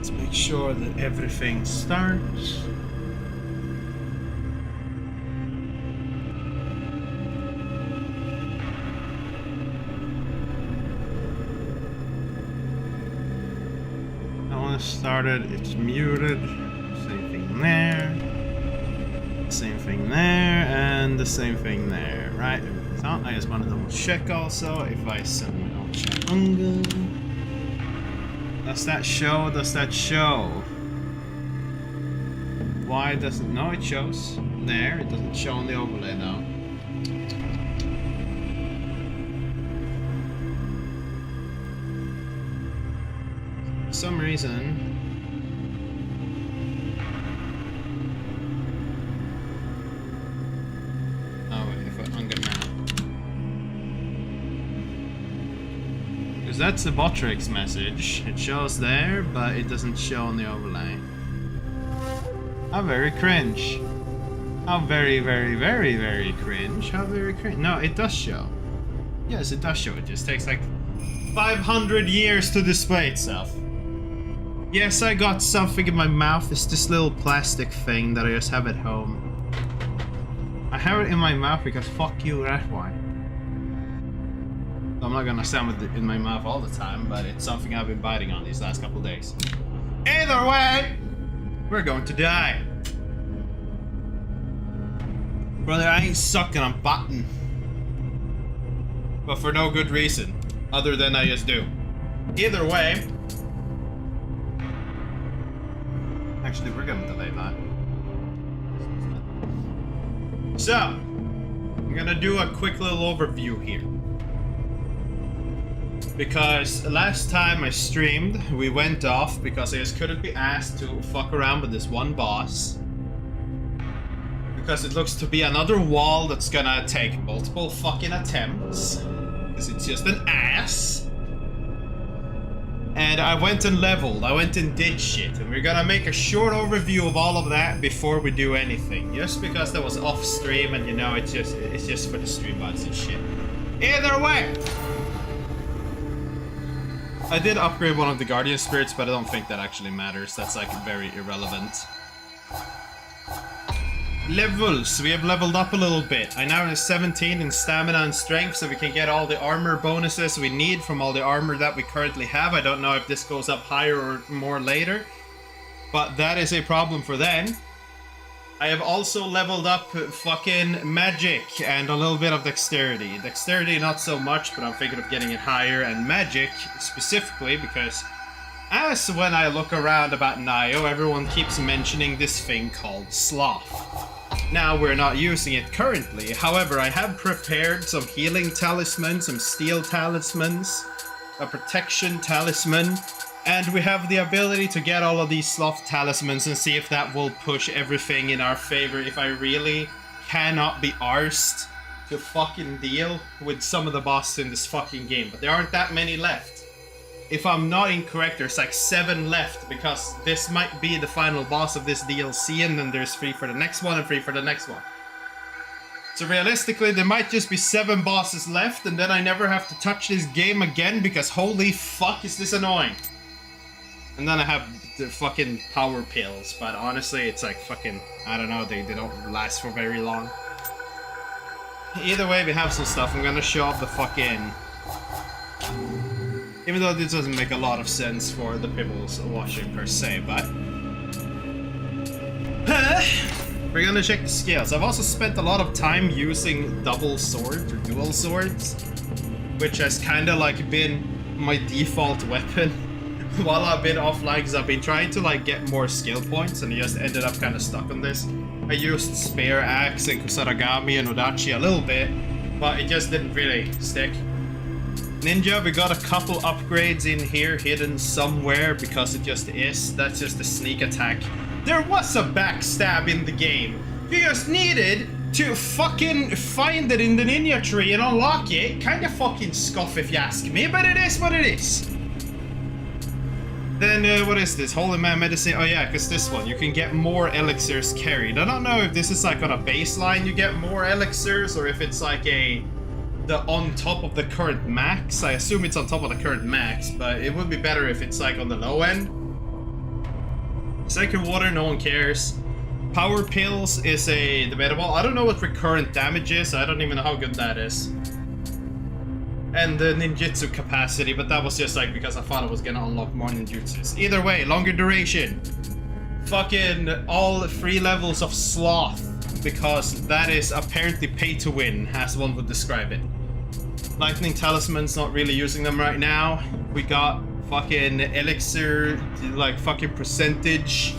Let's make sure that everything starts. Started, it's muted. Same thing there. Same thing there, and the same thing there. Right, everything's on. I just want to double check also if I send out Chunga. Does that show? Does that show? Why doesn't? No, it shows there. It doesn't show on the overlay now. For some reason. Oh wait, if I'm good now. Because that's the Botrix message. It shows there, but it doesn't show on the overlay. How very cringe. How very, very, very, very cringe. How very cringe. No, it does show. Yes, it does show. It just takes like 500 years to display itself. Yes, I got something in my mouth. It's this little plastic thing that I just have at home. I have it in my mouth because fuck you, that's why. I'm not gonna stand with it in my mouth all the time, but it's something I've been biting on these last couple days. Either way, we're going to die. Brother, I ain't sucking on button. But for no good reason, other than I just do. Either way. Actually, we're gonna delay that. So, I'm gonna do a quick little overview here. Because last time I streamed, we went off because I just couldn't be asked to fuck around with this one boss. Because it looks to be another wall that's gonna take multiple fucking attempts. Because it's just an ass. And I went and leveled, I went and did shit, and we're gonna make a short overview of all of that before we do anything. Just because that was off stream, and you know, it's just for the stream mods and shit. Either way! I did upgrade one of the Guardian Spirits, but I don't think that actually matters. That's like very irrelevant. Levels. We have leveled up a little bit. I now have 17 in stamina and strength, so we can get all the armor bonuses we need from all the armor that we currently have. I don't know if this goes up higher or more later, but that is a problem for then. I have also leveled up fucking magic and a little bit of dexterity. Dexterity not so much, but I'm thinking of getting it higher, and magic specifically because as when I look around about Nioh, everyone keeps mentioning this thing called Sloth. Now, we're not using it currently, however, I have prepared some healing talismans, some steel talismans, a protection talisman, and we have the ability to get all of these Sloth talismans and see if that will push everything in our favor if I really cannot be arsed to fucking deal with some of the bosses in this fucking game, but there aren't that many left. If I'm not incorrect, there's like 7 left, because this might be the final boss of this DLC, and then there's 3 for the next one and 3 for the next one. So realistically, there might just be 7 bosses left, and then I never have to touch this game again, because holy fuck is this annoying. And then I have the fucking power pills, but honestly, it's like fucking, I don't know, they don't last for very long. Either way, we have some stuff. I'm gonna show off the fucking... Even though this doesn't make a lot of sense for the people watching per se, but... We're gonna check the skills. I've also spent a lot of time using double swords, or dual swords, which has kinda like been my default weapon while I've been offline, because I've been trying to like get more skill points, and I just ended up kinda stuck on this. I used Spear Axe and Kusaragami and Odachi a little bit, but it just didn't really stick. Ninja, we got a couple upgrades in here hidden somewhere because it just is. That's just a sneak attack. There was a backstab in the game. You just needed to fucking find it in the ninja tree and unlock it. Kinda fucking scoff if you ask me, but it is what it is. Then, what is this? Holy Man Medicine? Oh yeah, because this one, you can get more elixirs carried. I don't know if this is like on a baseline you get more elixirs, or if it's like on top of the current max. I assume it's on top of the current max, but it would be better if it's like on the low end. Sacred water, no one cares. Power pills is a debatable. I don't know what recurrent damage is. I don't even know how good that is. And the ninjutsu capacity, but that was just like because I thought I was gonna unlock more ninjutsus. Either way, longer duration. Fucking all 3 levels of sloth, because that is apparently pay to win, as one would describe it. Lightning talismans, not really using them right now. We got fucking elixir, like fucking percentage.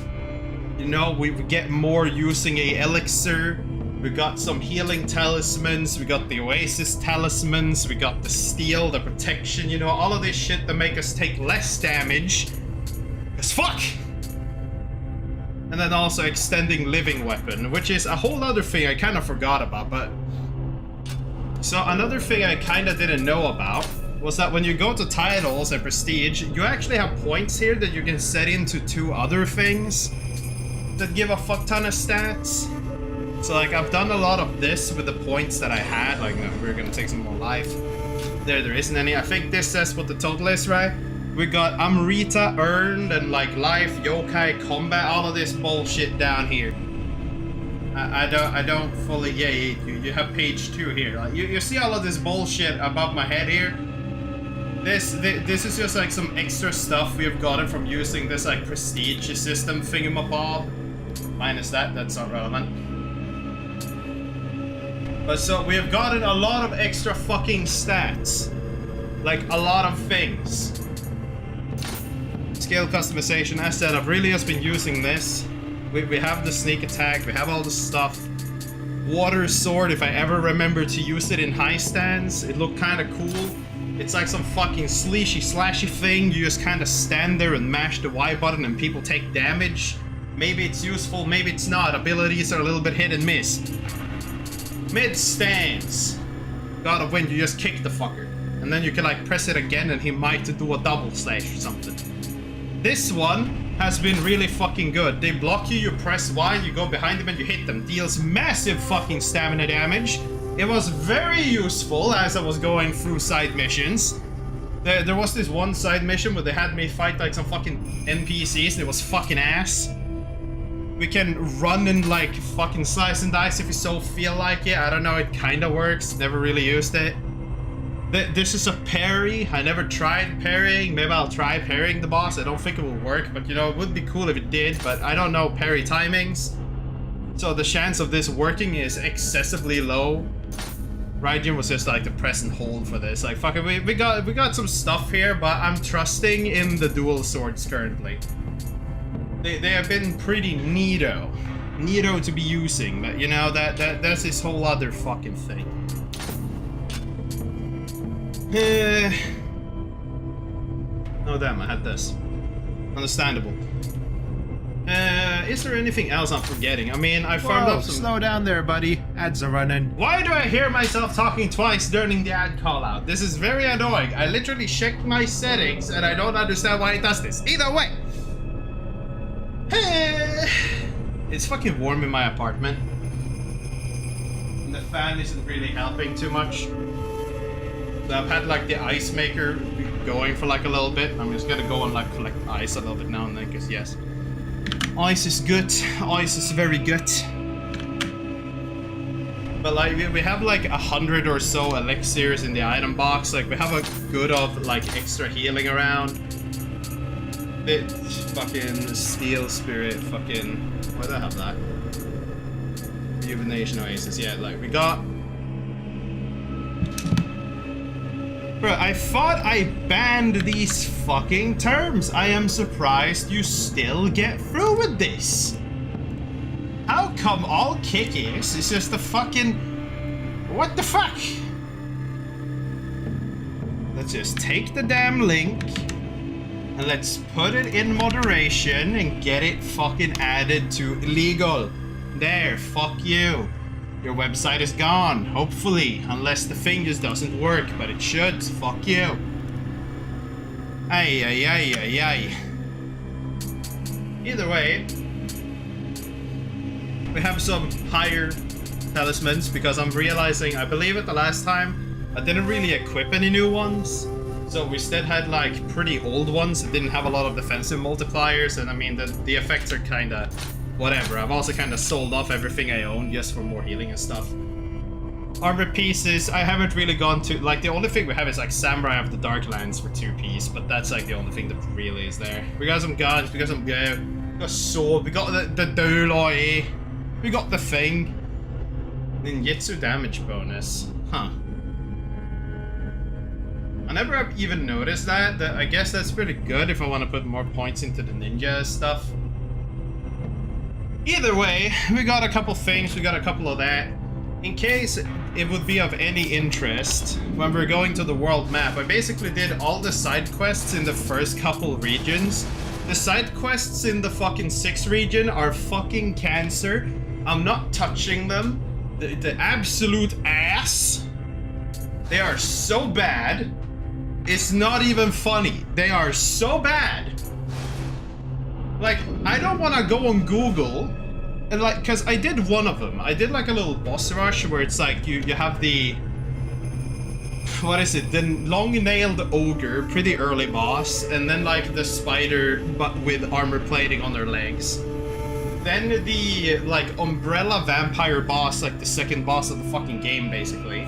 You know, we get more using a elixir. We got some healing talismans. We got the oasis talismans. We got the steel, the protection. You know, all of this shit that make us take less damage. Cause fuck! And then also extending living weapon, which is a whole other thing I kind of forgot about, but... So another thing I kind of didn't know about was that when you go to titles and prestige, you actually have points here that you can set into 2 other things that give a fuck ton of stats. So like I've done a lot of this with the points that I had, like no, we're gonna take some more life. There isn't any. I think this says what the total is, right? We got Amrita earned and like life, yokai, combat, all of this bullshit down here. I don't fully, yeah, you have page 2 here. Like, you see all of this bullshit above my head here? This is just like some extra stuff we have gotten from using this like prestige system thingamabob. Minus that's not relevant. But so we have gotten a lot of extra fucking stats. Like a lot of things. Scale customization, as said, I've really just been using this. We have the sneak attack, we have all the stuff. Water sword, if I ever remember to use it in high stands, it looked kind of cool. It's like some fucking slashy thing. You just kind of stand there and mash the Y button and people take damage. Maybe it's useful, maybe it's not. Abilities are a little bit hit and miss. Mid stands. God of Wind, you just kick the fucker. And then you can like press it again and he might do a double slash or something. This one has been really fucking good. They block you, you press Y, you go behind them and you hit them. Deals massive fucking stamina damage. It was very useful as I was going through side missions. There was this one side mission where they had me fight like some fucking NPCs and it was fucking ass. We can run and like fucking slice and dice if you so feel like it. I don't know, it kinda works. Never really used it. This is a parry. I never tried parrying. Maybe I'll try parrying the boss. I don't think it will work, but you know, it would be cool if it did, but I don't know parry timings. So the chance of this working is excessively low. Raijin was just like the press and hold for this. Like fuck it, we got some stuff here, but I'm trusting in the dual swords currently. They have been pretty neato to be using, but you know that's this whole other fucking thing. Oh damn, I had this. Understandable. Is there anything else I'm forgetting? I mean, I farmed up some... Slow down there, buddy. Ads are running. Why do I hear myself talking twice during the ad call out? This is very annoying. I literally checked my settings and I don't understand why it does this. Either way. It's fucking warm in my apartment. And the fan isn't really helping too much. So I've had like the ice maker going for like a little bit. I'm just gonna go and like collect ice a little bit now and then, because yes. Ice is good. Ice is very good. But like we have like 100 or so elixirs in the item box. Like we have a good of like extra healing around. Bit fucking steel spirit fucking, why do I have that? Rejuvenation oasis, yeah, like we got. Bro, I thought I banned these fucking terms. I am surprised you still get through with this. How come all kick is just a fucking... What the fuck? Let's just take the damn link and let's put it in moderation and get it fucking added to illegal. There, fuck you. Your website is gone, hopefully, unless the thing just doesn't work, but it should. Fuck you. Ay, ay, ay, ay, ay. Either way, we have some higher talismans because I'm realizing, I believe it the last time, I didn't really equip any new ones. So we still had like pretty old ones that didn't have a lot of defensive multipliers, and I mean the effects are kinda whatever. I've also kinda sold off everything I own just for more healing and stuff. Armor pieces, I haven't really gone to, like, the only thing we have is like Samurai of the Darklands for 2-piece, but that's like the only thing that really is there. We got some guns, we got some we got sword, we got the noih, we got the thing. Ninjutsu damage bonus. Huh. I never even noticed that. I guess that's pretty good if I want to put more points into the ninja stuff. Either way, we got a couple things, we got a couple of that. In case it would be of any interest, when we're going to the world map, I basically did all the side quests in the first couple regions. The side quests in the fucking 6th region are fucking cancer. I'm not touching them. The absolute ass. They are so bad. It's not even funny. They are so bad. Like, I don't want to go on Google and like, because I did one of them. I did like a little boss rush where it's like you have the, what is it, the long-nailed ogre, pretty early boss, and then like the spider but with armor plating on their legs. Then the like umbrella vampire boss, like the second boss of the fucking game basically.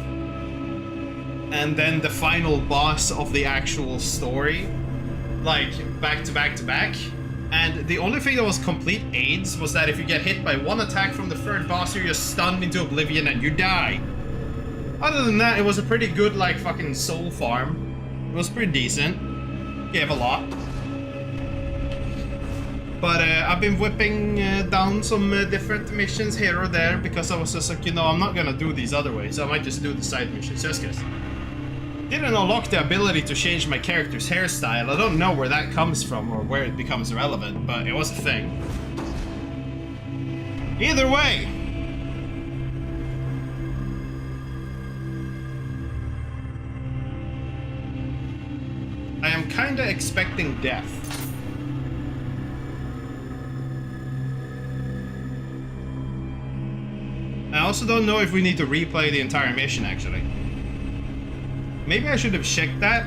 And then the final boss of the actual story, like back to back to back. And the only thing that was complete AIDS was that if you get hit by one attack from the third boss, you're just stunned into oblivion and you die. Other than that, it was a pretty good, like, fucking soul farm. It was pretty decent. Gave a lot. But I've been whipping down some different missions here or there because I was just like, you know, I'm not gonna do these other ways. I might just do the side missions just because. Didn't unlock the ability to change my character's hairstyle. I don't know where that comes from or where it becomes relevant, but it was a thing. Either way. I am kinda expecting death. I also don't know if we need to replay the entire mission, actually. Maybe I should have checked that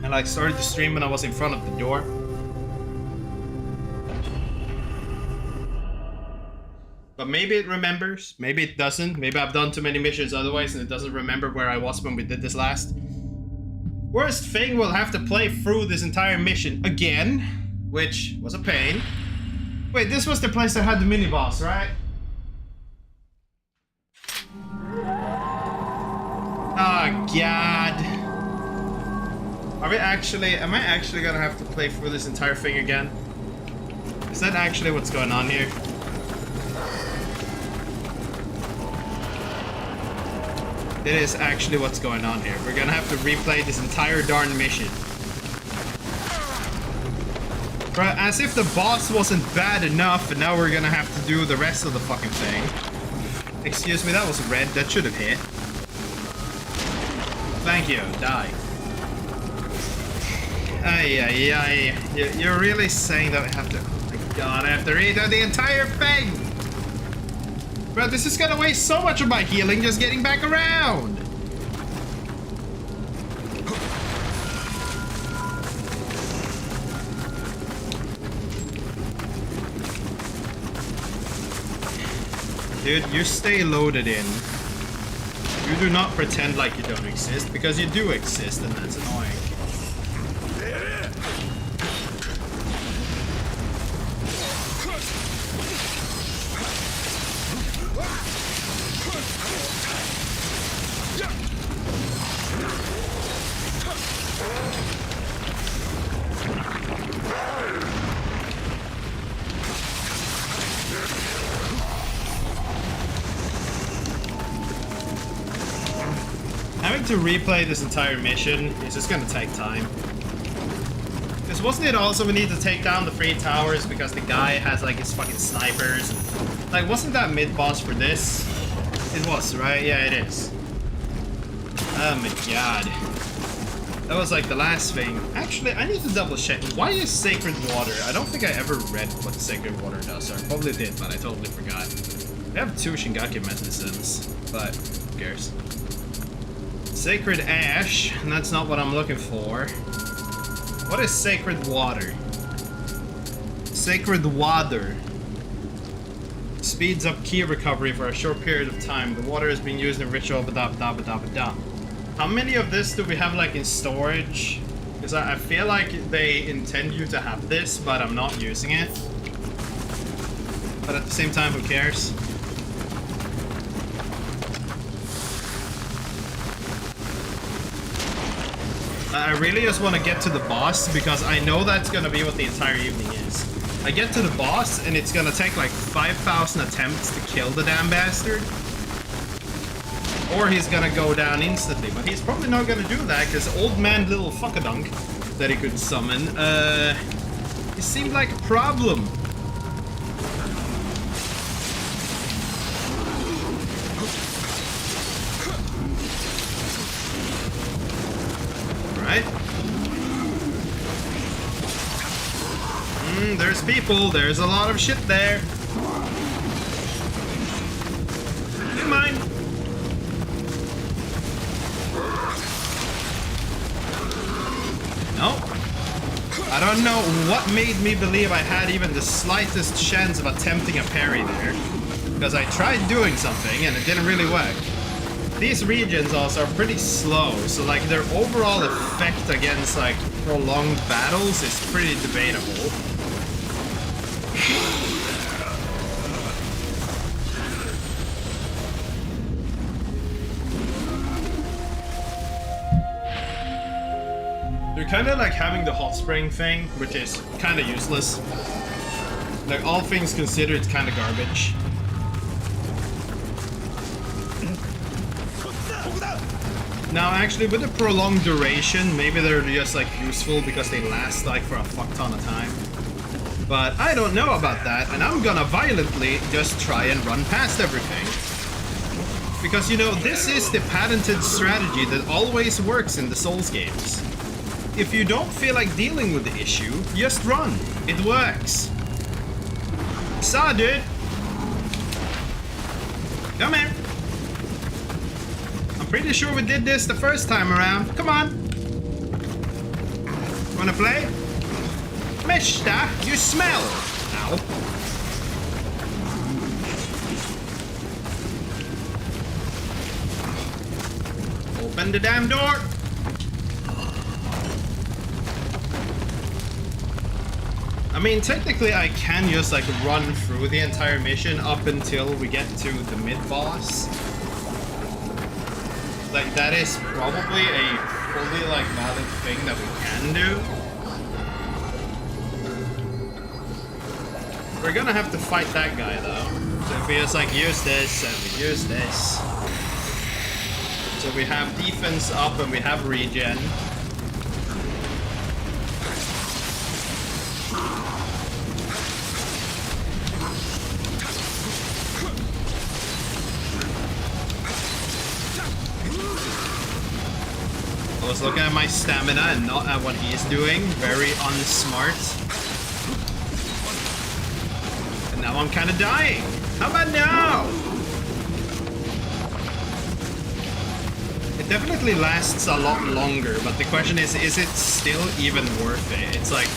and like started the stream when I was in front of the door. But maybe it remembers, maybe it doesn't. Maybe I've done too many missions otherwise and it doesn't remember where I was when we did this last. Worst thing, we'll have to play through this entire mission again, which was a pain. Wait, this was the place that had the mini-boss, right? Oh god. Are we actually, am I actually gonna have to play through this entire thing again? Is that actually what's going on here? It is actually what's going on here. We're gonna have to replay this entire darn mission. Bro, as if the boss wasn't bad enough, and now we're gonna have to do the rest of the fucking thing. Excuse me, that was red. That should have hit. Thank you. Die. Ay, ay, ay. You're really saying that we have to... Oh my god, I have to redo the entire thing! Bro, this is gonna waste so much of my healing just getting back around! Dude, you stay loaded in. You do not pretend like you don't exist, because you do exist, and that's annoying. Having to replay this entire mission is just gonna take time. Because wasn't it also we need to take down the 3 towers because the guy has like his fucking snipers? Like, wasn't that mid-boss for this? It was, right? Yeah, it is. Oh my god. That was like the last thing. Actually, I need to double check. Why is Sacred Water? I don't think I ever read what Sacred Water does. Or I probably did, but I totally forgot. We have 2 Shingaki medicines, but who cares? Sacred ash, and that's not what I'm looking for. What is sacred water? Sacred water. Speeds up key recovery for a short period of time. The water is being used in ritual, ba-da-ba-da-ba-da-ba-da. How many of this do we have, like, in storage? Because I feel like they intend you to have this, but I'm not using it. But at the same time, who cares? I really just want to get to the boss, because I know that's going to be what the entire evening is. I get to the boss, and it's going to take like 5,000 attempts to kill the damn bastard. Or he's going to go down instantly, but he's probably not going to do that, because old man little fuckadunk that he could summon, it seemed like a problem. Right? There's people. There's a lot of shit there. Do you mind? No. I don't know what made me believe I had even the slightest chance of attempting a parry there. Because I tried doing something and it didn't really work. These regions also are pretty slow, so like their overall effect against like prolonged battles is pretty debatable. They're kind of like having the hot spring thing, which is kind of useless. Like all things considered, it's kind of garbage. Now, actually, with the prolonged duration, maybe they're just, like, useful because they last, like, for a fuck ton of time. But I don't know about that, and I'm gonna violently just try and run past everything. Because, you know, this is the patented strategy that always works in the Souls games. If you don't feel like dealing with the issue, just run. It works. Saw, dude. Come here. Pretty sure we did this the first time around. Come on. Wanna play? Mister, you smell. Ow. Open the damn door. I mean, technically I can just like run through the entire mission up until we get to the mid-boss. Like, that is probably a fully, like, valid thing that we can do. We're gonna have to fight that guy, though. So if we just, like, use this, and we use this. So we have defense up, and we have regen. I was looking at my stamina and not at what he's doing. Very unsmart. And now I'm kind of dying. How about now? It definitely lasts a lot longer, but the question is it still even worth it? It's like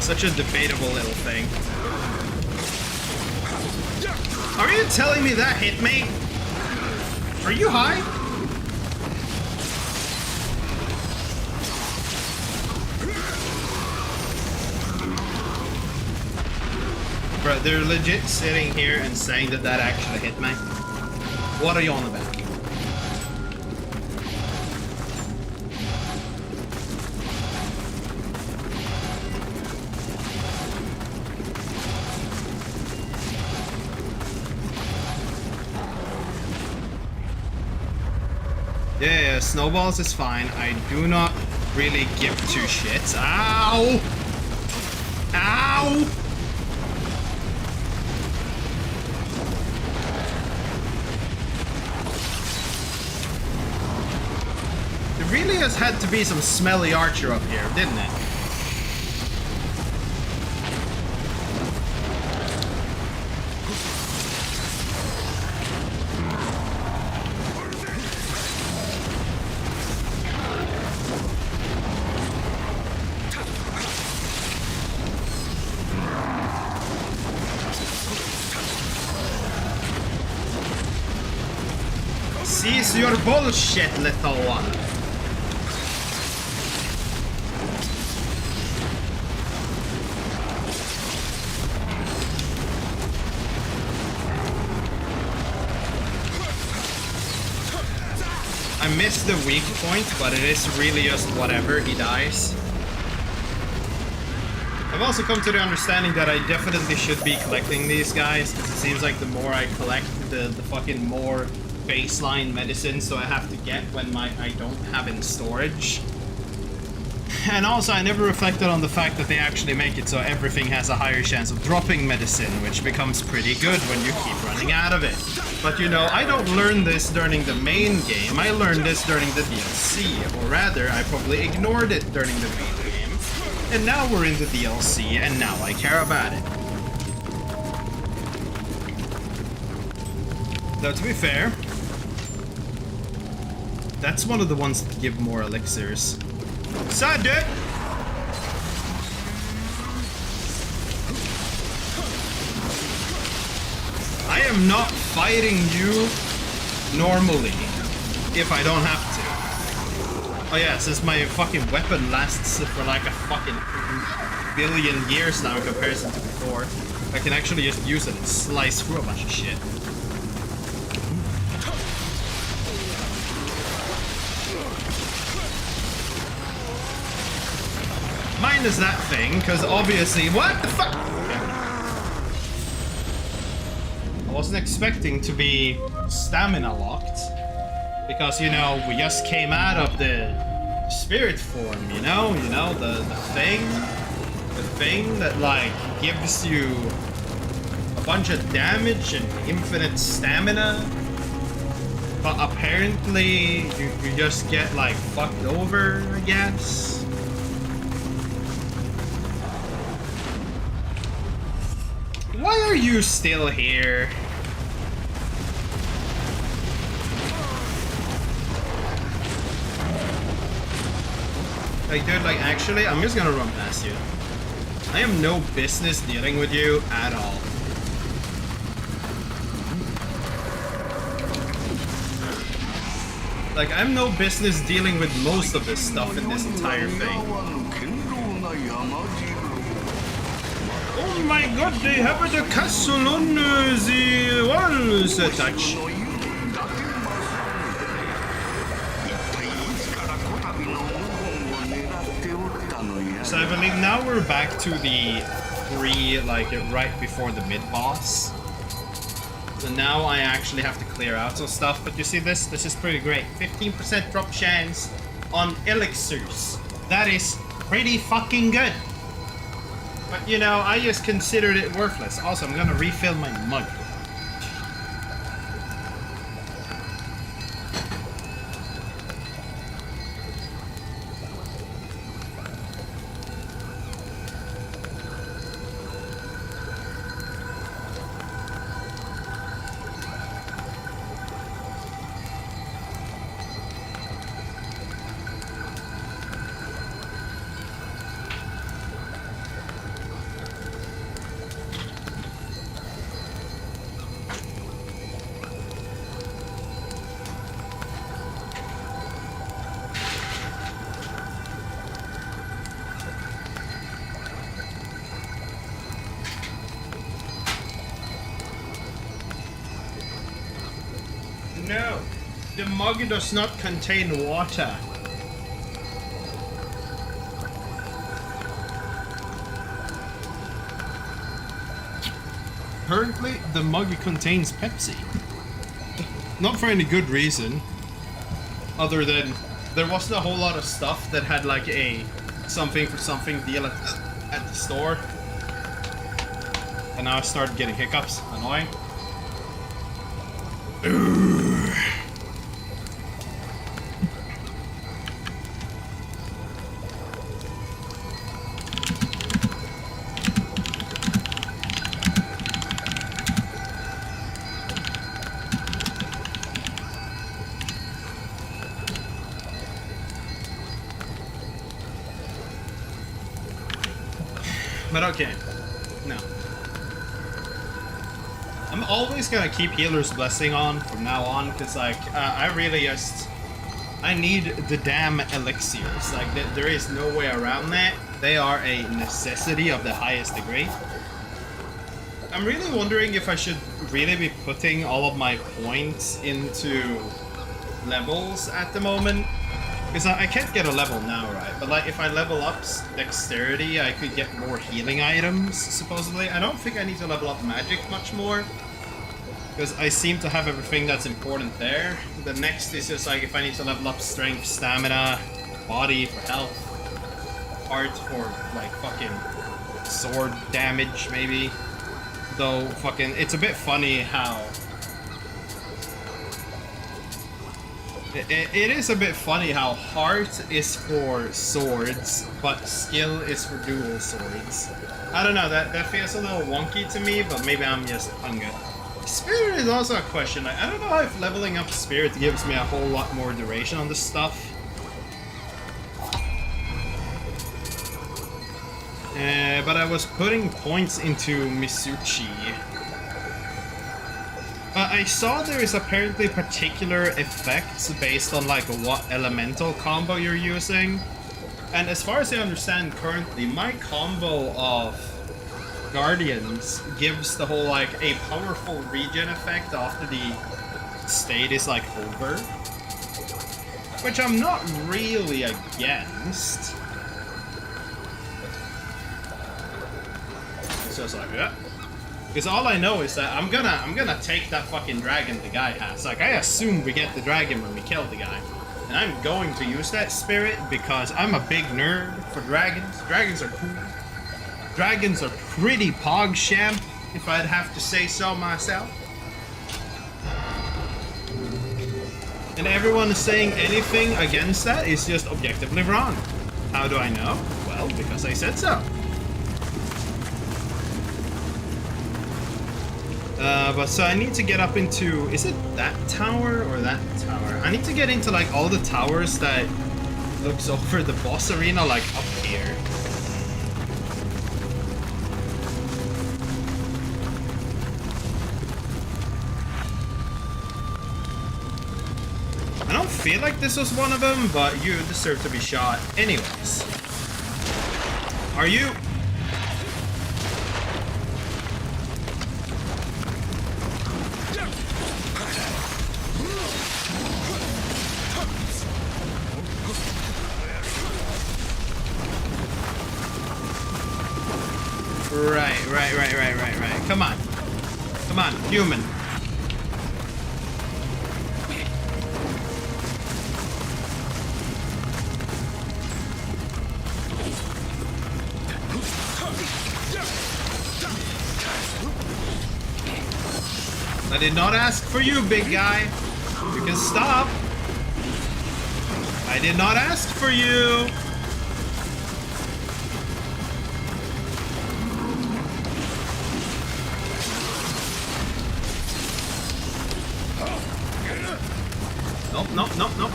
such a debatable little thing. Are you telling me that hit me? Are you high? Bro, they're legit sitting here and saying that that actually hit me. What are you on about? Yeah, snowballs is fine. I do not really give two shits. Ow! Ow! There really has had to be some smelly archer up here, didn't it? Cease your bullshit, little one. I missed the weak point, but it is really just whatever, he dies. I've also come to the understanding that I definitely should be collecting these guys, because it seems like the more I collect, the fucking more baseline medicine so I have to get when I don't have in storage. And also I never reflected on the fact that they actually make it so everything has a higher chance of dropping medicine, which becomes pretty good when you keep running out of it. But you know, I don't learn this during the main game, I learned this during the DLC, or rather, I probably ignored it during the main game. And now we're in the DLC, and now I care about it. Though to be fair, that's one of the ones that give more elixirs. Sad dude! I am not fighting you normally if I don't have to. Oh yeah, since my fucking weapon lasts for like a fucking billion years now in comparison to before, I can actually just use it and slice through a bunch of shit. Minus that thing, because obviously, what the fuck? I wasn't expecting to be stamina locked, because, you know, we just came out of the spirit form, you know, the thing that, like, gives you a bunch of damage and infinite stamina, but apparently you just get, like, fucked over, I guess. Why are you still here? Like, dude, like, actually, I'm just gonna run past you. I have no business dealing with you at all. Like, I have no business dealing with most of this stuff in this entire thing. Oh my god, they have the castle on the walls touch. So I believe now we're back to the like right before the mid-boss. So now I actually have to clear out some stuff, but you see this? This is pretty great. 15% drop chance on elixirs. That is pretty fucking good. But you know, I just considered it worthless. Also, I'm gonna refill my mug. No, the mug does not contain water. Apparently, the mug contains Pepsi. Not for any good reason, other than there wasn't a whole lot of stuff that had like a something for something deal at the store. And now I started getting hiccups. Annoying. But okay, no. I'm always gonna keep Healer's Blessing on from now on, because like I really just I need the damn elixirs. Like there is no way around that. They are a necessity of the highest degree. I'm really wondering if I should really be putting all of my points into levels at the moment. Because I can't get a level now, right? But like if I level up dexterity, I could get more healing items, supposedly. I don't think I need to level up magic much more, because I seem to have everything that's important there. The next is just like if I need to level up strength, stamina, body for health, heart for like fucking sword damage maybe. Though fucking it's a bit funny how it is a bit funny how heart is for swords but skill is for dual swords. I don't know, that feels a little wonky to me, but maybe I'm just hunger. Spirit is also a question. Like, I don't know if leveling up Spirit gives me a whole lot more duration on this stuff. But I was putting points into Misuchi. But I saw there is apparently particular effects based on like what elemental combo you're using. And as far as I understand currently, my combo of Guardians gives the whole like a powerful regen effect after the state is like over, which I'm not really against. It's just like, yeah. Because all I know is that I'm gonna take that fucking dragon the guy has. Like, I assume we get the dragon when we kill the guy. And I'm going to use that spirit because I'm a big nerd for dragons. Dragons are cool. Dragons are pretty pog champ, if I'd have to say so myself. And everyone saying anything against that is just objectively wrong. How do I know? Well, because I said so. But so I need to get up into, is it that tower or that tower? I need to get into like all the towers that looks over the boss arena, like up here. I don't feel like this was one of them, but you deserve to be shot. Anyways. Are you... Right. Come on. Come on, human. I did not ask for you, big guy. You can stop. I did not ask for you.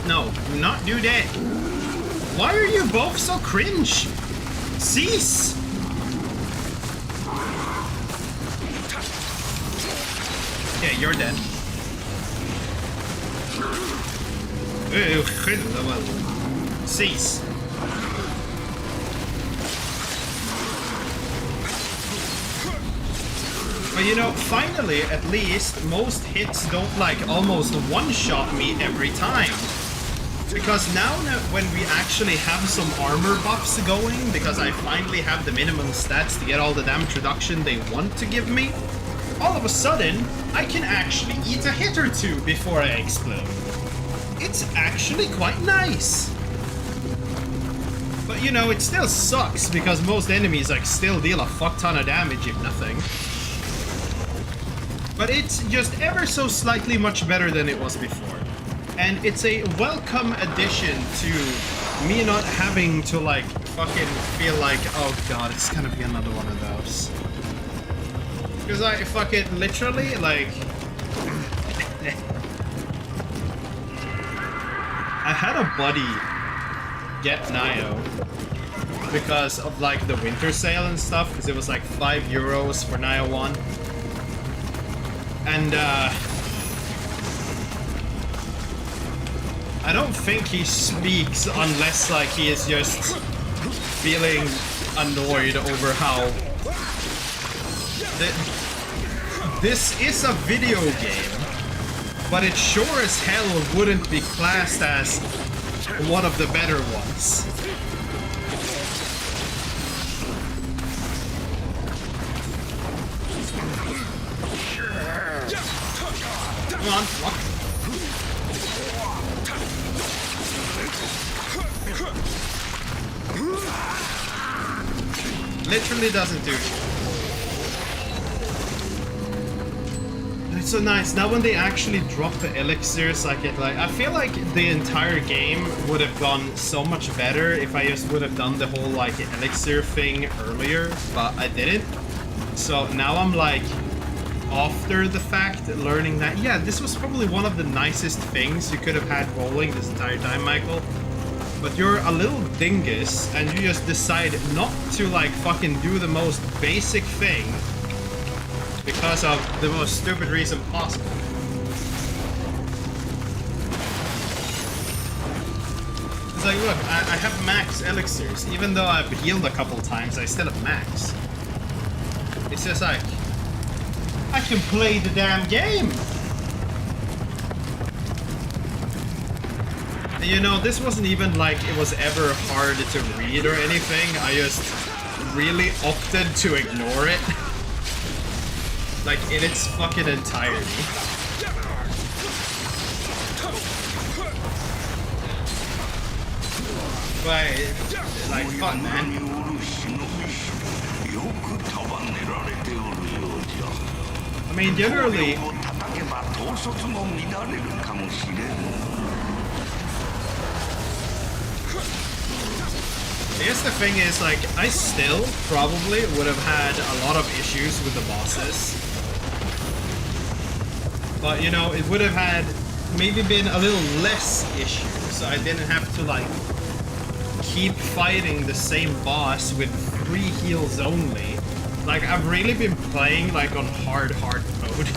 No. Do not do that. Why are you both so cringe? Cease. Okay, you're dead. Cease. But you know, finally, at least, most hits don't like almost one-shot me every time. Because now when we actually have some armor buffs going, because I finally have the minimum stats to get all the damage reduction they want to give me, all of a sudden, I can actually eat a hit or two before I explode. It's actually quite nice. But you know, it still sucks because most enemies like still deal a fuck ton of damage if nothing. But it's just ever so slightly much better than it was before. And it's a welcome addition to me not having to like fucking feel like, oh god, it's gonna be another one of those. Because I fucking literally like... I had a buddy get Nioh because of like the winter sale and stuff, because it was like €5 for Nioh 1. And I don't think he speaks unless like he is just feeling annoyed over how this is a video game, but it sure as hell wouldn't be classed as one of the better ones. Come on, fuck. Literally doesn't do shit. It's so nice. Now when they actually drop the elixirs, I feel like the entire game would have gone so much better if I just would have done the whole like elixir thing earlier, but I didn't. So now I'm like, after the fact, learning that, yeah, this was probably one of the nicest things you could have had rolling this entire time, Michael. But you're a little dingus, and you just decide not to, like, fucking do the most basic thing because of the most stupid reason possible. It's like, look, I have max elixirs. Even though I've healed a couple times, I still have max. It's just like, I can play the damn game! And you know, this wasn't even like it was ever hard to read or anything. I just really opted to ignore it. Like, in its fucking entirety. But, like, fuck, man. I mean, generally... I guess the thing is, like, I still probably would have had a lot of issues with the bosses. But, you know, it would have had maybe been a little less issues, so I didn't have to, like, keep fighting the same boss with 3 heals only. Like, I've really been playing, like, on hard mode.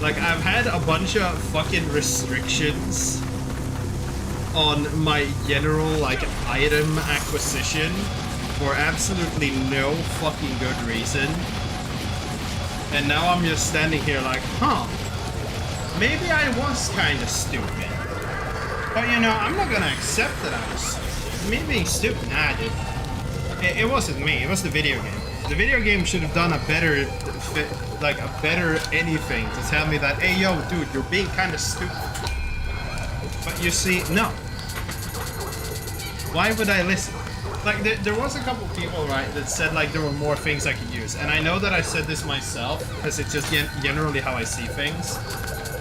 Like, I've had a bunch of fucking restrictions on my general, like, item acquisition for absolutely no fucking good reason. And now I'm just standing here like, huh, maybe I was kinda stupid. But, you know, I'm not gonna accept that I was stupid. Me being stupid, nah, dude. It wasn't me, it was the video game. The video game should have done a better, like, a better anything to tell me that, hey, yo, dude, you're being kinda stupid. But you see, no. Why would I listen? Like, there was a couple people, right, that said, like, there were more things I could use. And I know that I said this myself, because it's just generally how I see things.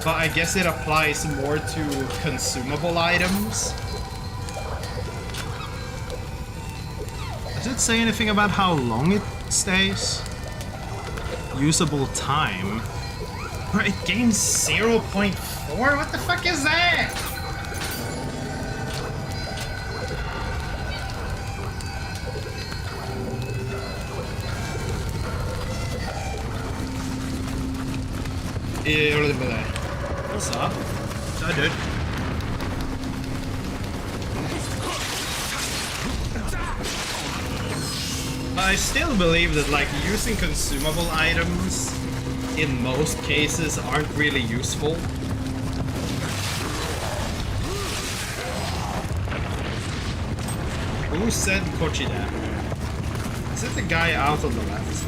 But I guess it applies more to consumable items. Does it say anything about how long it stays? Usable time? Bro, it gains 0.4? What the fuck is that? What's up? What's up, dude? I still believe that, like, using consumable items in most cases aren't really useful. Who said Kochida? Is it the guy out on the left?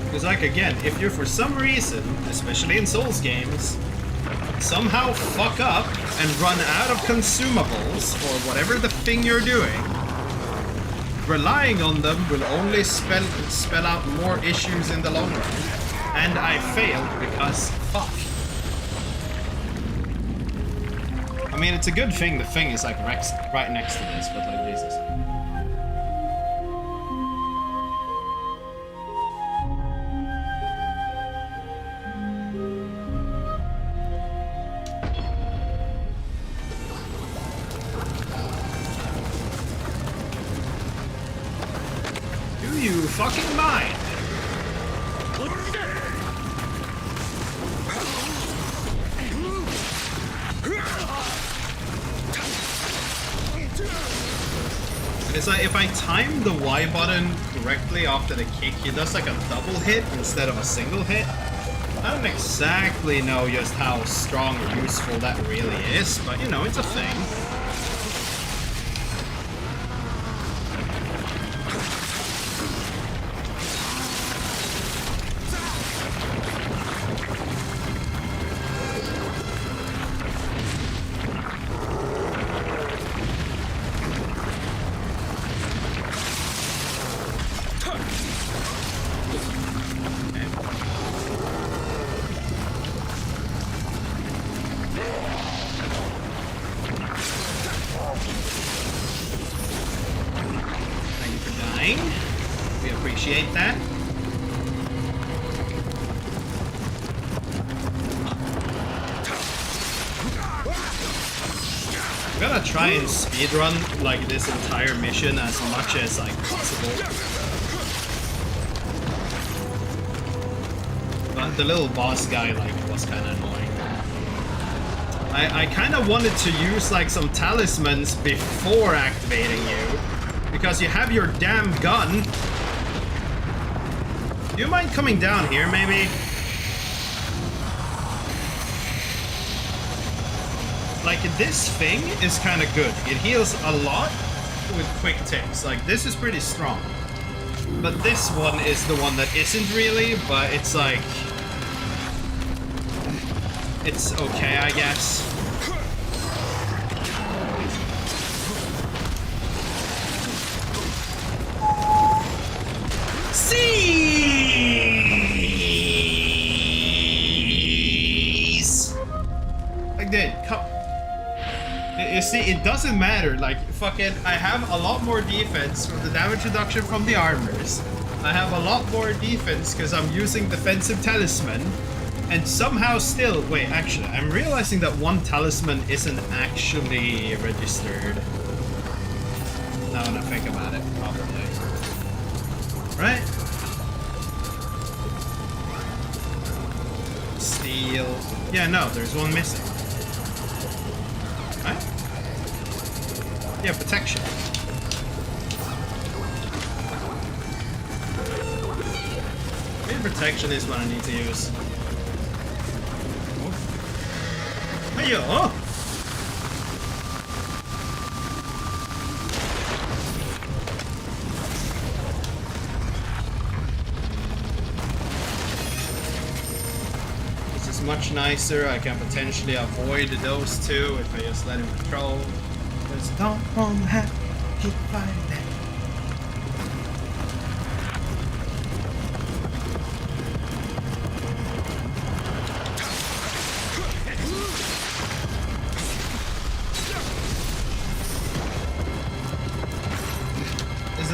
Because, like, again, if you're for some reason, especially in Souls games, somehow fuck up and run out of consumables or whatever the thing you're doing, relying on them will only spell out more issues in the long run. And I failed because fuck. I mean, it's a good thing the thing is like right next to this, but like Jesus. you fucking mind? It's like if I time the Y button correctly after the kick, he does like a double hit instead of a single hit. I don't exactly know just how strong or useful that really is, but you know, it's a thing. We appreciate that. I'm gonna try and speedrun like this entire mission as much as like possible. But the little boss guy like was kind of annoying. I kind of wanted to use like some talismans before activating you. Because you have your damn gun. Do you mind coming down here, maybe? Like, this thing is kind of good. It heals a lot with quick ticks. Like, this is pretty strong. But this one is the one that isn't really, but it's like... it's okay, I guess. Like that, come. You see, it doesn't matter. Like, fucking, I have a lot more defense from the damage reduction from the armors. I have a lot more defense because I'm using defensive talisman. And somehow still, wait, actually, I'm realizing that one talisman isn't actually registered. Now when I think about it, probably. Right? Steel. Yeah, no, there's one missing. Right? Yeah, protection. Maybe protection is what I need to use. Nioh! This is much nicer. I can potentially avoid those two if I just let him control. Just don't want to have to keep fighting that.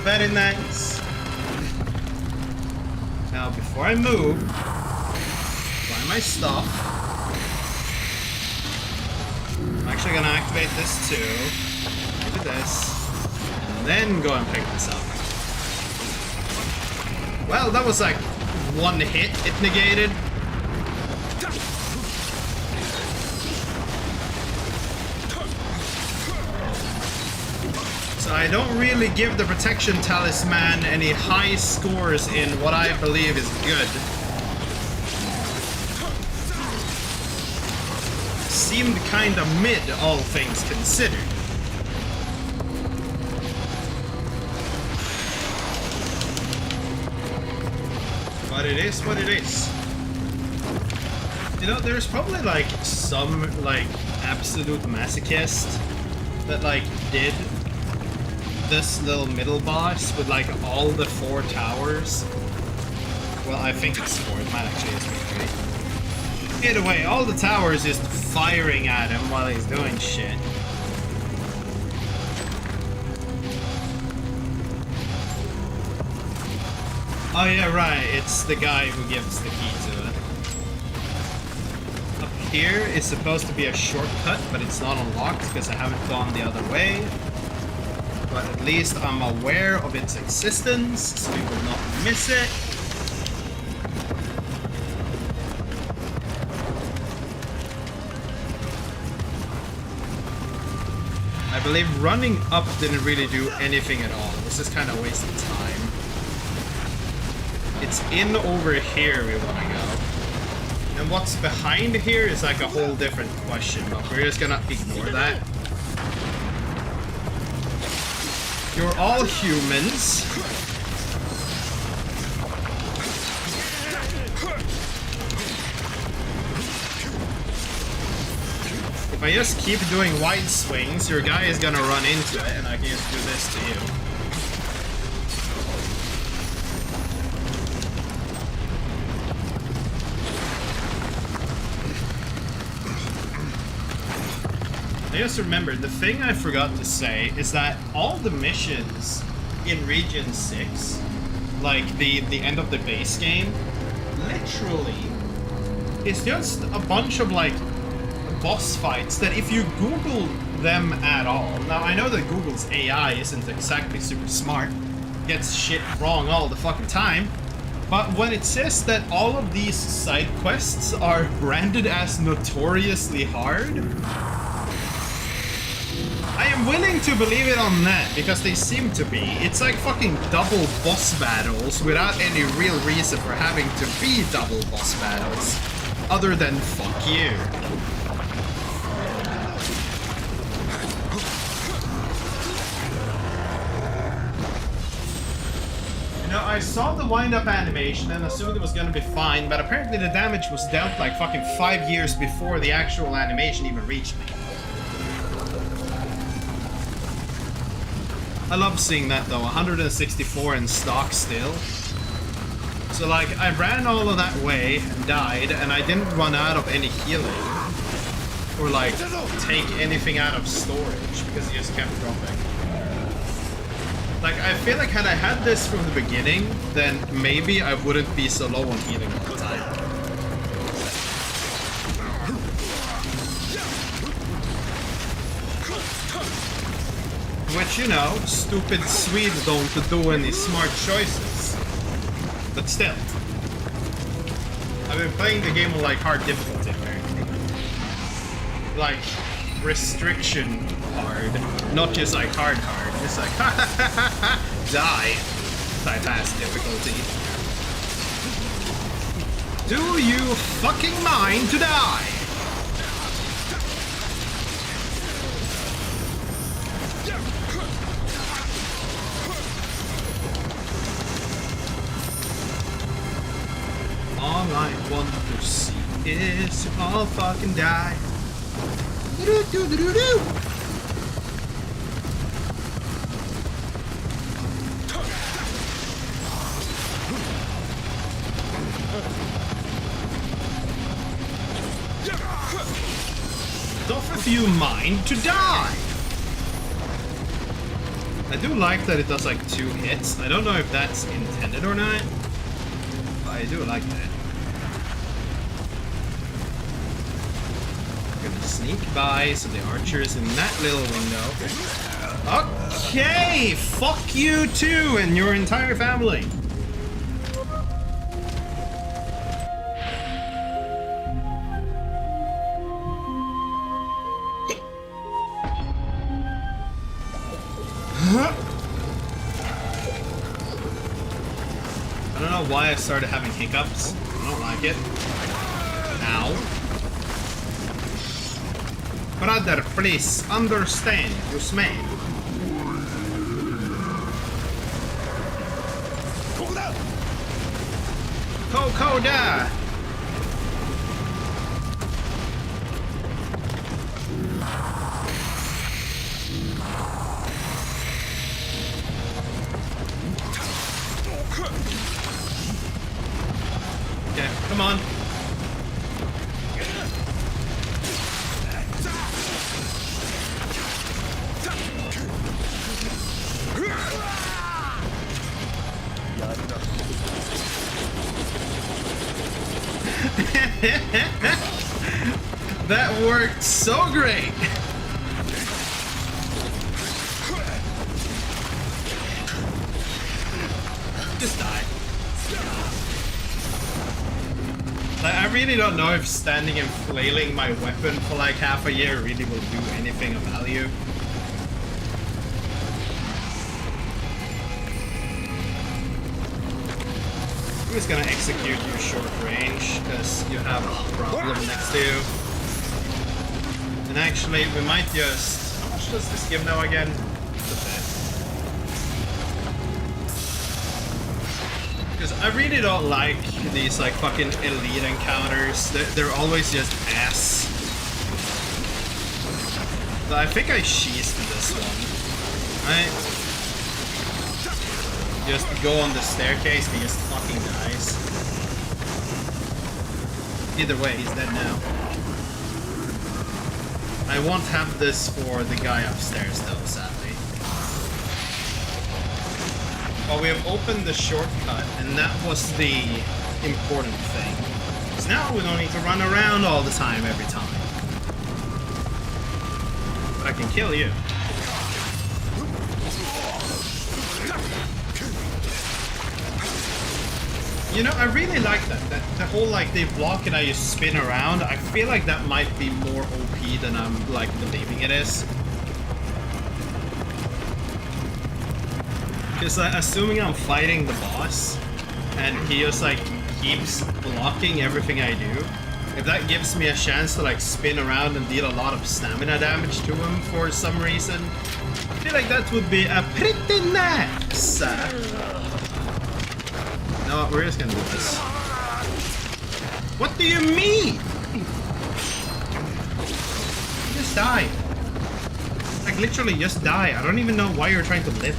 Very nice. Now, before I move, find my stuff. I'm actually gonna activate this too. Maybe this, and then go and pick this up. Well, that was like one hit. It negated. I don't really give the protection talisman any high scores in what I believe is good. Seemed kinda mid, all things considered. But it is what it is. You know, there's probably like some like absolute masochist that like did this little middle boss with like all the 4 towers. Well, I think it's 4. It might actually just be 3. Either way, all the towers just firing at him while he's doing shit. Oh yeah, right. It's the guy who gives the key to it. Up here is supposed to be a shortcut, but it's not unlocked because I haven't gone the other way. but at least I'm aware of its existence, so we will not miss it. I believe running up didn't really do anything at all. It was just kind of wasting time. It's in over here we want to go. And what's behind here is like a whole different question, but we're just gonna ignore that. You're all humans. If I just keep doing wide swings, your guy is gonna run into it, and I can just do this to you. I just remembered, the thing I forgot to say is that all the missions in Region 6, like the end of the base game, literally is just a bunch of like boss fights that if you Google them at all, now I know that Google's AI isn't exactly super smart, gets shit wrong all the fucking time, but when it says that all of these side quests are branded as notoriously hard, I am willing to believe it on that, because they seem to be. It's like fucking double boss battles without any real reason for having to be double boss battles, other than fuck you. You know, I saw the wind-up animation and assumed it was gonna be fine, but apparently the damage was dealt like fucking 5 years before the actual animation even reached me. I love seeing that though, 164 in stock still. So like, I ran all of that way and died, and I didn't run out of any healing. Or like, take anything out of storage, because it just kept dropping. Like, I feel like had I had this from the beginning, then maybe I wouldn't be so low on healing all the time. Which, you know, stupid Swedes don't do any smart choices. But still. I've been playing the game on like hard difficulty apparently. Like, restriction hard. Not just like hard. It's like, die. Bypass difficulty. Do you fucking mind to die? All I want to see is you all fucking die. Do-do-do-do-do-do. Doth you mind to die? I do like that it does like 2 hits. I don't know if that's intended or not, but I do like that. Sneak by so the archer is in that little window. Okay, fuck you too and your entire family. I don't know why I started having hiccups. I don't like it. Ow. Brother, please understand, you smell. Kokoda! Okay, come on. That worked so great. Just die. Like, I really don't know if standing and flailing my weapon for like half a year really will do anything of value. I'm just gonna execute you short range because you have a problem next to you. And actually, we might just... How much does this give now again? Because I really don't like these like fucking elite encounters. They're always just ass. But I think I cheesed this one. Right? Just go on the staircase, he just fucking dies. Either way, he's dead now. I won't have this for the guy upstairs though, sadly. Well, we have opened the shortcut, and that was the important thing. Because now we don't need to run around all the time every time. But I can kill you. You know, I really like that. The whole, like, they block and I just spin around. I feel like that might be more OP than I'm, like, believing it is. Because assuming I'm fighting the boss, and he just like keeps blocking everything I do, if that gives me a chance to like spin around and deal a lot of stamina damage to him for some reason, I feel like that would be a pretty nice. No, we're just gonna do this. What do you mean? Just die. Like literally just die. I don't even know why you're trying to live.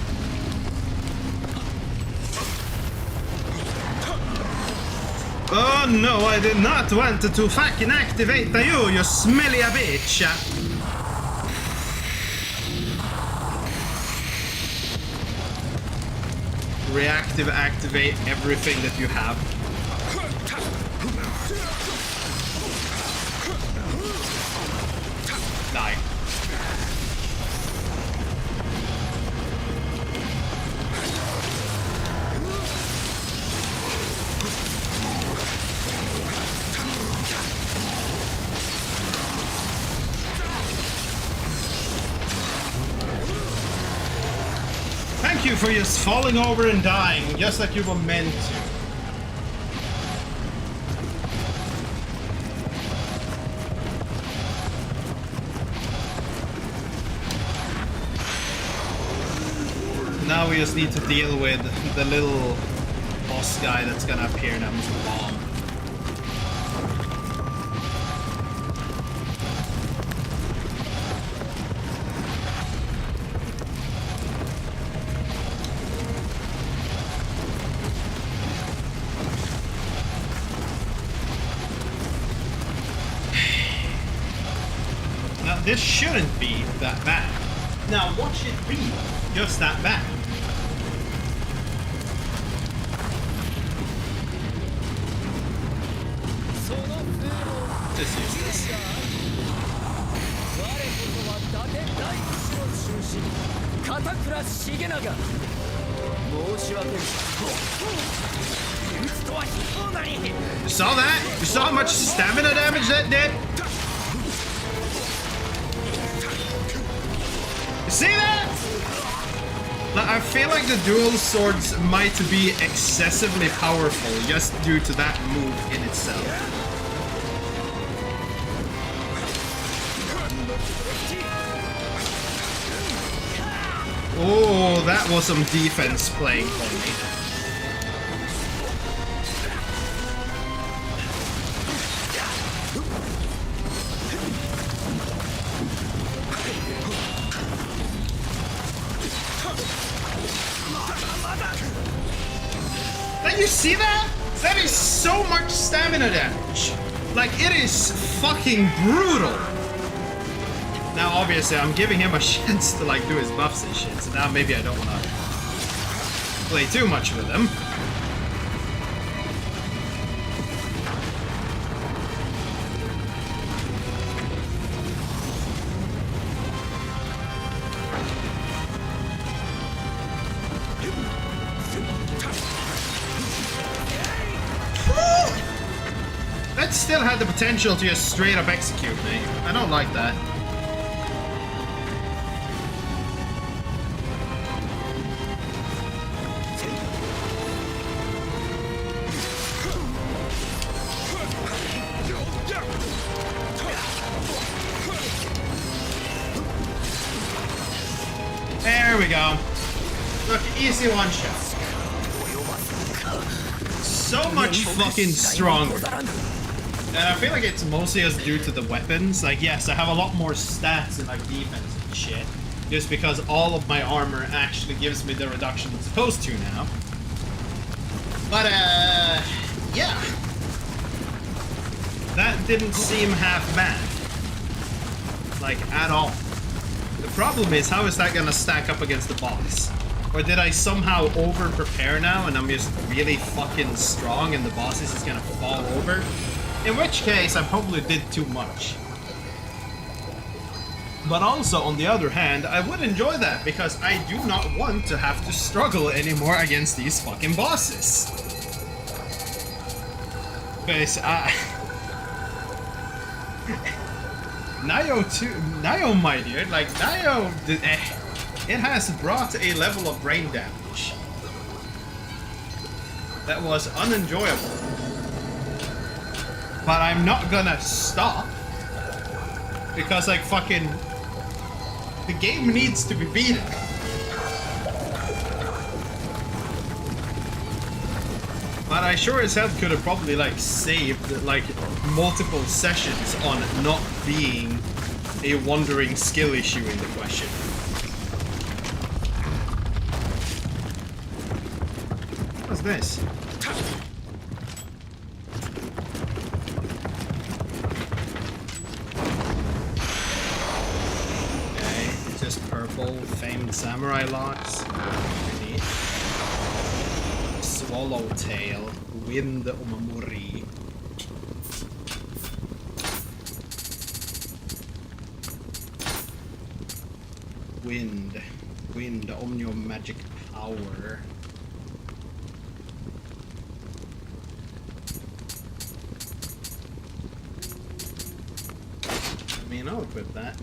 Oh no, I did not want to fucking activate you smelly bitch! Reactive activate everything that you have. Die. Thank you for just falling over and dying, just like you were meant to. Now we just need to deal with the little boss guy that's gonna appear now with the bomb. This shouldn't be that bad. Now, what should be just that bad? Just use this. You saw that? You saw how much stamina damage that did? See that? Like, I feel like the dual swords might be excessively powerful just due to that move in itself. Oh, that was some defense playing for me. You see that? That is so much stamina damage. Like, it is fucking brutal. Now, obviously, I'm giving him a chance to, like, do his buffs and shit. So now maybe I don't want to play too much with him. still had the potential to just straight up execute me. I don't like that. There we go. Look, easy one shot. So much fucking stronger. And I feel like it's mostly just due to the weapons. Like, yes, I have a lot more stats in like defense and shit. Just because all of my armor actually gives me the reduction it's supposed to now. But, yeah. That didn't seem half bad. Like, at all. The problem is, how is that gonna stack up against the boss? Or did I somehow over-prepare now and I'm just really fucking strong and the boss is just gonna fall over? In which case, I probably did too much. But also, on the other hand, I would enjoy that because I do not want to have to struggle anymore against these fucking bosses. Because, Nioh, my dear, like, Nioh, it has brought a level of brain damage that was unenjoyable. But I'm not gonna stop. Because, like, fucking, the game needs to be beaten. But I sure as hell could have probably, like, saved, like, multiple sessions on not being a wandering skill issue in the question. What's this? Okay, it's just purple, famed samurai locks. Swallowtail, Wind Omamori. Wind, Omnio magic power. I mean, I'll equip that.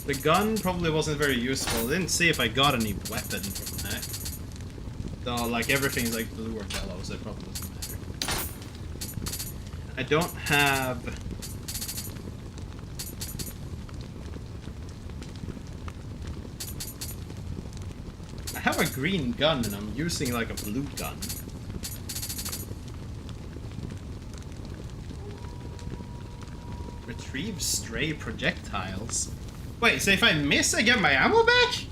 The gun probably wasn't very useful. I didn't see if I got any weapon from that. Though, like, everything's like blue or yellow, so it probably doesn't matter. I don't have... I have a green gun and I'm using like a blue gun. Retrieve stray projectiles. Wait, so if I miss I get my ammo back?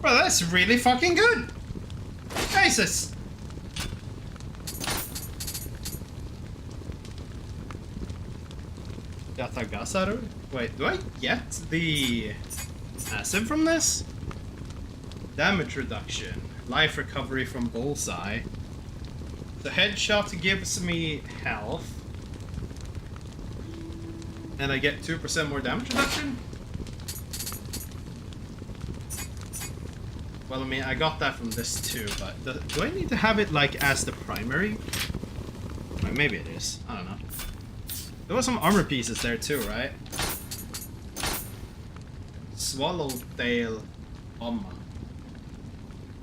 Bro, that's really fucking good! Jesus! Yatagasaru? Wait, do I get the passive from this? Damage reduction. Life recovery from bullseye. The headshot gives me health. And I get 2% more damage reduction? Well, I mean, I got that from this too, but do I need to have it, like, as the primary? Well, maybe it is. I don't know. There was some armor pieces there too, right? Swallowtail Oma.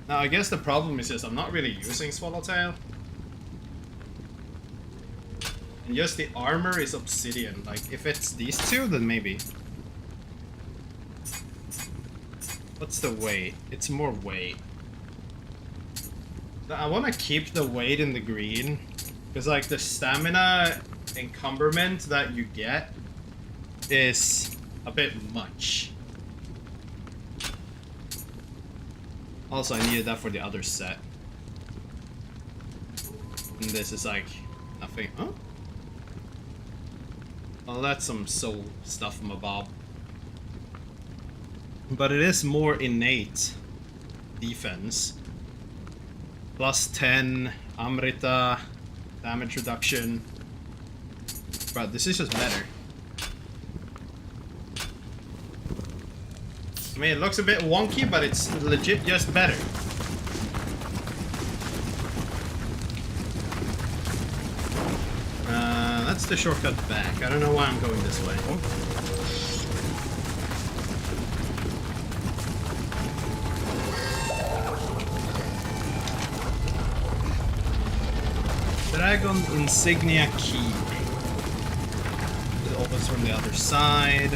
Now, I guess the problem is just I'm not really using Swallowtail. And just the armor is obsidian. Like, if it's these two, then maybe. What's the weight? It's more weight. I want to keep the weight in the green. Because, like, the stamina encumberment that you get is a bit much. Also, I needed that for the other set. And this is, like, nothing. Huh? Well, that's some soul stuff from above. But it is more innate defense. Plus 10 Amrita damage reduction. Bro, this is just better. I mean, it looks a bit wonky, but it's legit just better. That's the shortcut back. I don't know why I'm going this way. Dragon Insignia Key. It opens from the other side.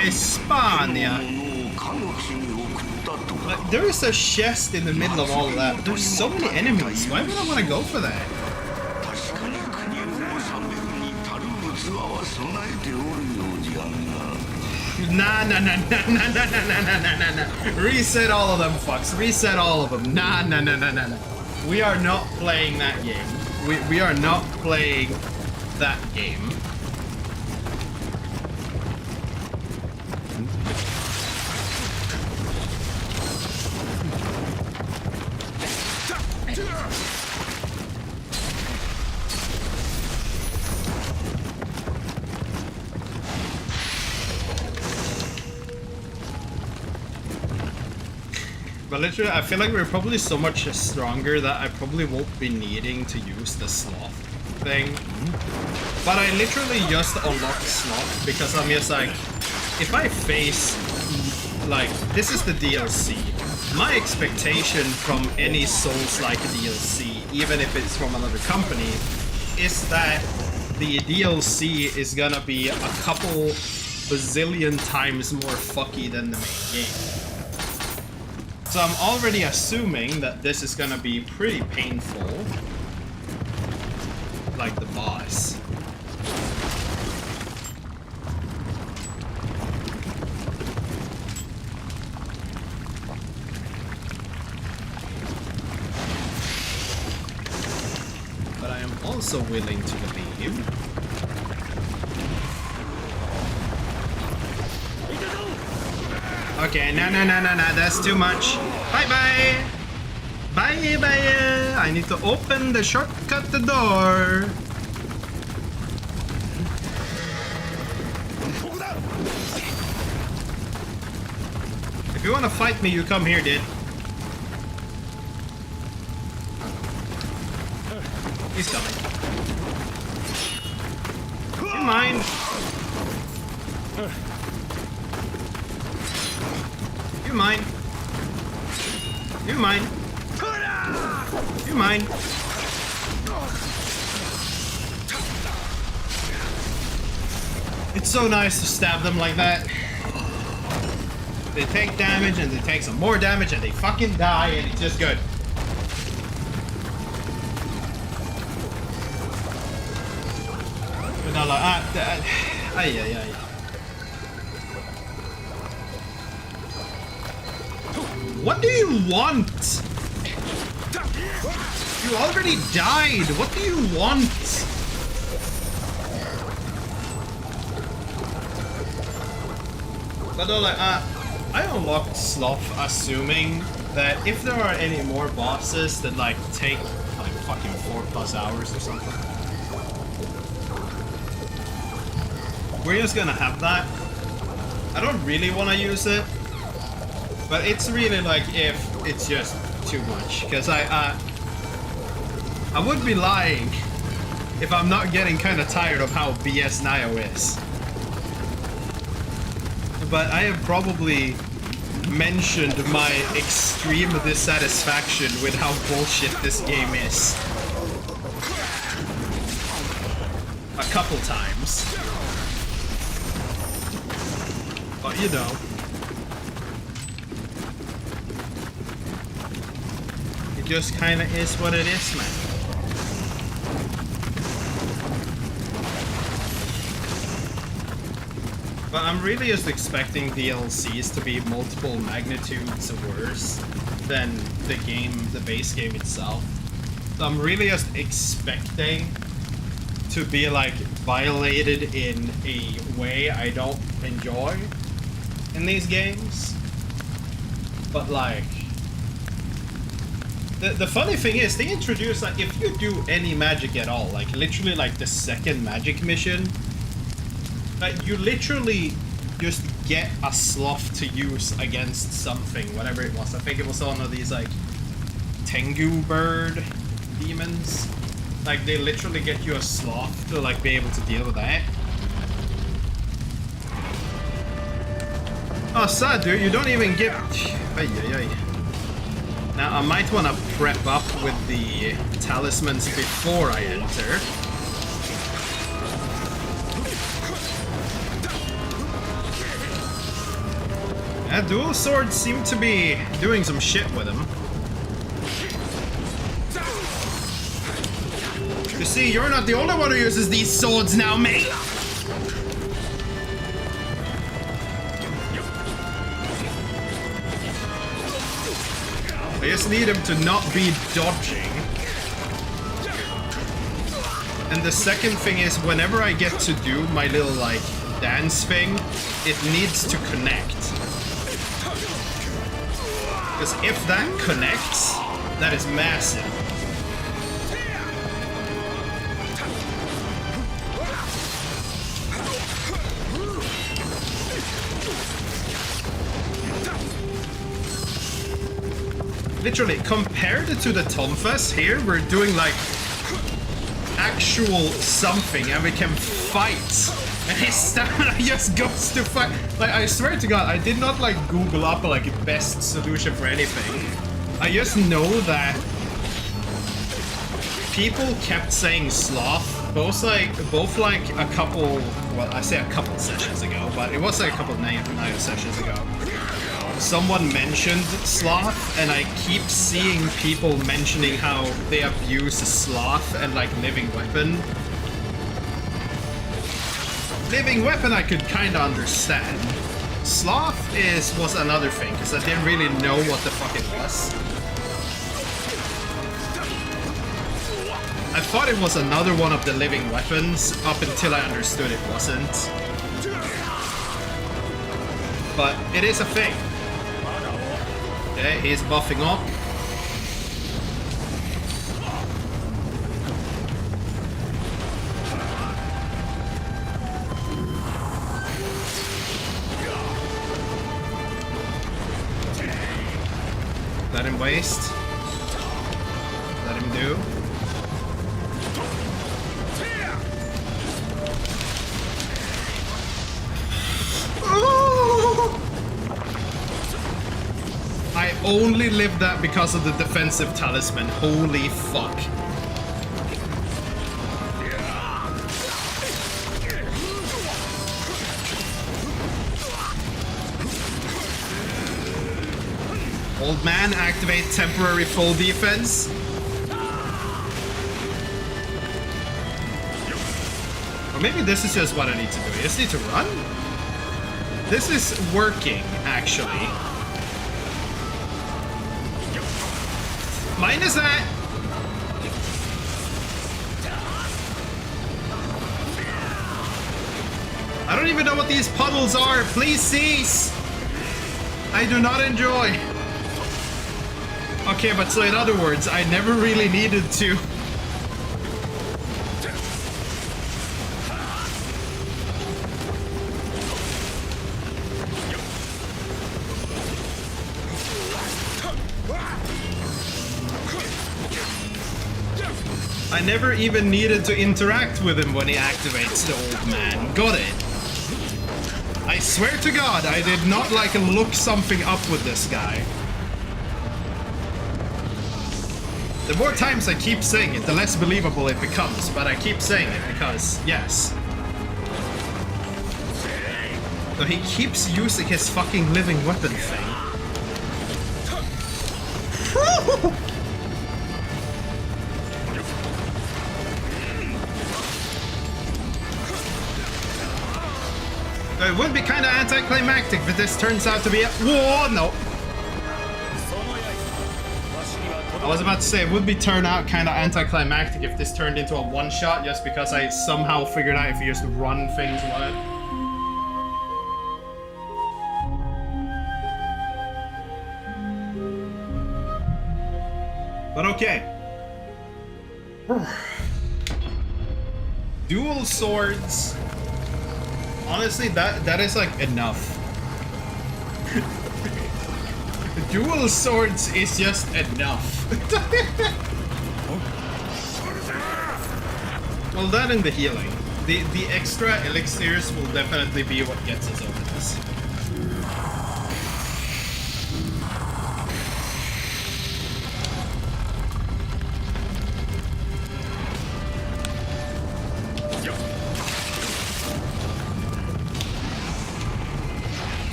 Espania. Like, there is a chest in the middle of all of that. There's so many enemies. Why would I want to go for that? Nah. Reset all of them, fucks. Reset all of them. Nah. We are not playing that game. We are not playing that game. But literally, I feel like we're probably so much stronger that I probably won't be needing to use the sloth thing. But I literally just unlocked sloth because I'm just like, if I face, like, this is the DLC. My expectation from any Souls-like DLC, even if it's from another company, is that the DLC is gonna be a couple bazillion times more fucky than the main game. So I'm already assuming that this is gonna be pretty painful. Like the boss. But I am also willing to believe okay, no, that's too much. Bye. I need to open the shortcut the door. If you want to fight me, you come here, dude. He's coming. You mind? You mine. You mine. You mine. It's so nice to stab them like that. They take damage and they take some more damage and they fucking die and it's just good. But not like ay. What do you want? You already died. What do you want? But no, like, I unlocked Sloth assuming that if there are any more bosses that like take like fucking 4+ hours or something, we're just gonna have that. I don't really want to use it. But it's really like if it's just too much, because I would be lying if I'm not getting kind of tired of how BS Nioh is. But I have probably mentioned my extreme dissatisfaction with how bullshit this game is a couple times. But you know. Just kind of is what it is, man. But I'm really just expecting DLCs to be multiple magnitudes worse than the base game itself. So I'm really just expecting to be like violated in a way I don't enjoy in these games. But like, the funny thing is, they introduce, like, if you do any magic at all, like, literally, like, the second magic mission, like, you literally just get a sloth to use against something, whatever it was. I think it was one of these, like, Tengu bird demons. Like, they literally get you a sloth to, like, be able to deal with that. Oh, sad, dude. You don't even get... Ay, ay, ay. Now, I might want to prep up with the talismans before I enter. Yeah, dual swords seem to be doing some shit with them. You see, you're not the only one who uses these swords now, mate! I just need him to not be dodging. And the second thing is, whenever I get to do my little, like, dance thing, it needs to connect. Because if that connects, that is massive. Literally, compared to the Tonfas here, we're doing like actual something and we can fight. And his stamina just goes to fight. Like, I swear to God, I did not like Google up like a best solution for anything. I just know that people kept saying sloth, both like a couple, well, I say a couple sessions ago, but it was like a couple Nioh sessions ago. Someone mentioned sloth, and I keep seeing people mentioning how they abuse sloth and like living weapon. Living weapon I could kind of understand. Sloth was another thing, because I didn't really know what the fuck it was. I thought it was another one of the living weapons up until I understood it wasn't. But it is a thing. Okay, he's buffing up. Let him waste. Let him do. I only lived that because of the defensive talisman. Holy fuck. Old man, activate temporary full defense. Or maybe this is just what I need to do. I just need to run? This is working, actually. Minus that! I don't even know what these puddles are. Please cease! I do not enjoy. Okay, but so in other words, I never really needed to. I never even needed to interact with him when he activates the old man. Got it. I swear to God, I did not like look something up with this guy. The more times I keep saying it, the less believable it becomes, but I keep saying it because, yes. So he keeps using his fucking living weapon thing. It would be kind of anticlimactic if this turns out to be a... Whoa, no. I was about to say, it would be turn out kind of anticlimactic if this turned into a one-shot just because I somehow figured out if you just run things well. But okay. Dual swords. Honestly, that is like enough. Dual swords is just enough. Well, that and the healing. The extra elixirs will definitely be what gets us over this.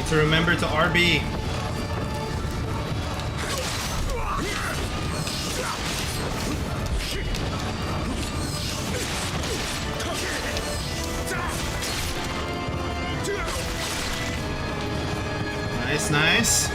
To remember to RB. Nice, nice.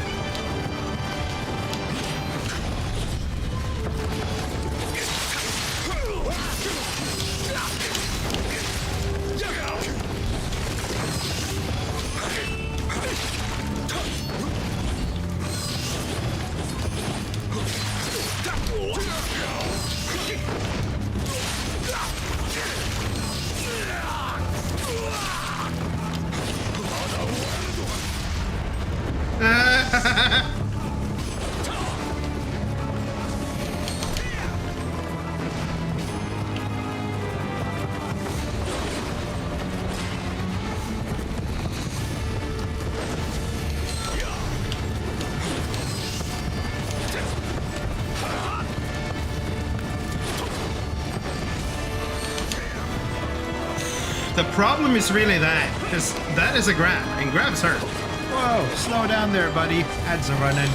The problem is really that, because that is a grab, and grabs hurt. Whoa, slow down there, buddy. Ads are running.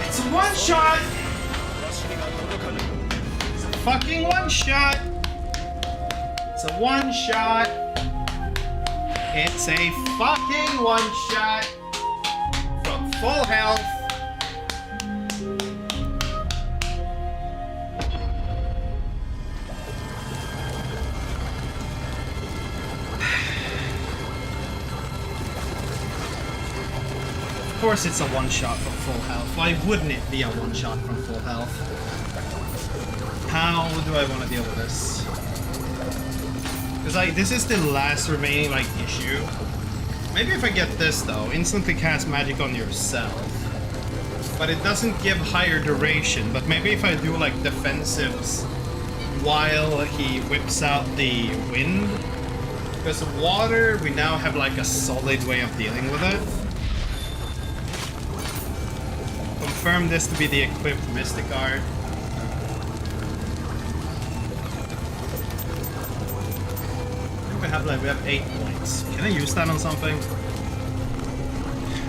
It's a one shot! It's a fucking one shot! It's a one shot! It's a fucking one shot! From full health! Of course it's a one-shot from full health. Why wouldn't it be a one-shot from full health? How do I want to deal with this? Because like, this is the last remaining like issue. Maybe if I get this though, instantly cast magic on yourself. But it doesn't give higher duration. But maybe if I do like defensives while he whips out the wind. Because water, we now have like a solid way of dealing with it. Confirm this to be the equipped Mystic Art. We have 8 points. Can I use that on something?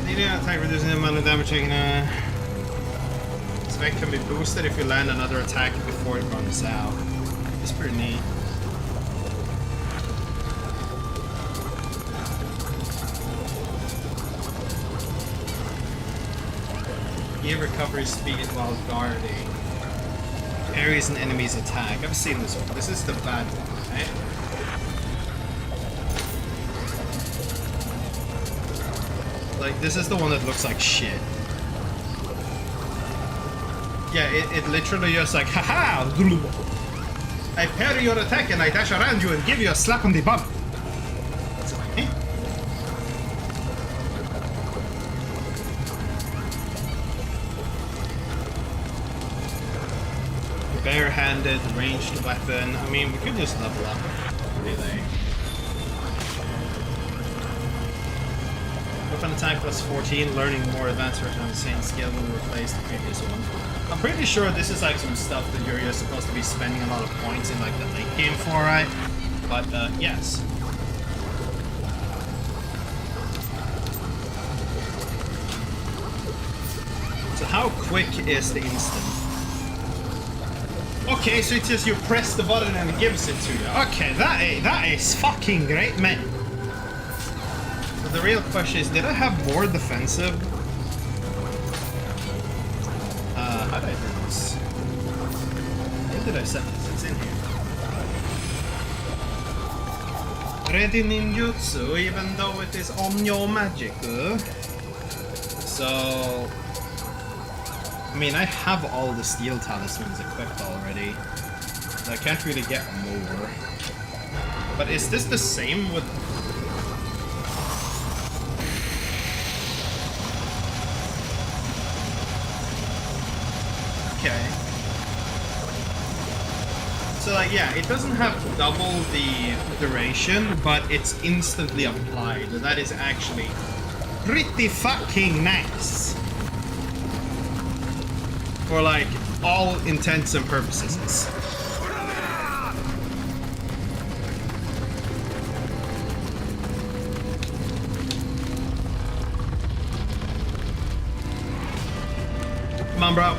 Needing an attack reducing the amount of damage taken. This effect can be boosted if you land another attack before it runs out. It's pretty neat. Give recovery speed while guarding. Parries an enemy's attack. I've seen this one. This is the bad one, right? Like, this is the one that looks like shit. Yeah, it literally just like, haha! I parry your attack and I dash around you and give you a slap on the bum. It's like, eh? Bare-handed, ranged weapon. I mean, we could just level up, really. Weapon attack plus 14, learning more advanced version of the same skill will replace the previous one. I'm pretty sure this is like some stuff that you're supposed to be spending a lot of points in like the late game for, right? But, yes. So how quick is the instant? Okay, so it's just you press the button and it gives it to you. Okay, that is fucking great, man. So the real question is, did I have more defensive? How did I do this? Where did I set this? It's in here. Ready ninjutsu, even though it is Omnio magic. So... I mean, I have all the steel talismans equipped already. So I can't really get more. But is this the same with... Okay. So like, yeah, it doesn't have double the duration, but it's instantly applied. That is actually pretty fucking nice. For like, all intents and purposes. Come on, bro.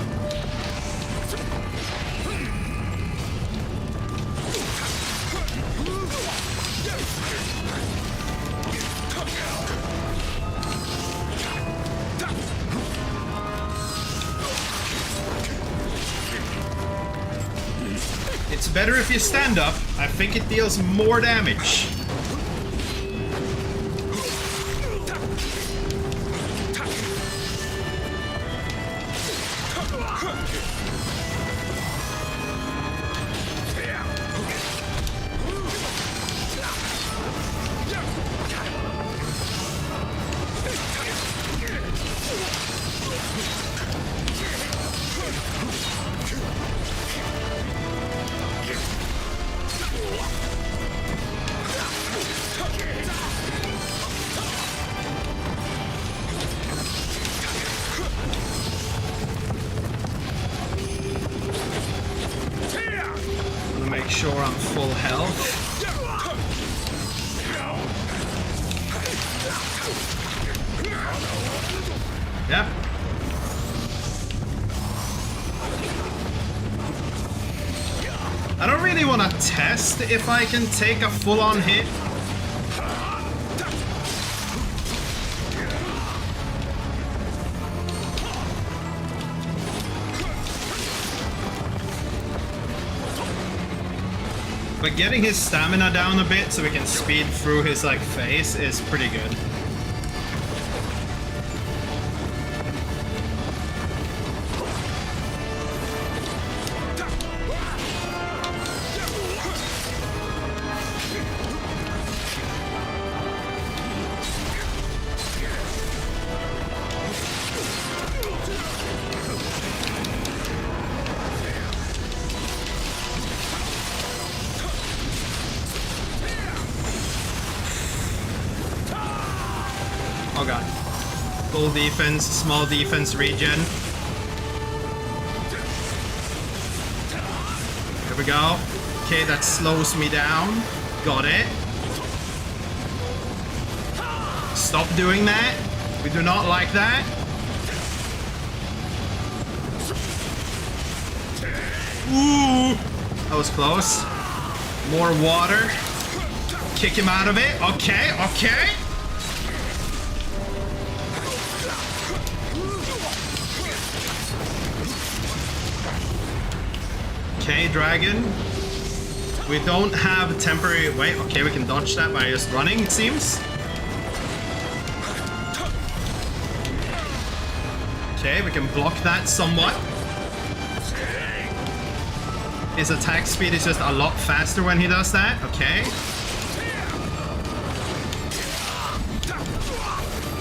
It's better if you stand up. I think it deals more damage. Make sure I'm full health. Yep. I don't really want to test if I can take a full-on hit. But getting his stamina down a bit so we can speed through his like face is pretty good. Oh god. Full defense, small defense regen. There we go. Okay, that slows me down. Got it. Stop doing that. We do not like that. Ooh. That was close. More water. Kick him out of it. Okay, okay. Okay, dragon. We don't have temporary... Wait, okay, we can dodge that by just running, it seems. Okay, we can block that somewhat. His attack speed is just a lot faster when he does that. Okay.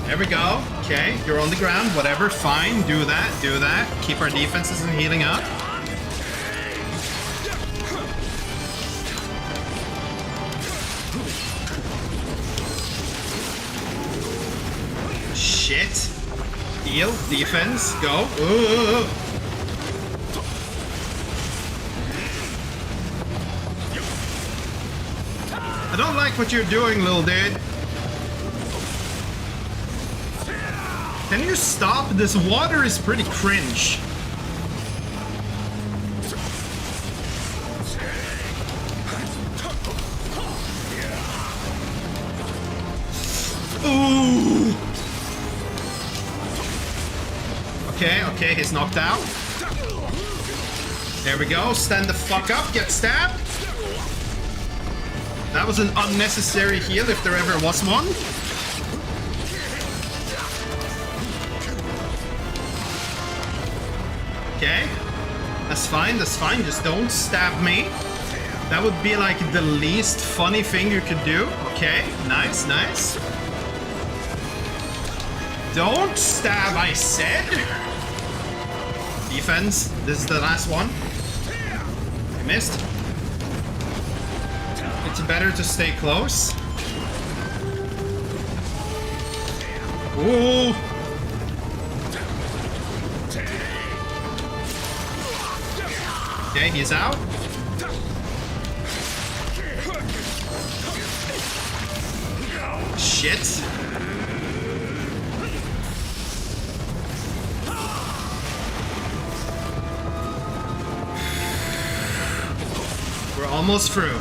There we go. Okay, you're on the ground. Whatever, fine. Do that, do that. Keep our defenses and healing up. Shit. Heal, defense, go. Ooh. I don't like what you're doing, little dude. Can you stop? This water is pretty cringe. Ooh. Okay, okay, he's knocked out. There we go. Stand the fuck up. Get stabbed. That was an unnecessary heal if there ever was one. Okay. That's fine, that's fine. Just don't stab me. That would be like the least funny thing you could do. Okay, nice, nice. Don't stab, I said. Defense. This is the last one. I missed. It's better to stay close. Ooh. Okay, he's out. Shit. We're almost through.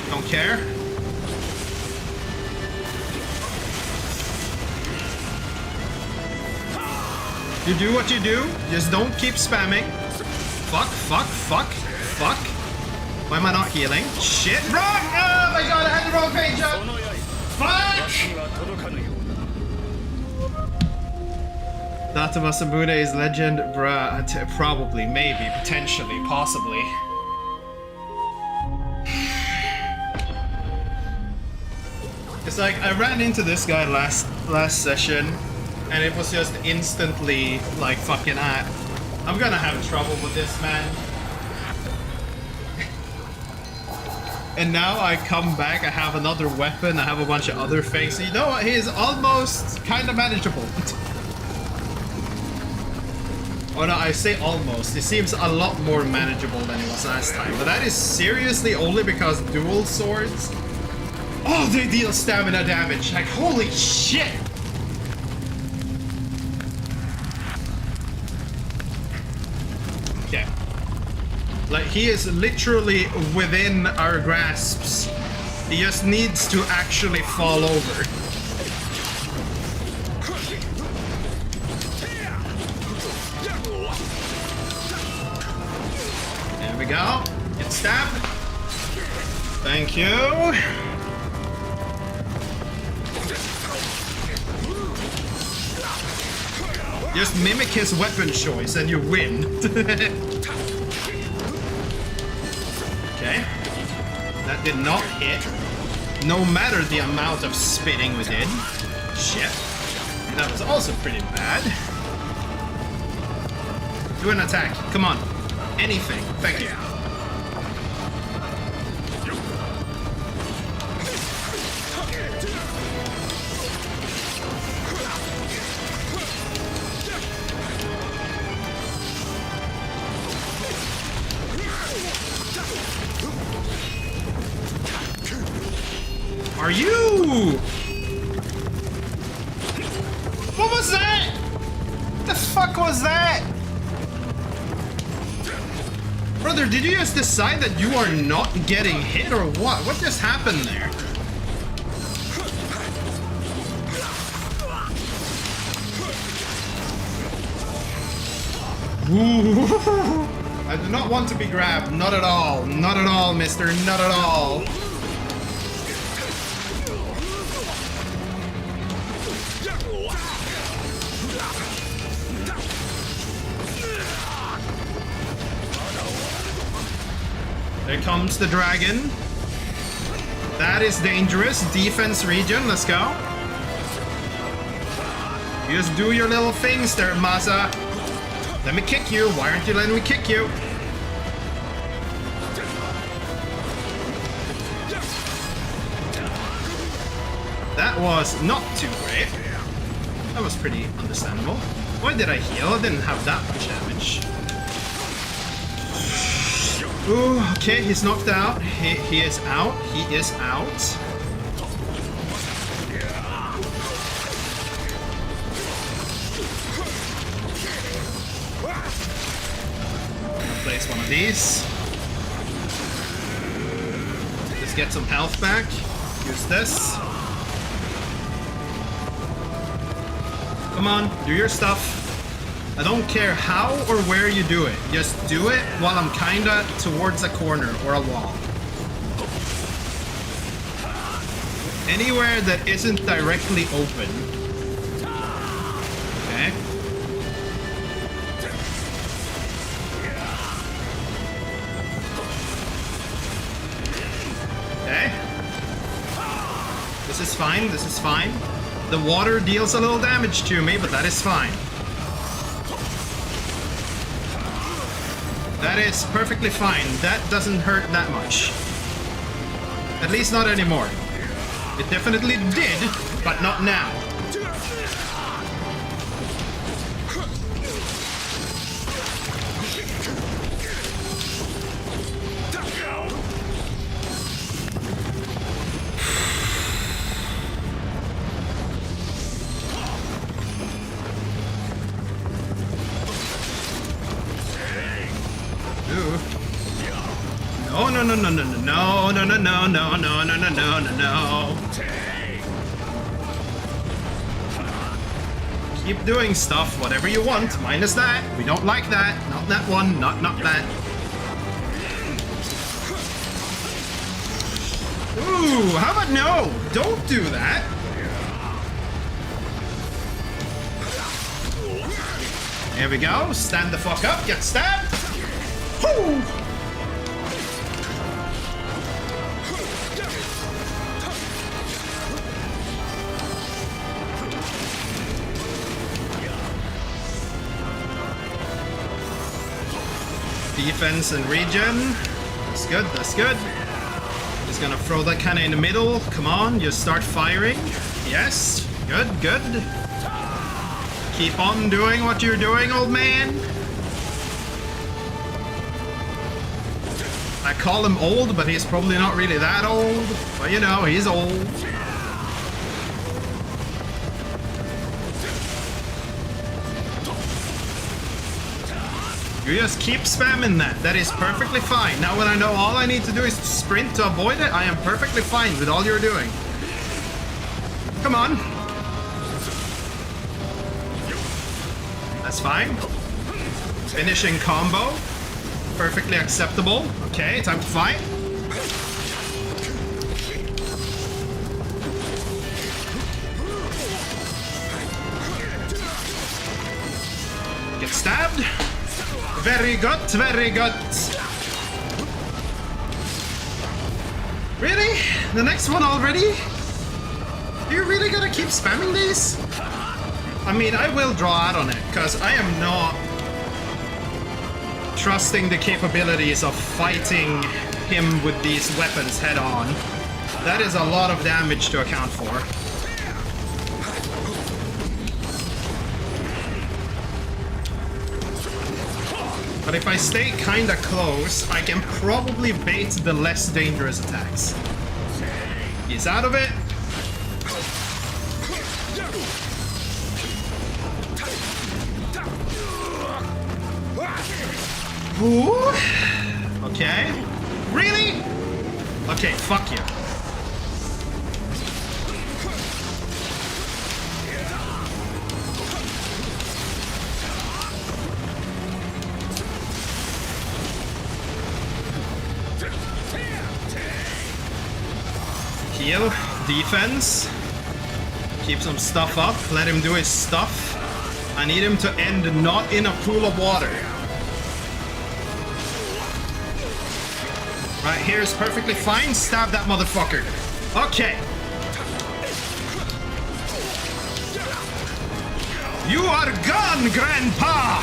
Don't care. You do what you do, just don't keep spamming. Fuck, fuck, fuck, fuck. Why am I not healing? Shit. Wrong! Oh my god, I had the wrong page up! Fuck! Data Masamune is legend, bruh. Probably, maybe, potentially, possibly. It's like, I ran into this guy last session, and it was just instantly like fucking I'm gonna have trouble with this man. And now I come back, I have another weapon, I have a bunch of other things. So you know what? He is almost kind of manageable. Oh no, I say almost. He seems a lot more manageable than he was last time. But that is seriously only because dual swords. Oh, they deal stamina damage. Like, holy shit! Okay. Like, he is literally within our grasps. He just needs to actually fall over. There we go. Get stabbed. Thank you. Just mimic his weapon choice and you win. Okay. That did not hit. No matter the amount of spitting we did. Shit. That was also pretty bad. Do an attack. Come on. Anything. Thank you. Are you? What was that? The fuck was that? Brother, did you just decide that you are not getting hit or what? What just happened there? Ooh. I do not want to be grabbed. Not at all. Not at all, mister. Not at all. There comes the dragon. That is dangerous. Defense region, let's go. You just do your little things there, Masa. Let me kick you. Why aren't you letting me kick you? That was not too great. That was pretty understandable. Why did I heal? I didn't have that much damage. Ooh, okay, he's knocked out. He is out. He is out. Place one of these. get some health back. Use this. Come on, do your stuff. I don't care how or where you do it. Just do it while I'm kinda towards a corner or a wall. Anywhere that isn't directly open. Okay. Okay. This is fine, this is fine. The water deals a little damage to me, but that is fine. That is perfectly fine. That doesn't hurt that much. At least not anymore. It definitely did, but not now. No. Keep doing stuff, whatever you want, minus that. We don't like that. Not that one, not that. Ooh, how about no? Don't do that. Here we go. Stand the fuck up, get stabbed. Woo! Defense and regen. That's good, that's good. Just gonna throw that kind of in the middle. Come on, just start firing. Yes, good, good. Keep on doing what you're doing, old man. I call him old, but he's probably not really that old. But you know, he's old. You just keep spamming that. That is perfectly fine. Now when I know all I need to do is sprint to avoid it, I am perfectly fine with all you're doing. Come on. That's fine. Finishing combo. Perfectly acceptable. Okay, time to fight. Get stabbed. Very good, very good. Really? The next one already? You really gonna keep spamming these? I mean, I will draw out on it, because I am not trusting the capabilities of fighting him with these weapons head on. That is a lot of damage to account for. But if I stay kinda close, I can probably bait the less dangerous attacks. He's out of it. Ooh. Okay. Really? Okay, fuck you. Heal, defense, keep some stuff up, let him do his stuff. I need him to end not in a pool of water. Right here is perfectly fine, stab that motherfucker. Okay. You are gone, Grandpa!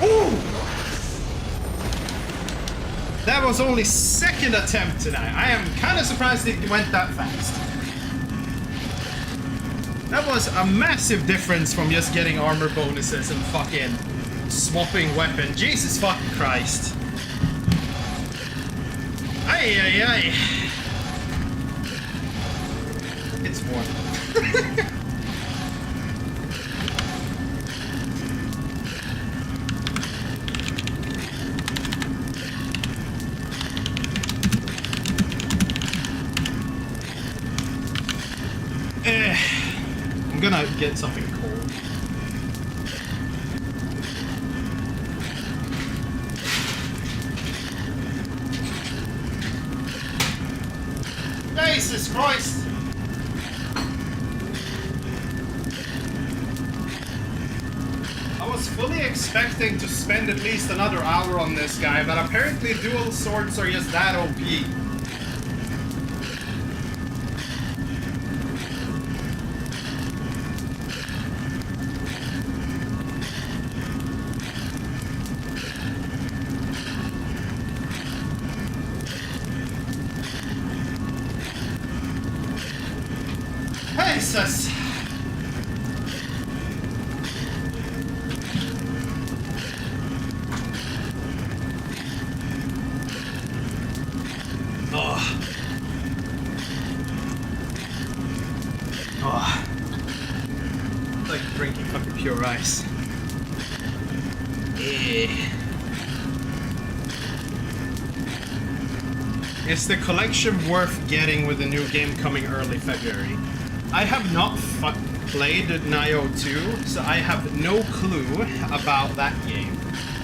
Ooh! That was only second attempt tonight. I am kind of surprised it went that fast. That was a massive difference from just getting armor bonuses and fucking swapping weapon. Jesus fucking Christ. Ay, ay, ay. It's warm. gonna get something cold. Jesus Christ! I was fully expecting to spend at least another hour on this guy, but apparently dual swords are just that OP. Jesus! Oh. Oh. It's like drinking fucking pure ice. Is the collection worth getting with the new game coming early February? I have not played Nioh 2, so I have no clue about that game.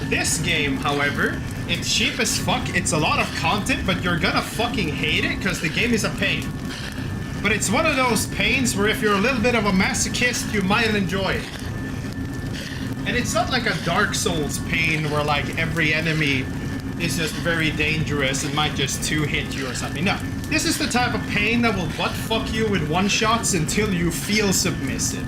This game, however, it's cheap as fuck, it's a lot of content, but you're gonna fucking hate it because the game is a pain. But it's one of those pains where if you're a little bit of a masochist, you might enjoy it. And it's not like a Dark Souls pain where like every enemy is just very dangerous and might just two-hit you or something. No, this is the type of pain that will butt-fuck you with one-shots until you feel submissive.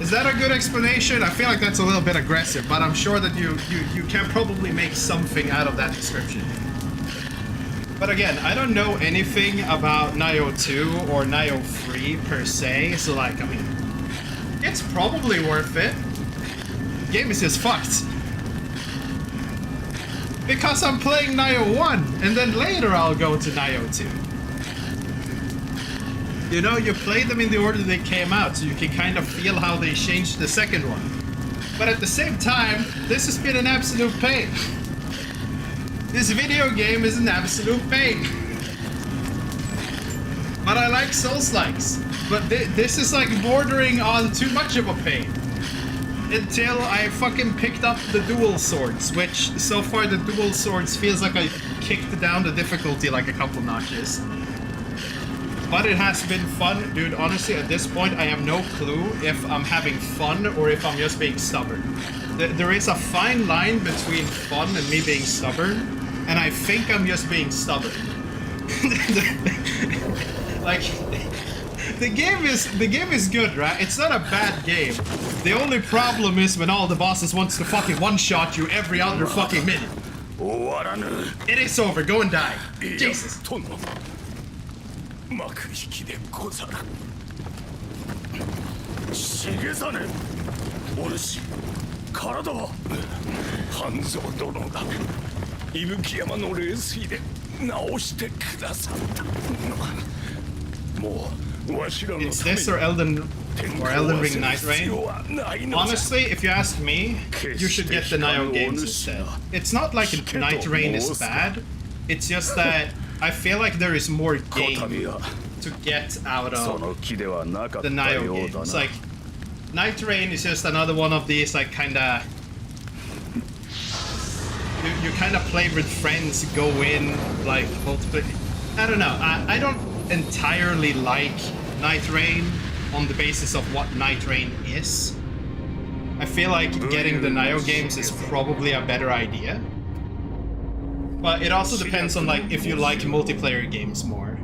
Is that a good explanation? I feel like that's a little bit aggressive, but I'm sure that you can probably make something out of that description. But again, I don't know anything about Nioh 2 or Nioh 3 per se, so like, I mean, it's probably worth it. The game is just fucked. Because I'm playing Nioh 1, and then later I'll go to Nioh 2. You know, you play them in the order they came out, so you can kind of feel how they changed the second one. But at the same time, this has been an absolute pain. This video game is an absolute pain. But I like Souls-likes. But this is like bordering on too much of a pain. Until I fucking picked up the dual swords, which so far the dual swords feels like I kicked down the difficulty like a couple notches. But it has been fun, dude. Honestly, at this point, I have no clue if I'm having fun or if I'm just being stubborn. There is a fine line between fun and me being stubborn, and I think I'm just being stubborn. Like, the game is good, right? It's not a bad game. The only problem is when all the bosses wants to fucking one-shot you every other fucking minute. It is over. Go and die. Jesus. It's this or Elden Ring Night Rain. Honestly, if you ask me, you should get the Nioh games instead. It's not like Night Rain is bad, it's just that I feel like there is more game to get out of the Nioh games. Like, Night Rain is just another one of these, like, kinda... You kinda play with friends, go in, like, multiple... I don't know, I don't entirely like Night Rain on the basis of what Night Rain is. I feel like getting the Nioh games is probably a better idea. But it also depends on like if you like multiplayer games more.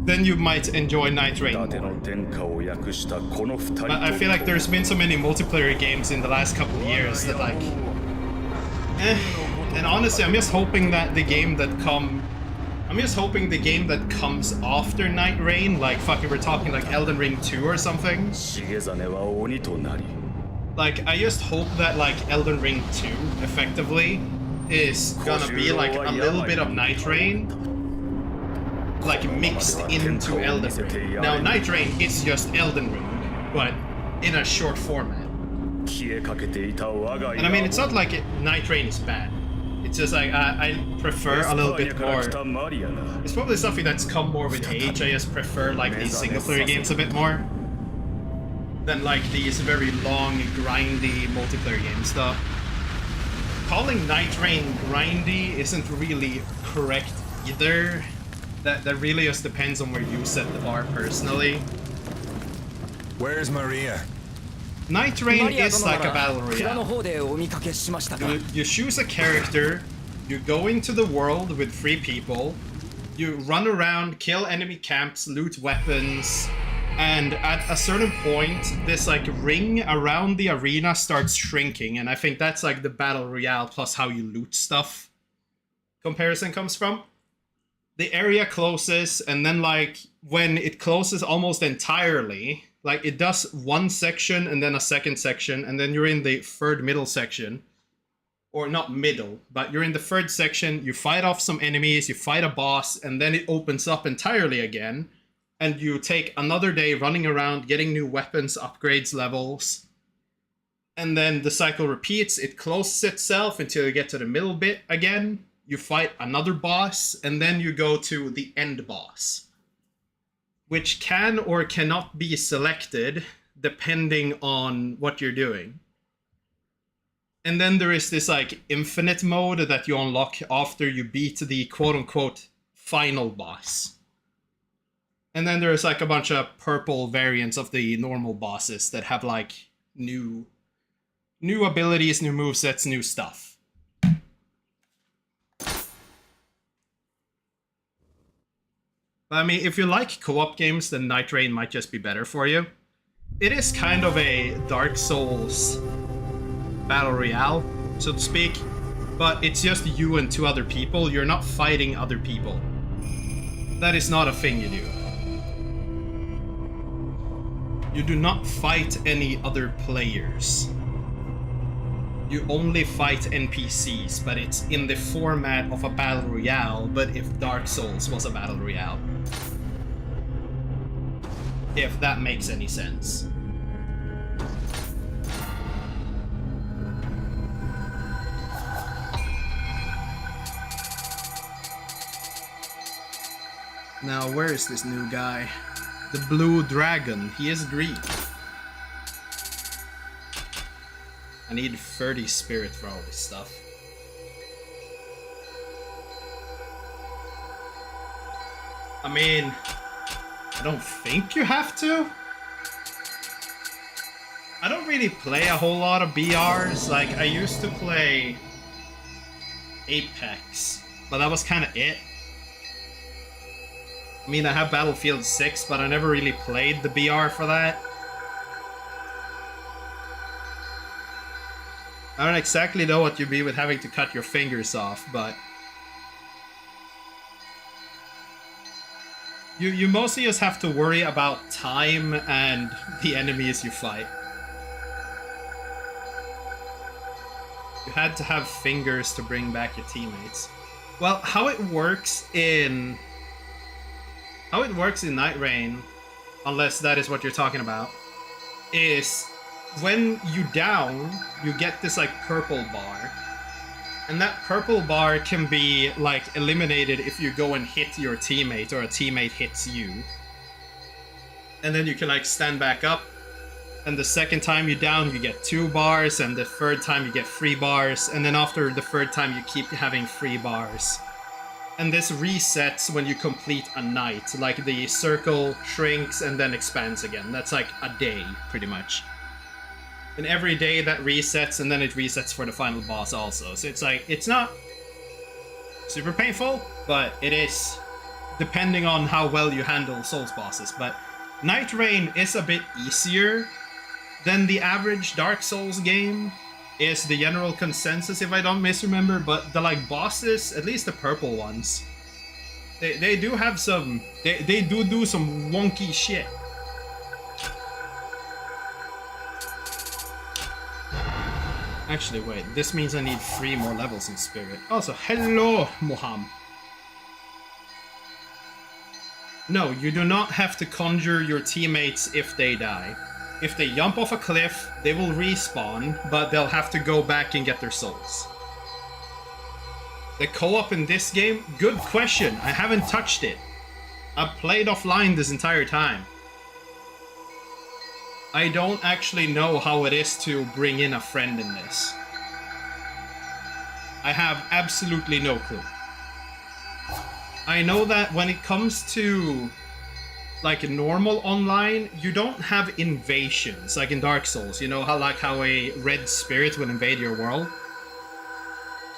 Then you might enjoy Night Rain more. But I feel like there's been so many multiplayer games in the last couple of years that like... And honestly, I'm just hoping that the game that comes after Night Rain, like fucking we're talking like Elden Ring 2 or something. Like, I just hope that like Elden Ring 2 effectively is gonna be like a little bit of Night Rain, like mixed into Elden Ring. Now Night Rain is just Elden Ring, but in a short format. And I mean, it's not like Night Rain is bad. just like I prefer a little bit more. It's probably something that's come more with age. I just prefer like these single player games a bit more than like these very long, grindy multiplayer games. Though calling Night Rain grindy isn't really correct either. That really just depends on where you set the bar personally. Where's Maria? Night Rain is like a battle royale. You choose a character, you go into the world with 3 people, you run around, kill enemy camps, loot weapons, and at a certain point, this like ring around the arena starts shrinking, and I think that's like the battle royale plus how you loot stuff comparison comes from. The area closes, and then like when it closes almost entirely, like it does one section and then a second section, and then you're in the third middle section. Or not middle, but you're in the third section, you fight off some enemies, you fight a boss, and then it opens up entirely again. And you take another day running around, getting new weapons, upgrades, levels. And then the cycle repeats, it closes itself until you get to the middle bit again. You fight another boss, and then you go to the end boss, which can or cannot be selected depending on what you're doing. And then there is this like infinite mode that you unlock after you beat the quote-unquote final boss. And then there's like a bunch of purple variants of the normal bosses that have like new abilities, new movesets, new stuff. I mean, if you like co-op games, then Night Rain might just be better for you. It is kind of a Dark Souls battle royale, so to speak, but it's just you and 2 other people. You're not fighting other people. That is not a thing you do. You do not fight any other players. You only fight NPCs, but it's in the format of a battle royale, but if Dark Souls was a battle royale. If that makes any sense. Now, where is this new guy? The Blue Dragon. He is green. I need 30 spirit for all this stuff. I mean, I don't think you have to. I don't really play a whole lot of BRs. Like, I used to play Apex, but that was kind of it. I mean, I have Battlefield 6, but I never really played the BR for that. I don't exactly know what you'd be with having to cut your fingers off, but you mostly just have to worry about time and the enemies you fight. You had to have fingers to bring back your teammates. Well, how it works in Night Rain, unless that is what you're talking about, is when you down, you get this like purple bar. And that purple bar can be like eliminated if you go and hit your teammate or a teammate hits you. And then you can like stand back up. And the second time you down, you get 2 bars, and the third time you get 3 bars, and then after the third time you keep having 3 bars. And this resets when you complete a night. Like the circle shrinks and then expands again. That's like a day, pretty much. And every day that resets, and then it resets for the final boss also. So it's like, it's not super painful, but it is, depending on how well you handle Souls bosses. But Night Rain is a bit easier than the average Dark Souls game, is the general consensus, if I don't misremember. But the like bosses, at least the purple ones, they do have some, they do some wonky shit. Actually, wait, this means I need 3 more levels in Spirit. Also, hello, Moham. No, you do not have to conjure your teammates if they die. If they jump off a cliff, they will respawn, but they'll have to go back and get their souls. The co-op in this game? Good question. I haven't touched it. I've played offline this entire time. I don't actually know how it is to bring in a friend in this. I have absolutely no clue. I know that when it comes to like normal online, you don't have invasions like in Dark Souls. You know how a red spirit will invade your world?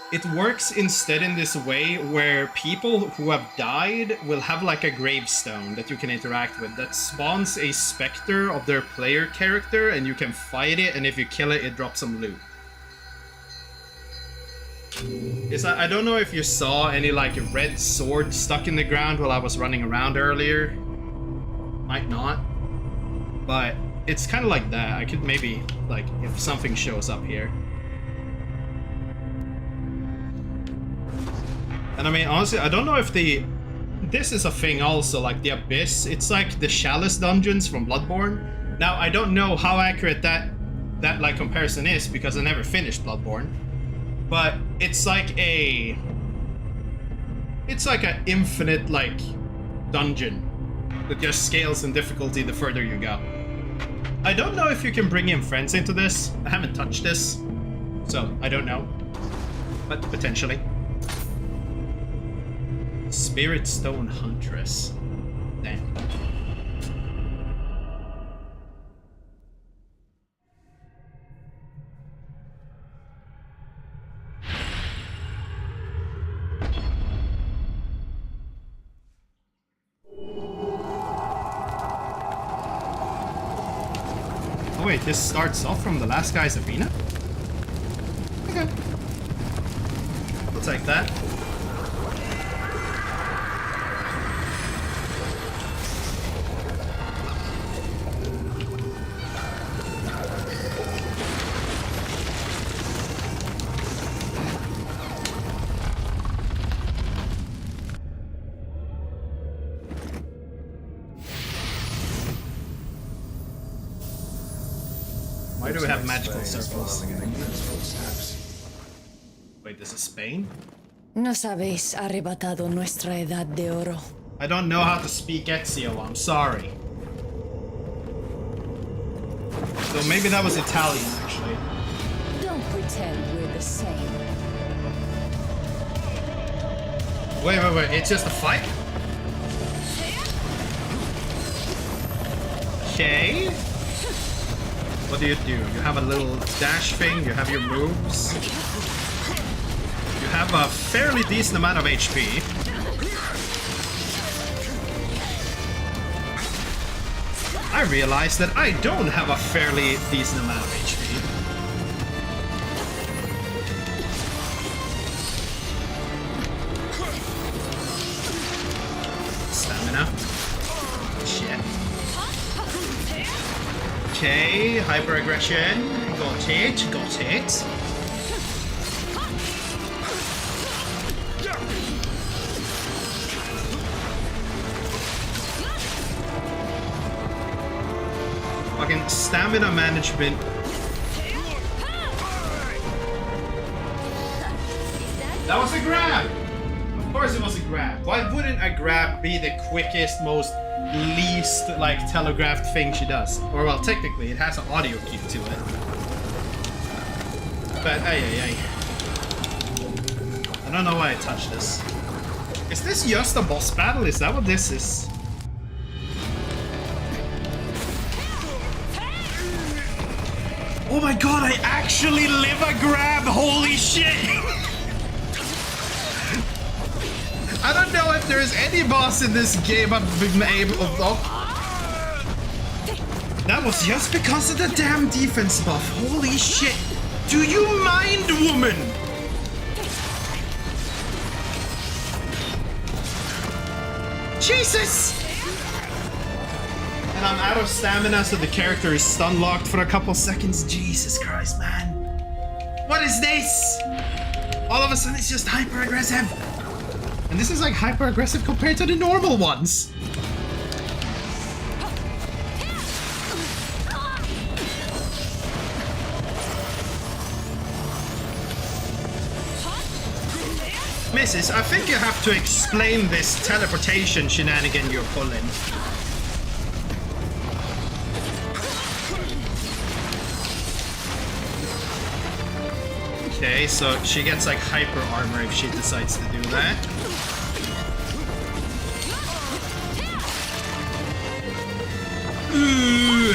It works instead in this way where people who have died will have like a gravestone that you can interact with that spawns a specter of their player character, and you can fight it, and if you kill it, it drops some loot. I don't know if you saw any like red sword stuck in the ground while I was running around earlier. Might not. But it's kind of like that. I could maybe, like, if something shows up here. And I mean, honestly, I don't know if this is a thing also, like the Abyss. It's like the Chalice dungeons from Bloodborne. Now, I don't know how accurate that like comparison is because I never finished Bloodborne. But it's like an infinite like dungeon that just scales in difficulty the further you go. I don't know if you can bring in friends into this. I haven't touched this, so I don't know. But potentially. Spirit Stone Huntress. Damn. Oh wait, this starts off from the last guy's arena? Okay. We'll take that. Why do we have magical circles? Wait, this is Spain? Nos habéis arrebatado nuestra edad de oro. I don't know how to speak Ezio, I'm sorry. So maybe that was Italian, actually. Don't pretend we're the same. Wait, it's just a fight? Okay. What do? You have a little dash thing, you have your moves. You have a fairly decent amount of HP. I realized that I don't have a fairly decent amount of HP. Stamina. Shit. Okay, hyper aggression. Got it. Fucking stamina management. That was a grab! Of course it was a grab. Why wouldn't a grab be the quickest, most least like telegraphed thing she does? Or well, technically it has an audio cue to it. But ay. I don't know why I touched this. Is this just a boss battle? Is that what this is? Oh my god, I actually live a grab! Holy shit! I don't know if there's any boss in this game I've been able of. That was just because of the damn defense buff. Holy shit! Do you mind, woman? Jesus! And I'm out of stamina, so the character is stun locked for a couple seconds. Jesus Christ, man. What is this? All of a sudden it's just hyper aggressive. And this is like hyper aggressive compared to the normal ones. Mrs., I think you have to explain this teleportation shenanigan you're pulling. Okay, so she gets like hyper armor if she decides to do that. Ooh.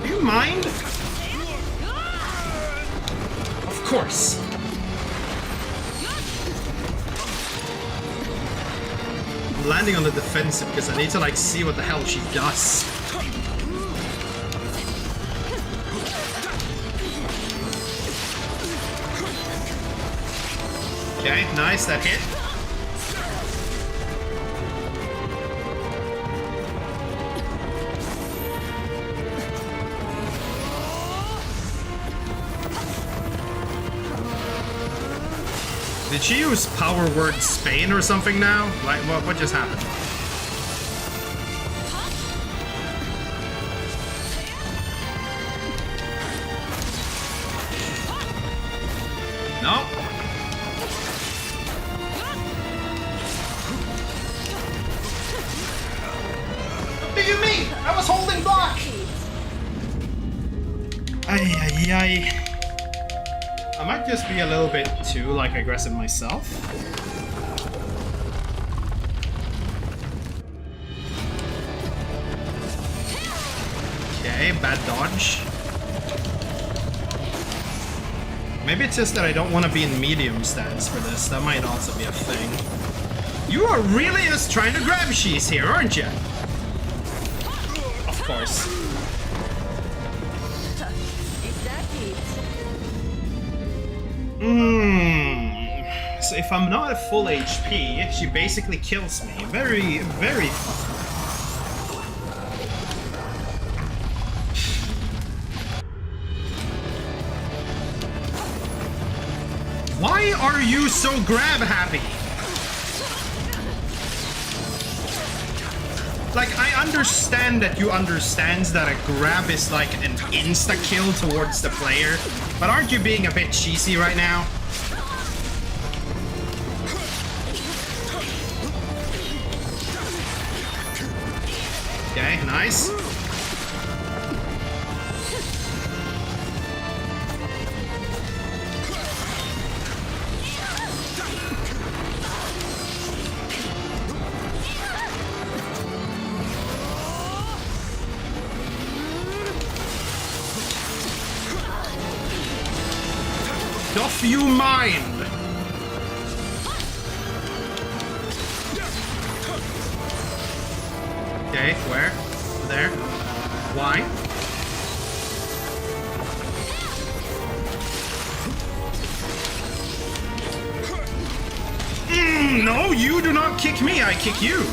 Do you mind? Of course. I'm landing on the defensive because I need to like see what the hell she does. Okay, nice, that hit. Did she use power word Spain or something now? Like, what just happened? No. What do you mean? I was holding block! Ay, ay, ay. I might just be a little bit too, like, aggressive myself. Okay, bad dodge. Maybe it's just that I don't want to be in medium stance for this. That might also be a thing. You are really just trying to grab she's here, aren't you? Of course. So if I'm not at full HP, she basically kills me. Very, very fun. Why are you so grab happy? Like, I understand that you understands that a grab is like an insta-kill towards the player, but aren't you being a bit cheesy right now? Okay, nice. Doth you mind? Okay, where? There. Why? No, you do not kick me, I kick you.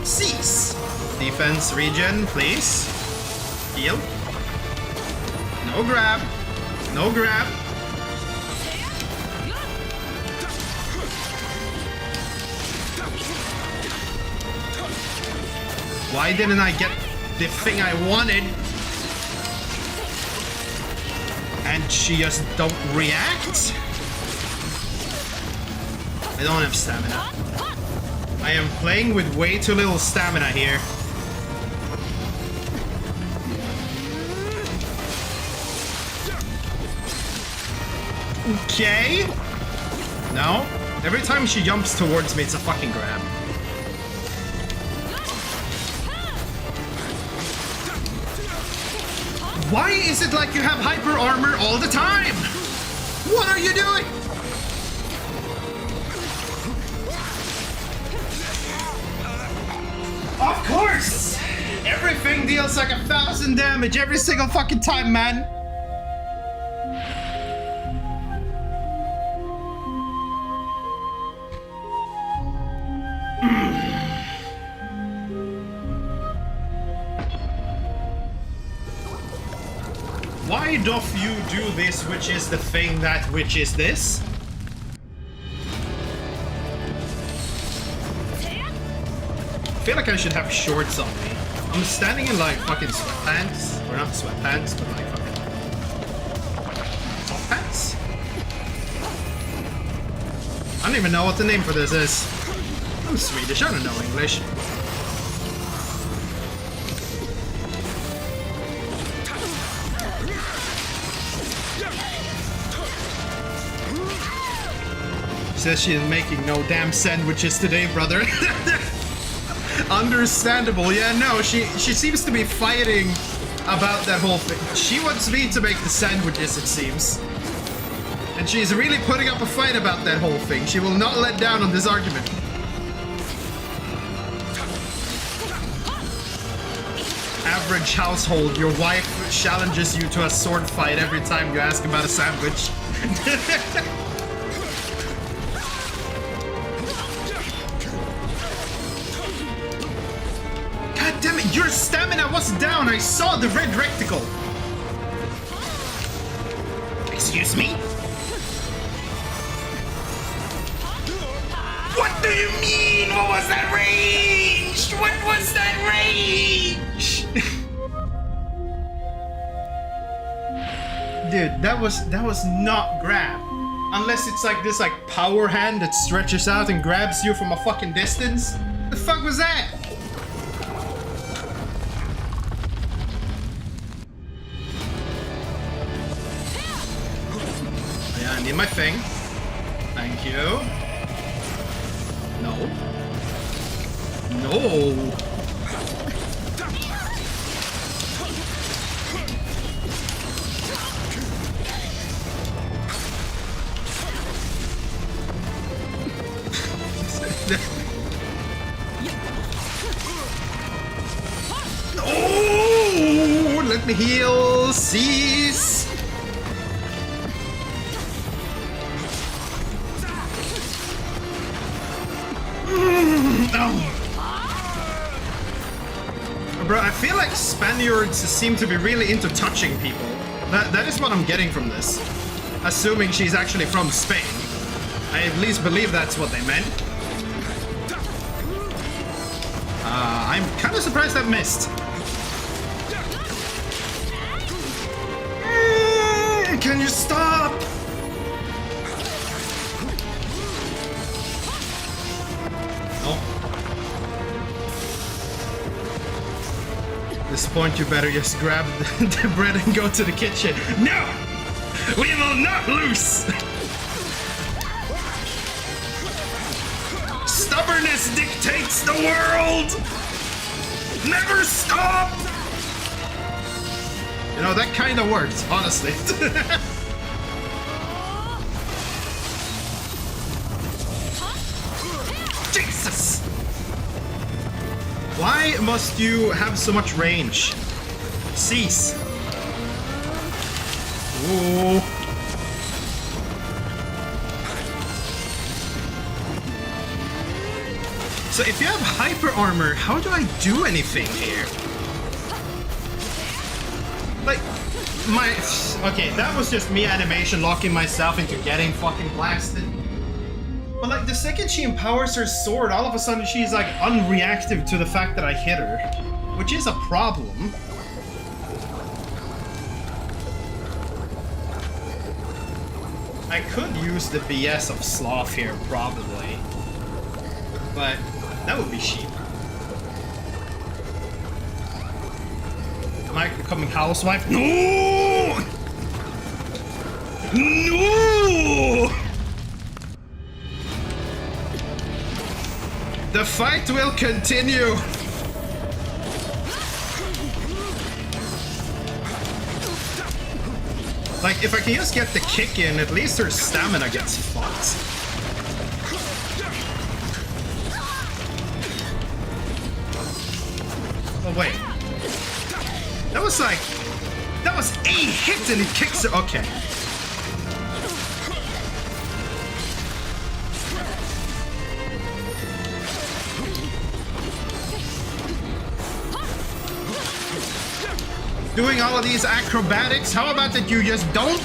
Cease. Defense regen, please. Heal. No grab. No grab. Why didn't I get the thing I wanted? And she just don't react? I don't have stamina. I am playing with way too little stamina here. Okay. No. Every time she jumps towards me, it's a fucking grab. Why is it like you have hyper armor all the time? What are you doing? Of course! Everything deals like 1,000 damage every single fucking time, man. Why doth you do this, which is the thing that which is this? I feel like I should have shorts on me. I'm standing in like fucking sweatpants. Or not sweatpants, but like fucking top pants. I don't even know what the name for this is. I'm Swedish, I don't know English. Says she is making no damn sandwiches today, brother. Understandable. Yeah, no, she seems to be fighting about that whole thing. She wants me to make the sandwiches, it seems. And she's really putting up a fight about that whole thing. She will not let down on this argument. Average household, your wife challenges you to a sword fight every time you ask about a sandwich. God damn it, your stamina was down. I saw the red rectangle. Excuse me? What do you mean? What was that range? What was that range? Dude, that was not grab. Unless it's like this power hand that stretches out and grabs you from a fucking distance. The fuck was that? Yeah, I need my thing. Thank you. No. No. Oh, let me heal. Cease. Bro, I feel like Spaniards seem to be really into touching people. That is what I'm getting from this. Assuming she's actually from Spain. I at least believe that's what they meant. I'm kind of surprised that missed. Can you stop? At this point, you better just grab the bread and go to the kitchen. No! We will not lose! Stubbornness dictates the world! Never stop! You know, that kind of worked, honestly. Jesus! Why must you have so much range? Cease. Ooh. So if you have hyper armor, how do I do anything here? Like, okay, that was just me animation locking myself into getting fucking blasted. But like, the second she empowers her sword, all of a sudden she's like unreactive to the fact that I hit her. Which is a problem. I could use the BS of Sloth here, probably. But that would be cheap. Am I becoming housewife? No! No! The fight will continue! Like, if I can just get the kick in, at least her stamina gets fucked. Oh, wait. That was like... That was a hit and he kicks it. Okay. Doing all of these acrobatics, how about that you just don't?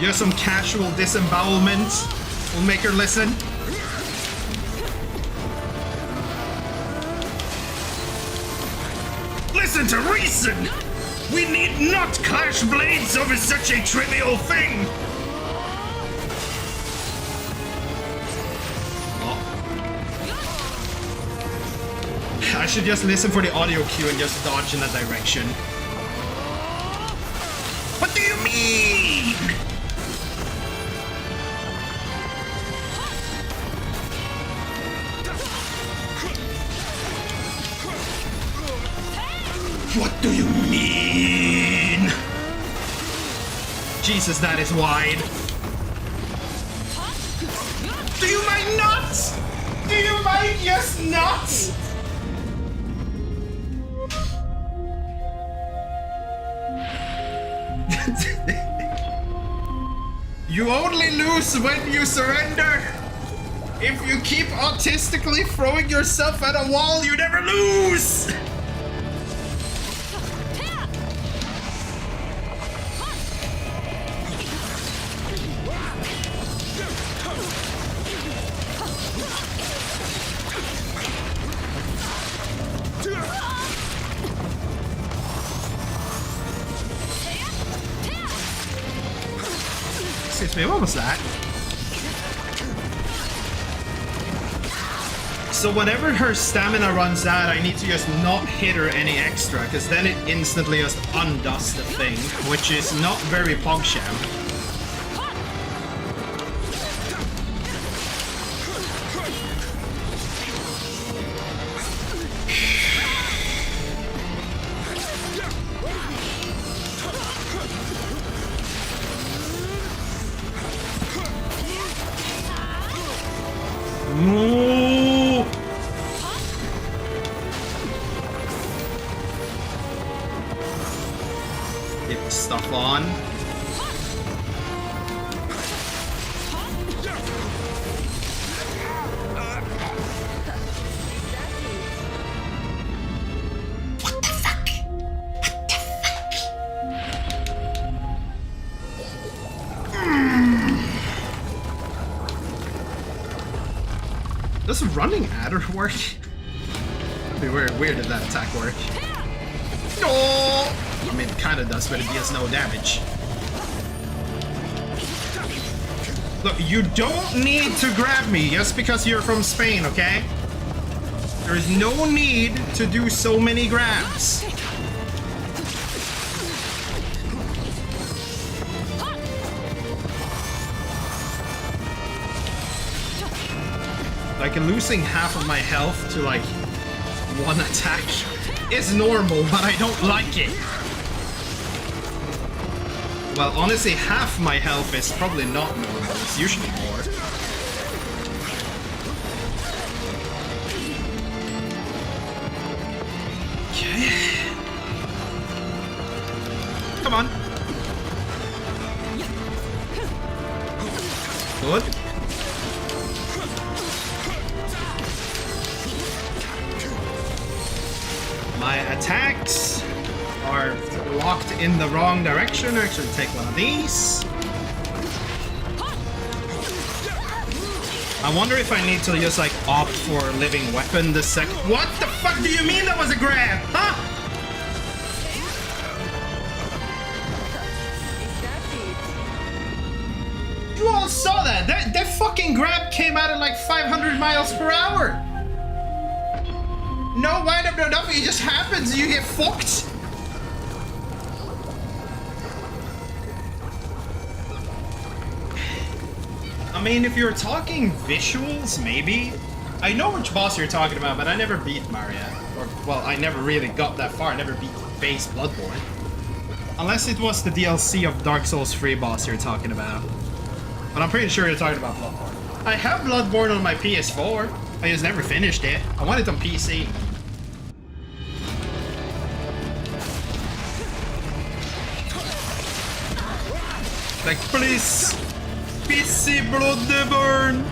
Just some casual disembowelment will make her listen. Listen to reason! We need not clash blades over such a trivial thing! I should just listen for the audio cue and just dodge in that direction. What do you mean? What do you mean? Jesus, that is wide. Do you mind not? Do you mind just not? You only lose when you surrender. If you keep autistically throwing yourself at a wall, you never lose. Excuse me, what was that? So whenever her stamina runs out, I need to just not hit her any extra, because then it instantly just undoes the thing, which is not very PogChamp. No! Get the stuff on. What the fuck? What the fuck? Does running adder work? It'd be weird if that attack worked. No! I mean, it kinda does, but it deals no damage. Look, you don't need to grab me just because you're from Spain, okay? There is no need to do so many grabs. Like, losing half of my health to, like, one attack is normal, but I don't like it. Well, honestly, half my health is probably not normal. It's usually more. Okay. Come on. Good. My attacks are locked in the wrong direction. I should take one of these. I wonder if I need to just like opt for living weapon the second. What the fuck do you mean that was a grab? Huh? You all saw that. That fucking grab came out at like 500 miles per hour. No wind up, no nothing, it just happens, you get fucked! I mean, if you're talking visuals, maybe. I know which boss you're talking about, but I never beat Maria. Or, well, I never really got that far, I never beat base Bloodborne. Unless it was the DLC of Dark Souls 3 boss you're talking about. But I'm pretty sure you're talking about Bloodborne. I have Bloodborne on my PS4. I just never finished it. I want it on PC. Like, please, PC Bloodborne.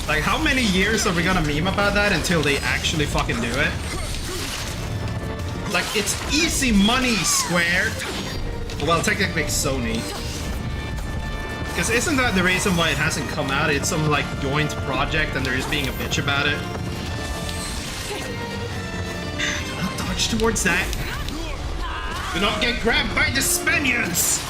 Like, how many years are we gonna meme about that until they actually fucking do it? Like, it's easy money, Square. Well, technically Sony. Because isn't that the reason why it hasn't come out? It's some, like, joint project and they're just being a bitch about it. march towards that. Do not get grabbed by the Spaniards!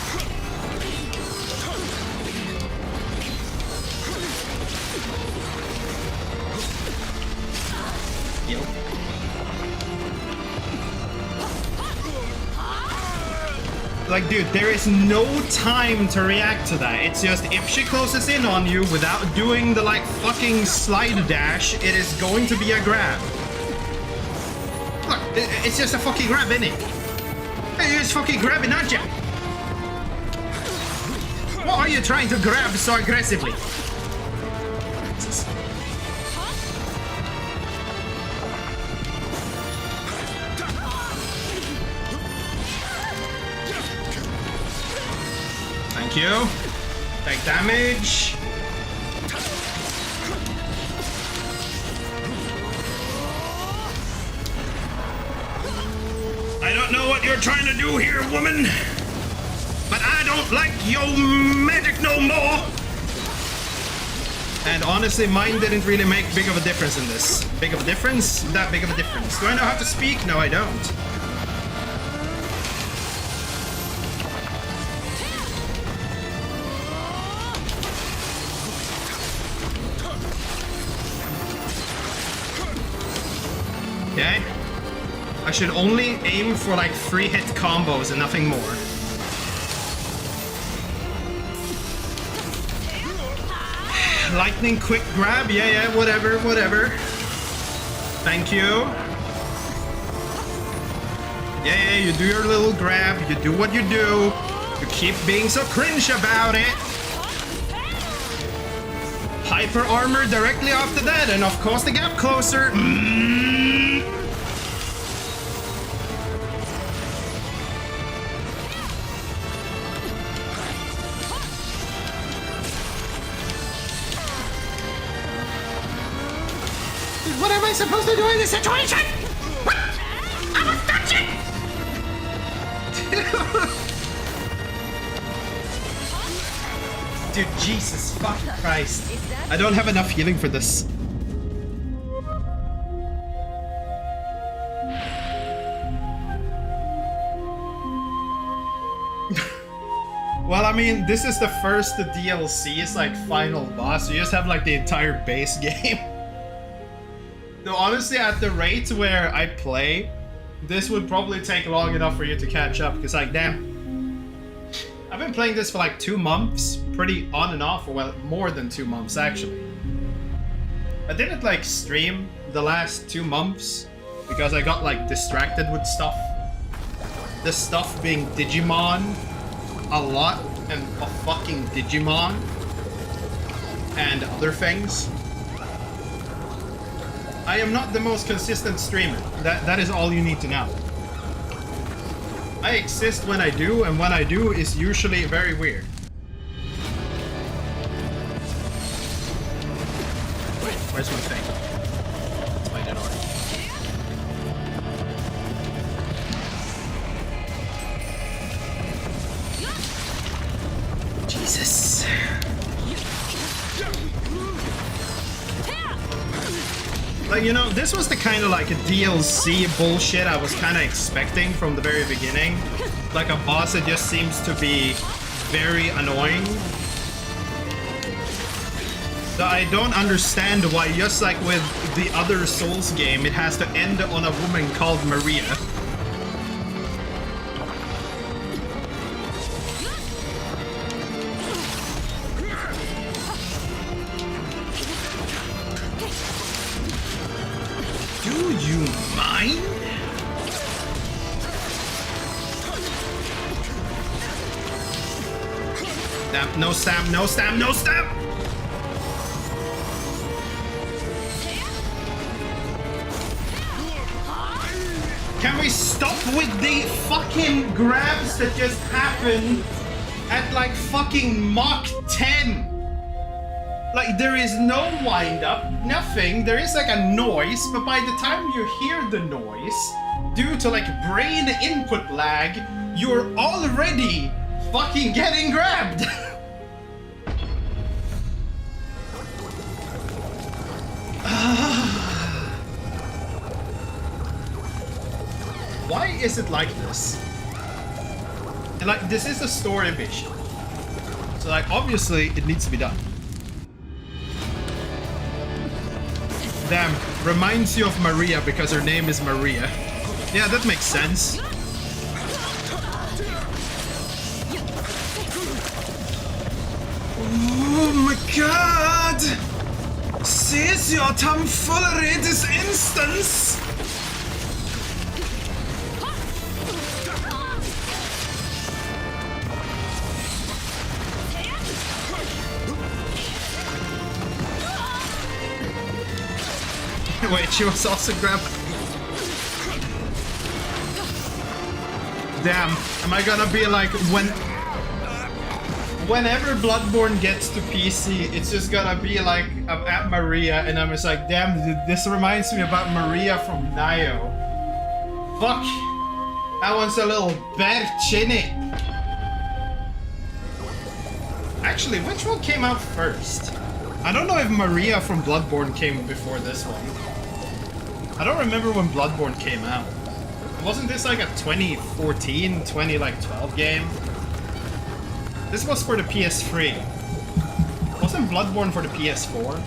Yo. Like, dude, there is no time to react to that. It's just, if she closes in on you without doing the, like, fucking slide dash, it is going to be a grab. Look, it's just a fucking grab, isn't it? You're just fucking grabbing, aren't you? What are you trying to grab so aggressively? Jesus. Thank you. Take damage. I don't know what you're trying to do here, woman, but I don't like your magic no more. And honestly, mine didn't really make big of a difference in this. Big of a difference? That big of a difference. Do I know how to speak? No, I don't. Okay. I should only aim for like 3-hit combos and nothing more. Lightning quick grab, yeah, whatever. Thank you. Yeah, you do your little grab, you do what you do. You keep being so cringe about it. Hyper armor directly after that, and of course the gap closer. What am I supposed to do in this situation? What? I was touching! Dude, Jesus fucking Christ. I don't have enough healing for this. Well, I mean, this is the first DLC, it's like final boss. You just have like the entire base game. No, honestly, at the rate where I play, this would probably take long enough for you to catch up, because like, damn. I've been playing this for like 2 months, pretty on and off, or well, more than 2 months actually. I didn't like stream the last 2 months, because I got like distracted with stuff. The stuff being Digimon, a lot, and a fucking Digimon, and other things. I am not the most consistent streamer. That is all you need to know. I exist when I do, and when I do is usually very weird. Wait, where's my thing? It's my dead order. Jesus. Like, you know, this was the kind of like a DLC bullshit I was kind of expecting from the very beginning. Like a boss that just seems to be very annoying. So I don't understand why, just like with the other Souls game, it has to end on a woman called Maria. No stamp, no stamp, no stamp! Can we stop with the fucking grabs that just happen at like fucking Mach 10? Like, there is no wind up, nothing. There is like a noise, but by the time you hear the noise, due to like brain input lag, you're already fucking getting grabbed. Why is it like this? And like, this is a story mission. So like, obviously, it needs to be done. Damn, reminds you of Maria because her name is Maria. Yeah, that makes sense. Oh my god! Ses your tomfoolery this instance! Wait, she was also grabbed. Damn, am I gonna be like whenever Bloodborne gets to PC, it's just gonna be like I'm at Maria and I'm just like, damn, this reminds me about Maria from Nioh. Fuck, that one's a little chinny. Actually, which one came out first? I don't know if Maria from Bloodborne came before this one. I don't remember when Bloodborne came out. Wasn't this like a 2014, 2012 game? This was for the PS3. Wasn't Bloodborne for the PS4?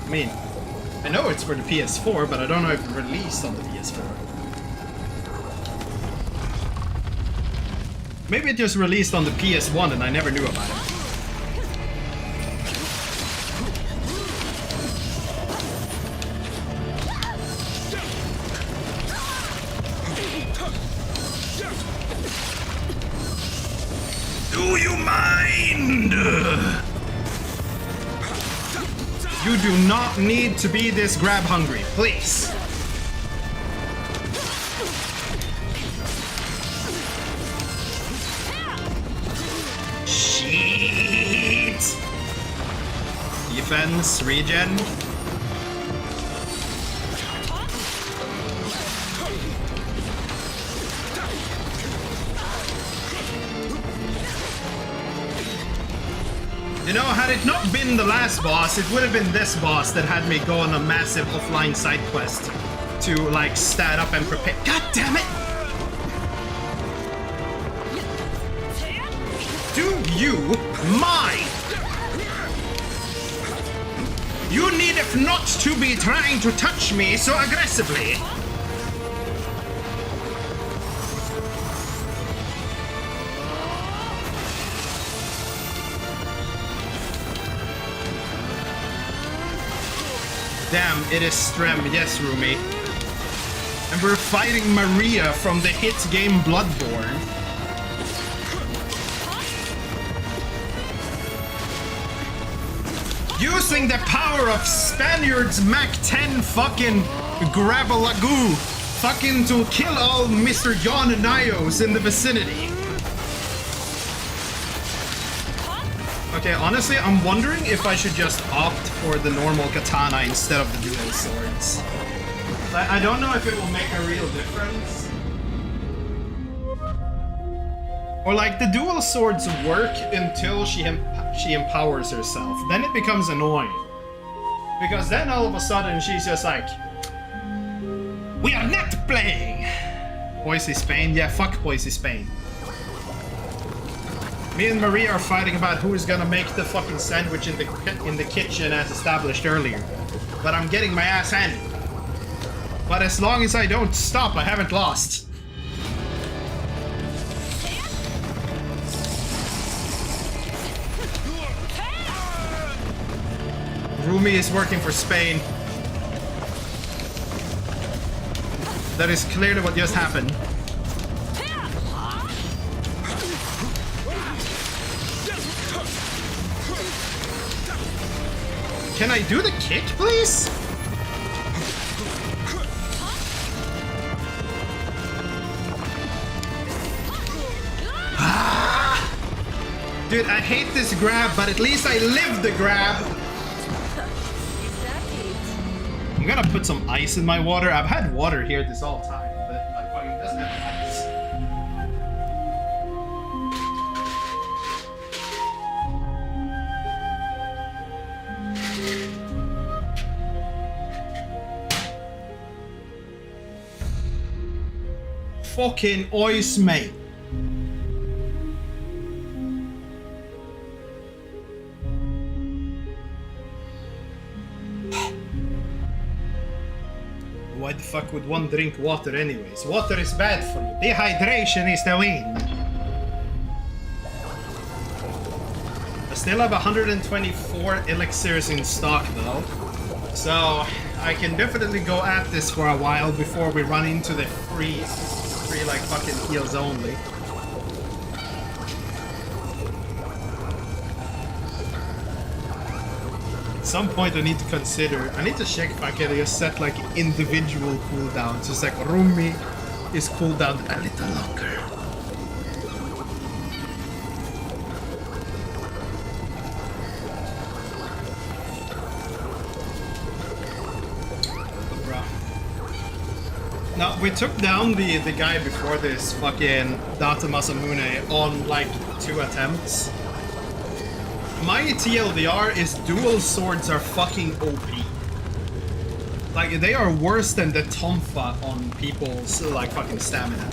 I mean, I know it's for the PS4, but I don't know if it released on the PS4. Maybe it just released on the PS1 and I never knew about it. Do you mind? You do not need to be this grab hungry, please. Shit. Defense, regen. You know, had it not been the last boss, it would have been this boss that had me go on a massive offline side quest to, like, stat up and prepare. God damn it! Do you mind? You need not to be trying to touch me so aggressively. Damn, it is Strem. Yes, Rumi. And we're fighting Maria from the hit game Bloodborne. Using the power of Spaniards Mach 10 fucking Grabalagoo fucking to kill all Mr. John and Niohs in the vicinity. Okay, honestly, I'm wondering if I should just opt for the normal katana instead of the dual swords. I don't know if it will make a real difference. Or like, the dual swords work until she empowers herself. Then it becomes annoying. Because then all of a sudden she's just like, we are not playing! Boise, Spain? Yeah, fuck Boise, Spain. Me and Maria are fighting about who is gonna make the fucking sandwich in the kitchen as established earlier. But I'm getting my ass handed. But as long as I don't stop, I haven't lost. Rumi is working for Spain. That is clearly what just happened. Can I do the kick, please? Dude, I hate this grab, but at least I lived the grab. I'm gonna put some ice in my water. I've had water here this whole time, but like fucking doesn't have ice. fucking ice, mate. Why the fuck would one drink water anyways? Water is bad for you. Dehydration is the win. I still have 124 elixirs in stock though. So I can definitely go at this for a while before we run into the free like fucking heals only. At some point I need to consider, I need to check if I can just set like individual cooldowns. Just like Rumi is cooldown a little longer. Now, we took down the guy before this, fucking Data Masamune, on like 2 attempts. My TLDR is dual swords are fucking OP. Like, they are worse than the Tonfa on people's, like, fucking stamina.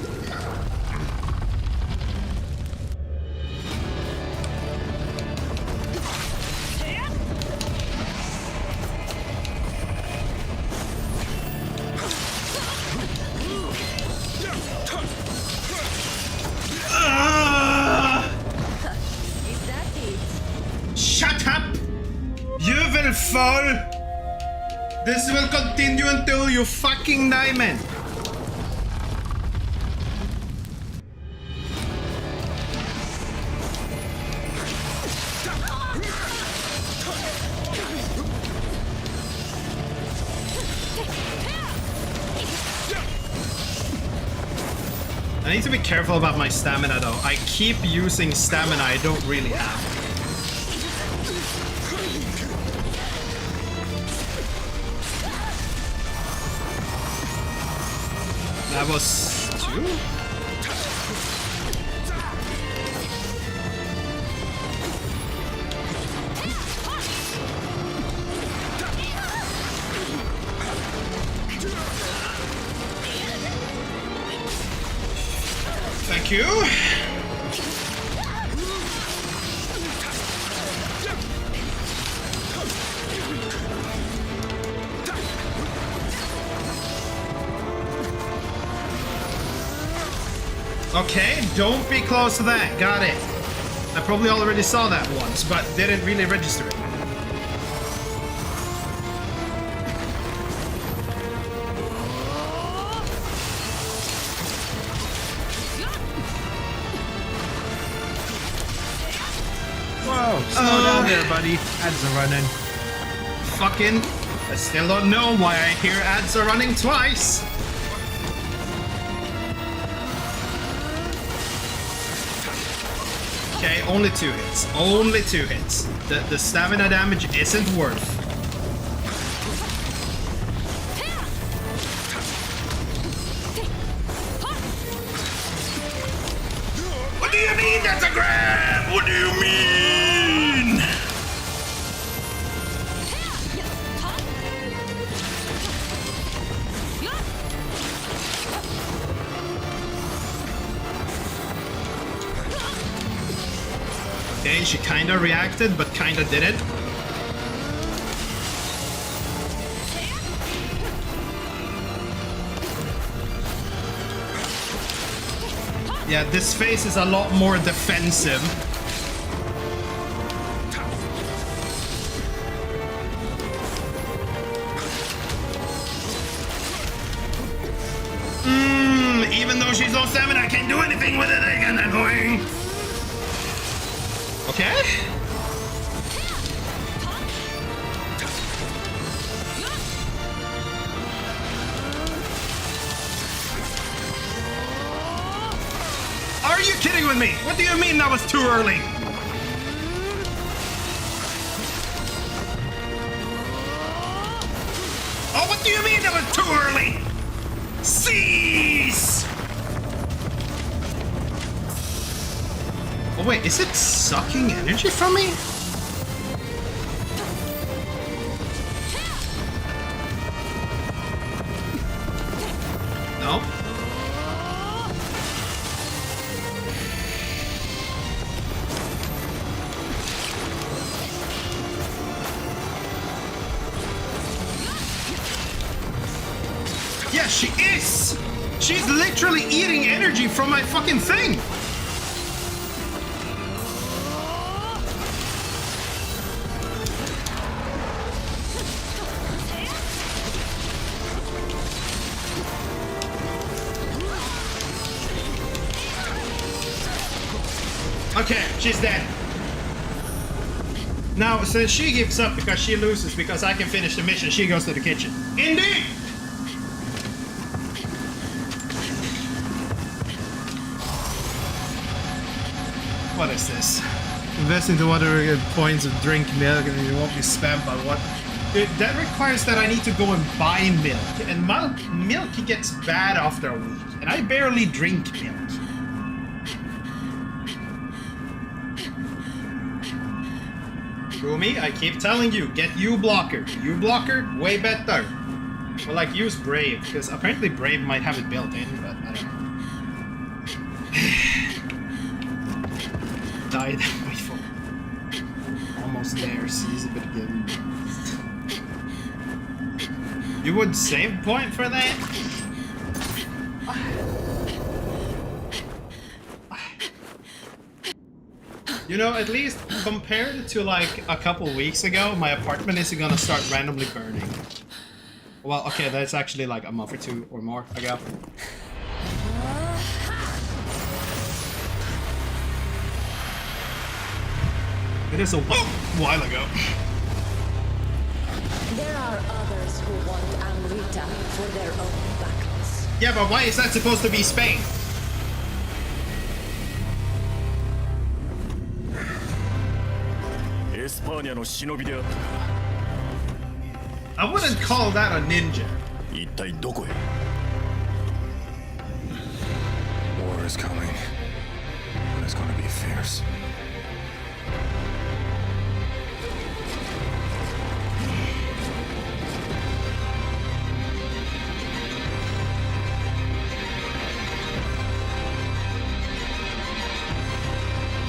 Shut up! You will fall! This will continue until you fucking die, man! I need to be careful about my stamina though. I keep using stamina I don't really have. That was 2? Thank you. Okay, don't be close to that. Got it. I probably already saw that once, but didn't really register it. Whoa, slow down there, buddy. Ads are running. Fucking, I still don't know why I hear ads are running twice. Okay, only 2 hits. Only 2 hits. The stamina damage isn't worth. What do you mean that's a grab? What do you mean? Okay, she kinda reacted, but kinda didn't. Yeah, this phase is a lot more defensive. Even though she's low stamina, I can't do anything with it again, annoying. Okay. Are you kidding with me? What do you mean that was too early? Oh, what do you mean that was too early? Cease! Oh wait, is it sucking energy from me? No. Yeah, she is! She's literally eating energy from my fucking thing! Okay, she's dead. Now, since she gives up because she loses because I can finish the mission, she goes to the kitchen. Indeed! What is this? Invest into whatever points of drink milk and you won't be spammed by what? That requires that I need to go and buy milk. And milk gets bad after a week. And I barely drink milk. Rumi, I keep telling you, get U-Blocker. U-Blocker, way better. Or like use Brave, because apparently Brave might have it built in, but I don't know. Died. Wait for almost there, seize a bit again. You would save point for that? You know, at least compared to like a couple weeks ago, my apartment isn't gonna start randomly burning. Well, okay, that's actually like a month or two or more ago. It is a while ago. There are others who want Amrita for their own battles. Yeah, but why is that supposed to be Spain? I wouldn't call that a ninja. War is coming. And it's gonna be fierce.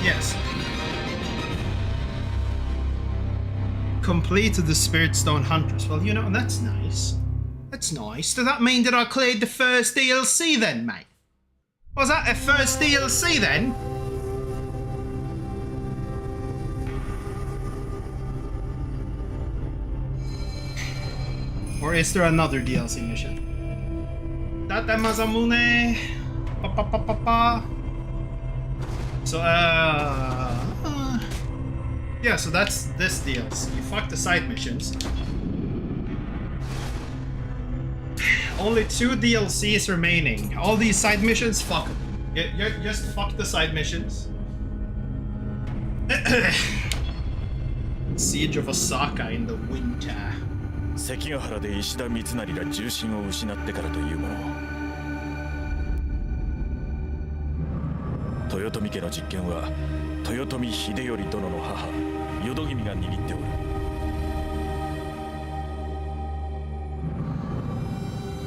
Yes. Complete the Spirit Stone Hunters. Well, you know, that's nice. That's nice. Does that mean that I cleared the first DLC then, mate? Was that a first DLC then? Or is there another DLC mission? Tate Mazamune. Pa pa pa pa pa. So, yeah, so that's this DLC. You fuck the side missions. Only 2 DLCs remaining. All these side missions, fuck them. Just fuck the side missions. Siege of Osaka in the winter. 関ヶ原で石田三成が重心を失ってからというもの。豊臣家の実権は豊臣秀頼殿の母淀君が握っておる。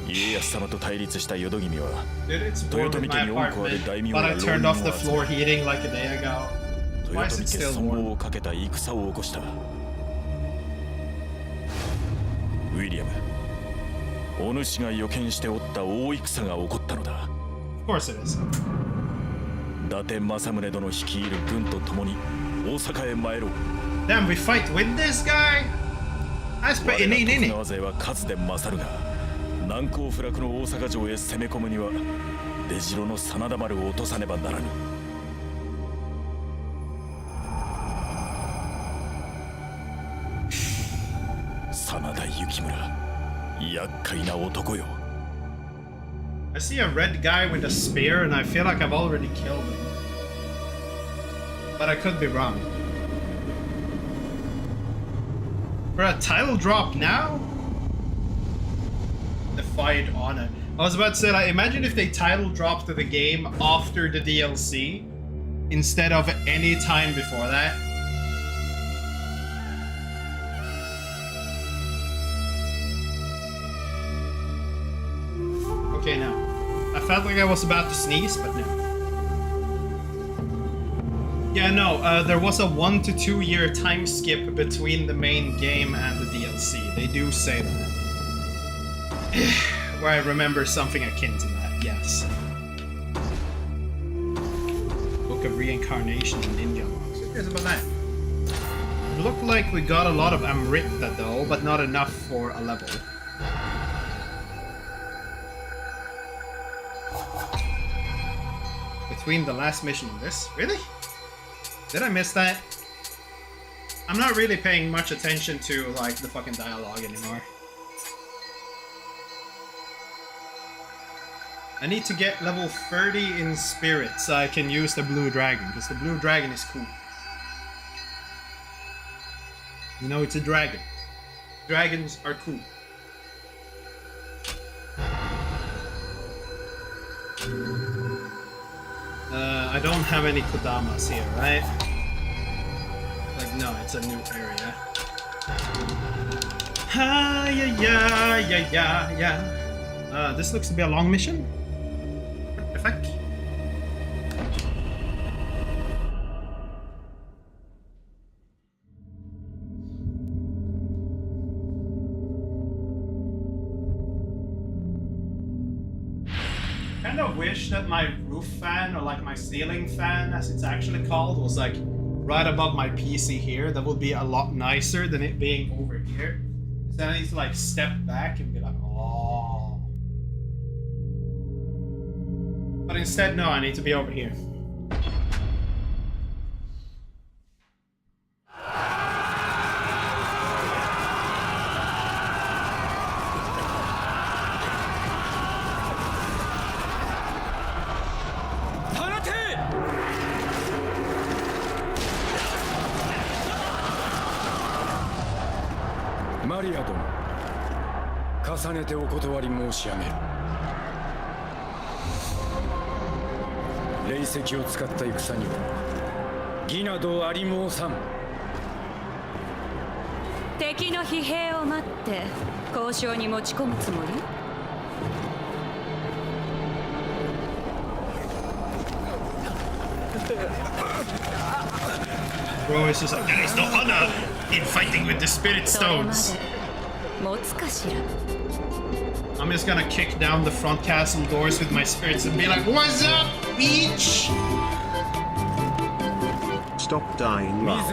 家康様と対立した淀君は豊臣家に多くある大名が浪人を集め豊臣家存亡をかけた戦を起こした。ウィリアム、お主が予見しておった大戦が起こったのだ。Of course it is. 伊達政宗殿率いる軍と共に大阪へ参ろう。Damn, we fight with this guy? That's pretty neat, isn't it? 我ら徳川勢は数で勝るが、難攻不落の大阪城へ攻め込むには出城の真田丸を落とさねばならぬ。真田幸村、厄介な男よ。I see a red guy with a spear and I feel like I've already killed him. But I could be wrong. For a title drop now? Defied Honor. I was about to say, like, imagine if they title dropped the game after the DLC instead of any time before that. Okay, no. I felt like I was about to sneeze, but no. Yeah, no, there was a 1 to 2 year time skip between the main game and the DLC. They do say that. where I remember something akin to that, yes. Book of Reincarnation and Ninja Monks. Who cares about that? It looked like we got a lot of Amrita though, but not enough for a level. Between the last mission and this? Really? Did I miss that? I'm not really paying much attention to, like, the fucking dialogue anymore. I need to get level 30 in Spirit so I can use the Blue Dragon, because the Blue Dragon is cool. You know, it's a dragon. Dragons are cool. I don't have any Kodamas here, right? Like, no, it's a new area. Ha, yeah. This looks to be a long mission. What the fuck? I kind of wish that my roof fan, or like my ceiling fan as it's actually called, was like right above my PC here. That would be a lot nicer than it being over here. Because then I need to like step back and be like, oh. But instead, no, I need to be over here.マリア殿、重ねてお断り申し上げる。霊石を使った戦には義などあり申さん。敵の疲弊を待って交渉に持ち込むつもりBro, it's just like, there is no honor in fighting with the spirit stones. I'm just gonna kick down the front castle doors with my spirits and be like, what's up, bitch? Stop dying now.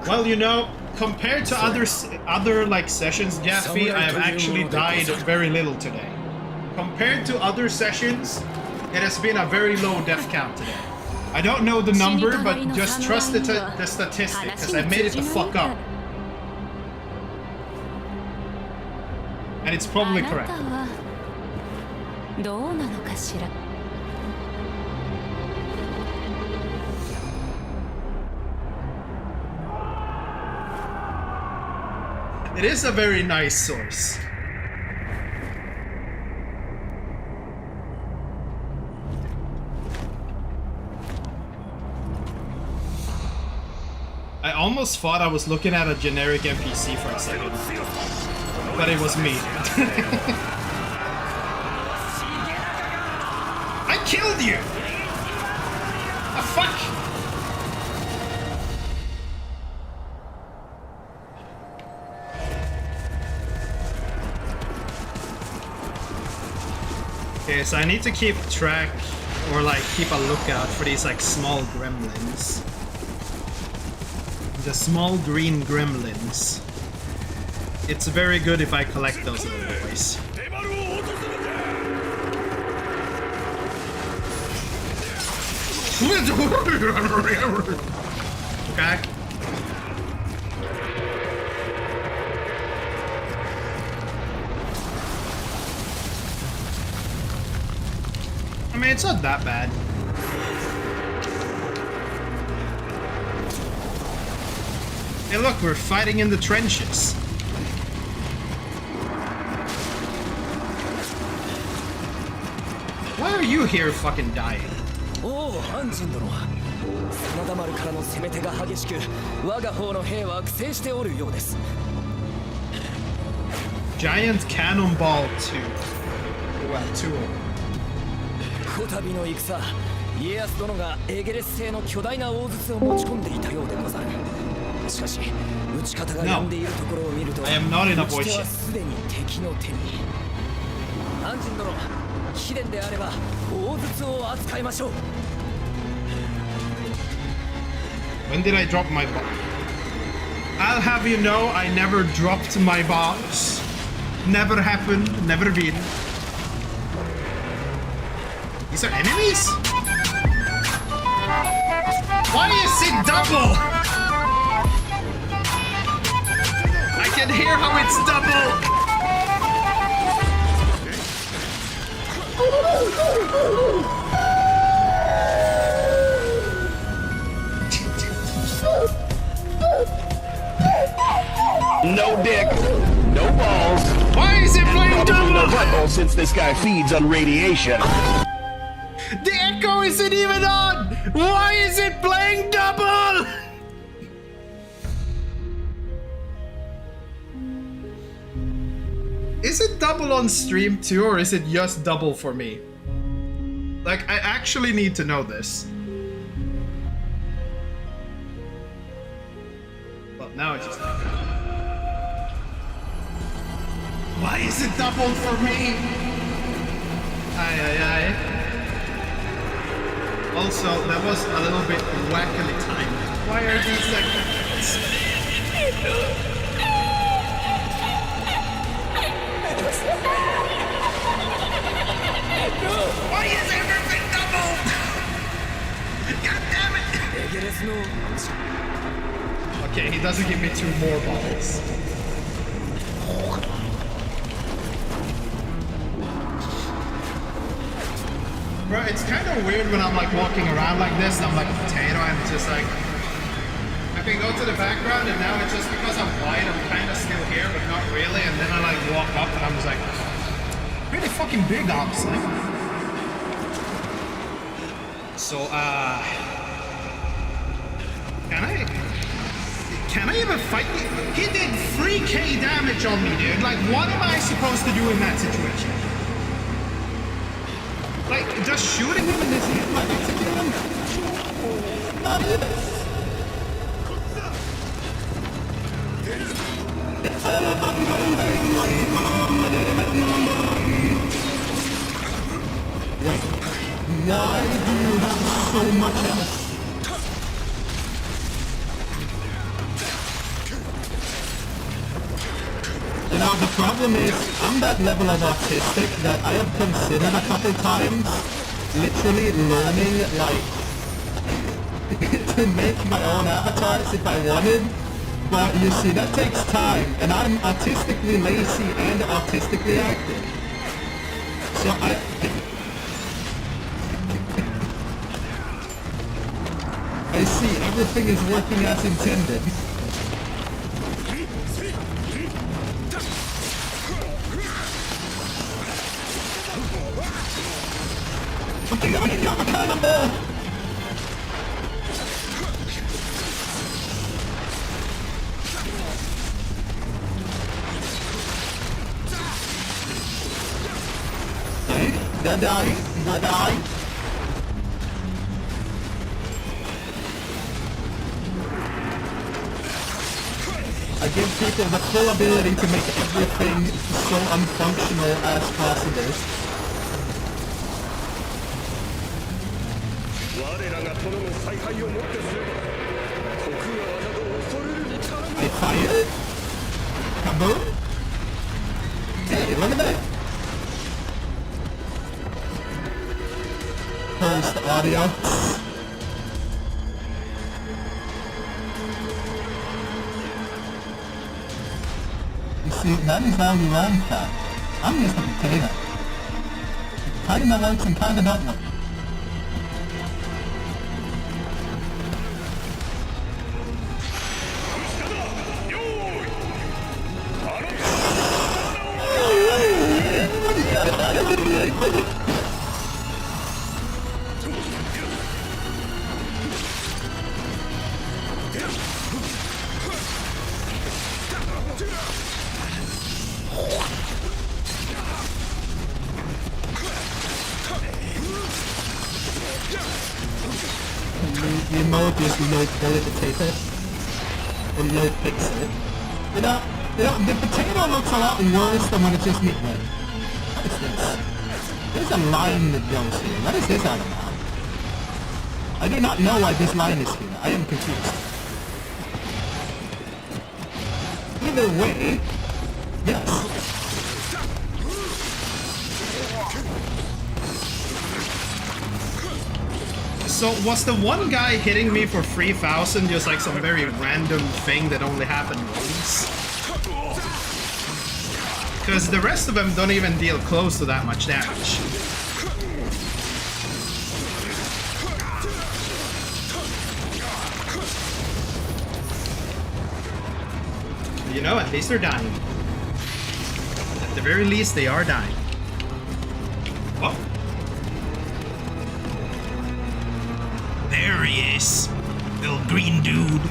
Well, you know, compared to other like sessions, Jaffe, I have actually died very little today. Compared to other sessions, it has been a very low death count today. I don't know the number, but just trust the statistic, because I made it the fuck up. And it's probably correct. It is a very nice source. I almost thought I was looking at a generic NPC for a second, but it was me. I killed you! The fuck? Okay, so I need to keep track, or like keep a lookout for these like small gremlins. The small green gremlins. It's very good if I collect those little boys. Okay. I mean, it's not that bad. Hey look, we're fighting in the trenches. Why are you here fucking dying? Oh, Hanjin殿。真田丸からの攻め手が激しく、我が方の兵は苦戦しておるようです。Giant Cannonball 2. Well, 2. こたびの戦、家康殿がエゲレス製の巨大な大筒を持ち込んでいたようでござる。しかし、撃ち方が病んでいるところを見ると、 I am not in a voice はすでに敵の手に。安心殿、貴殿であれば大筒を扱いましょう。 When did I drop my box? I'll have you know I never dropped my box. Never happened, never been. These are enemies? Why is it double? I can hear how it's double. No dick, no balls. Why is it playing No double? butthole since this guy feeds on radiation. The echo isn't even on! Why is it playing double? Is it double on stream too, or is it just double for me? Like, I actually need to know this. Well, now it's just like... Why is it double for me? Aye, aye, aye. Also, that was a little bit wackily timed. Why are these like... Why is everything double? God damn it! Okay, he doesn't give me 2 more balls. Bro, it's kind of weird when I'm like walking around like this and I'm like a potato and it's just like... I can go to the background and now it's just because I'm white, I'm kind of still here, but not really. And then I like walk up and I'm just like... Really fucking big, honestly. So, Can I even fight? He did 3k damage on me, dude. Like, what am I supposed to do in that situation? Like, just shooting him in his head like it's a gun? Why do you have so much health? You know, the problem is, I'm that level of autistic that I have considered a couple times literally learning, like, to make my own avatars if I wanted. But you see, that takes time, and I'm artistically lazy and artistically active. So I see, everything is working as intended. Die. I give people the full ability to make everything so unfunctional as possible. I fire? Kaboom? Hey, look at that! Post audio. You see, that is how you learn that. I'm just a potato. Kinda works and kinda don't work. The emoji is no potato. Or no pixel. You know, the potato looks a lot worse than when it's just meat. What is this? There's a line that goes here. What is this out of now? I do not know why this line is here. I am confused. Either way, yes. So was the one guy hitting me for 3,000 just like some very random thing that only happened once? Because the rest of them don't even deal close to that much damage. You know, at least they're dying. At the very least, they are dying. Oh. There he is. Little green dude.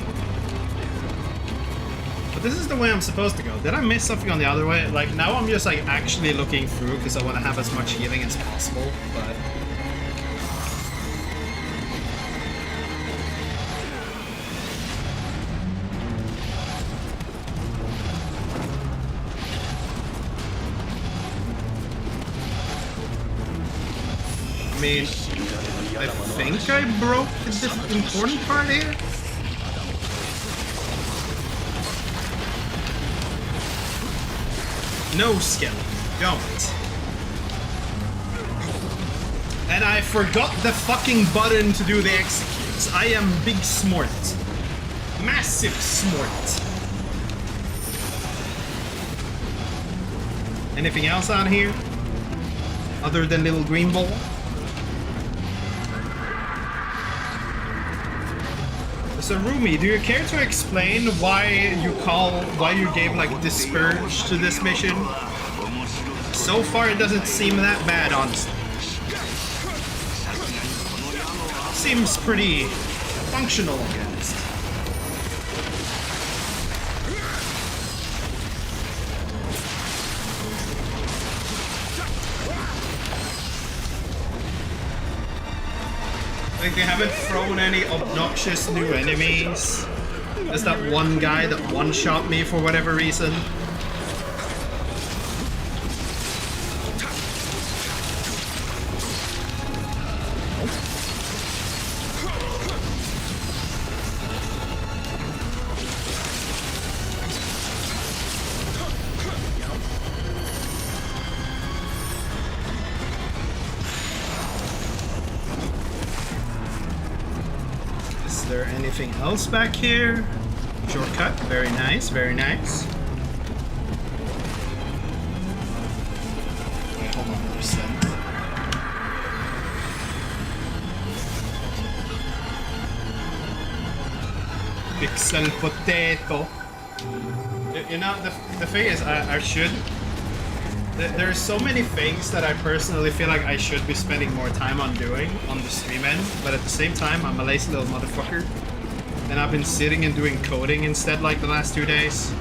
But this is the way I'm supposed to go. Did I miss something on the other way? Like, now I'm just, like, actually looking through because I want to have as much healing as possible, but... I mean, I think I broke the important part here. No, Skelly, don't. And I forgot the fucking button to do the executes. I am big smart. Massive smart. Anything else on here? Other than little green ball? So Rumi, do you care to explain why you gave like Disperse to this mission? So far it doesn't seem that bad, honestly. Seems pretty functional, I guess. Like they haven't thrown any obnoxious new enemies. There's that one guy that one-shot me for whatever reason. Is there anything else back here? Shortcut, very nice, very nice. Wait, hold on, there's that. Pixel potato. You know, the thing is, I should... There's so many things that I personally feel like I should be spending more time on doing on the stream end, but at the same time, I'm a lazy little motherfucker. And I've been sitting and doing coding instead like the last 2 days.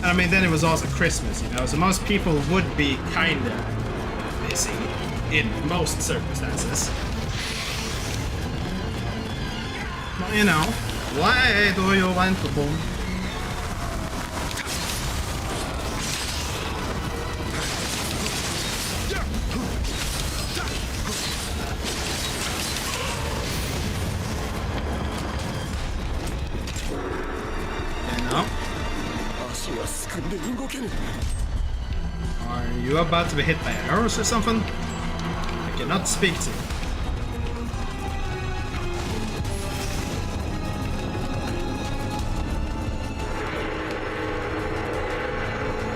I mean, then it was also Christmas, you know, so most people would be kinda busy in most circumstances. But, you know, why do you want to boom? Are you about to be hit by arrows or something? I cannot speak to you.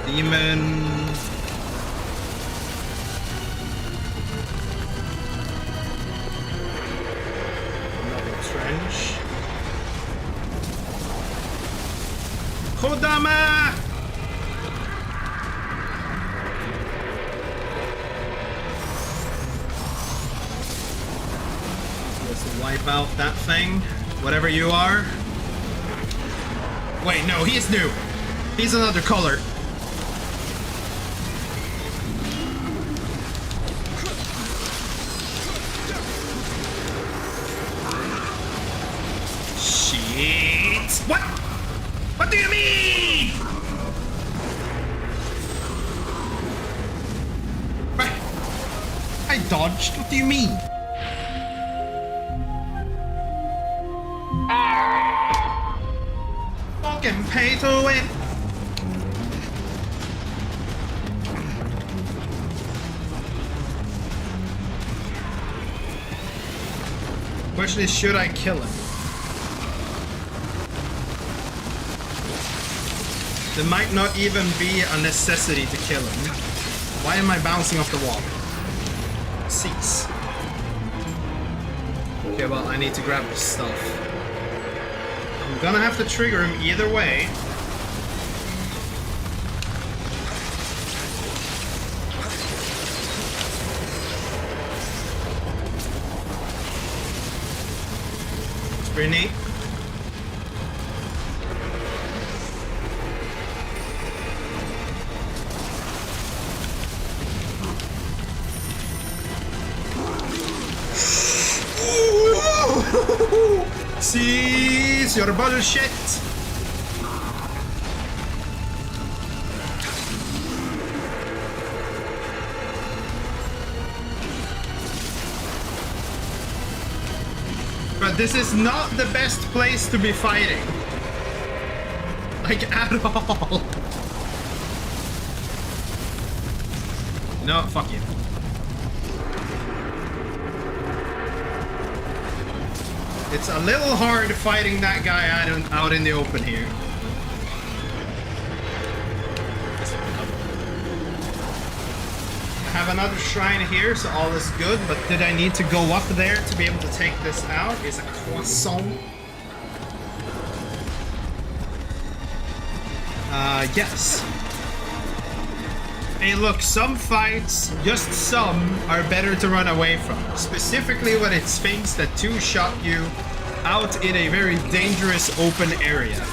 Demon. Another trench. Kodama! Wipe out that thing, whatever you are. Wait, no, he's new. He's another color. Shit! What? What do you mean? dodged? What do you mean? Fucking pay to win. Question is, should I kill him? There might not even be a necessity to kill him. Why am I bouncing off the wall? Cease. Okay, well, I need to grab the stuff. I'm gonna have to trigger him either way. It's pretty neat. Cease your bullshit! But this is not the best place to be fighting. Like, at all. No, fuck you. It's a little hard fighting that guy out in the open here. I have another shrine here, so all is good, but did I need to go up there to be able to take this out? Is a croissant. Yes. Hey, look, some fights, just some, are better to run away from. Specifically when it's things that two-shot you out in a very dangerous open area.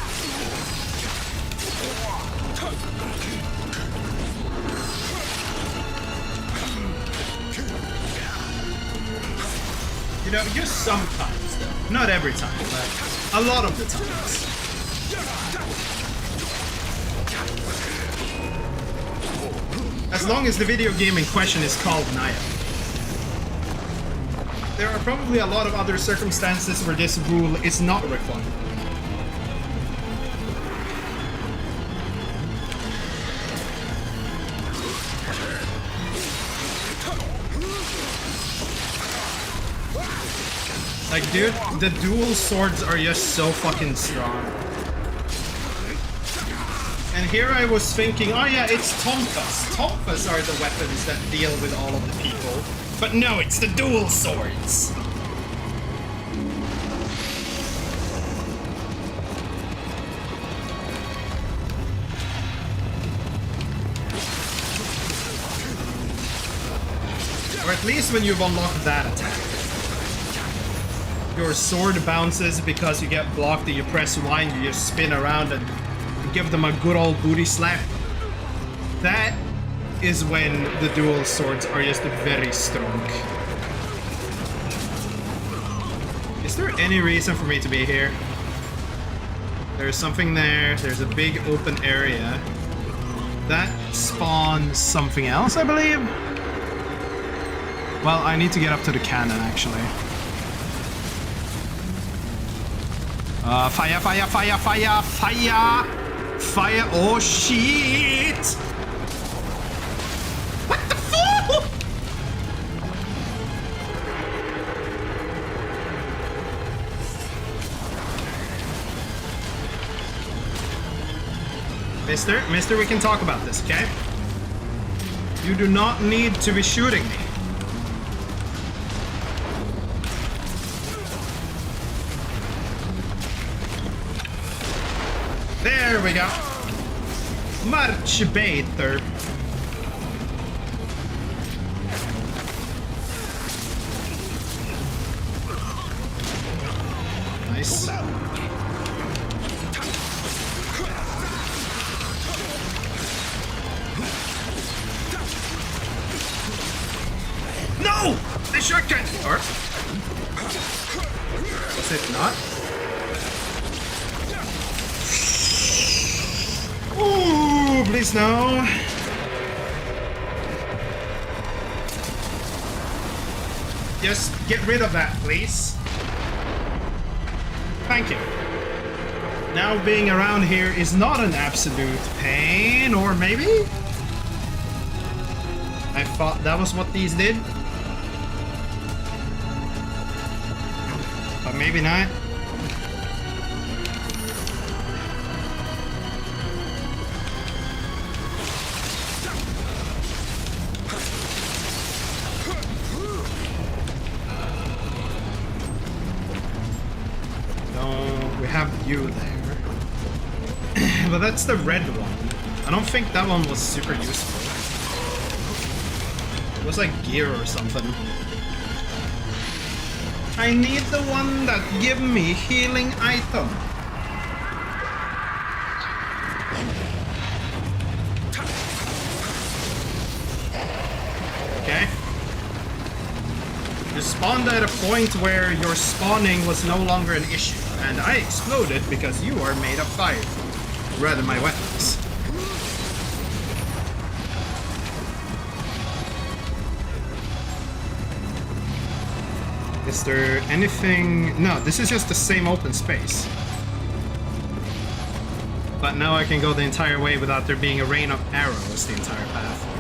You know, just sometimes, though. Not every time, but a lot of the times. As long as the video game in question is called Nioh. There are probably a lot of other circumstances where this rule is not required. Like, dude, the dual swords are just so fucking strong. And here I was thinking, oh yeah, it's tonfas. Tonfas are the weapons that deal with all of the people. But no, it's the dual swords. Or at least when you've unlocked that attack. Your sword bounces because you get blocked and you press Y and you just spin around and give them a good old booty slap. That is when the dual swords are just very strong. Is there any reason for me to be here? There's something there. There's a big open area. That spawns something else, I believe. Well, I need to get up to the cannon, actually. Fire, fire, fire, fire, fire! Fire! Oh shit! What the fuck? Mister, we can talk about this, okay? You do not need to be shooting me. There we go. Much better. Nice. No! The shotgun! Or was it not? Ooh, please no. Just get rid of that, please. Thank you. Now being around here is not an absolute pain, or maybe? I thought that was what these did. But maybe not. You there. But that's the red one. I don't think that one was super useful. It was like gear or something. I need the one that give me healing item. Okay. You spawned at a point where your spawning was no longer an issue. And I exploded because you are made of fire. Rather, my weapons. Is there anything? No, this is just the same open space. But now I can go the entire way without there being a rain of arrows the entire path.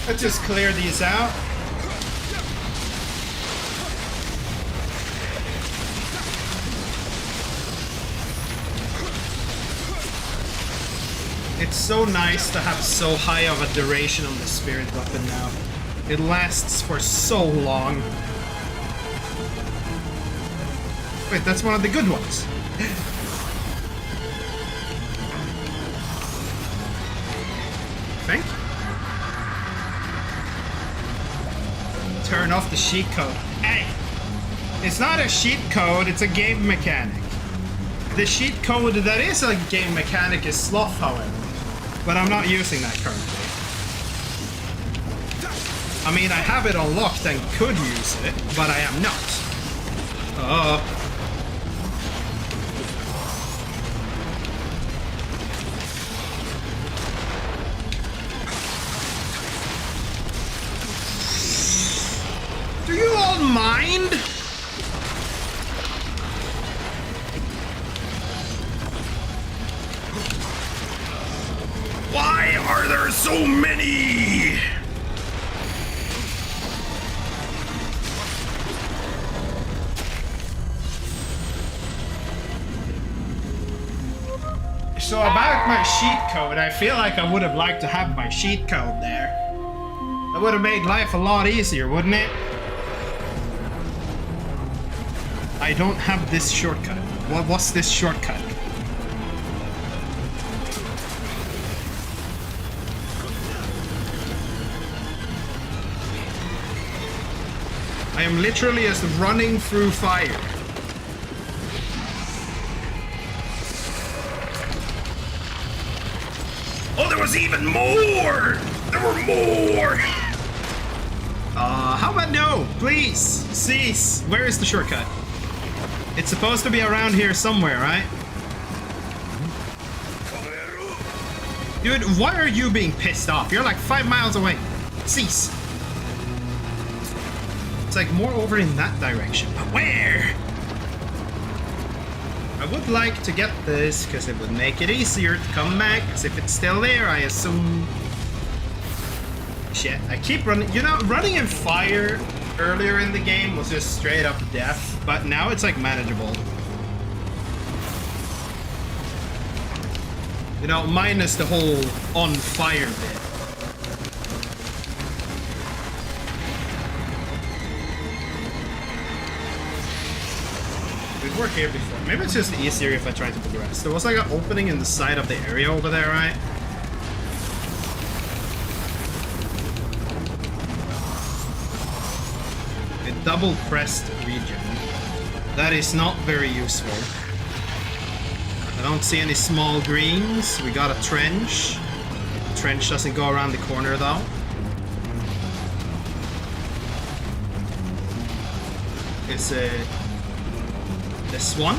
Let's just clear these out. It's so nice to have so high of a duration on the spirit weapon now. It lasts for so long. Wait, that's one of the good ones. Think? Turn off the cheat code. Hey! It's not a cheat code, it's a game mechanic. The cheat code that is a game mechanic is sloth, however. But I'm not using that currently. I mean, I have it unlocked and could use it, but I am not. Do you all mind? Why are there so many? So about my cheat code, I feel like I would have liked to have my cheat code there. That would have made life a lot easier, wouldn't it? I don't have this shortcut. What's this shortcut? I am literally just running through fire. Oh, there was even more! There were more! How about no? Please, cease. Where is the shortcut? It's supposed to be around here somewhere, right? Dude, why are you being pissed off? You're like 5 miles away. Cease. It's like more over in that direction. But where? I would like to get this because it would make it easier to come back. Because if it's still there, I assume... Shit, I keep running. You know, running in fire earlier in the game was just straight up death. But now it's like manageable. You know, minus the whole on fire bit. We've worked here before. Maybe it's just easier if I try to progress. There was like an opening in the side of the area over there, right? A double pressed region. That is not very useful. I don't see any small greens. We got a trench. trench doesn't go around the corner though. It's this one.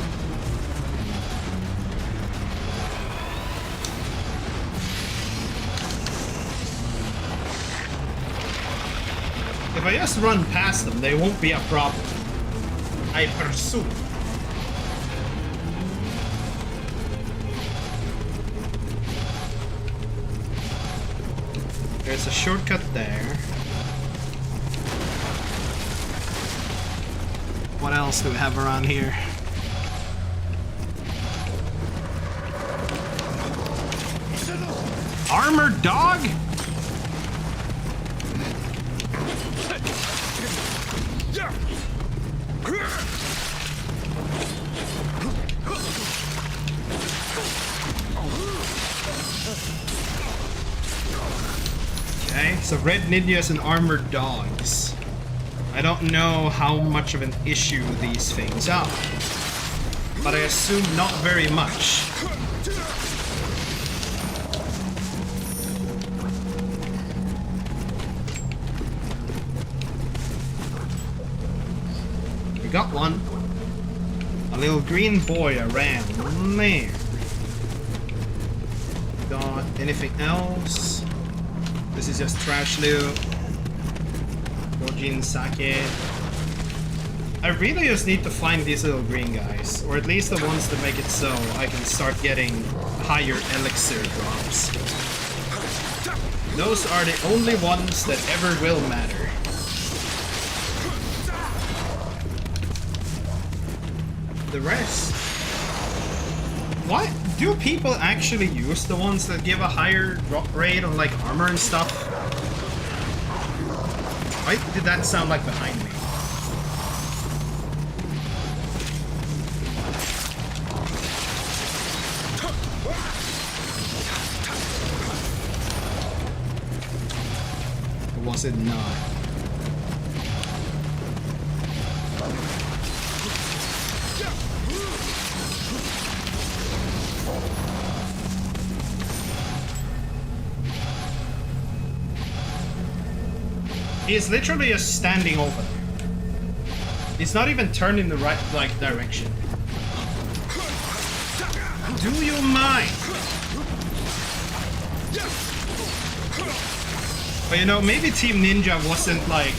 If I just run past them, they won't be a problem. I presume. There's a shortcut there. What else do we have around here? Armored dog? Okay, so red ninjas and armored dogs. I don't know how much of an issue these things are, but I assume not very much. We got one. A little green boy around there. Got anything else? This is just trash loot. Gojin sake. I really just need to find these little green guys, or at least the ones that make it so I can start getting higher elixir drops. Those are the only ones that ever will matter. The rest. What? Do people actually use the ones that give a higher drop rate on like armor and stuff? Why did that sound like behind me? Or was it not? He is literally just standing over there. He's not even turning the right direction. Do you mind? But you know, maybe Team Ninja wasn't like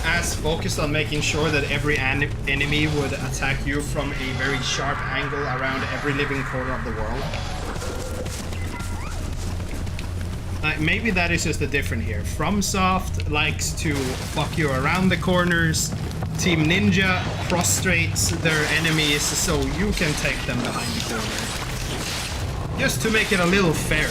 as focused on making sure that every enemy would attack you from a very sharp angle around every living corner of the world. Maybe that is just the difference here. FromSoft likes to fuck you around the corners. Team Ninja prostrates their enemies so you can take them behind the corner. Just to make it a little fairer.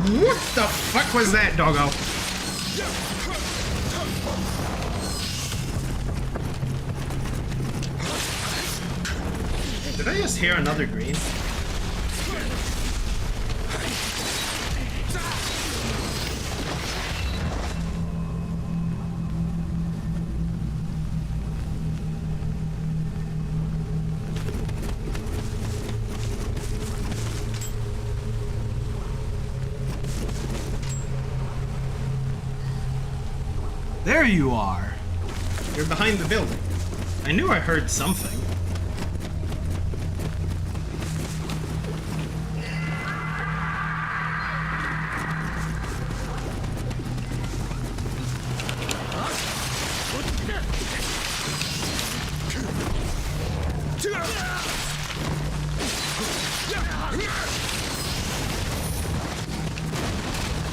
What the fuck was that, doggo? Did I just hear another green? There you are. You're behind the building. I knew I heard something.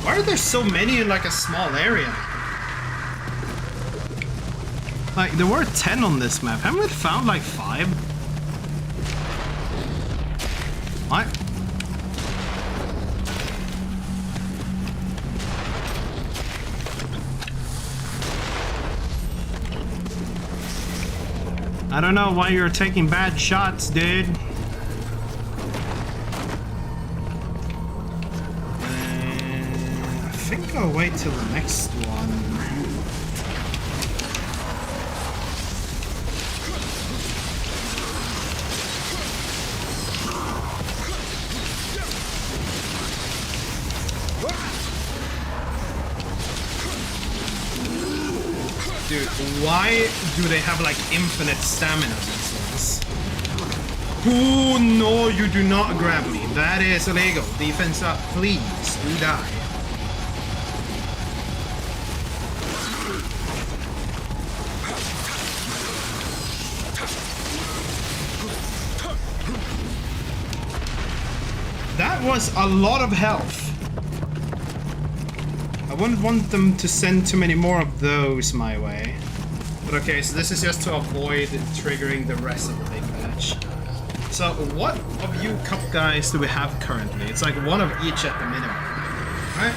Why are there so many in like a small area? Like, there were 10 on this map. Haven't we found like 5? What? I don't know why you're taking bad shots, dude. think I'll wait till the next one. Dude, why do they have like infinite stamina these days? Oh no, you do not grab me. That is illegal. Defense up, please. Do die. That was a lot of health. I wouldn't want them to send too many more of those my way. But okay, so this is just to avoid triggering the rest of the big batch. So what of you cup guys do we have currently? It's like one of each at the minimum, right?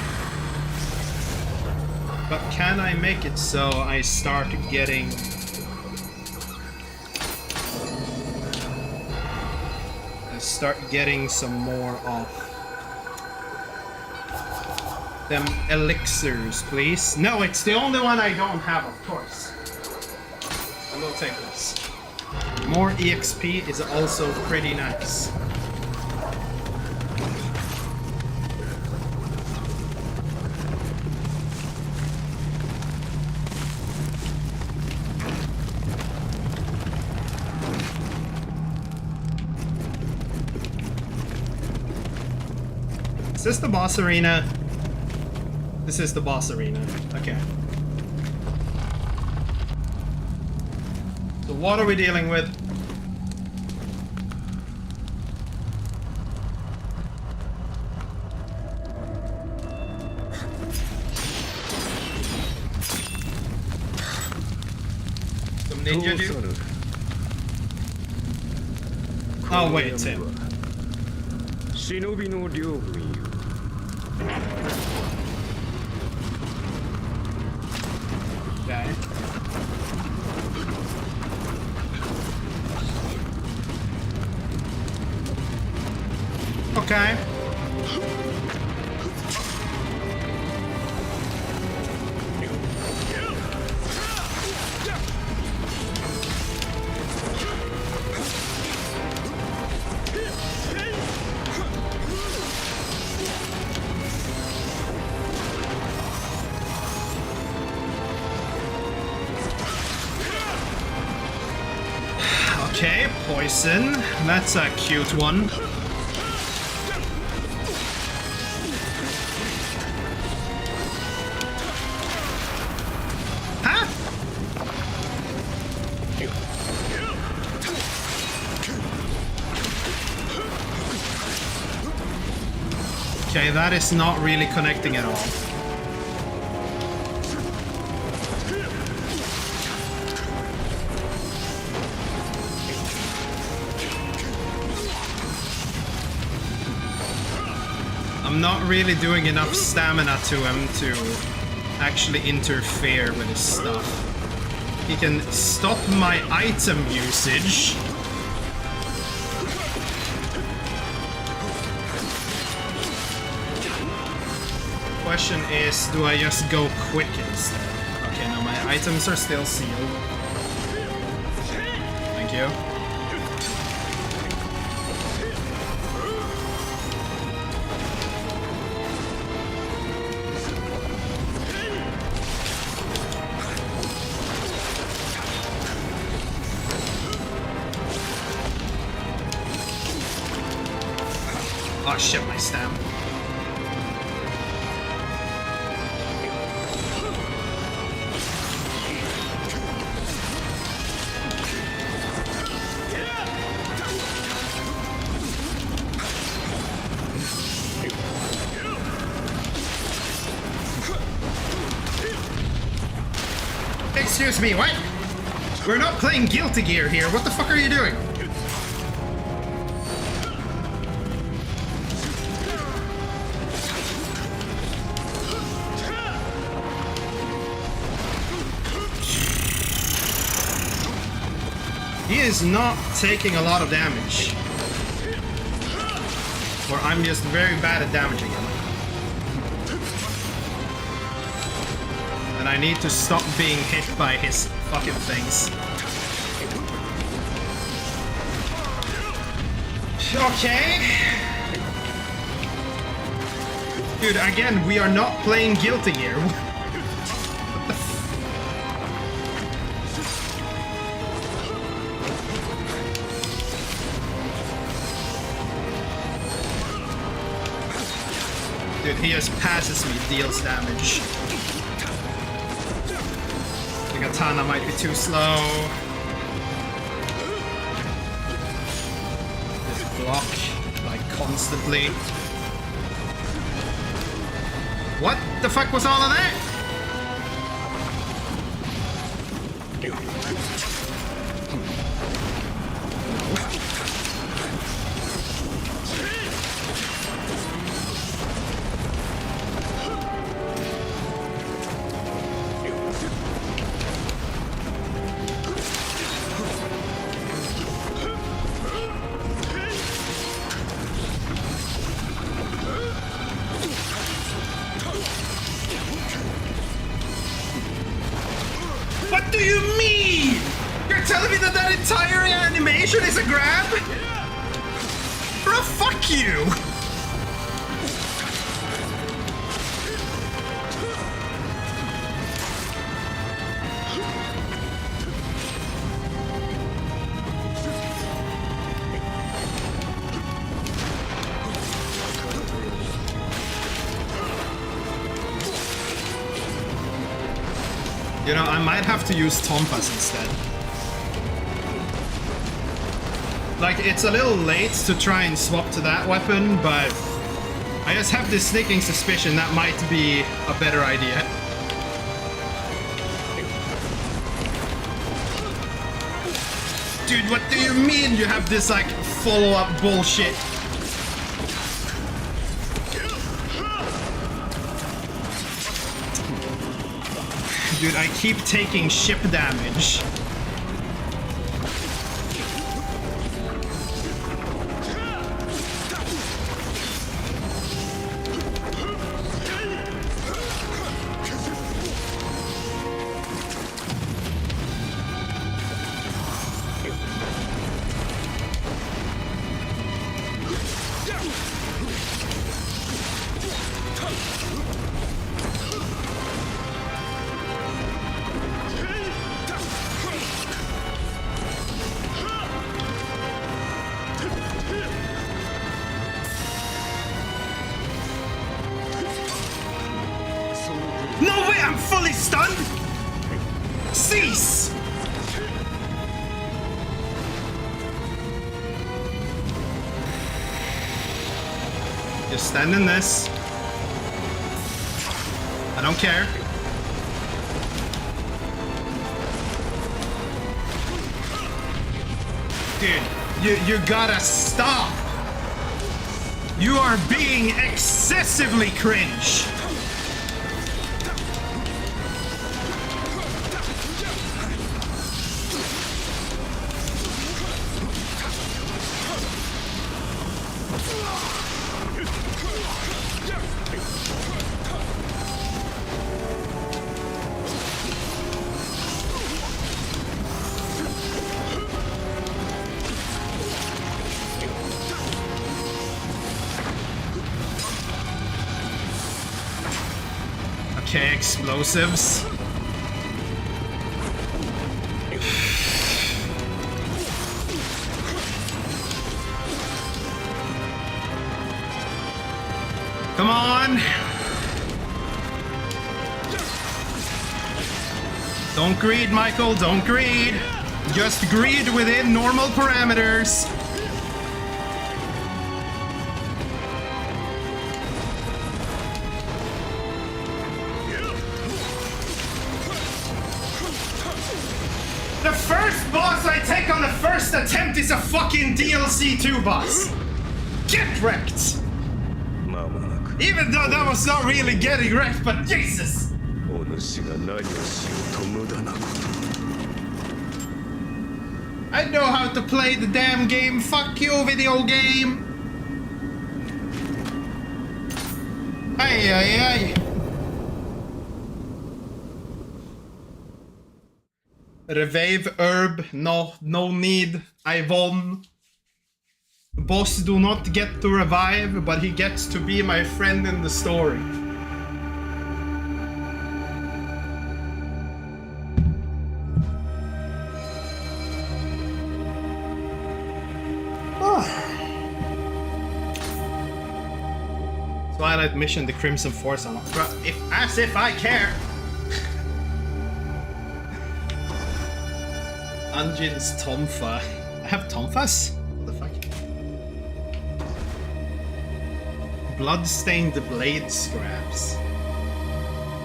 But can I make it so I start getting... some more of them elixirs, please? No, it's the only one I don't have, of course. I will take this. More EXP is also pretty nice. Is this the boss arena? This is the boss arena. Okay. So what are we dealing with? Some ninja dude? Oh wait, it's him. Okay. Okay. Okay, poison. That's a cute one. Huh? Okay, that is not really connecting at all. I'm not really doing enough stamina to him to actually interfere with his stuff. He can stop my item usage. Question is, do I just go quick instead? Okay, now my items are still sealed. Thank you. Oh shit, my stamina. Excuse me, what? We're not playing Guilty Gear here. What the fuck are you doing? He is not taking a lot of damage. Or I'm just very bad at damaging him. And I need to stop being hit by his fucking things. Okay. Dude, again, we are not playing guilty here. What the f... Dude, he just passes me, deals damage. The katana might be too slow. Just block, like, constantly. What the fuck was all of that? What do you mean? You're telling me that that entire animation is a grab? Bro, fuck you! You know, I might have to use Tompas instead. Like, it's a little late to try and swap to that weapon, but I just have this sneaking suspicion that might be a better idea. Dude, what do you mean you have this, like, follow-up bullshit? Dude, I keep taking ship damage. No way, I'm fully stunned! Cease! Just stand in this. I don't care. Dude, you gotta stop! You are being excessively cringe! Okay, explosives. Come on! Don't greed, Michael, don't greed! Just greed within normal parameters. The first boss I take on the first attempt is a fucking DLC 2 boss! Get wrecked! Even though that was not really getting wrecked, but Jesus! I know how to play the damn game. Fuck you, video game! Ay, ay, ay. Revive herb. No need. I won. Boss do not get to revive, but he gets to be my friend in the story. Twilight mission, the Crimson Force on. As if I care. Anjin's Tonfa. I have Tonfas? What the fuck? Bloodstained blade scraps.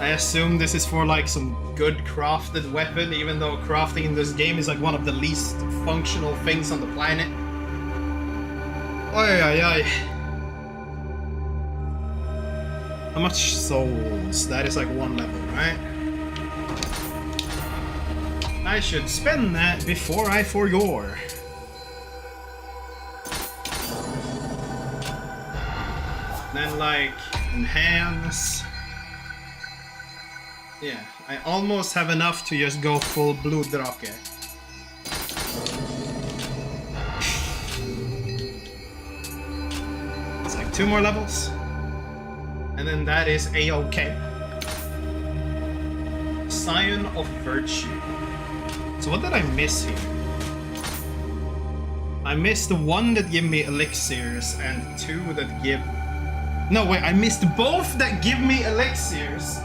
I assume this is for like some good crafted weapon, even though crafting in this game is like one of the least functional things on the planet. Oi, oi, oi. How much souls? That is like 1 level, right? I should spend that before I forgot. Then like enhance. Yeah, I almost have enough to just go full Bloddrake. It's like 2 more levels. And then that is A-OK. Scion of Virtue. So what did I miss here? I missed the 1 that give me elixirs and 2 that give... No, wait, I missed both that give me elixirs.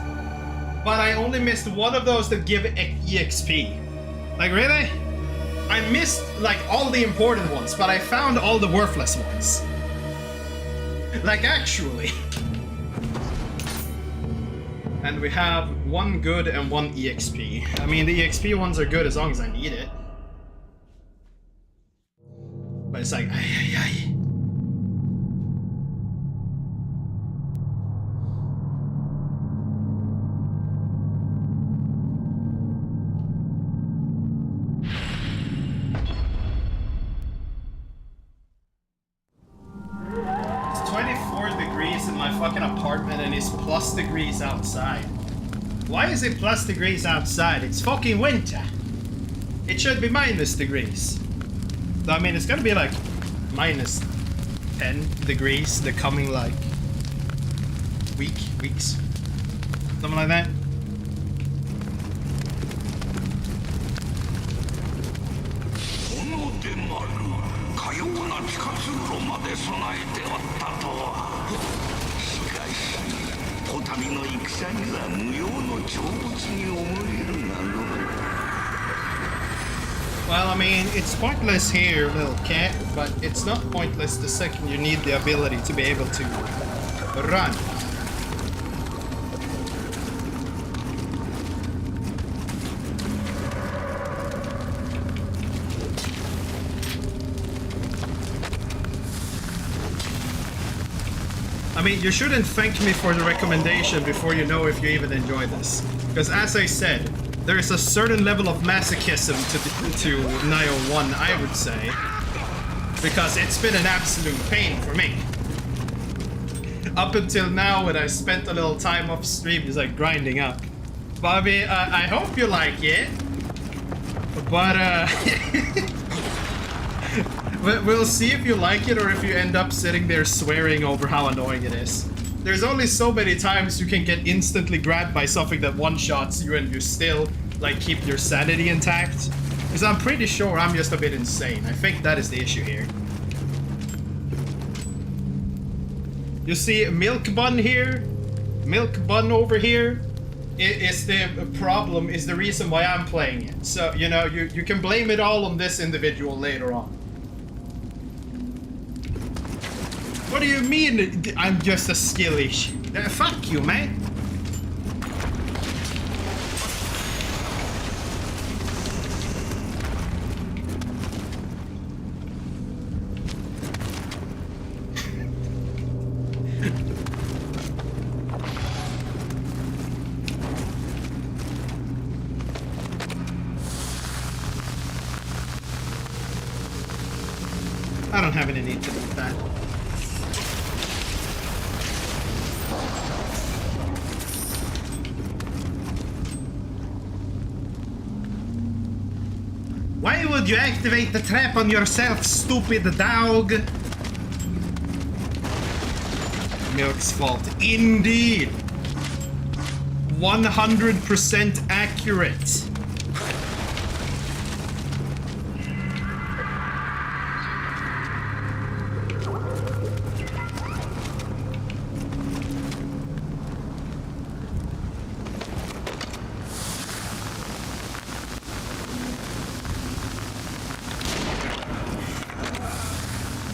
But I only missed 1 of those that give EXP. Like, really? I missed, like, all the important ones, but I found all the worthless ones. Like, actually. And we have 1 good and 1 EXP. I mean, the EXP ones are good as long as I need it. But it's like, ay. It's 24 degrees in my fucking apartment and it's plus degrees outside. Why is it plus degrees outside? It's fucking winter. It should be minus degrees. So, I mean, it's gonna be like minus 10 degrees the coming like weeks. Something like that. Well, I mean, it's pointless here, little cat, but it's not pointless the second you need the ability to be able to run. I mean, you shouldn't thank me for the recommendation before you know if you even enjoy this. Because as I said, there is a certain level of masochism to Nioh 1, I would say. Because it's been an absolute pain for me. Up until now, when I spent a little time off stream, it's like grinding up. But I mean, I hope you like it. But, we'll see if you like it or if you end up sitting there swearing over how annoying it is. There's only so many times you can get instantly grabbed by something that one-shots you and you still, like, keep your sanity intact. Because I'm pretty sure I'm just a bit insane. I think that is the issue here. You see Milk Bun here? Milk Bun over here? Is the problem, is the reason why I'm playing it. So, you know, you can blame it all on this individual later on. What do you mean I'm just a skillish? Fuck you, man. I don't have any need to do that. would you activate the trap on yourself, stupid dog? Milk's fault. Indeed. 100% accurate.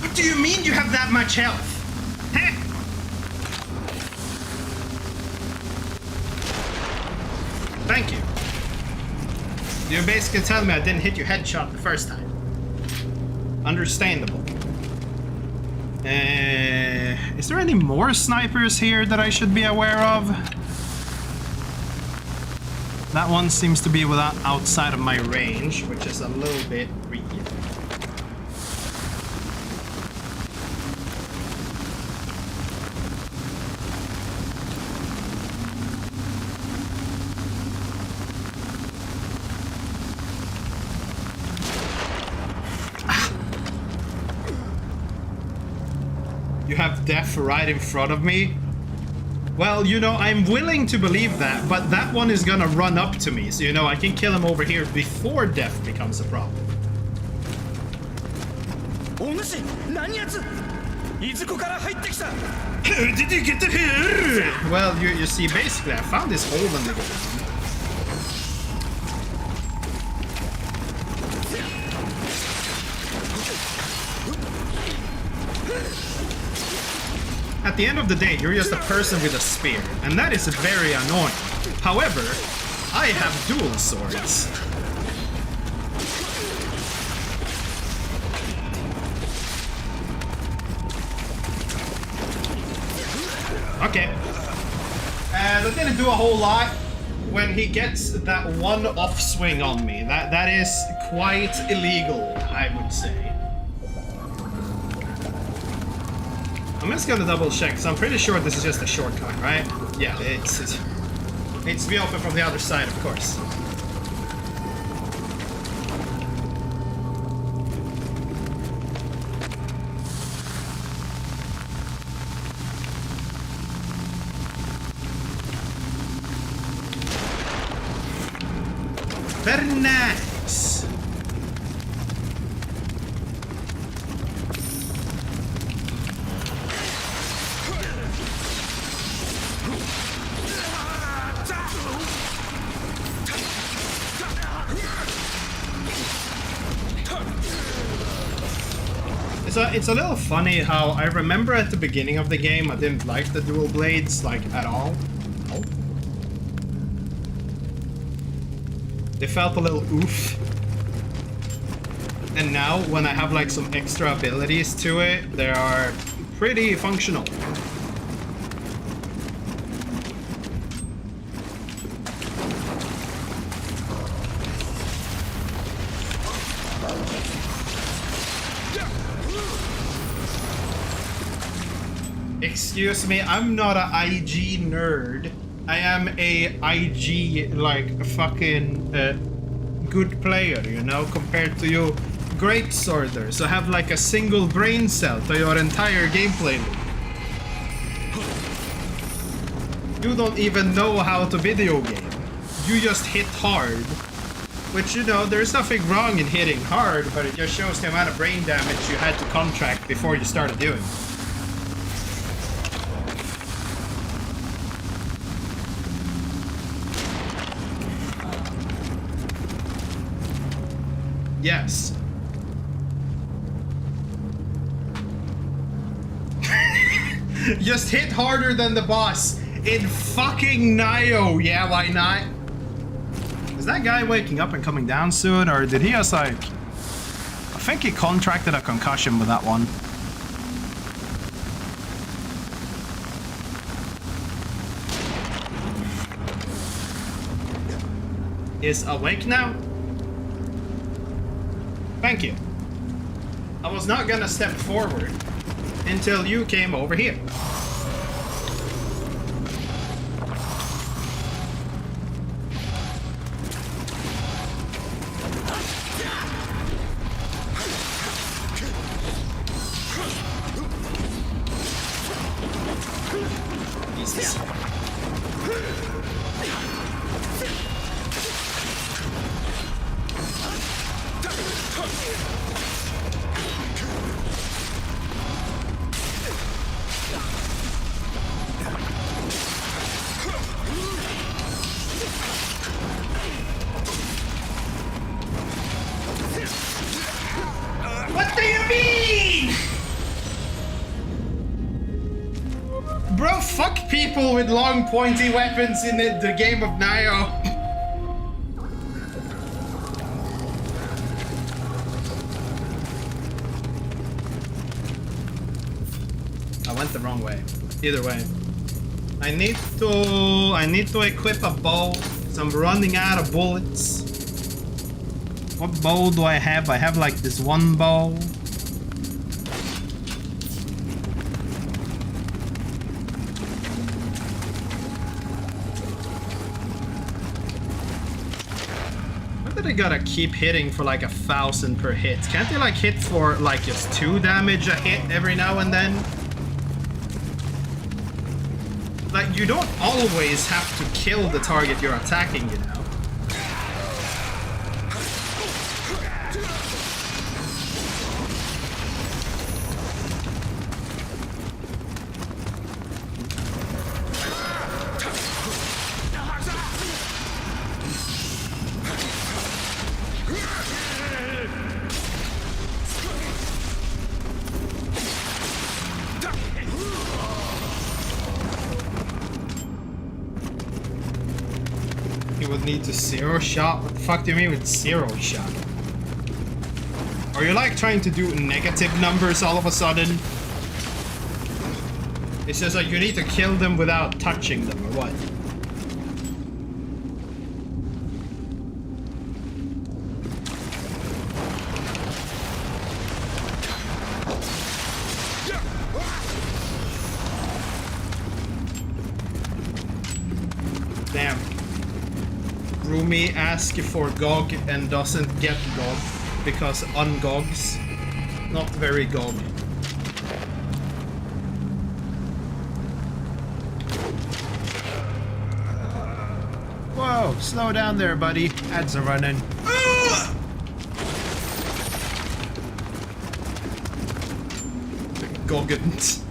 What do you mean you have that much health? Huh? Thank you. You're basically telling me I didn't hit your headshot the first time. Understandable. Is there any more snipers here that I should be aware of? That one seems to be outside of my range, which is a little bit weird. You have death right in front of me? Well, you know, I'm willing to believe that, but that one is gonna run up to me, so you know, I can kill him over here before death becomes a problem. How did you get to here? Well, you see, basically, I found this hole in the ground. At the end of the day, you're just a person with a spear, and that is very annoying. However, I have dual swords. Okay. That didn't do a whole lot. When he gets that one off swing on me, that is quite illegal, I would say. I'm just gonna double check, because I'm pretty sure this is just a shortcut, right? Yeah, it's be open from the other side, of course. Very nice. It's a little funny how I remember at the beginning of the game I didn't like the dual blades, like, at all. Oh. They felt a little oof. And now, when I have like some extra abilities to it, they are pretty functional. Excuse me, I'm not a IG nerd. I am a IG, like, fucking good player, you know, compared to you great sworders who have like a single brain cell to your entire gameplay loop. You don't even know how to video game. You just hit hard. Which, you know, there's nothing wrong in hitting hard, but it just shows the amount of brain damage you had to contract before you started doing it. Yes. Just hit harder than the boss in fucking Nioh. Yeah, why not? Is that guy waking up and coming down soon, or did he just like... I think he contracted a concussion with that one. Is awake now? Thank you. I was not gonna step forward until you came over here. Jesus. What do you mean? Bro, fuck people with long pointy weapons in the game of Nioh. I went the wrong way. Either way. I need to equip a bow, so I'm running out of bullets. What bow do I have? I have like this one bow. Why did I gotta keep hitting for like 1,000 per hit? Can't they like hit for like just 2 damage a hit every now and then? Like, you don't always have to kill the target you're attacking, you know? You would need to zero shot? What the fuck do you mean with zero shot? Are you like trying to do negative numbers all of a sudden? It's just like you need to kill them without touching them, or what? Damn. Rumi asks for GOG and doesn't get GOG because ungogs. Not very GOG. Whoa, slow down there, buddy. Ads are running. Goggins.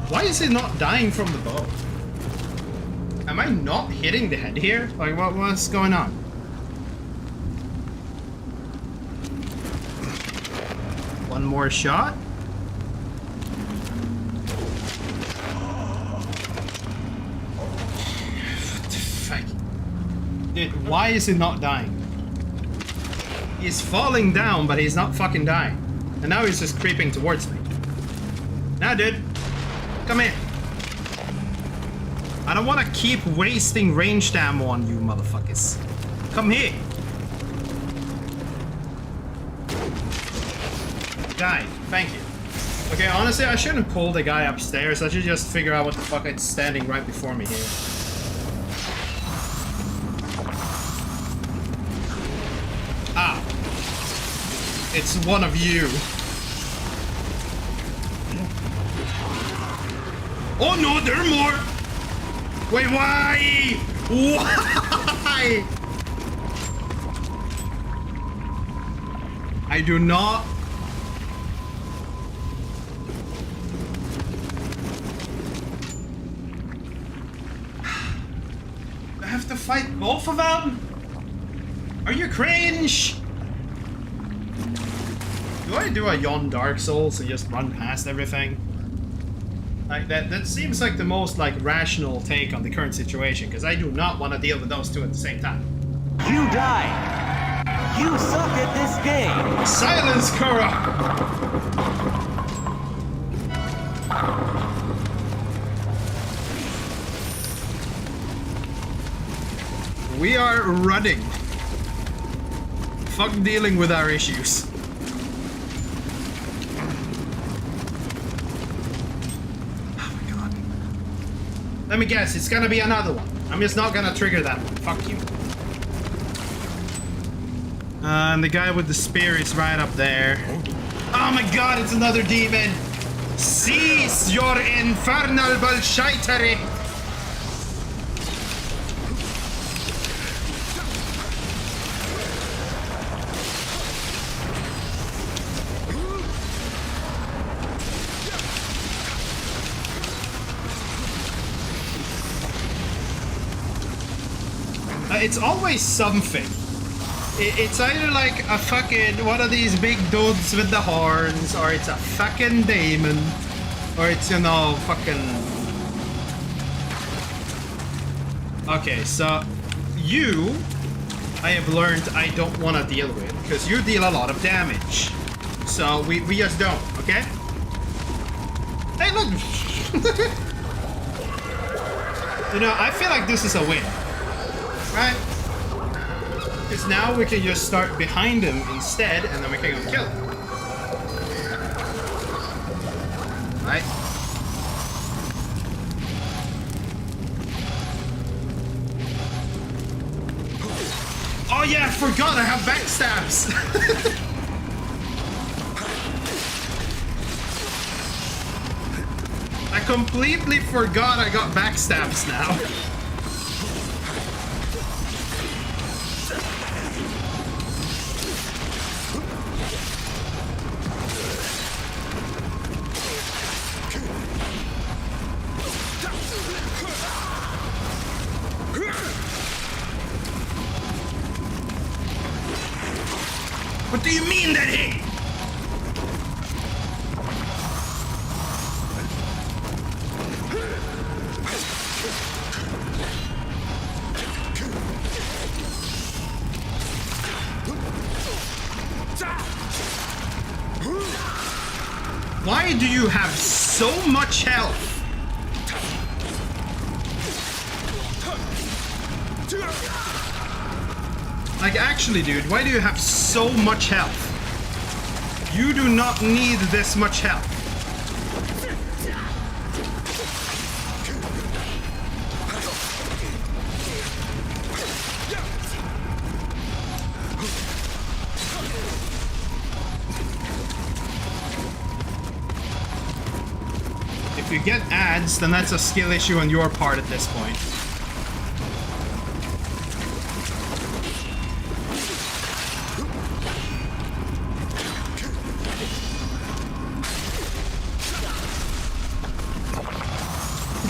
Why is he not dying from the bow? Am I not hitting the head here? Like, what's going on? One more shot? What the fuck? Dude, why is he not dying? He's falling down, but he's not fucking dying. And now he's just creeping towards me. Now, dude. Come here. I don't want to keep wasting ranged ammo on you motherfuckers. Come here. Guy, thank you. Okay, honestly, I shouldn't pull the guy upstairs. I should just figure out what the fuck is standing right before me here. Ah. It's one of you. Oh no, there are more! Wait, why? Why? I do not... I have to fight both of them? Are you cringe? Do I do a Yon Dark Souls and just run past everything? Like that seems like the most like rational take on the current situation, because I do not want to deal with those two at the same time. You died. You suck at this game. Silence, Kura! We are running. Fuck dealing with our issues. Oh my god. Let me guess, it's gonna be another one. I'm just not gonna trigger that one. Fuck you. And the guy with the spear is right up there. Oh my god, it's another demon! Cease your infernal bullshitery! It's always something. It's either like a fucking one of these big dudes with the horns, or it's a fucking demon, or it's, you know, fucking... Okay, so you, I have learned I don't want to deal with, because you deal a lot of damage. So we just don't, okay? Hey, look! You know, I feel like this is a win. Right? Because now we can just start behind him instead, and then we can go kill him. Right? Oh yeah, I forgot I have backstabs! I completely forgot I got backstabs now. What do you mean that hit? Why do you have so much health? Like, actually, dude, why do you have so much health? You do not need this much health. If you get ads, then that's a skill issue on your part at this point.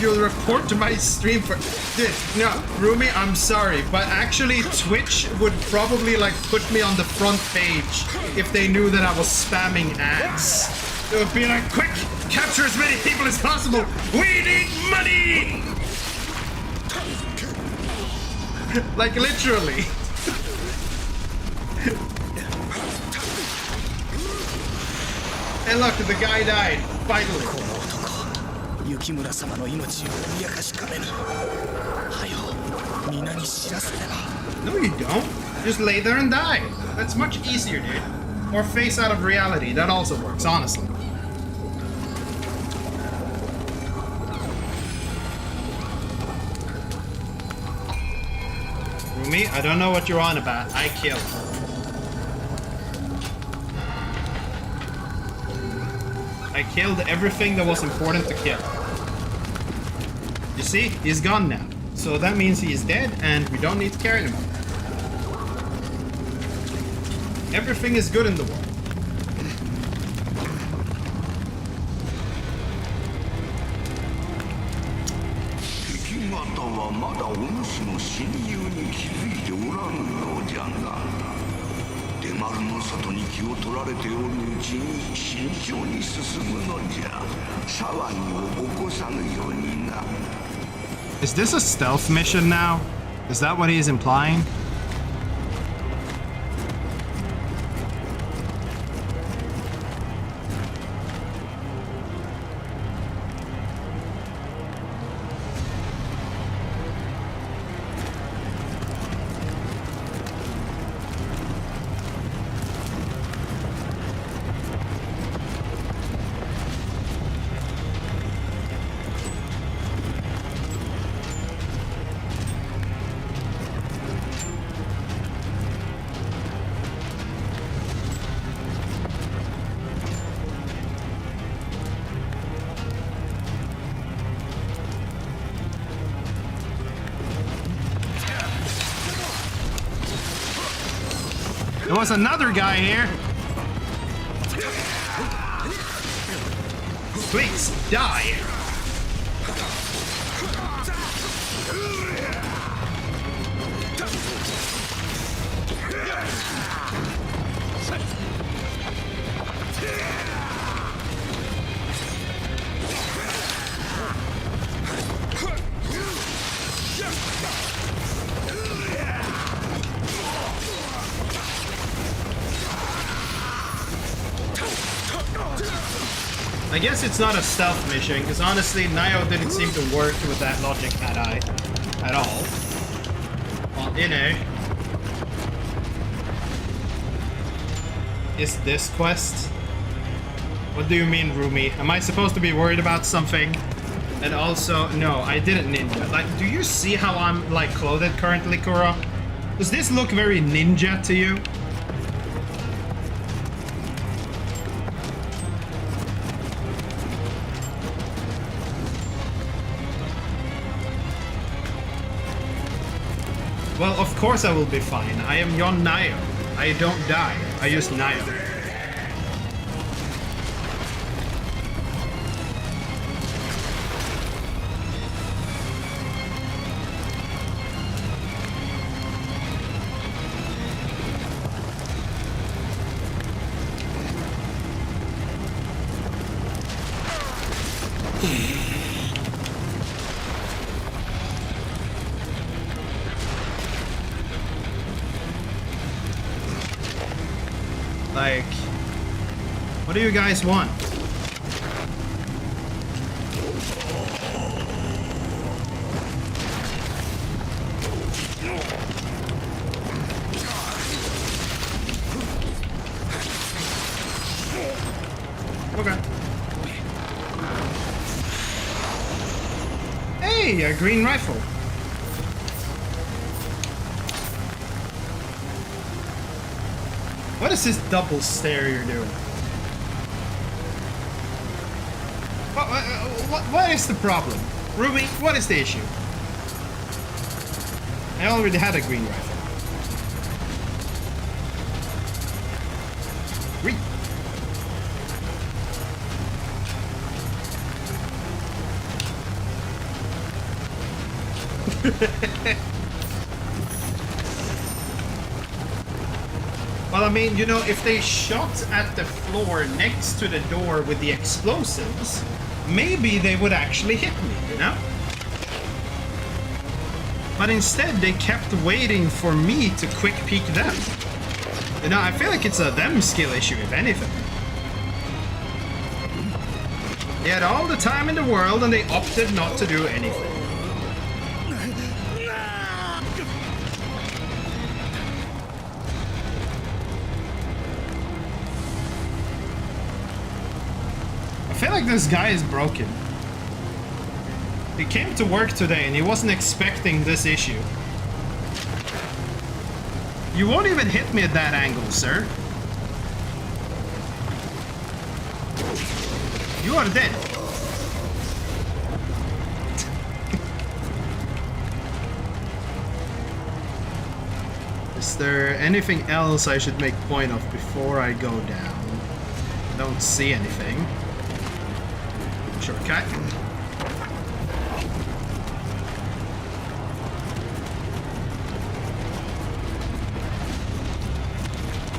You'll report to my stream for... Dude, no, Rumi, I'm sorry, but actually Twitch would probably, like, put me on the front page if they knew that I was spamming ads. It would be like, quick, capture as many people as possible! We need money! Like, literally. Hey look, the guy died, finally. No, you don't. Just lay there and die. That's much easier, dude. Or face out of reality. That also works, honestly. Rumi, I don't know what you're on about. I killed. I killed everything that was important to kill. You see, he's gone now. So that means he is dead and we don't need to carry him. Everything is good in the world. Is this a stealth mission now? Is that what he is implying? There was another guy here. Please, die. I guess it's not a stealth mission, because honestly, Nioh didn't seem to work with that logic at all. Well, you know. Is this quest? What do you mean, Rumi? Am I supposed to be worried about something? And also, no, I didn't ninja. Like, do you see how I'm, like, clothed currently, Kuro? Does this look very ninja to you? Well, of course I will be fine. I am Yon Nioh. I don't die. I use Nioh. Like, what do you guys want? Okay. Hey, a green rifle. What is this double stare you're doing? What is the problem? Ruby, what is the issue? I already had a green rifle. Green. Well, I mean, you know, if they shot at the floor next to the door with the explosives, maybe they would actually hit me, you know? But instead, they kept waiting for me to quick peek them. You know, I feel like it's a them skill issue, if anything. They had all the time in the world and they opted not to do anything. I feel like this guy is broken. He came to work today and he wasn't expecting this issue. You won't even hit me at that angle, sir. You are dead. Is there anything else I should make point of before I go down? I don't see anything. Shortcut.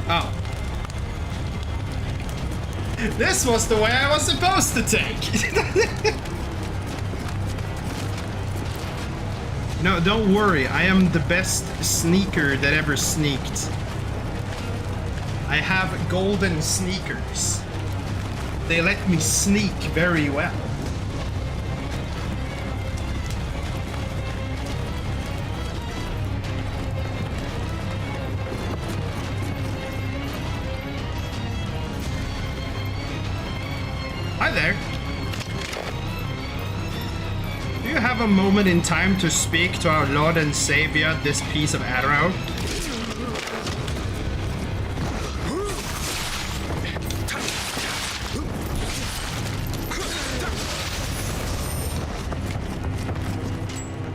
Oh. This was the way I was supposed to take. No, don't worry. I am the best sneaker that ever sneaked. I have golden sneakers. They let me sneak very well. Hi there. Do you have a moment in time to speak to our Lord and Savior, this piece of arrow?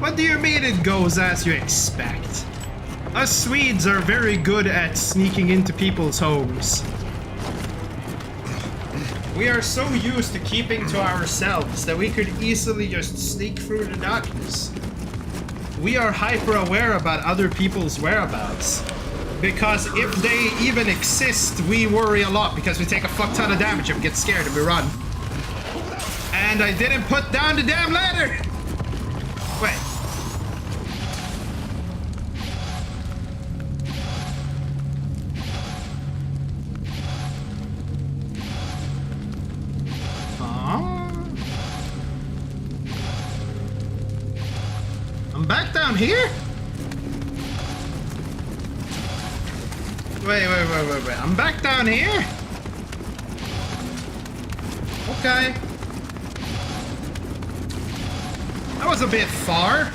What do you mean it goes as you expect? Us Swedes are very good at sneaking into people's homes. We are so used to keeping to ourselves that we could easily just sneak through the darkness. We are hyper aware about other people's whereabouts. Because if they even exist, we worry a lot because we take a fuck ton of damage and we get scared and we run. And I didn't put down the damn ladder! Wait. I'm back down here? Wait. I'm back down here? Okay. That was a bit far.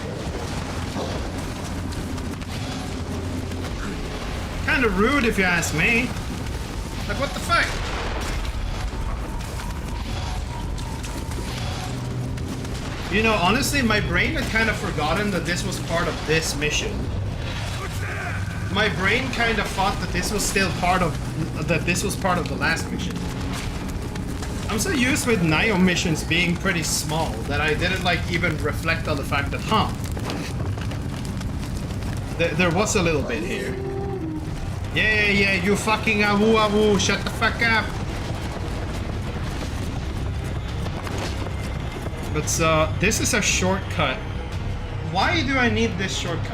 Kinda rude if you ask me. Like, what the fuck? You know, honestly, my brain had kind of forgotten that this was part of this mission. My brain kind of thought that this was still part of the last mission. I'm so used with Nioh missions being pretty small that I didn't like even reflect on the fact that, there was a little bit here. Yeah, you fucking awoo, shut the fuck up. But so, this is a shortcut. Why do I need this shortcut?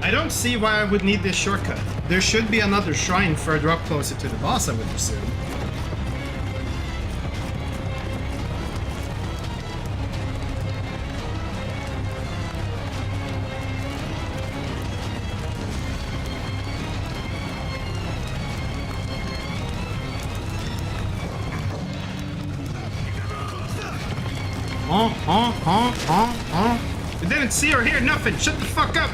I don't see why I would need this shortcut. There should be another shrine further up closer to the boss, I would assume. You didn't see or hear nothing. Shut the fuck up.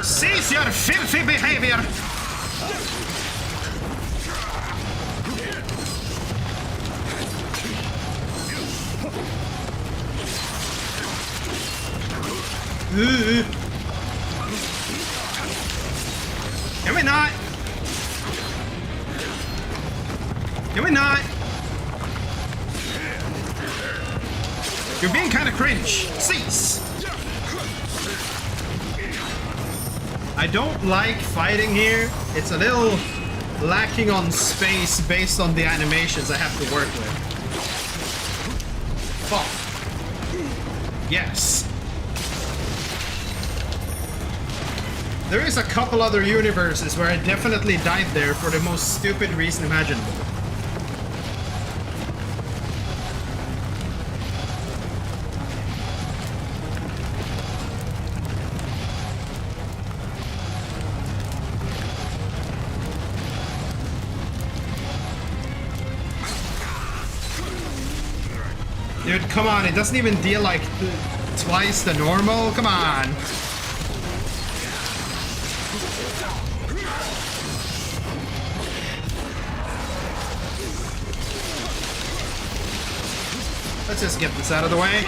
Cease your filthy behavior! Can we not? Can we not? You're being kind of cringe. Cease! I don't like fighting here. It's a little lacking on space based on the animations I have to work with. Fuck. Yes. There is a couple other universes where I definitely died there for the most stupid reason imaginable. Dude, come on, it doesn't even deal like twice the normal. Come on. Let's just get this out of the way.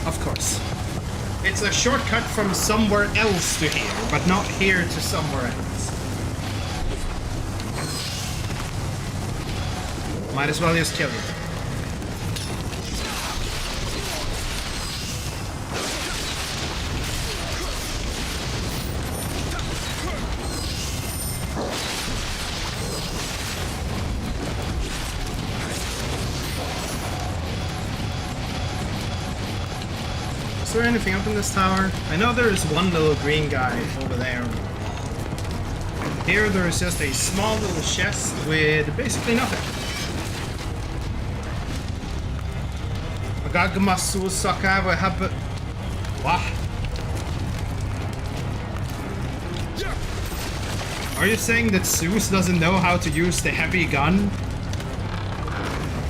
Of course. It's a shortcut from somewhere else to here, but not here to somewhere else. Might as well just kill you. Is there anything up in this tower? I know there is one little green guy over there. Here there is just a small little chest with basically nothing. Magagmasu Sakawa Habit. What? Are you saying that Zeus doesn't know how to use the heavy gun?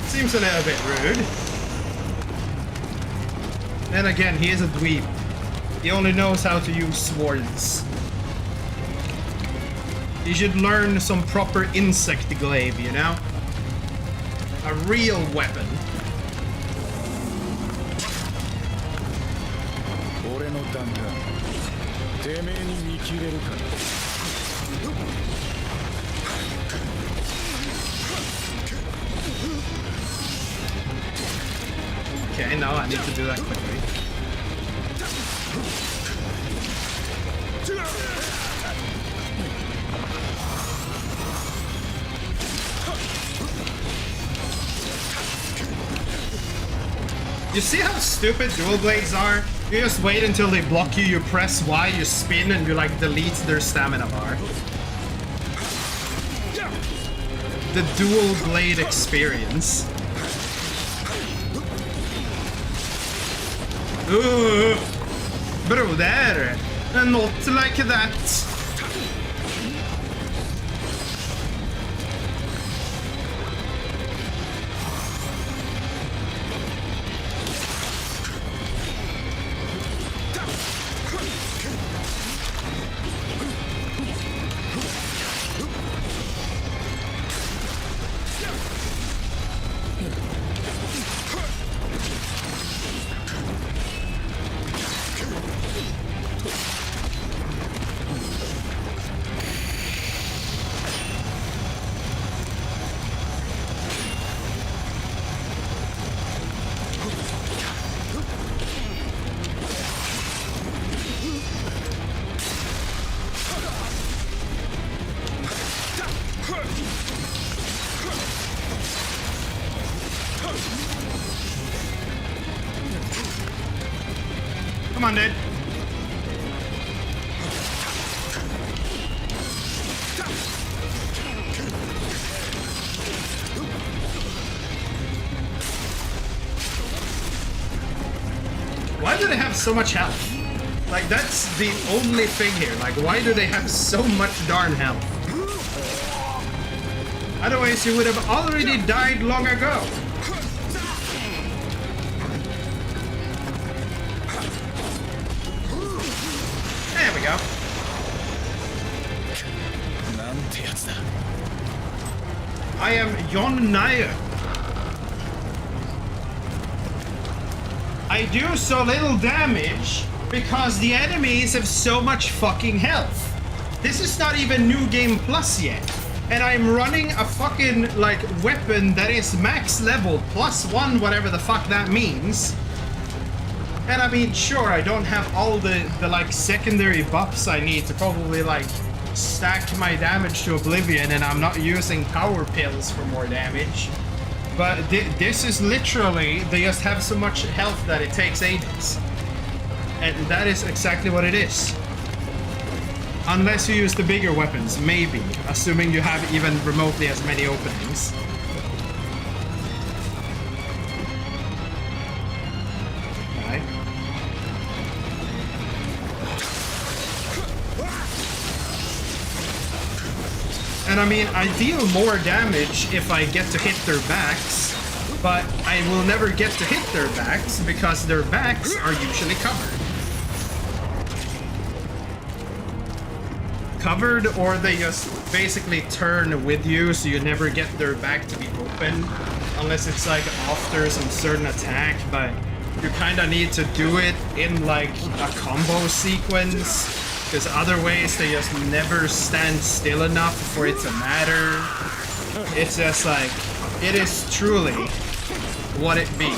Seems a little bit rude. Then again, he is a dweeb. He only knows how to use swords. He should learn some proper insect glaive, you know? A real weapon. Okay, now I need to do that quickly. You see how stupid dual blades are? You just wait until they block you, you press Y, you spin, and you like delete their stamina bar. The dual blade experience. Ooh, brother, not like that. Come on, dude. Why do they have so much health? Like, that's the only thing here. Like, why do they have so much darn health? Otherwise, you would have already died long ago. There we go. I am Nioh. I do so little damage because the enemies have so much fucking health. This is not even New Game Plus yet. And I'm running a fucking, like, weapon that is max level +1, whatever the fuck that means. And I mean, sure, I don't have all the like, secondary buffs I need to probably, like, stack my damage to oblivion, and I'm not using power pills for more damage. But this is literally, they just have so much health that it takes ages. And that is exactly what it is. Unless you use the bigger weapons, maybe. Assuming you have even remotely as many openings. Okay. And I mean, I deal more damage if I get to hit their backs, but I will never get to hit their backs because their backs are usually covered. Covered, or they just basically turn with you, so you never get their back to be open, unless it's like after some certain attack, but you kind of need to do it in like a combo sequence, because other ways they just never stand still enough for it to matter. It's just like, it is truly what it be.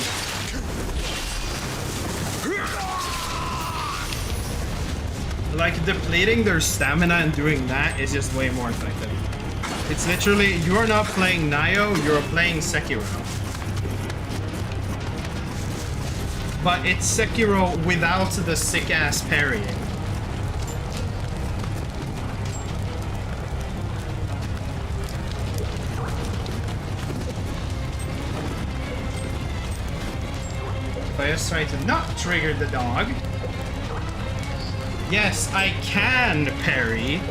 Like, depleting their stamina and doing that is just way more effective. It's literally, you're not playing Nioh, you're playing Sekiro. but it's Sekiro without the sick-ass parrying. If I just try to not trigger the dog. Yes, I can parry,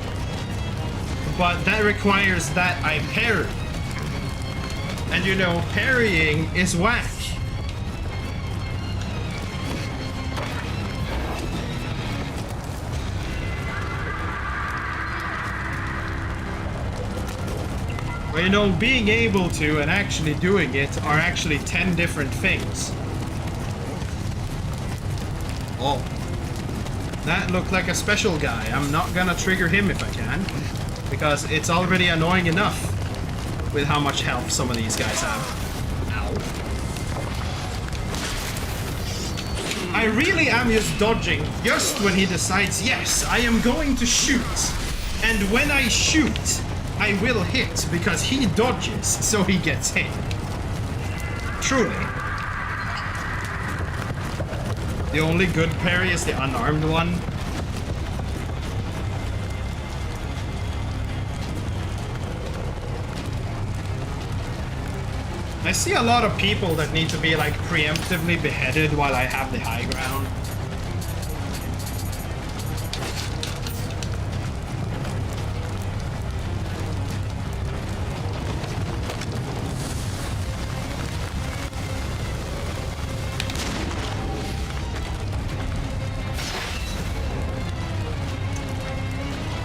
but that requires that I parry. And you know, parrying is whack. Well, you know, being able to and actually doing it are actually 10 different things. Oh. That looked like a special guy. I'm not gonna trigger him if I can, because it's already annoying enough with how much health some of these guys have. Ow. I really am just dodging just when he decides, yes, I am going to shoot. And when I shoot, I will hit, because he dodges, so he gets hit. Truly. The only good parry is the unarmed one. I see a lot of people that need to be like preemptively beheaded while I have the high ground.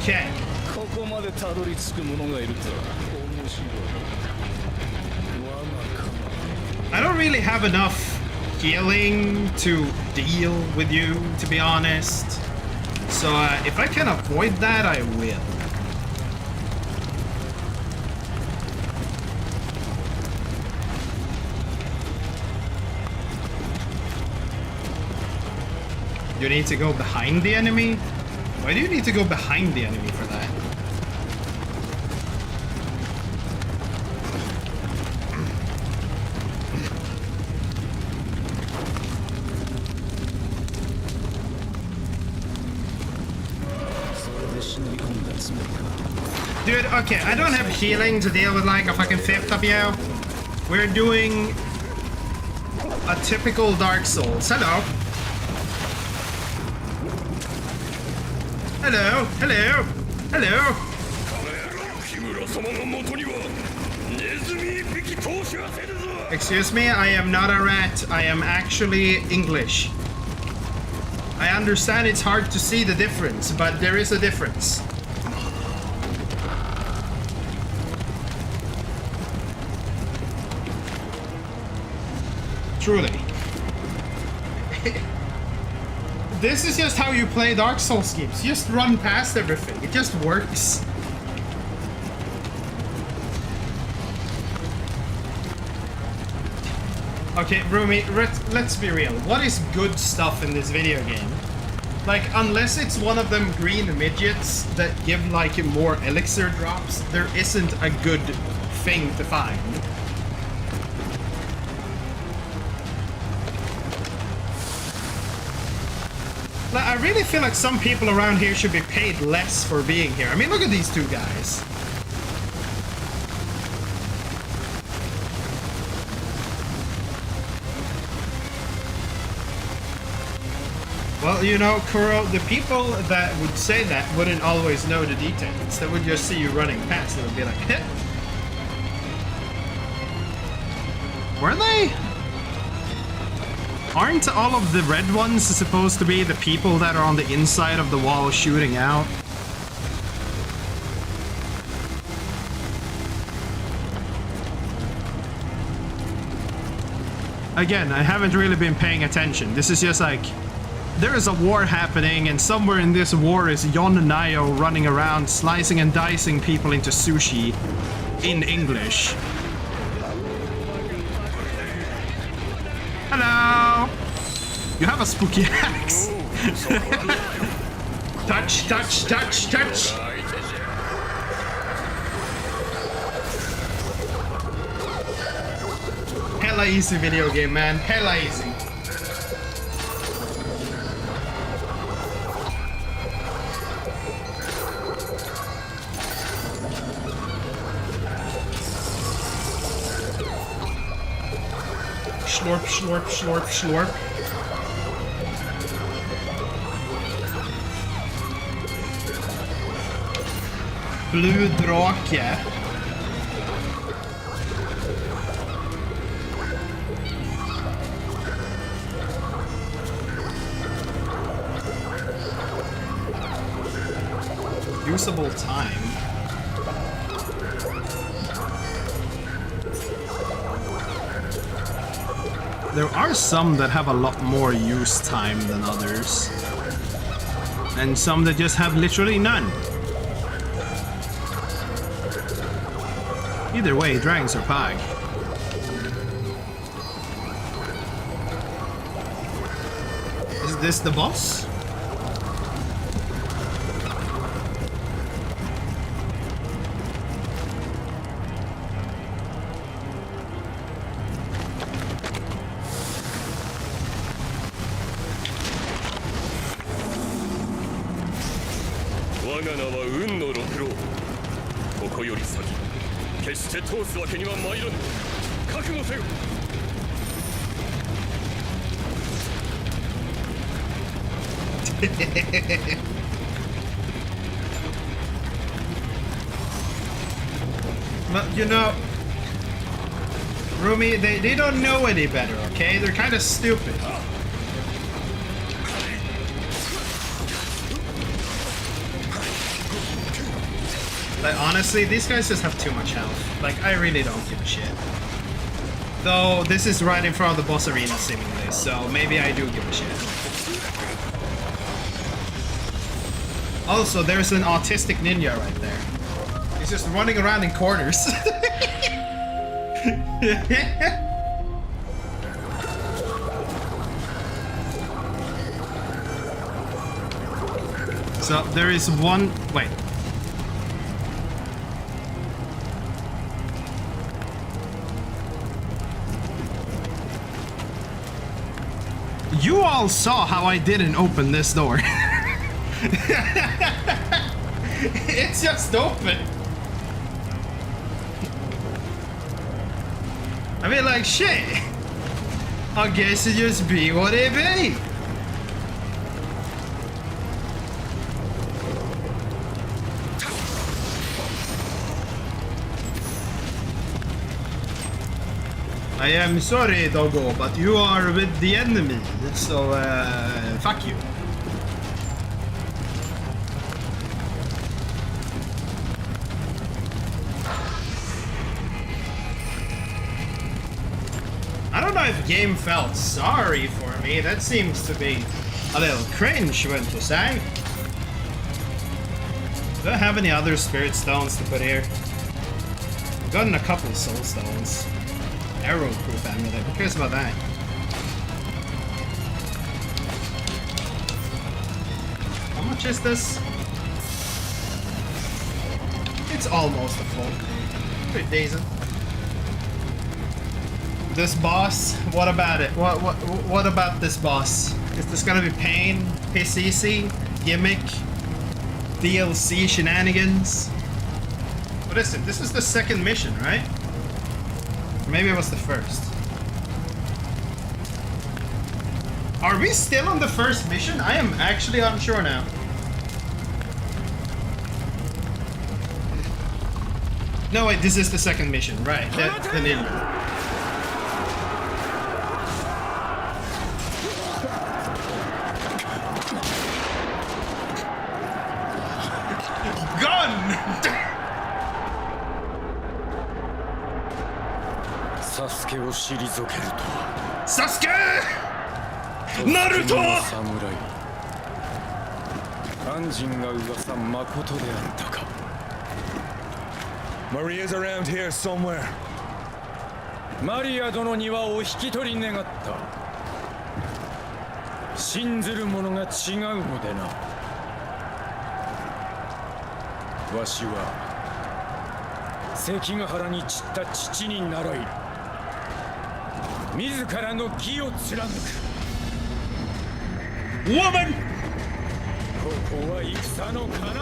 Okay. I don't really have enough healing to deal with you, to be honest. So if I can avoid that, I will. You need to go behind the enemy? Why do you need to go behind the enemy for that? Dude, okay, I don't have healing to deal with like a fucking fifth of you. We're doing a typical Dark Souls. Hello. Hello, hello, hello. Excuse me, I am not a rat. I am actually English. I understand it's hard to see the difference, but there is a difference. Truly. This is just how you play Dark Souls games. You just run past everything. It just works. Okay, Rumi, let's be real. What is good stuff in this video game? Like, unless it's one of them green midgets that give, like, more elixir drops, there isn't a good thing to find. I really feel like some people around here should be paid less for being here. I mean, look at these two guys. Well, you know, Kuro, the people that would say that wouldn't always know the details. They would just see you running past and would be like, hit. Were they? Aren't all of the red ones supposed to be the people that are on the inside of the wall shooting out? Again, I haven't really been paying attention. This is just like, there is a war happening, and somewhere in this war is Nioh running around slicing and dicing people into sushi in English. Hello! You have a spooky axe! Touch, touch, touch, touch! Hella easy video game, man. Hella easy. slurp, slurp, slurp, slurp. Blue drake. Usable time. There are some that have a lot more use time than others. And some that just have literally none. Either way, dragons are pog. Is this the boss? But you know, Rumi, they don't know any better, okay? They're kind of stupid. Like, honestly, these guys just have too much health. Like, I really don't give a shit. Though, this is right in front of the boss arena, seemingly, so maybe I do give a shit. Also, there's an autistic ninja right there. He's just running around in corners. So, there is one... Wait. You all saw how I didn't open this door. It's just open. I mean, like, shit. I guess it just be what it be. I am sorry, Doggo, but you are with the enemy, so fuck you. I don't know if game felt sorry for me. That seems to be a little cringe, wouldn't you say? Do I have any other spirit stones to put here? I've gotten a couple soul stones. Arrow proof amulet. Who cares about that? How much is this? It's almost a full. Pretty decent. This boss, what about it? What about this boss? Is this gonna be pain, piss easy, gimmick, DLC shenanigans? What is it? This is the second mission, right? Maybe it was the first. Are we still on the first mission? I am actually unsure now. No, wait, this is the second mission, right? The ninja. Sasuke! Naruto! Maria's around here somewhere. Maria 殿にはお引き取り願った。信ずる者が違うのでな。わしは関ヶ原に散った父に習い。自らの義を貫く。Woman! ここは戦の要。真田丸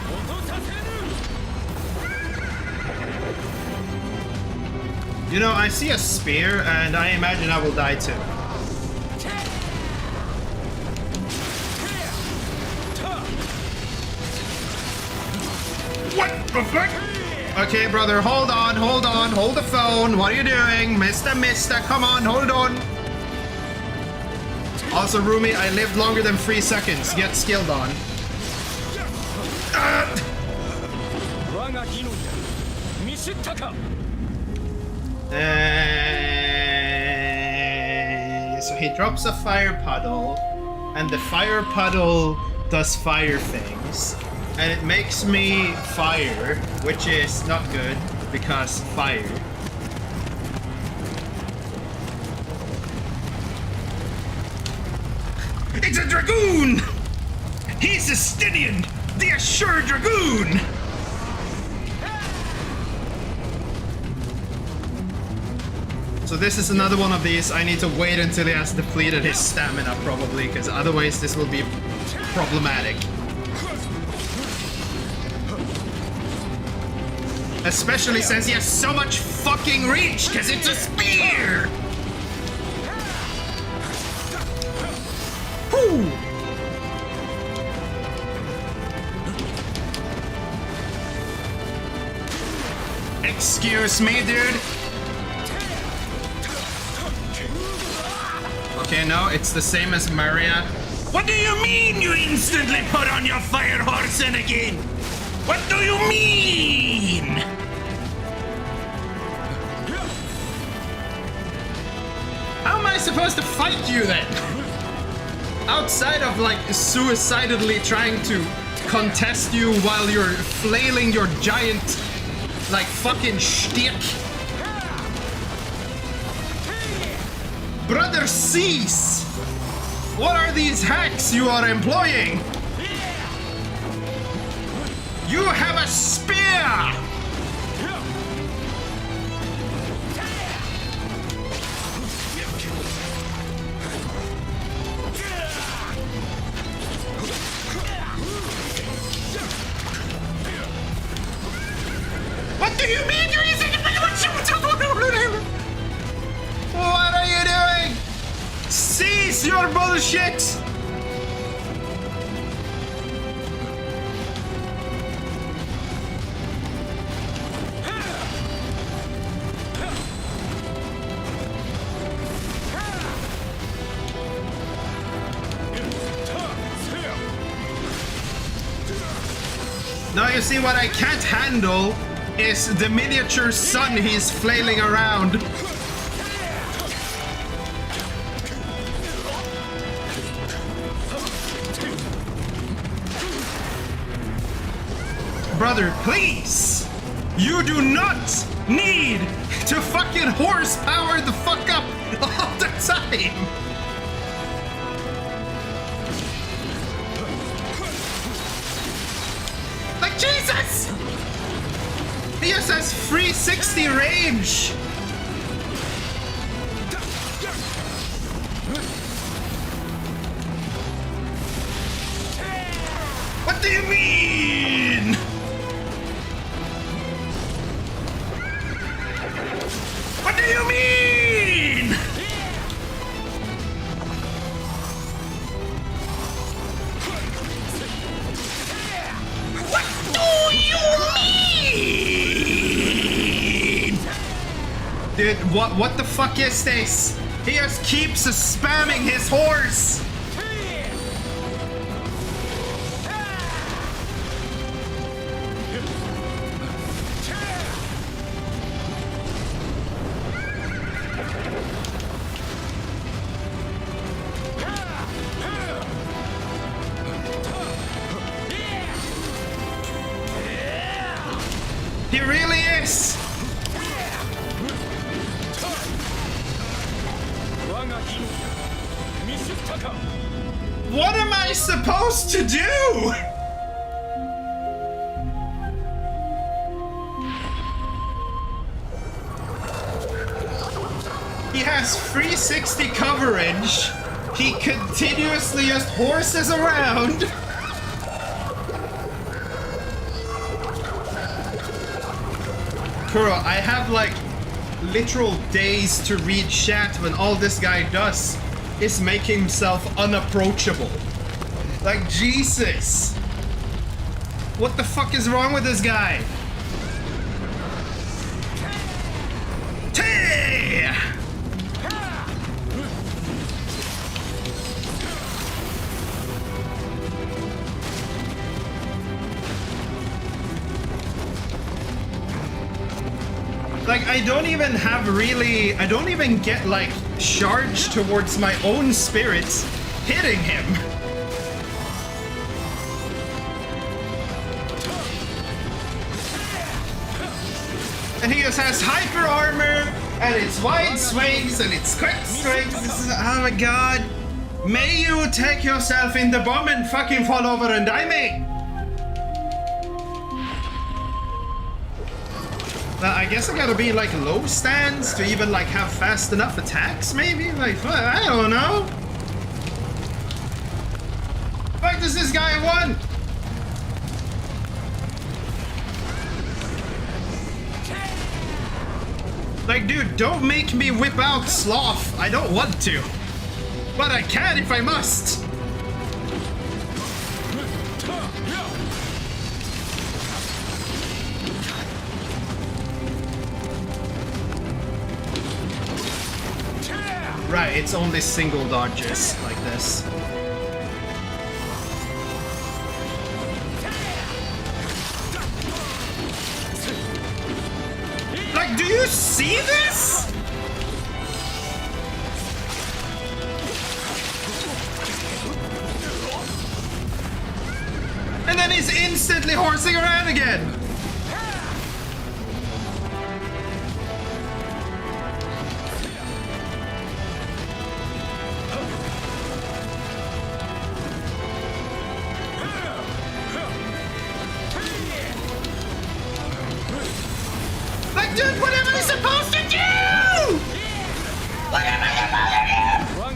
落とさせぬ。You know, I see a spear, and I imagine I will die too. What the fuck? Okay, brother, hold on, hold the phone. What are you doing? Mister, come on, hold on. Also, Rumi, I lived longer than 3 seconds. Get skilled on. So he drops a fire puddle, and the fire puddle does fire things, and it makes me fire, which is not good because fire. It's a dragoon! He's a Stydian, the assured dragoon! So this is another one of these. I need to wait until he has depleted his stamina, probably, because otherwise this will be problematic. Especially since he has so much fucking reach, because it's a spear! Whew! Excuse me, dude? Okay, no, it's the same as Maria. What do you mean you instantly put on your fire horse in again? What do you mean? How am I supposed to fight you then? Outside of like suicidally trying to contest you while you're flailing your giant like fucking shtick. Brother, cease! What are these hacks you are employing? You have a spear! What do you mean you're using it? What are you doing? Cease your bullshit! Now you see what I can't handle is the miniature sun he's flailing around. Brother, please! You do not need to fucking horsepower the fuck up all the time! Like, Jesus! He just has 360 range! What do you mean? What do you mean? What do you mean? Dude, what the fuck is this? He just keeps spamming his horse. He really is! What am I supposed to do? He has 360 coverage. He continuously just horses around. Kuro, I have like literal days to read chat when all this guy does is make himself unapproachable. Like, Jesus. What the fuck is wrong with this guy? Hey! Like, I don't even get, like, charged towards my own spirits hitting him. And he just has hyper armor, and it's wide swings, and it's quick swings. This is, oh my god. May you take yourself in the bomb and fucking fall over and die, mate. I guess I gotta be like low stance to even like have fast enough attacks, maybe? Like, I don't know. What does this guy want? Like, dude, don't make me whip out Sloth. I don't want to. But I can if I must. Right, it's only single dodges like this. Like, do you see this? And then he's instantly horsing around again. Like, dude, what am I supposed to do? What am I supposed to do?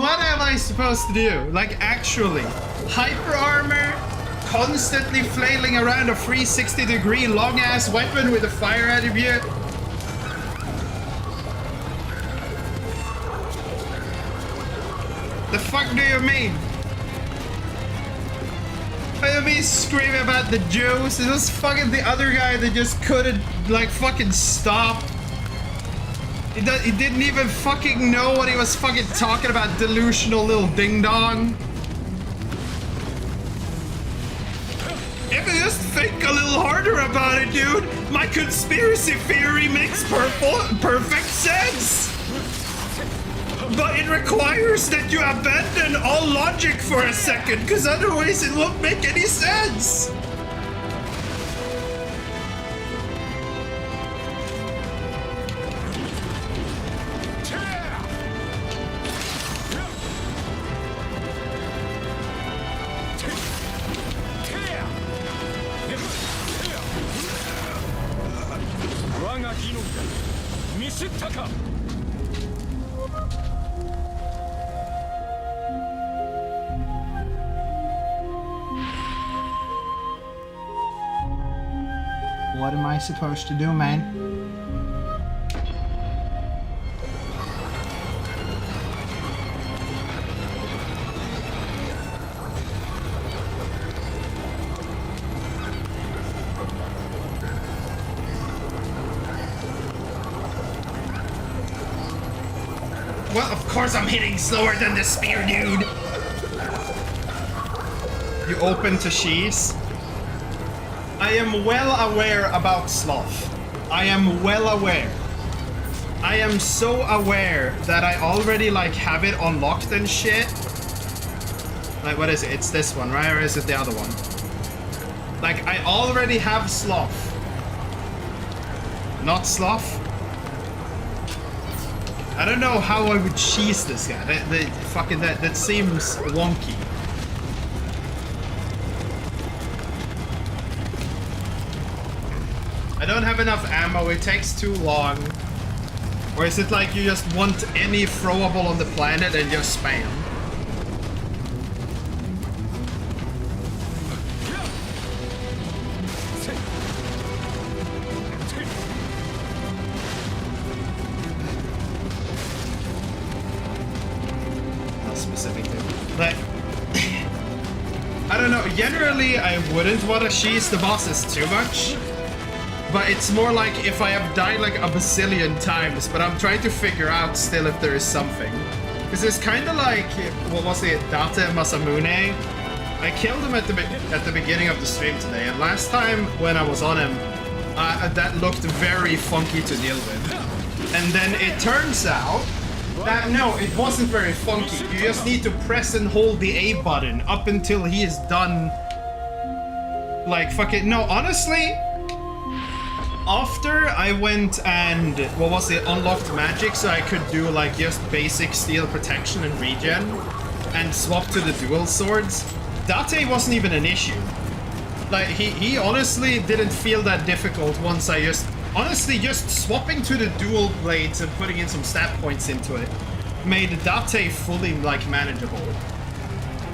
What am I supposed to do? Like, actually, hyper armor, constantly flailing around a 360-degree long-ass weapon with a fire attribute. The fuck do you mean? I mean, screaming about the Jews. It was fucking the other guy that just couldn't, like, fucking stop. He didn't even fucking know what he was fucking talking about, delusional little ding-dong. If you just think a little harder about it, dude, my conspiracy theory makes perfect sense. But it requires that you abandon all logic for a second, because otherwise it won't make any sense. What am I supposed to do, man? Well, of course I'm hitting slower than the spear, dude. You open to sheaths? I am well aware about Sloth. I am well aware. I am so aware that I already like have it unlocked and shit. Like, what is it? It's this one, right? Or is it the other one? Like, I already have Sloth. Not Sloth? I don't know how I would cheese this guy. That seems wonky. I don't have enough ammo, it takes too long. Or is it like you just want any throwable on the planet and just spam? specifically. Like, I don't know, generally I wouldn't want to cheese the bosses too much. But it's more like if I have died like a bazillion times, but I'm trying to figure out still if there is something. Because it's kind of like, what was it, Date Masamune? I killed him at the beginning of the stream today, and last time when I was on him, that looked very funky to deal with. And then it turns out that, no, it wasn't very funky. You just need to press and hold the A button up until he is done. Like, fucking, no, honestly, after I went and, what was it, unlocked magic so I could do like just basic steel protection and regen and swap to the dual swords, Date wasn't even an issue. Like, he honestly didn't feel that difficult once I honestly just swapping to the dual blades and putting in some stat points into it made Date fully like manageable.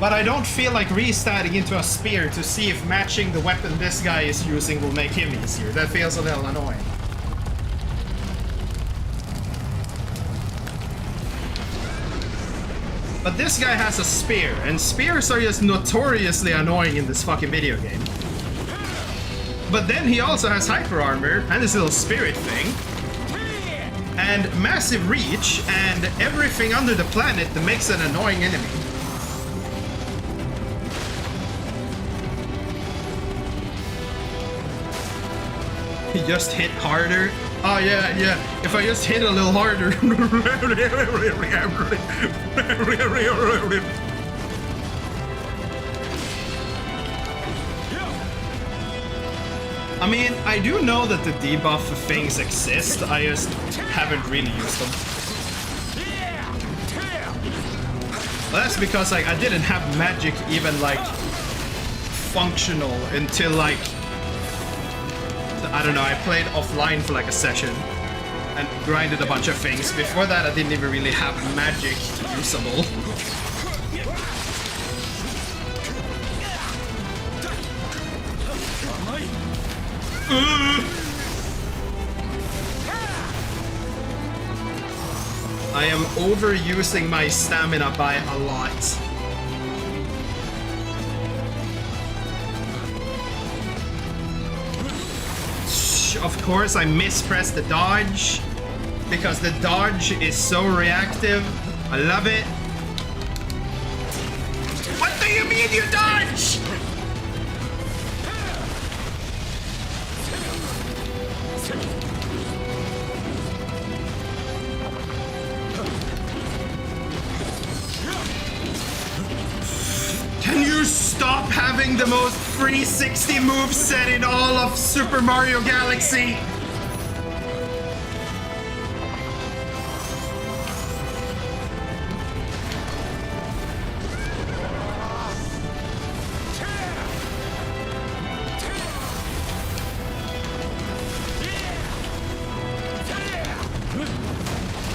But I don't feel like restarting into a spear to see if matching the weapon this guy is using will make him easier. That feels a little annoying. But this guy has a spear, and spears are just notoriously annoying in this fucking video game. But then he also has hyper armor and this little spirit thing, and massive reach, and everything under the planet that makes an annoying enemy. He just hit harder. Oh yeah, yeah. If I just hit a little harder. I mean, I do know that the debuff things exist. I just haven't really used them. Well, that's because like I didn't have magic even like functional until like, I don't know, I played offline for like a session and grinded a bunch of things. Before that, I didn't even really have magic usable. I am overusing my stamina by a lot. Of course, I mispressed the dodge because the dodge is so reactive. I love it. What do you mean you dodge? Can you stop having the most 360 moveset in all of Super Mario Galaxy?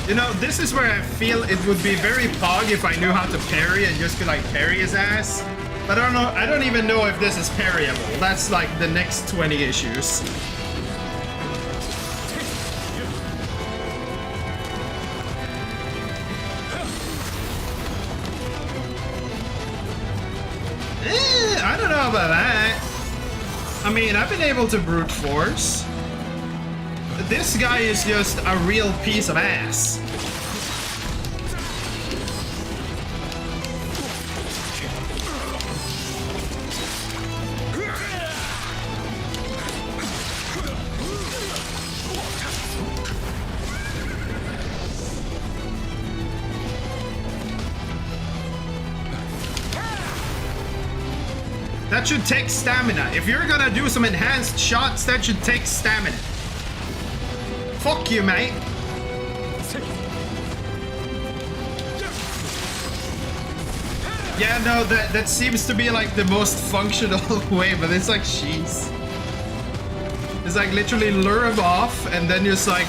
You know, this is where I feel it would be very pog if I knew how to parry and just could like parry his ass. But I don't know, I don't even know if this is parryable. That's like the next 20 issues. I don't know about that. I mean, I've been able to brute force. This guy is just a real piece of ass. That should take stamina. If you're gonna do some enhanced shots, that should take stamina. Fuck you, mate. Yeah, no, that seems to be like the most functional way, but it's like sheesh. It's like literally lure him off and then just like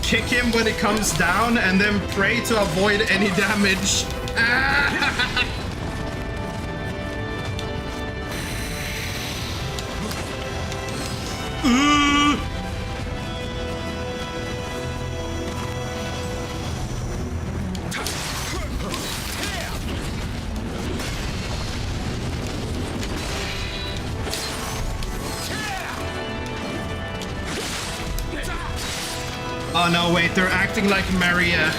kick him when it comes down and then pray to avoid any damage. Oh no, wait, they're acting like Maria.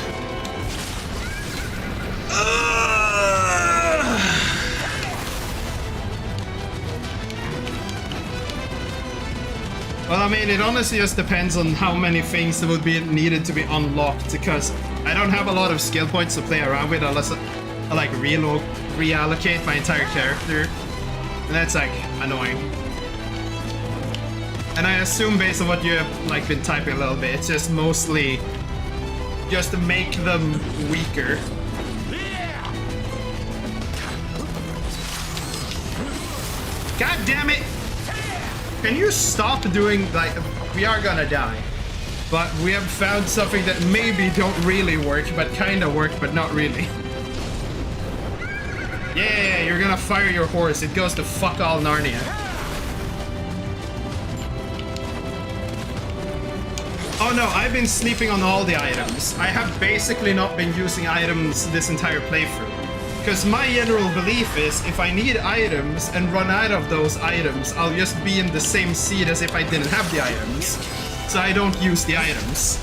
Well, I mean, it honestly just depends on how many things that would be needed to be unlocked, because I don't have a lot of skill points to play around with unless I like reallocate my entire character. And that's like annoying. And I assume based on what you have like been typing a little bit, it's just mostly just to make them weaker. God damn it! Can you stop doing, like, we are gonna die. But we have found something that maybe don't really work, but kinda work, but not really. Yeah, you're gonna fire your horse. It goes to fuck all Narnia. Oh no, I've been sleeping on all the items. I have basically not been using items this entire playthrough. Because my general belief is, if I need items and run out of those items, I'll just be in the same seat as if I didn't have the items. So I don't use the items.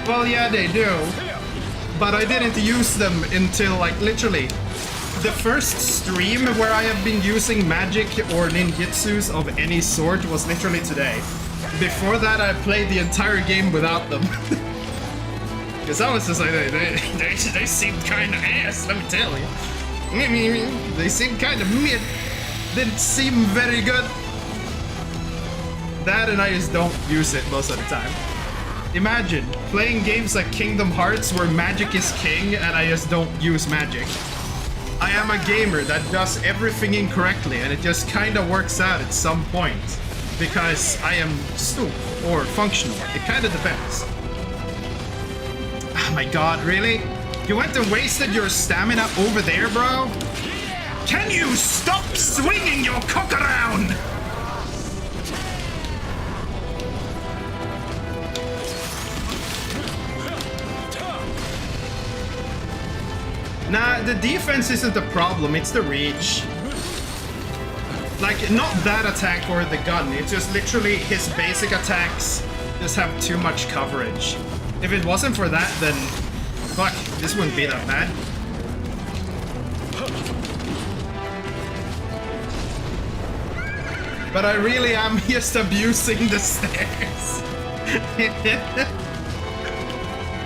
Well, yeah, they do. But I didn't use them until, like, literally the first stream where I have been using magic or ninjutsus of any sort was literally today. Before that, I played the entire game without them. Because I was just like, they seemed kind of ass, let me tell you. They seemed kind of mid. Didn't seem very good. That and I just don't use it most of the time. Imagine playing games like Kingdom Hearts where magic is king and I just don't use magic. I am a gamer that does everything incorrectly and it just kind of works out at some point because I am stupid or functional. It kind of depends. Oh my god, really? You went and wasted your stamina over there, bro? Can you stop swinging your cock around? Nah, the defense isn't the problem, it's the reach. Like, not that attack or the gun, it's just literally his basic attacks just have too much coverage. If it wasn't for that, then fuck, this wouldn't be that bad. But I really am just abusing the stairs.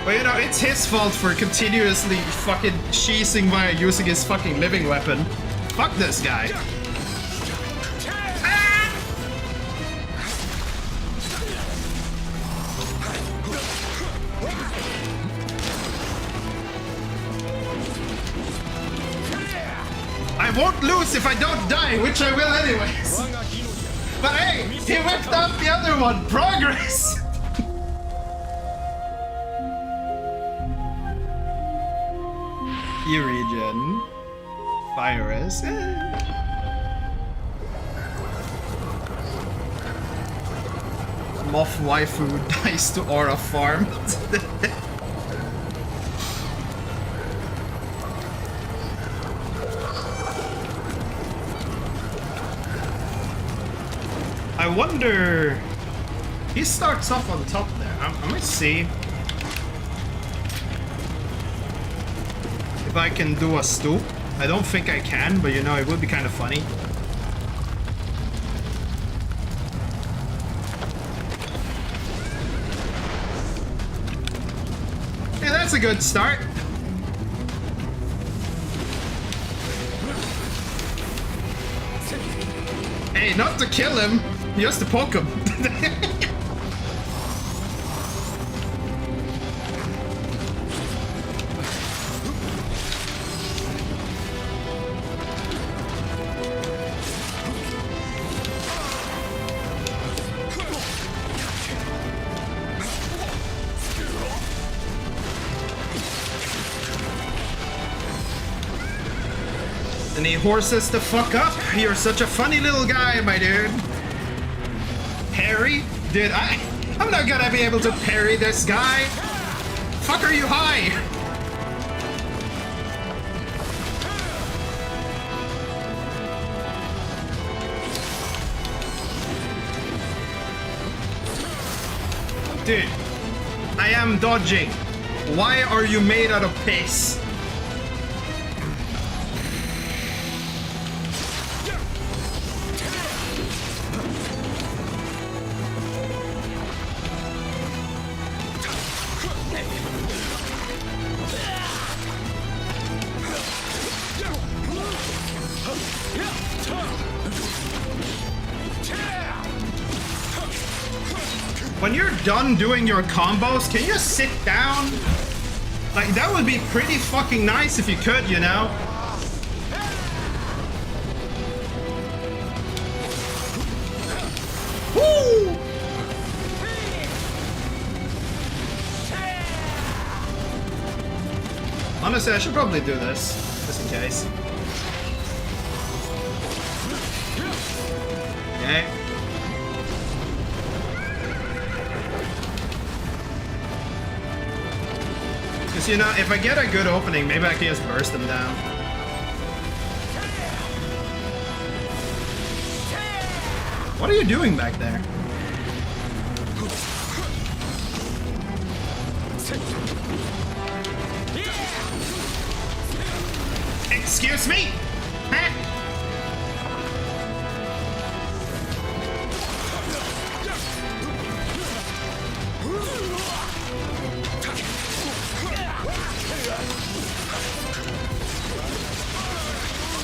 But you know, it's his fault for continuously fucking cheesing by using his fucking living weapon. Fuck this guy. Ah! I won't lose if I don't die, which I will anyways. But hey, he whipped out the other one. Progress! Region. Virus. Moth waifu dies to aura farm. I wonder. He starts off on top there. I might see if I can do a stoop. I don't think I can, but you know, it would be kind of funny. Yeah, that's a good start. Hey, not to kill him, just to poke him. And he horses the fuck up. You're such a funny little guy, my dude. parry? Dude, I'm not gonna be able to parry this guy. Fuck are you high? Dude, I am dodging. Why are you made out of piss? When you're done doing your combos, can you sit down? Like, that would be pretty fucking nice if you could, you know? Woo! Honestly, I should probably do this, just in case. Okay. Because, you know, if I get a good opening, maybe I can just burst them down. What are you doing back there? Excuse me? Huh?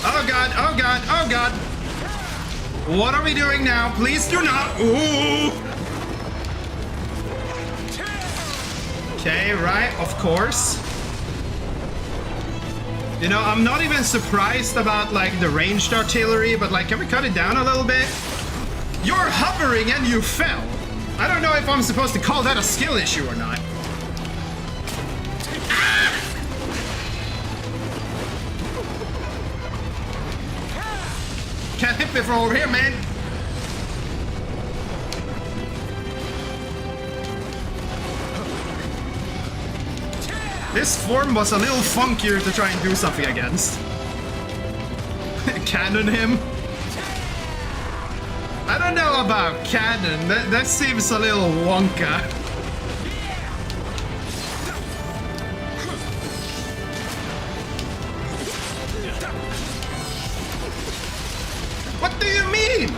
Oh god, oh god, oh god. What are we doing now? Please do not. Ooh. Okay, right, of course. You know, I'm not even surprised about, like, the ranged artillery, but, like, can we cut it down a little bit? You're hovering and you fell. I don't know if I'm supposed to call that a skill issue or not. Can't hit me from over here, man. This form was a little funkier to try and do something against. Cannon him? I don't know about cannon. That seems a little wonka. What do you mean?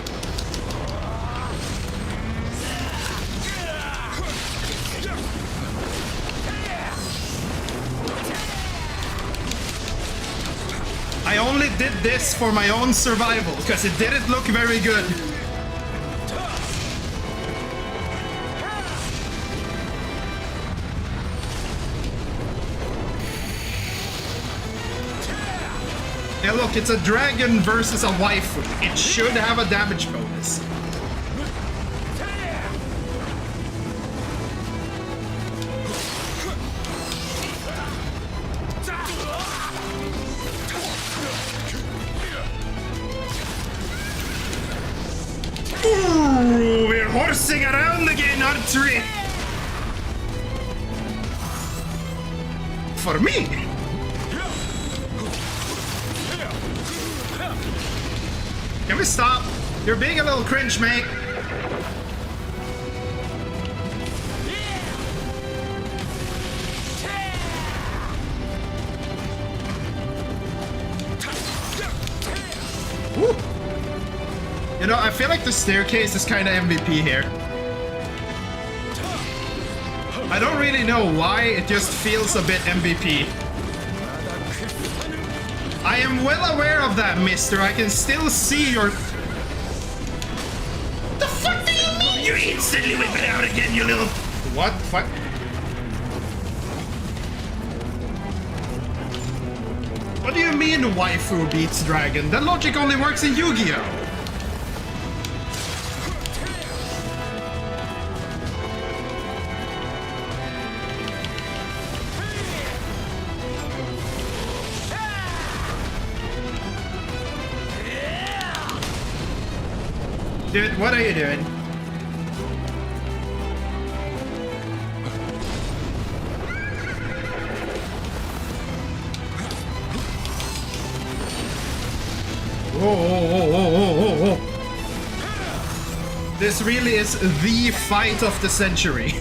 I only did this for my own survival, because it didn't look very good. Hey look, it's a dragon versus a waifu. It should have a damage bonus. Ooh, we're horsing around again, aren't we? For me. Can we stop? You're being a little cringe, mate. Woo. You know, I feel like the staircase is kind of MVP here. I don't really know why, it just feels a bit MVP. I am well aware of that, mister. I can still see your... The fuck do you mean? You instantly whip it out again, you little... What the fuck? What do you mean waifu beats dragon? That logic only works in Yu-Gi-Oh! Dude, what are you doing? Oh. This really is the fight of the century.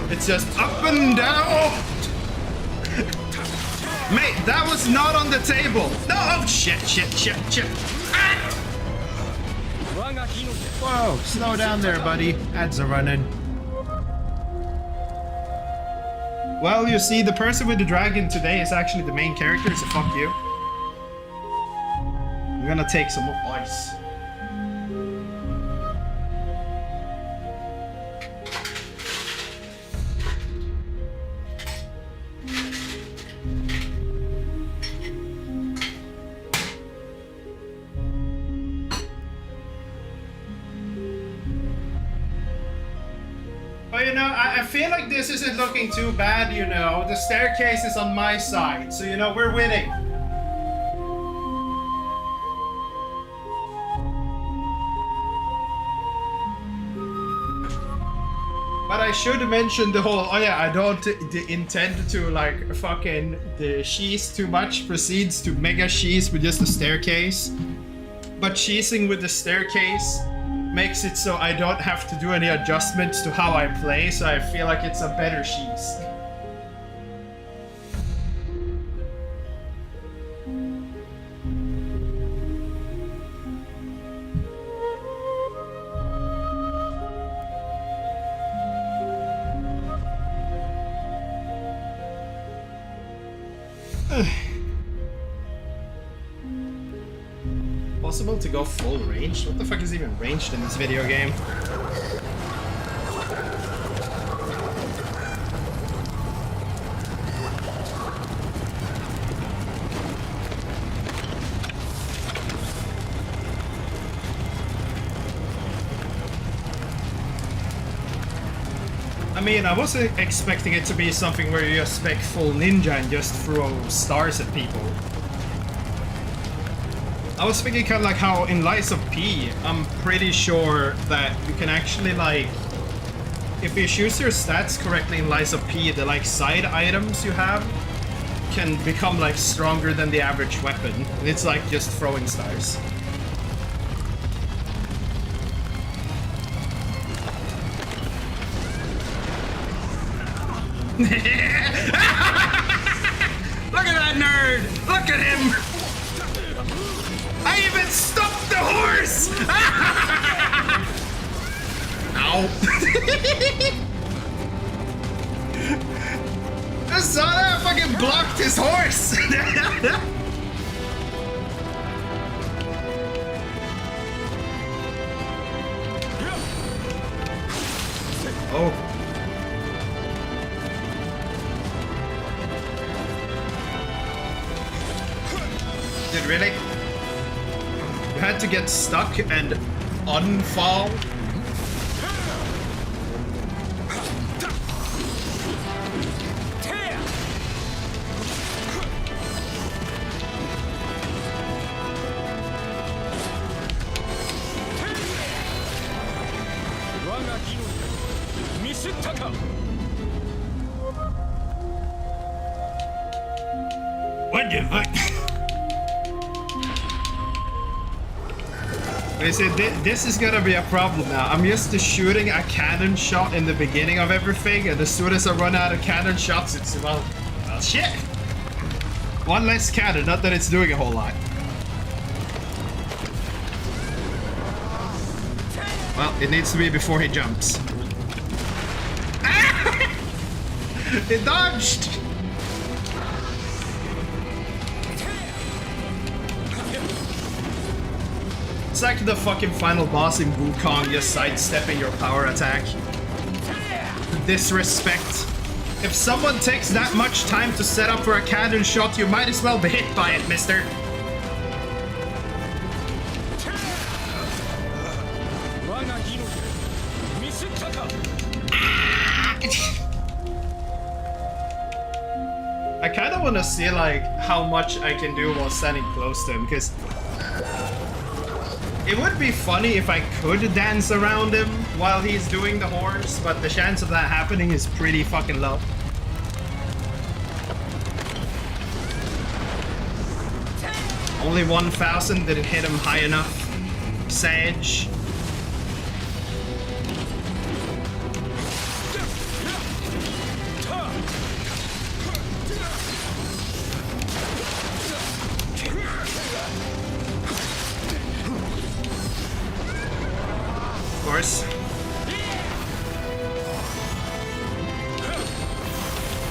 It's just up and down. Mate, that was not on the table. No, oh, shit. Ah! Whoa, slow down there, buddy. Ads are running. Well, you see, the person with the dragon today is actually the main character, so fuck you. I'm gonna take some more ice. But you know, I feel like this isn't looking too bad, you know. The staircase is on my side, so you know, we're winning. But I should mention the whole, oh yeah, I don't intend to like fucking the cheese too much, proceeds to mega cheese with just the staircase. But cheesing with the staircase makes it so I don't have to do any adjustments to how I play, so I feel like it's a better cheese. Possible to go full range? What the fuck is even ranged in this video game? I mean, I wasn't expecting it to be something where you just spec full ninja and just throw stars at people. I was thinking kind of like how in Lies of P, I'm pretty sure that you can actually like, if you choose your stats correctly in Lies of P, the like side items you have can become like stronger than the average weapon. And it's like just throwing stars. Look at that nerd! Look at him! I even stopped the horse! Ow. I saw that! I fucking blocked his horse! Oh. Dude, really? You had to get stuck and unfall? What the fuck? They said this is gonna be a problem now. I'm used to shooting a cannon shot in the beginning of everything, and as soon as I run out of cannon shots, it's well shit. One less cannon, not that it's doing a whole lot. Well, it needs to be before he jumps. It dodged! It's like the fucking final boss in Wukong, just sidestepping your power attack. Disrespect. If someone takes that much time to set up for a cannon shot, you might as well be hit by it, mister. I kind of want to see like how much I can do while standing close to him, because it would be funny if I could dance around him while he's doing the horns, but the chance of that happening is pretty fucking low. Only 1,000 didn't hit him high enough. Sage. Of course.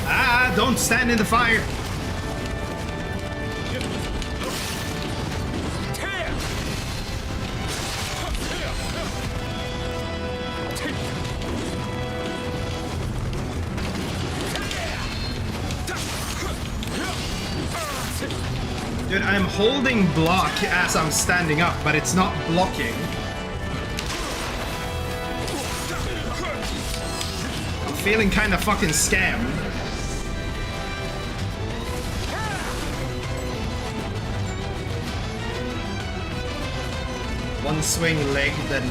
Ah, don't stand in the fire. Dude, I'm holding block as I'm standing up, but it's not blocking. I'm feeling kind of fucking scammed. One swing leg, then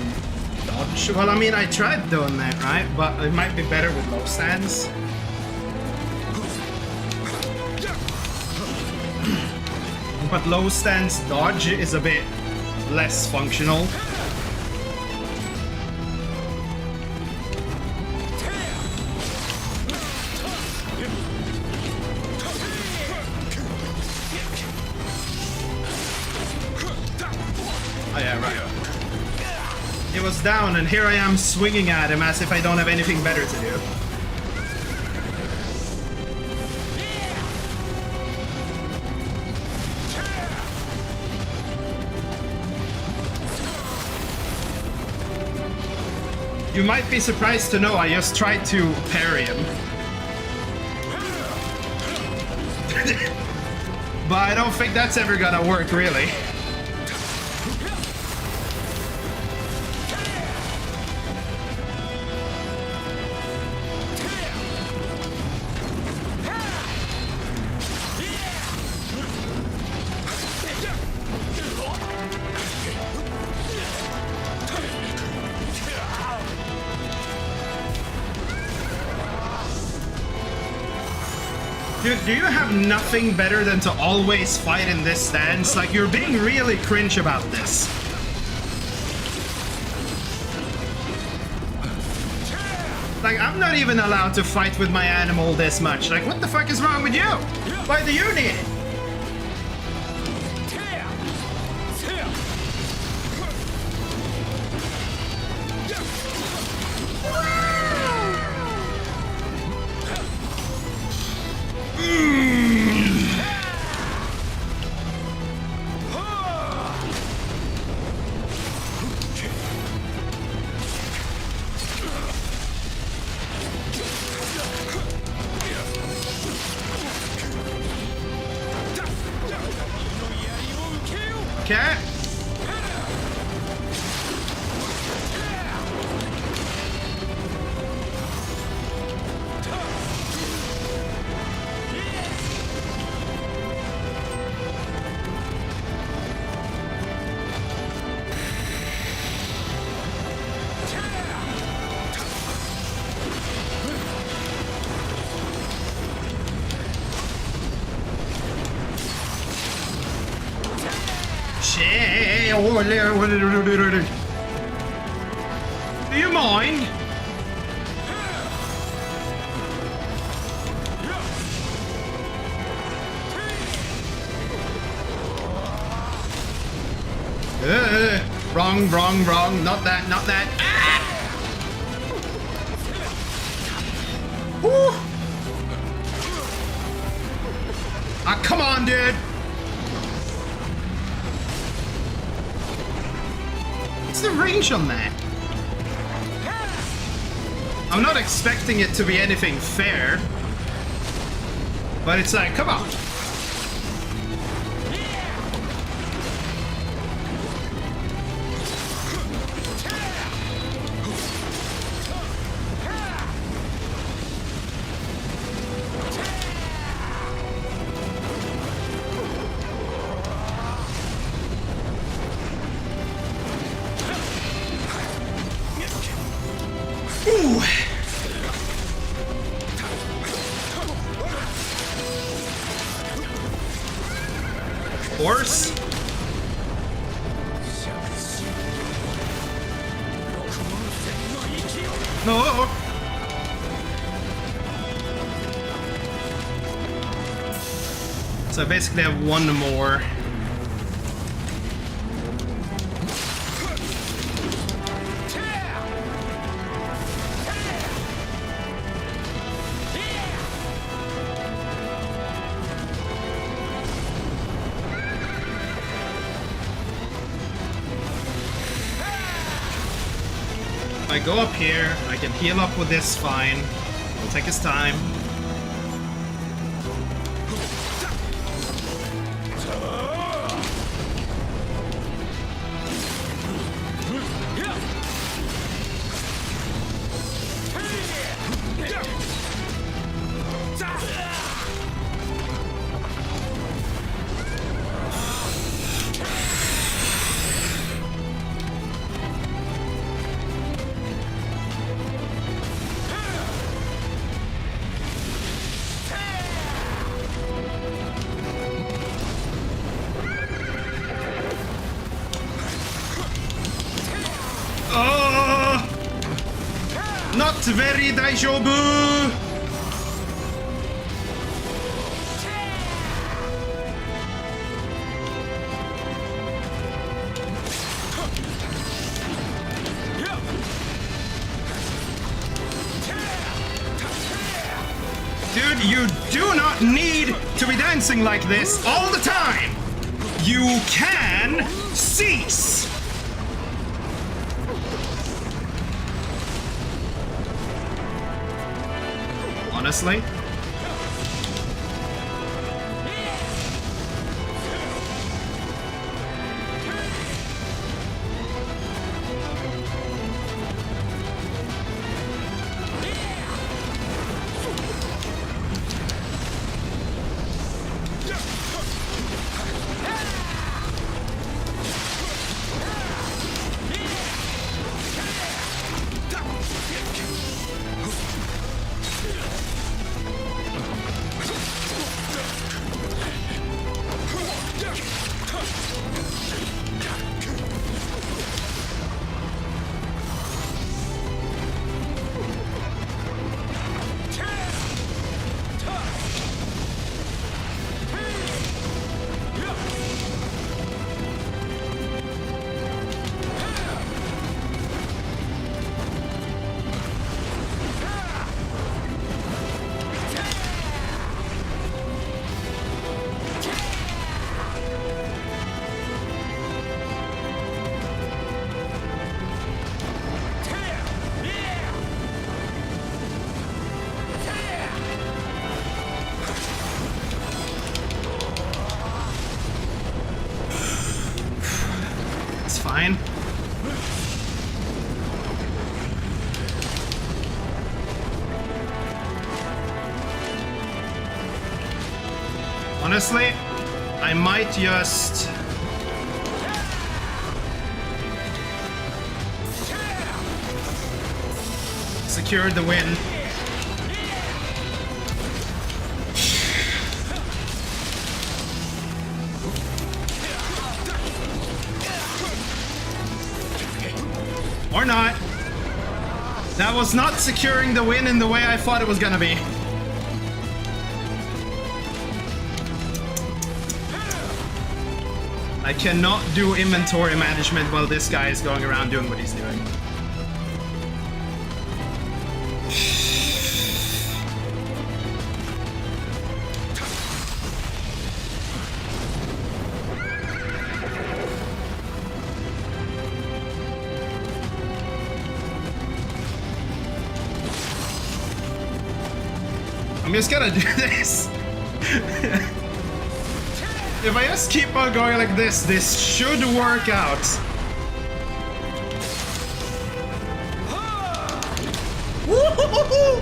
dodge. Well, I mean, I tried doing that, right? But it might be better with low stands. But low stance dodge is a bit less functional. Oh yeah, right. He was down and here I am swinging at him as if I don't have anything better to do. You might be surprised to know I just tried to parry him. But I don't think that's ever gonna work, really. Dude, do you have nothing better than to always fight in this stance? Like, you're being really cringe about this. Like, I'm not even allowed to fight with my animal this much. Like, what the fuck is wrong with you? Why do you need it? Okay. Do you mind? Wrong. Not that. Ah! Woo! Ah, come on, dude. What's the range on that? I'm not expecting it to be anything fair, but it's like, come on. Ooh. Horse? So I basically have one more. If I go up here, I can heal up with this fine. It'll take his time. Not very daijoubu! Dude, you do not need to be dancing like this all the time! You can cease! Honestly. Fine. Honestly, I might just secure the win. Or not. That was not securing the win in the way I thought it was gonna be. I cannot do inventory management while this guy is going around doing what he's doing. I'm just gonna do this. If I just keep on going like this, this should work out. Woo-hoo-hoo-hoo!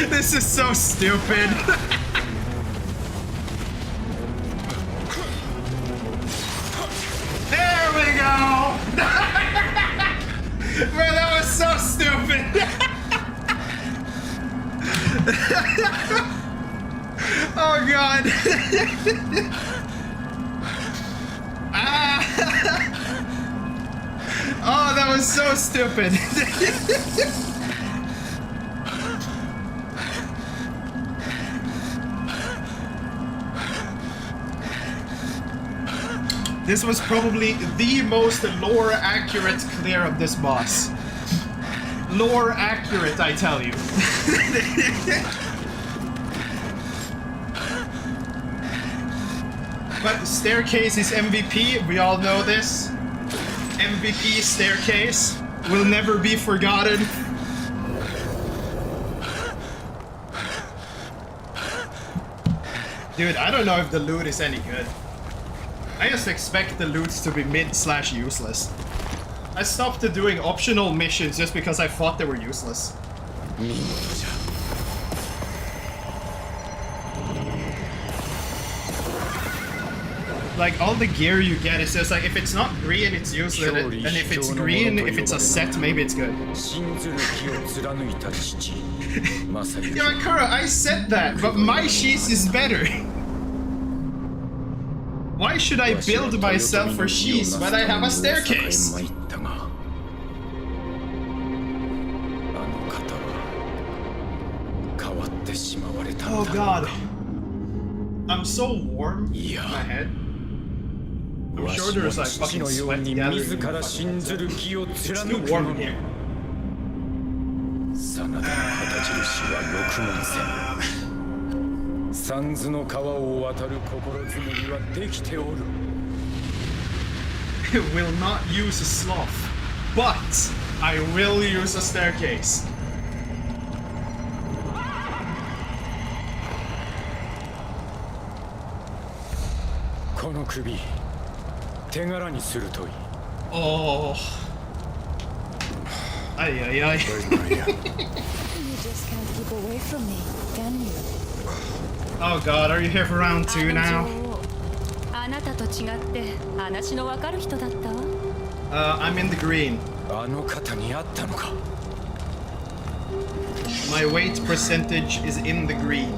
This is so stupid. There we go! Bro, that was so stupid! Oh god! Ah. Oh, that was so stupid. This was probably the most lore accurate clear of this boss. Lore accurate, I tell you. But staircase is MVP, we all know this. MVP staircase will never be forgotten. Dude, I don't know if the loot is any good. I just expect the loots to be mid/useless. I stopped doing optional missions just because I thought they were useless. Like, all the gear you get is just like, if it's not green, it's useless, and if it's green, if it's a set, maybe it's good. Yeah, Kura, I said that, but my sheath is better. Why should I build myself for sheath when I have a staircase? Oh god. I'm so warm in my head. I'm sure there's like fucking sweat gathering. It's too warm in here. Will not use a sloth, but I will use a staircase. Oh. Ay ay ay. You just can't keep away from me, can you? Oh god, are you here for round 2 now? I'm in the green. My weight percentage is in the green.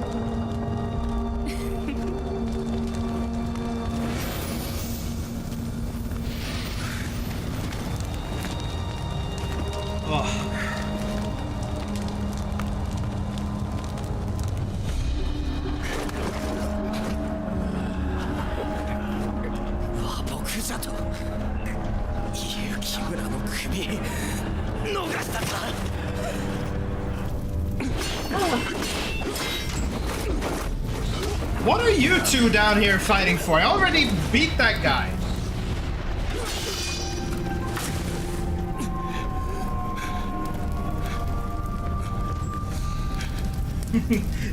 What are you two down here fighting for? I already beat that guy.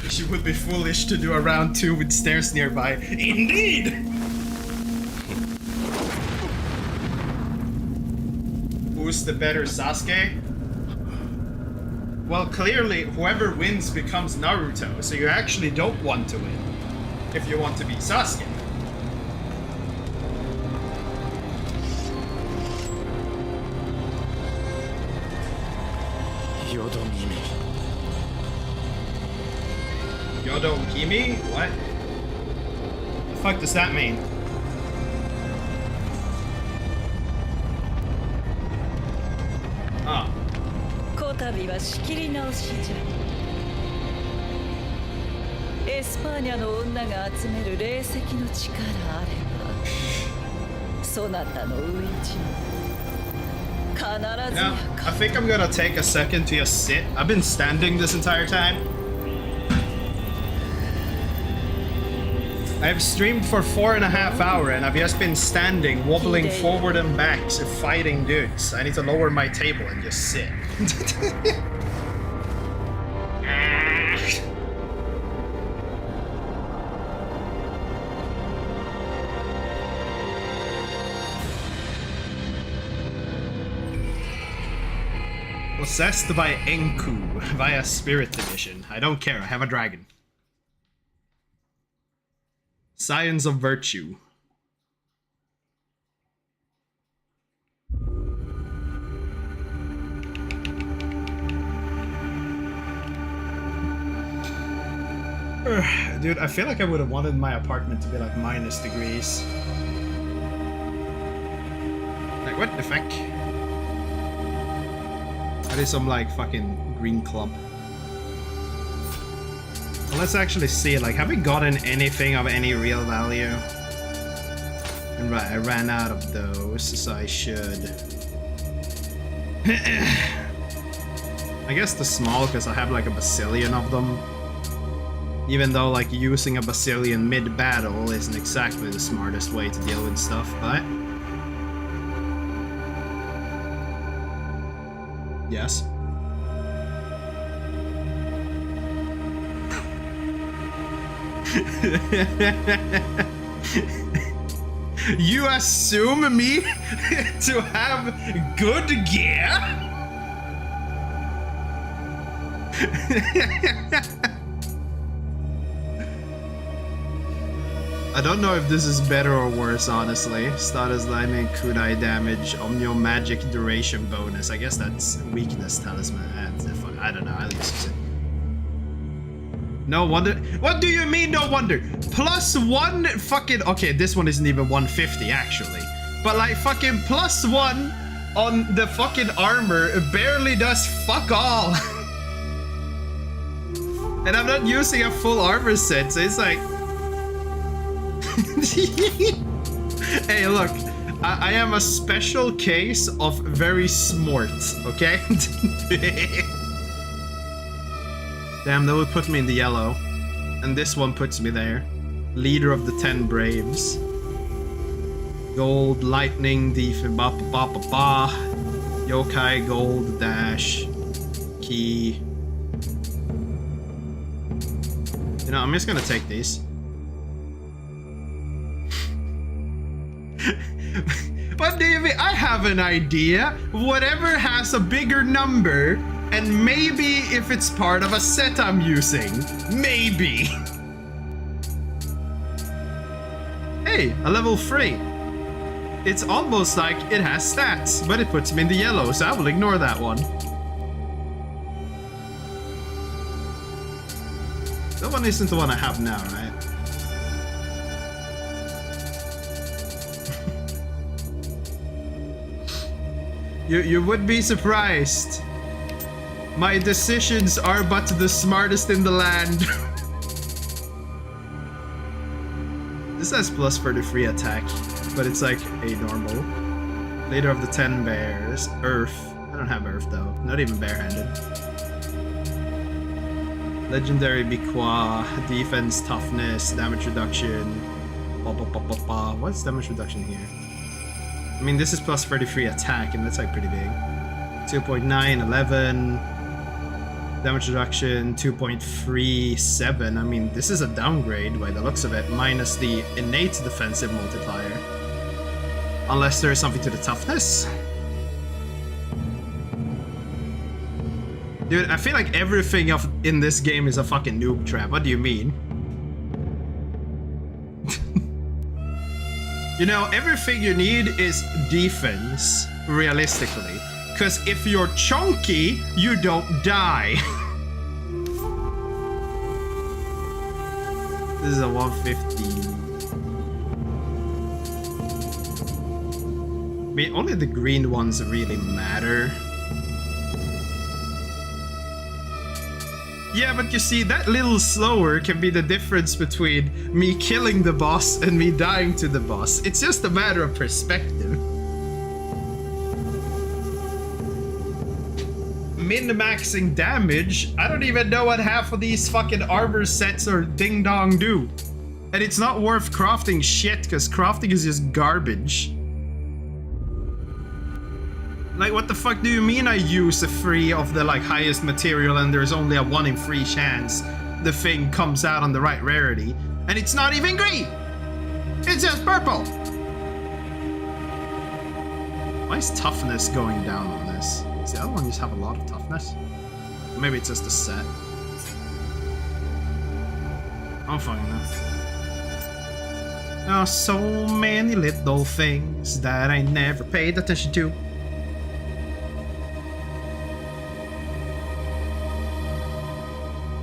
She would be foolish to do a round 2 with stairs nearby. Indeed! Who's the better Sasuke? Well, clearly, whoever wins becomes Naruto, so you actually don't want to win. If you want to be Sasuke. Yodo Kimi? What? The fuck does that mean? Ah. Yeah, I think I'm gonna take a second to just sit. I've been standing this entire time. I've streamed for 4.5 hours and I've just been standing, wobbling forward and back, so fighting dudes. I need to lower my table and just sit. Possessed by Enku via Spirit Edition. I don't care, I have a dragon. Science of Virtue. Dude, I feel like I would have wanted my apartment to be like -degrees. Like, what the fuck? That is some like fucking green club. Well, let's actually see, like, have we gotten anything of any real value? And right, I ran out of those, so I should. I guess the small, because I have like a bazillion of them. Even though like using a bazillion mid-battle isn't exactly the smartest way to deal with stuff, but... Yes. You assume me to have good gear? I don't know if this is better or worse, honestly. Status lightning, kunai damage, omnio magic duration bonus. I guess that's weakness talisman. I don't know, I'll use it. No wonder. What do you mean, no wonder? +1 fucking. Okay, this one isn't even 150 actually. But like fucking +1 on the fucking armor barely does fuck all. And I'm not using a full armor set, so it's like. Hey, look. I am a special case of very smart, okay? Damn, that would put me in the yellow. And this one puts me there. Leader of the 10 Braves. Gold, lightning, ba-ba-ba-ba-ba. Yokai, gold, dash, key. You know, I'm just gonna take these. What do you mean? I have an idea. Whatever has a bigger number, and maybe if it's part of a set I'm using. Maybe. Hey, a level 3. It's almost like it has stats, but it puts me in the yellow, so I will ignore that one. That one isn't the one I have now, right? You would be surprised. My decisions are but the smartest in the land. This has +33 attack, but it's like a normal. Leader of the 10 Bears. Earth. I don't have Earth though. Not even barehanded. Legendary Biqua. Defense, toughness, damage reduction. What's damage reduction here? I mean, this is +33 attack, and that's like pretty big. 2.9, 11. Damage reduction, 2.37. I mean, this is a downgrade by the looks of it, minus the innate defensive multiplier. Unless there is something to the toughness. Dude, I feel like everything in this game is a fucking noob trap. What do you mean? You know, everything you need is defense, realistically. Because if you're chunky, you don't die. This is a 150. I mean, only the green ones really matter. Yeah, but you see, that little slower can be the difference between me killing the boss and me dying to the boss. It's just a matter of perspective. Min-maxing damage, I don't even know what half of these fucking armor sets or ding-dong do. And it's not worth crafting shit, because crafting is just garbage. Like, what the fuck do you mean I use a 3 of the, like, highest material and there's only a 1 in 3 chance the thing comes out on the right rarity? And it's not even green! It's just purple! Why is toughness going down on this? Does the other one just have a lot of toughness? Or maybe it's just a set. I don't fucking know. There are so many little things that I never paid attention to.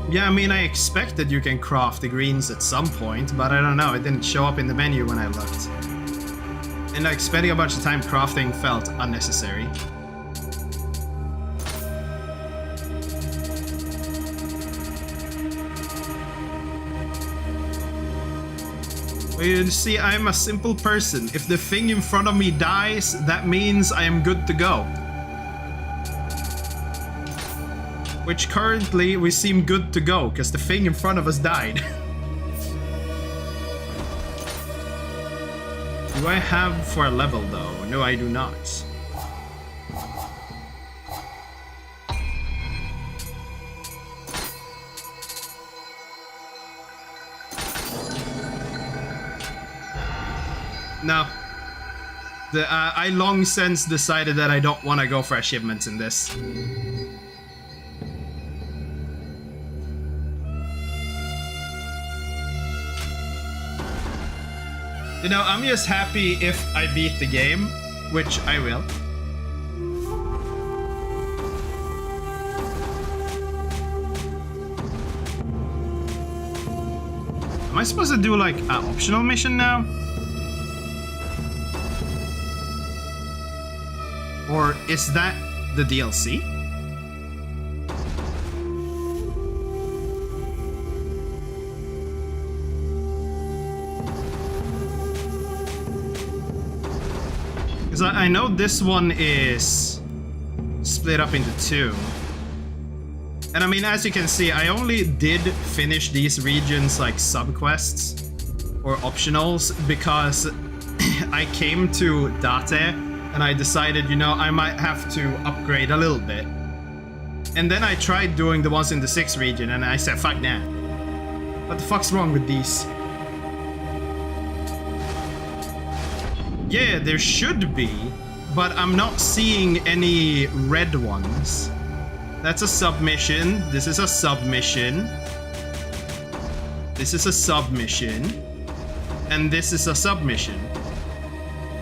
Yeah, I mean, I expected you can craft the greens at some point, but I don't know, it didn't show up in the menu when I looked. And like, spending a bunch of time crafting felt unnecessary. You see, I'm a simple person. If the thing in front of me dies, that means I am good to go. Which currently we seem good to go, because the thing in front of us died. Do I have for a level though? No, I do not. No. I long since decided that I don't want to go for achievements in this. You know, I'm just happy if I beat the game, which I will. Am I supposed to do like an optional mission now? Or is that the DLC? Because I know this one is split up into two. And I mean, as you can see, I only did finish these regions like sub-quests or optionals because I came to Date and I decided, you know, I might have to upgrade a little bit. And then I tried doing the ones in the 6th region and I said, fuck that. What the fuck's wrong with these? Yeah, there should be, but I'm not seeing any red ones. That's a submission. This is a submission. This is a submission. And this is a submission.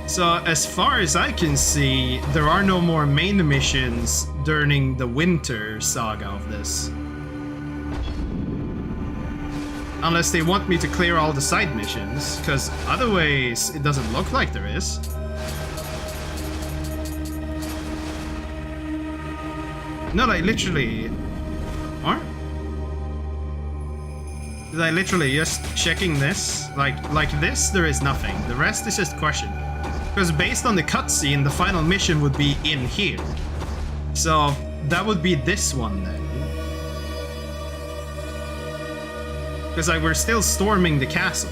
So as far as I can see, there are no more main missions during the winter saga of this. Unless they want me to clear all the side missions, because otherwise it doesn't look like there is. No, like literally... What? Like literally just checking this, like this, there is nothing. The rest is just question. Because based on the cutscene, the final mission would be in here. So that would be this one then. Because like we're still storming the castle.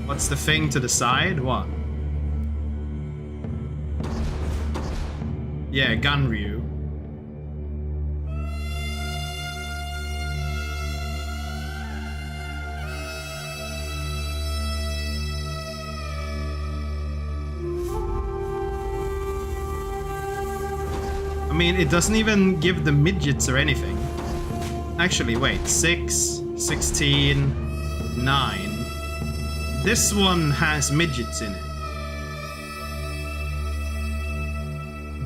What's the thing to the side? What? Yeah, Gunryu. I mean, it doesn't even give the midgets or anything. Actually, wait. 6, 16, 9. This one has midgets in it.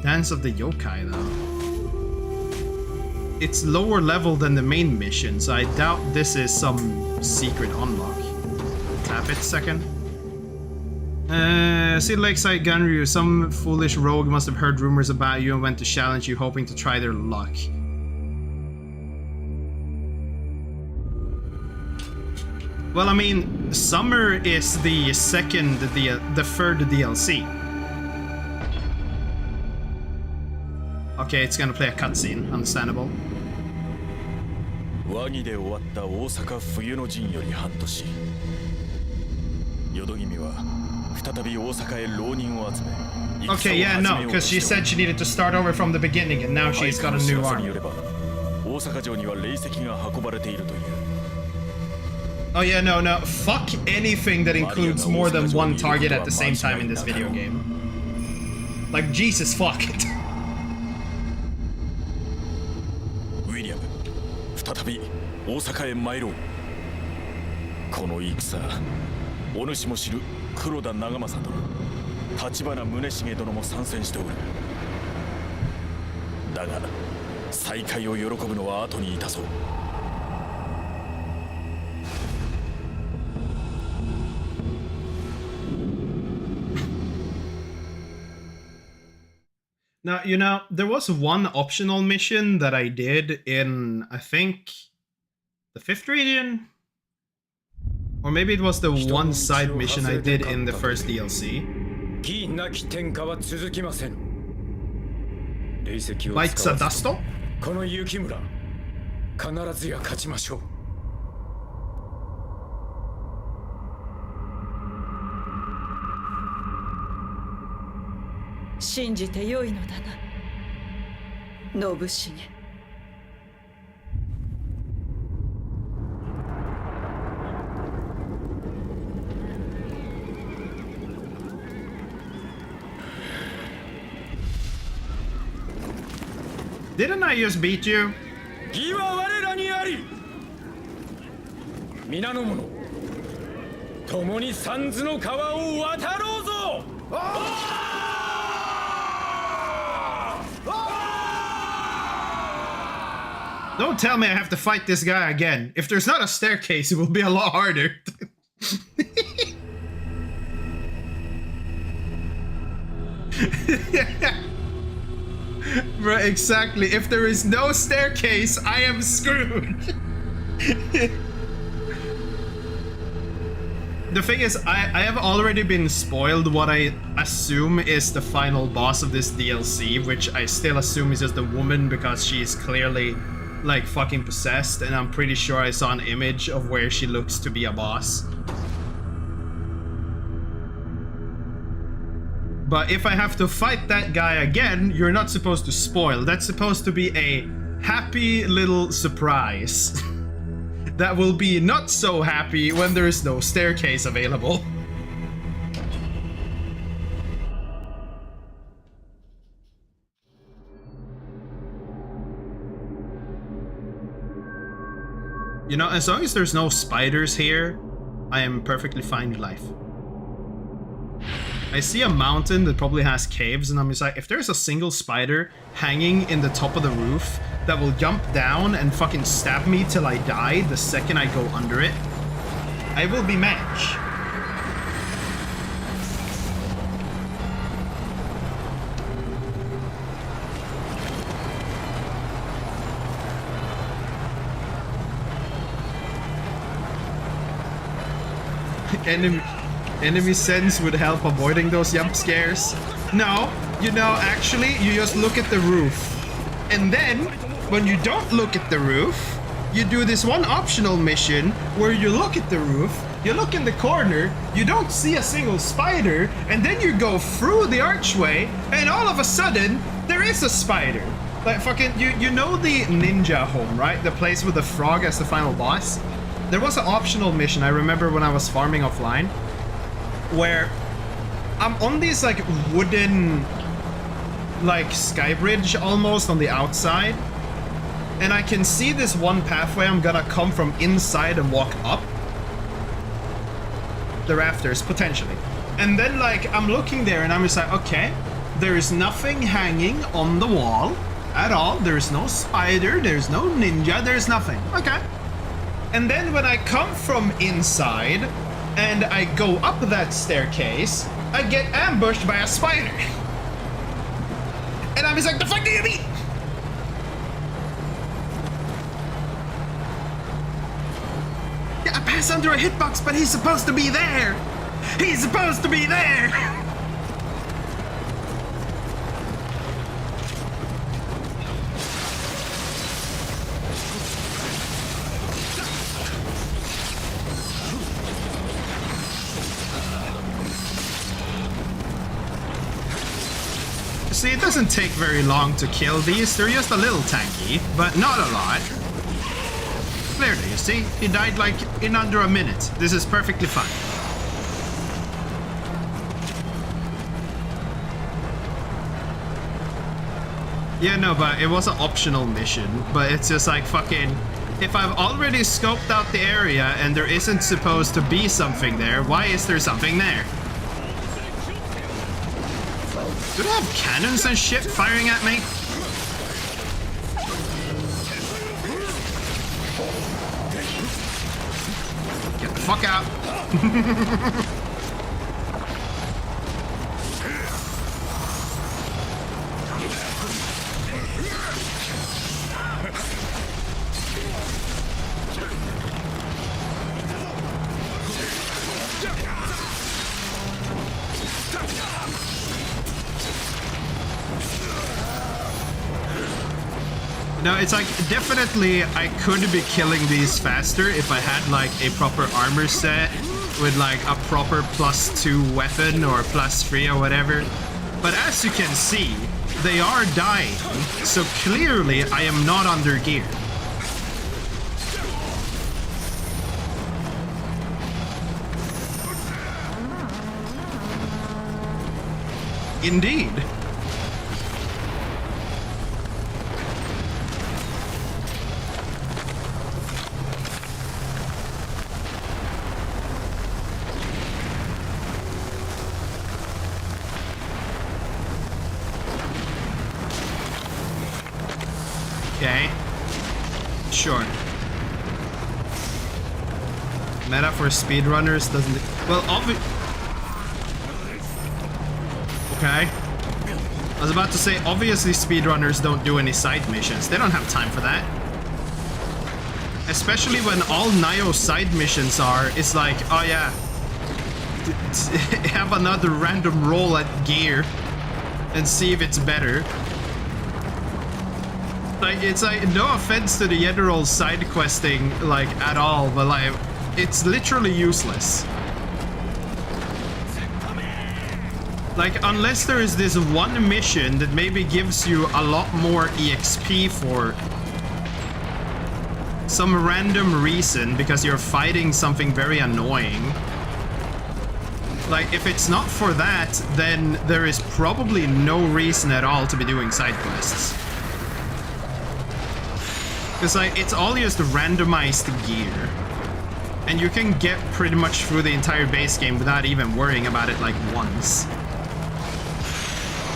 Dance of the Yokai, though. It's lower level than the main mission, so I doubt this is some secret unlock. Tap it a second. See Lakeside Gunryu, some foolish rogue must have heard rumors about you and went to challenge you, hoping to try their luck. Well, I mean, Summer is the second, the third DLC. Okay, it's gonna play a cutscene, understandable. 和議で終わった大阪冬の陣より半年、淀君は再び大阪へ浪人を集め。Okay, yeah, no, because she said she needed to start over from the beginning, and now she's got a new army. 大阪城には霊石が運ばれているという。Oh yeah, no, fuck anything that includes more than one target at the same time in this video game. Like, Jesus fuck it. ウィリアム、再び大阪へ参ろう。この戦、お主も知る黒田長政殿、立花宗茂殿も参戦しておる。だが、再会を喜ぶのは後にいたそう。Now, you know, there was one optional mission that I did in, I think, the 5th region? Or maybe it was the one side mission I did in the first DLC. 義なき天下は続きません。霊石を使わ Like ず Sadasto? この雪村必ずや勝ちましょう。信じてよいのだな、信繁。Didn't I just beat you? 義は我らにあり。皆の者、共に三途の川を渡ろうぞ。Don't tell me I have to fight this guy again. If there's not a staircase, it will be a lot harder. Right, exactly. If there is no staircase, I am screwed. The thing is, I have already been spoiled what I assume is the final boss of this DLC, which I still assume is just a woman because she's clearly like fucking possessed, and I'm pretty sure I saw an image of where she looks to be a boss. But if I have to fight that guy again, you're not supposed to spoil. That's supposed to be a happy little surprise. That will be not so happy when there is no staircase available. You know, as long as there's no spiders here, I am perfectly fine with life. I see a mountain that probably has caves, and I'm just like, if there's a single spider hanging in the top of the roof that will jump down and fucking stab me till I die the second I go under it, I will be match. Enemy sense would help avoiding those jump scares. No, you know, actually, you just look at the roof. And then, when you don't look at the roof, you do this one optional mission where you look at the roof, you look in the corner, you don't see a single spider, and then you go through the archway, and all of a sudden, there is a spider. Like fucking, you know the ninja home, right? The place with the frog as the final boss? There was an optional mission I remember when I was farming offline, where I'm on these like wooden like sky bridge almost on the outside, and I can see this one pathway I'm gonna come from inside and walk up the rafters potentially, and then like I'm looking there and I'm just like, okay, there is nothing hanging on the wall at all, there's no spider, there's no ninja, there's nothing. Okay. And then when I come from inside and I go up that staircase, I get ambushed by a spider. And I'm just like, the fuck do you mean? Yeah, I pass under a hitbox, but he's supposed to be there. He's supposed to be there. See, it doesn't take very long to kill these. They're just a little tanky, but not a lot. Clearly, you see, he died like in under a minute. This is perfectly fine. Yeah, no, but it was an optional mission, but it's just like fucking... If I've already scoped out the area and there isn't supposed to be something there, why is there something there? Do they have cannons and shit firing at me? Get the fuck out. No, it's like, definitely I could be killing these faster if I had like a proper armor set with like a proper +2 weapon or +3 or whatever. But as you can see, they are dying, so clearly I am not under gear. Indeed. Okay. Sure. Meta for speedrunners doesn't... Well, okay. I was about to say, obviously speedrunners don't do any side missions. They don't have time for that. Especially when all Nioh side missions are, it's like, oh yeah, have another random roll at gear and see if it's better. Like, it's like, no offense to the general side questing, like, at all, but like, it's literally useless. Like, unless there is this one mission that maybe gives you a lot more EXP for some random reason because you're fighting something very annoying. Like, if it's not for that, then there is probably no reason at all to be doing side quests. Because, like, it's all just randomized gear. And you can get pretty much through the entire base game without even worrying about it, like, once.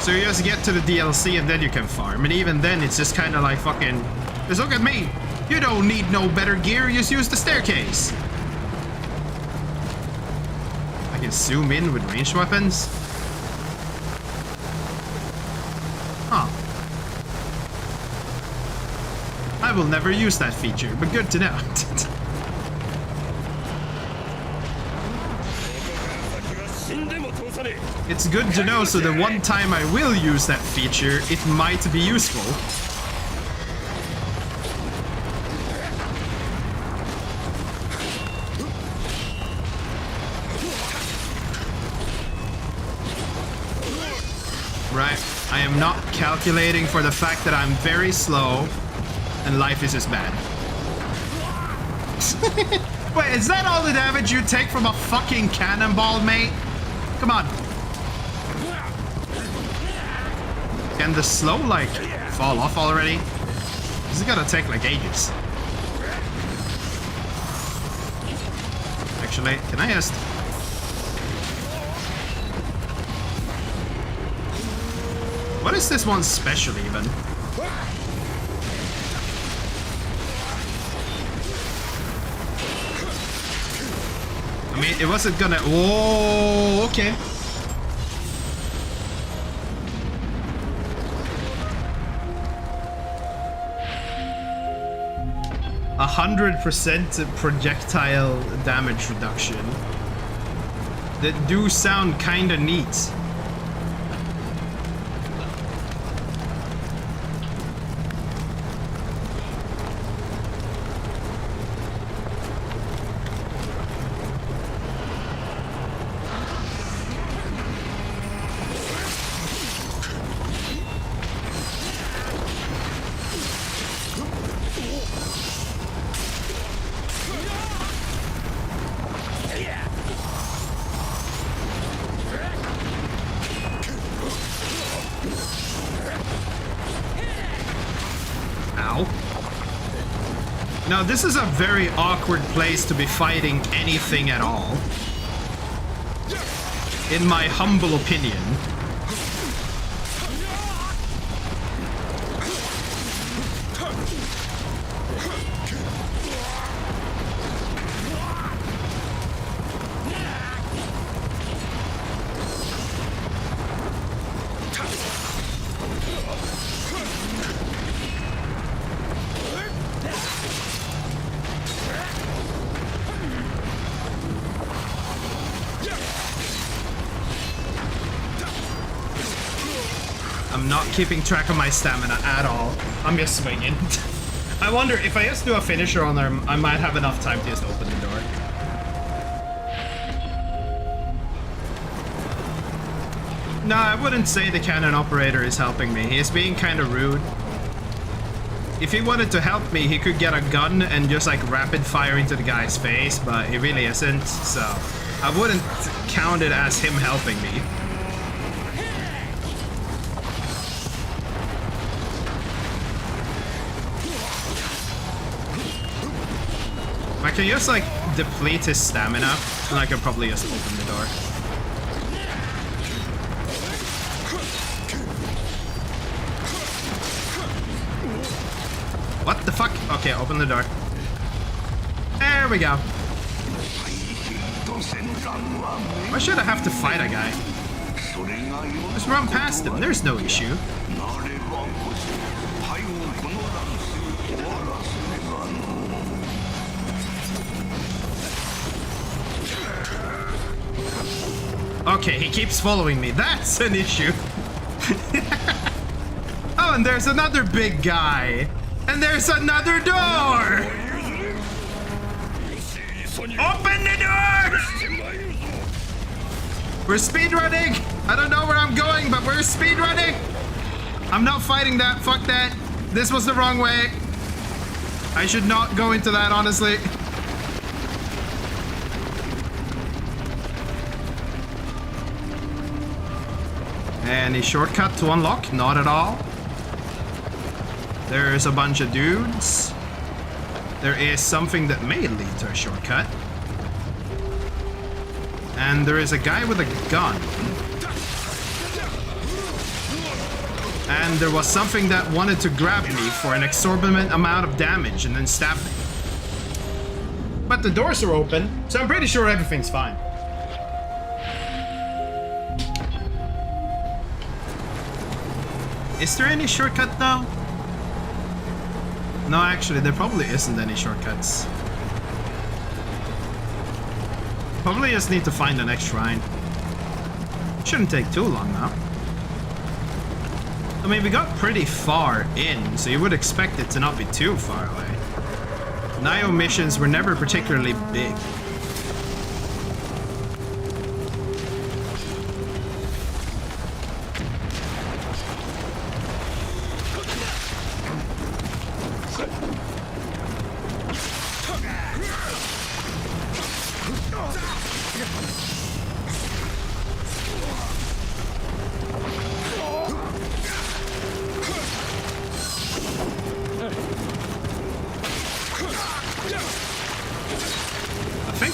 So you just get to the DLC and then you can farm. And even then, it's just kind of like fucking... Just look at me! You don't need no better gear, just use the staircase! I can zoom in with ranged weapons? Huh. I will never use that feature, but good to know. It's good to know, so the one time I will use that feature, it might be useful. Right, I am not calculating for the fact that I'm very slow and life is just bad. Wait, is that all the damage you take from a fucking cannonball, mate? Come on. Can the slow, like, fall off already? This is gonna take, like, ages. Actually, can I just... What is this one special, even? I mean, it wasn't gonna... Oh, okay. A 100% projectile damage reduction. That do sound kinda neat. Now, this is a very awkward place to be fighting anything at all. In my humble opinion. I'm not keeping track of my stamina at all. I'm just swinging. I wonder if I just do a finisher on them, I might have enough time to just open the door. No, I wouldn't say the cannon operator is helping me. He's being kind of rude. If he wanted to help me, he could get a gun and just like rapid fire into the guy's face, but he really isn't, so I wouldn't count it as him helping me. I can just like deplete his stamina, and I can probably just open the door. What the fuck? Okay, open the door. There we go. Why should I have to fight a guy? Just run past him, there's no issue. Okay, he keeps following me. That's an issue. Oh, and there's another big guy. And there's another door! Open the door! We're speedrunning! I don't know where I'm going, but we're speedrunning! I'm not fighting that, fuck that. This was the wrong way. I should not go into that, honestly. Any shortcut to unlock? Not at all. There's a bunch of dudes. There is something that may lead to a shortcut. And there is a guy with a gun. And there was something that wanted to grab me for an exorbitant amount of damage and then stab me. But the doors are open, so I'm pretty sure everything's fine. Is there any shortcut though? No, actually, there probably isn't any shortcuts. Probably just need to find the next shrine. Shouldn't take too long now. I mean, we got pretty far in, so you would expect it to not be too far away. Nioh missions were never particularly big.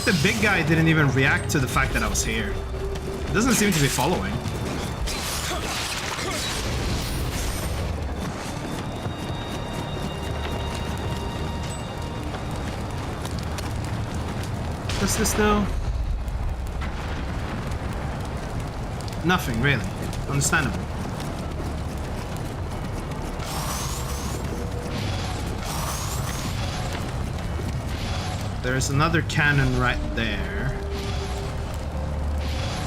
The big guy didn't even react to the fact that I was here. It doesn't seem to be following. What's this now? Nothing, really. Understandable. There's another cannon right there.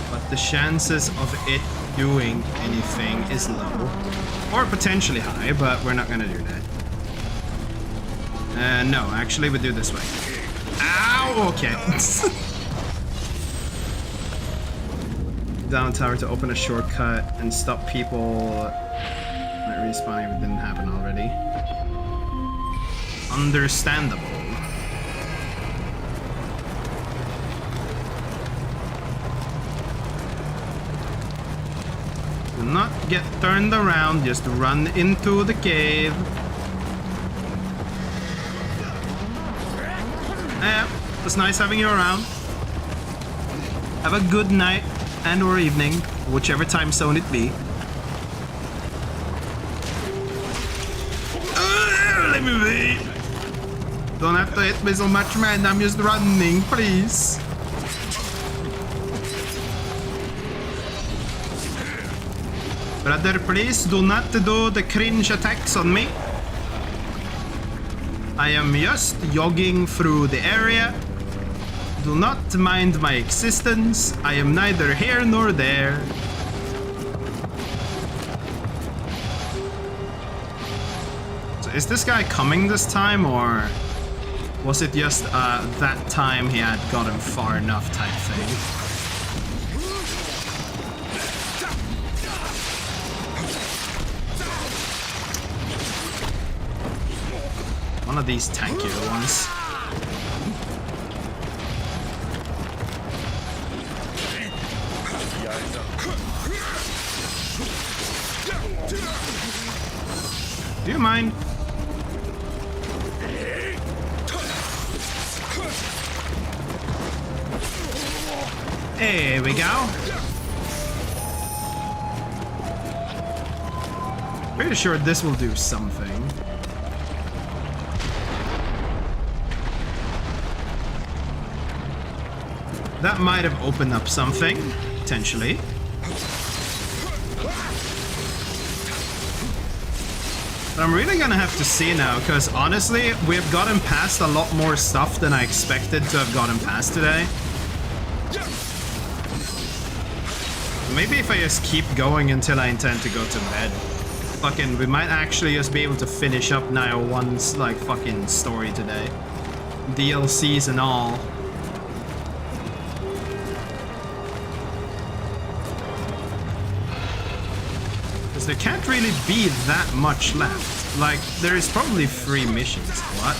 But the chances of it doing anything is low. Or potentially high, but we're not gonna do that. No, actually we do this way. Ow! Okay. Down tower to open a shortcut and stop people not respawning if it didn't happen already. Understandable. Do not get turned around, just run into the cave. Yeah, it's nice having you around. Have a good night and or evening, whichever time zone it be. Let me be. Don't have to hit me so much, man. I'm just running, please. Brother, please do not do the cringe attacks on me. I am just jogging through the area. Do not mind my existence. I am neither here nor there. Is this guy coming this time, or was it just that time he had gotten far enough type thing? One of these tankier ones. Do you mind? There we go. Pretty sure this will do something. That might have opened up something, potentially. But I'm really gonna have to see now, because honestly, we've gotten past a lot more stuff than I expected to have gotten past today. Maybe if I just keep going until I intend to go to bed. Fucking, we might actually just be able to finish up Nioh 1's, like, fucking story today. DLCs and all. There can't really be that much left. Like, there is probably 3 missions. What?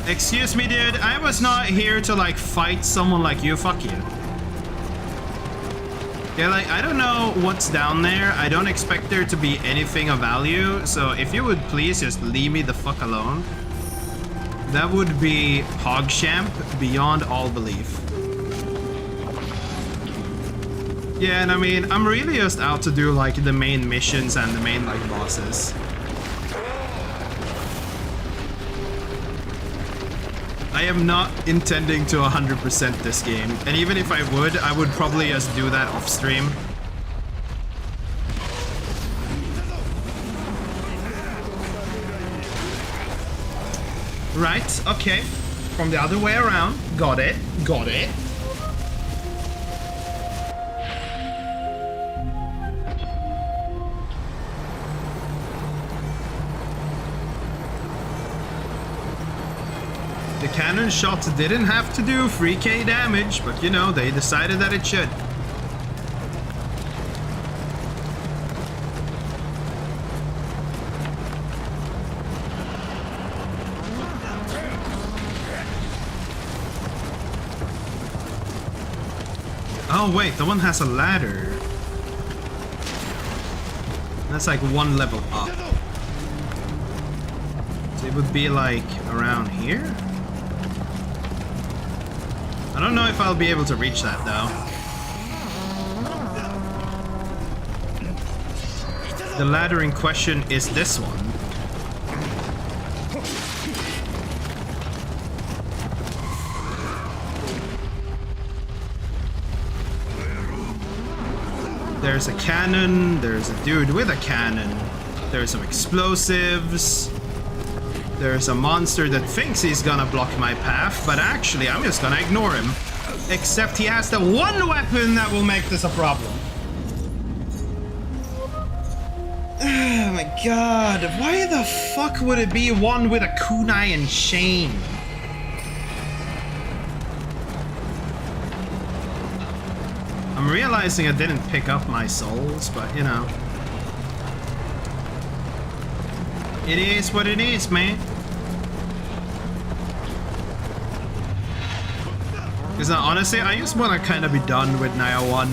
Excuse me, dude. I was not here to, like, fight someone like you. Fuck you. Yeah, like, I don't know what's down there. I don't expect there to be anything of value. So if you would please just leave me the fuck alone. That would be Hogshamp beyond all belief. Yeah, and I mean, I'm really just out to do, like, the main missions and the main, like, bosses. I am not intending to 100% this game. And even if I would probably just do that off stream. Right, okay. From the other way around. Got it. Got it. The cannon shot didn't have to do 3k damage, but you know, they decided that it should. Oh wait, the one has a ladder. That's like 1 level up. So it would be like around here? I don't know if I'll be able to reach that though. The ladder in question is this one. There's a cannon, there's a dude with a cannon, there's some explosives. There's a monster that thinks he's gonna block my path, but actually I'm just gonna ignore him. Except he has the one weapon that will make this a problem. Oh my god, why the fuck would it be one with a kunai and chain? I'm realizing I didn't pick up my souls, but you know. It is what it is, man. Because honestly, I just want to kind of be done with Nioh 1.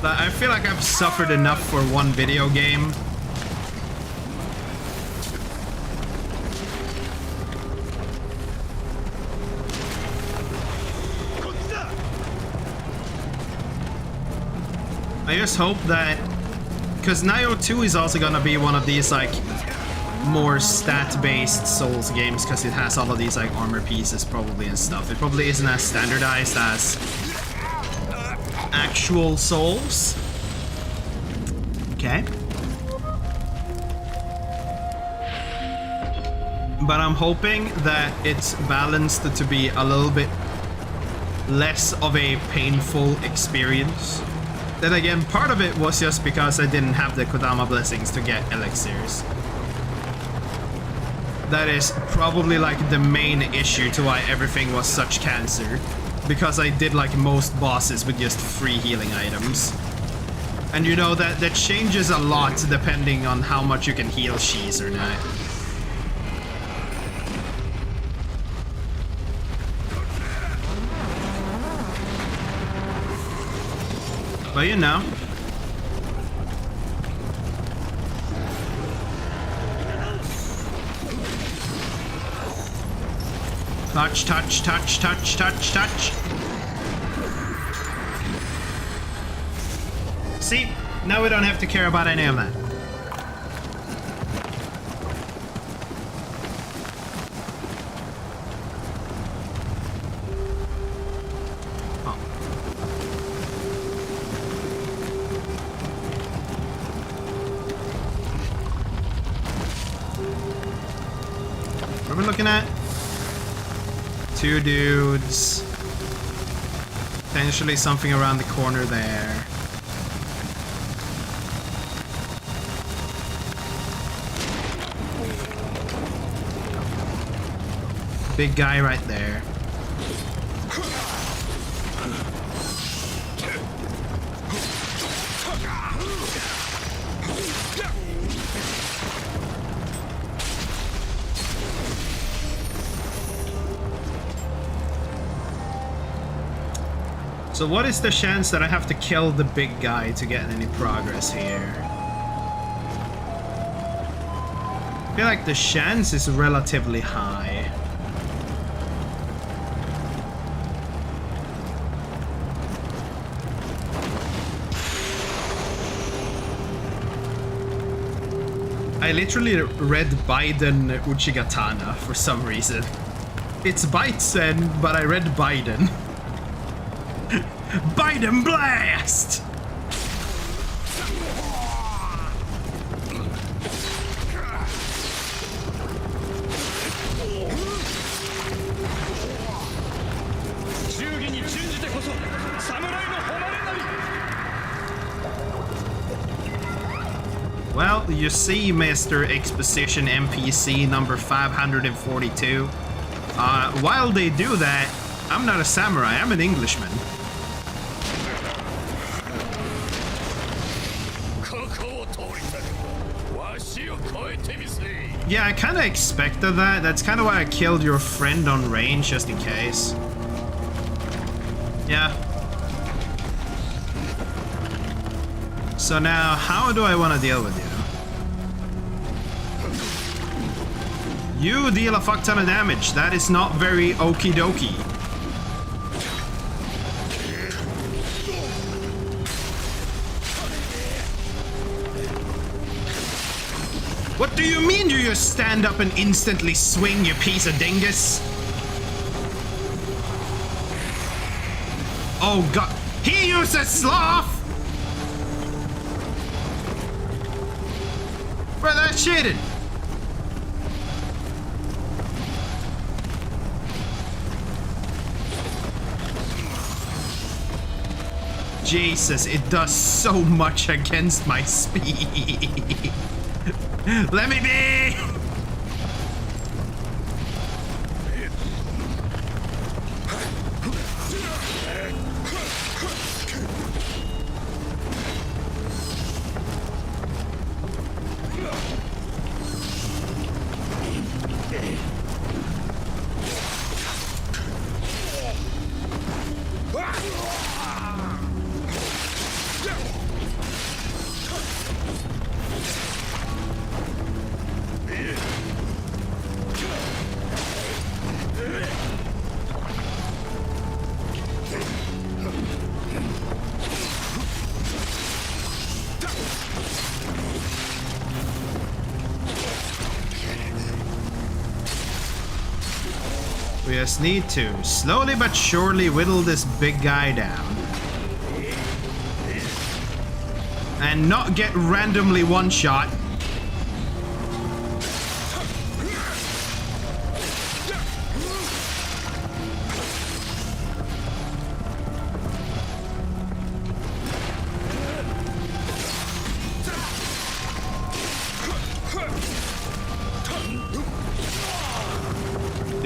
But I feel like I've suffered enough for one video game. I just hope that... Because Nioh 2 is also gonna be one of these, like, more stat-based Souls games, because it has all of these, like, armor pieces, probably, and stuff. It probably isn't as standardized as actual Souls. Okay. But I'm hoping that it's balanced to be a little bit less of a painful experience. Then again, part of it was just because I didn't have the Kodama blessings to get elixirs. That is probably like the main issue to why everything was such cancer. Because I did like most bosses with just free healing items. And you know, that changes a lot depending on how much you can heal Shees or not. But you know. Touch, touch, touch, touch, touch, touch. See? Now we don't have to care about any of that. What are we looking at? 2 dudes. Potentially something around the corner there. Big guy right there. So what is the chance that I have to kill the big guy to get any progress here? I feel like the chance is relatively high. I literally read Biden Uchigatana for some reason. It's Biden, but I read Biden. Biden blast! Well, you see, Mr. Exposition NPC number 542. While they do that, I'm not a samurai, I'm an Englishman. Yeah, I kind of expected that. That's kind of why I killed your friend on range, just in case. Yeah. So now, how do I want to deal with you? You deal a fuck ton of damage. That is not very okie dokie. What do you mean you just stand up and instantly swing, you piece of dingus? Oh god. He uses sloth! Bro, that's cheated. Jesus, it does so much against my speed. Let me be! We just need to slowly but surely whittle this big guy down. And not get randomly one-shot.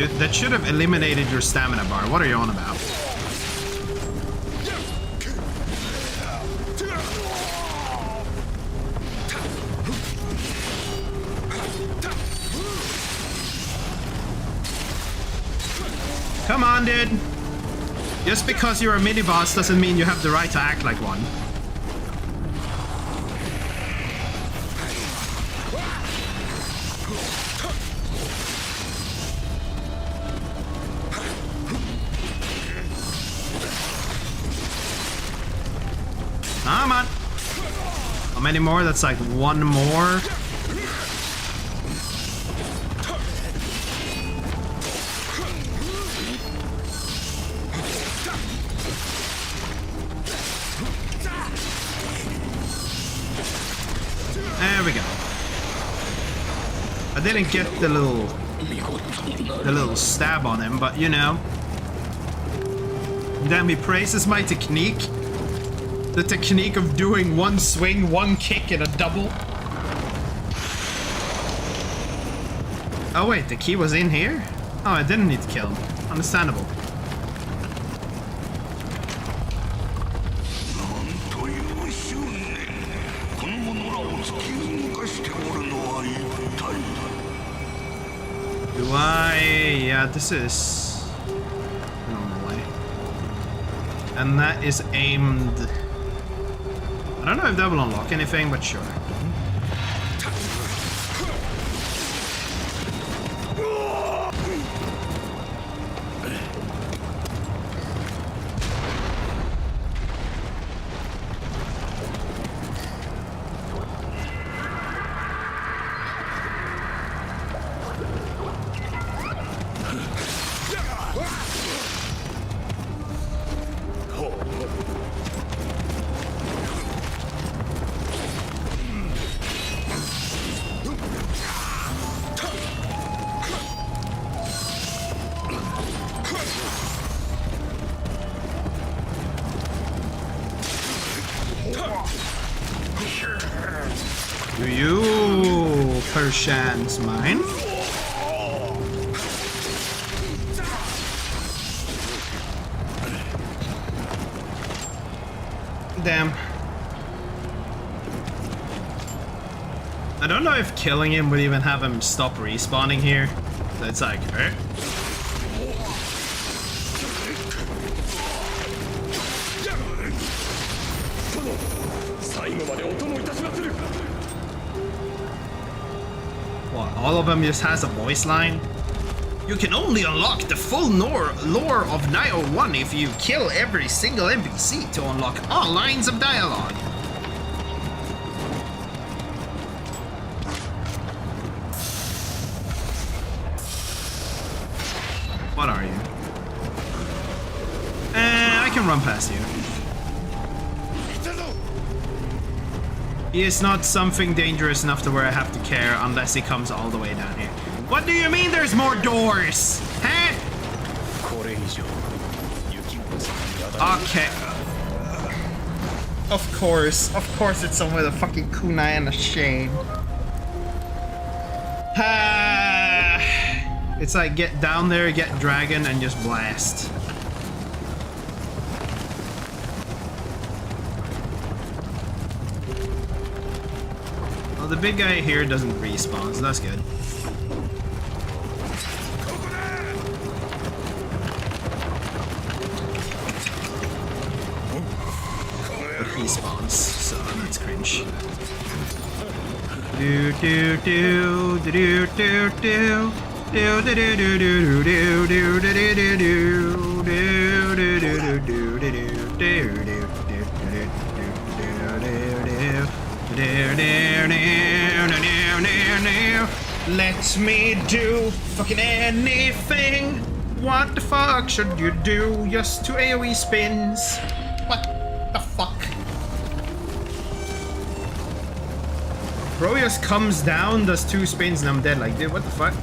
Dude, that should have eliminated your stamina bar. What are you on about? Come on, dude. Just because you're a mini-boss doesn't mean you have the right to act like one. Come on. How many more? That's like one more. There we go. I didn't get the little stab on him, but you know. Damn, he praises my technique. The technique of doing one swing, one kick, and a double. Oh wait, the key was in here? Oh, I didn't need to kill him. Understandable. Do I? Yeah, this is normal way. And that is aimed. I don't know if that will unlock anything, but sure. Do you perchance mine? Damn. I don't know if killing him would even have him stop respawning here. So it's like, eh? What, all of them just has a voice line? You can only unlock the full lore of Nioh 1 if you kill every single NPC to unlock all lines of dialogue. What are you? I can run past you. He is not something dangerous enough to where I have to care unless he comes all the way down here. What do you mean there's more doors? Huh? Okay. Of course it's somewhere the fucking kunai and a shade. It's like get down there, get dragon, and just blast. Well, the big guy here doesn't respawn, so that's good. But he spawns, so that's cringe. Do do do do do do do. Do do do do do do do do do do do do do do let me do fucking anything. What the fuck should you do just to AoE spins? What the fuck? Bro just comes down, does 2 spins, and I'm dead. Like, dude, what the fuck?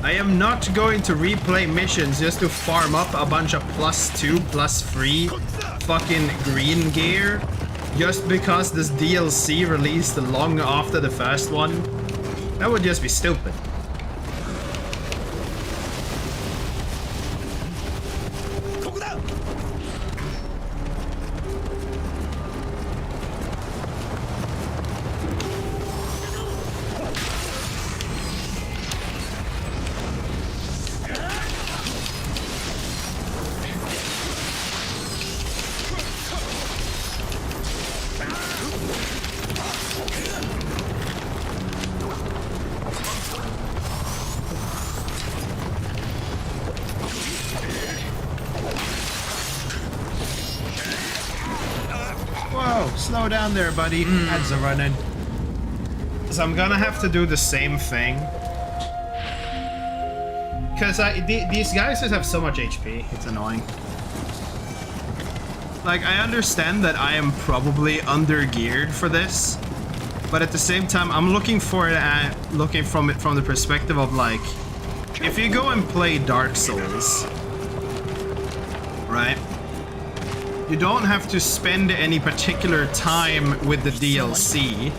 I am not going to replay missions just to farm up a bunch of +2, +3 fucking green gear just because this DLC released long after the first one, that would just be stupid. Whoa, slow down there, buddy. Ads are running. So I'm gonna have to do the same thing. Because these guys just have so much HP. It's annoying. Like, I understand that I am probably under-geared for this. But at the same time, I'm looking from it from the perspective of, like, if you go and play Dark Souls, right? You don't have to spend any particular time with the DLC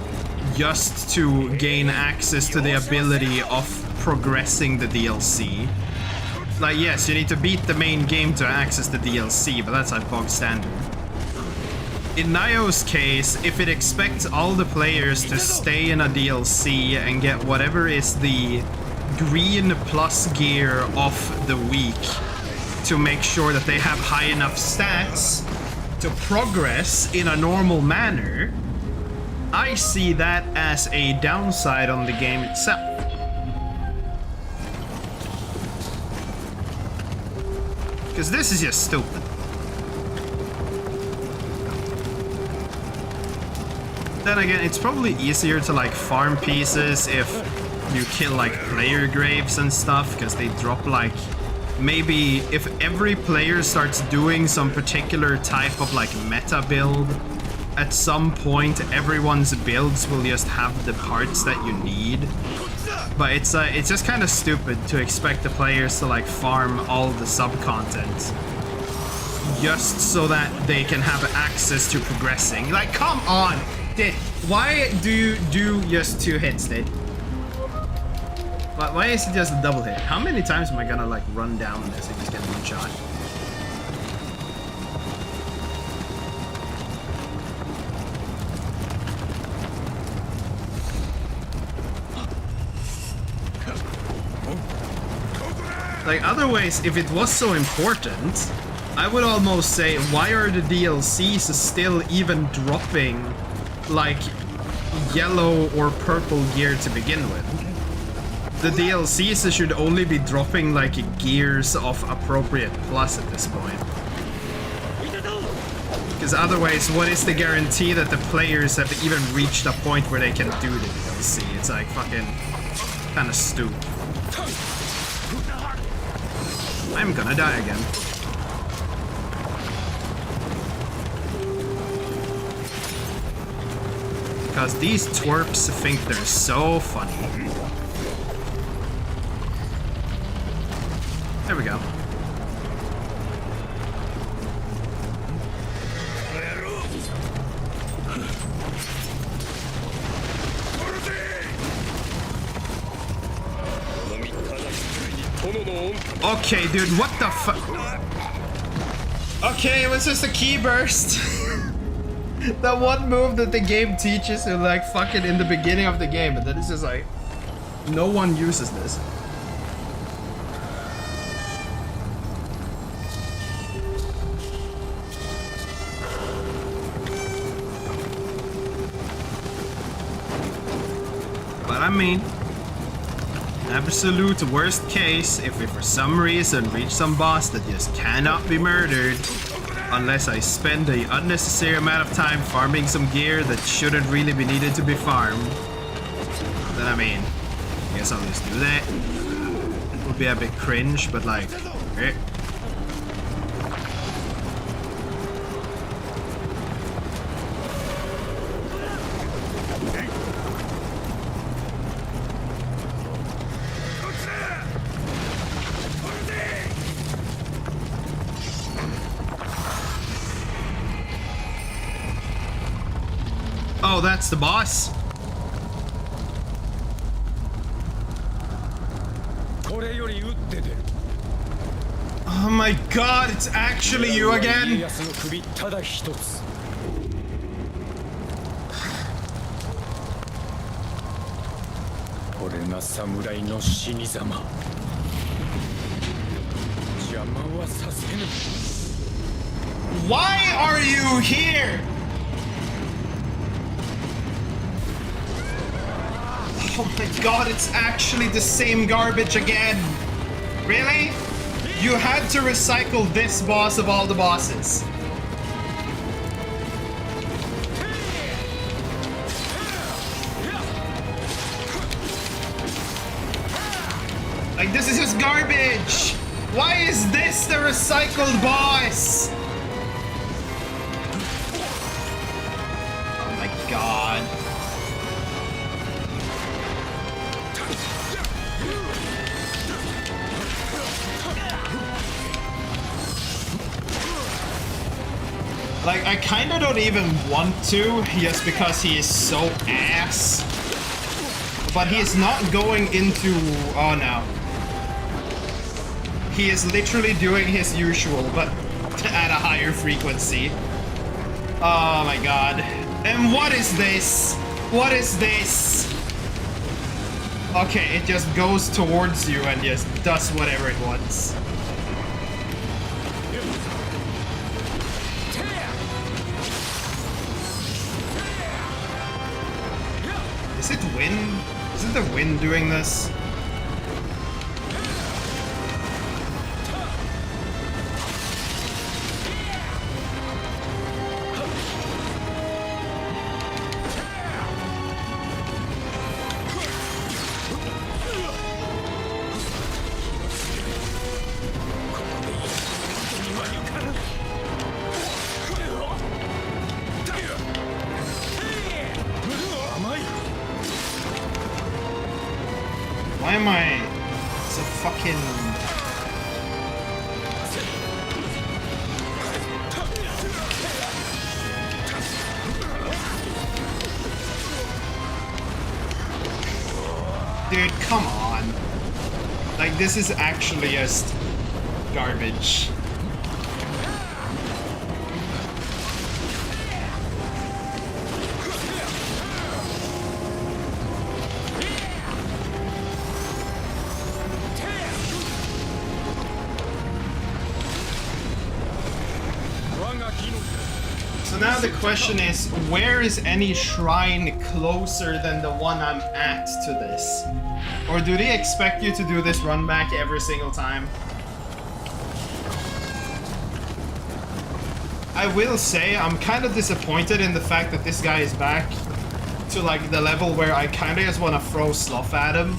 just to gain access to the ability of progressing the DLC. Like, yes, you need to beat the main game to access the DLC, but that's like bog standard. In Nioh's case, if it expects all the players to stay in a DLC and get whatever is the green plus gear of the week to make sure that they have high enough stats to progress in a normal manner, I see that as a downside on the game itself. Because this is just stupid. Then again, it's probably easier to like farm pieces if you kill like player graves and stuff, because they drop like, maybe if every player starts doing some particular type of like meta build, at some point everyone's builds will just have the parts that you need. But it's just kind of stupid to expect the players to like farm all the sub-content just so that they can have access to progressing. Like, come on! Why do you do just 2 hits, dude? Why is it just a double hit? How many times am I gonna like run down this and just get one shot? Like, otherwise, if it was so important, I would almost say, why are the DLCs still even dropping like yellow or purple gear to begin with? The DLCs should only be dropping like gears of appropriate plus at this point. Because otherwise, what is the guarantee that the players have even reached a point where they can do the DLC? It's like fucking kind of stupid. I'm gonna die again. Because these twerps think they're so funny. There we go. Okay, dude, what the fuck? Okay, it was just a key burst. That one move that the game teaches you, like, fucking in the beginning of the game, but then it's just like, no one uses this. But I mean, absolute worst case, if we for some reason reach some boss that just cannot be murdered, unless I spend the unnecessary amount of time farming some gear that shouldn't really be needed to be farmed, then I mean, I guess I'll just do that. It would be a bit cringe, but like, okay. Oh, that's the boss. Oh my god, it's actually you again. Why are you here? Oh my god, it's actually the same garbage again. Really? You had to recycle this boss of all the bosses. Like, this is just garbage. Why is this the recycled boss? Oh my god. Like, I kind of don't even want to, just because he is so ass. But he is not going into... Oh no. He is literally doing his usual, but at a higher frequency. Oh my god. And what is this? What is this? Okay, it just goes towards you and just does whatever it wants. Is it wind? Is it the wind doing this? Why am I... It's a fucking... Dude, come on. Like, this is actually just garbage. So now the question is, where is any shrine closer than the one I'm at to this? Or do they expect you to do this run back every single time? I will say, I'm kind of disappointed in the fact that this guy is back to like the level where I kind of just want to throw stuff at him.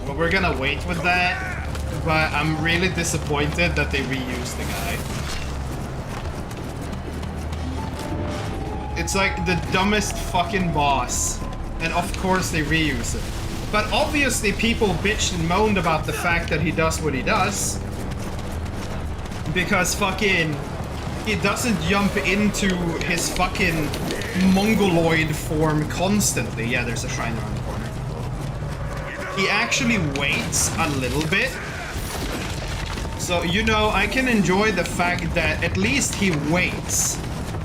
But we're gonna wait with that. But I'm really disappointed that they reused the guy. It's like the dumbest fucking boss. And of course they reuse it. But obviously people bitched and moaned about the fact that he does what he does. Because fucking... he doesn't jump into his fucking mongoloid form constantly. Yeah, there's a shrine around the corner. He actually waits a little bit. So, you know, I can enjoy the fact that at least he waits.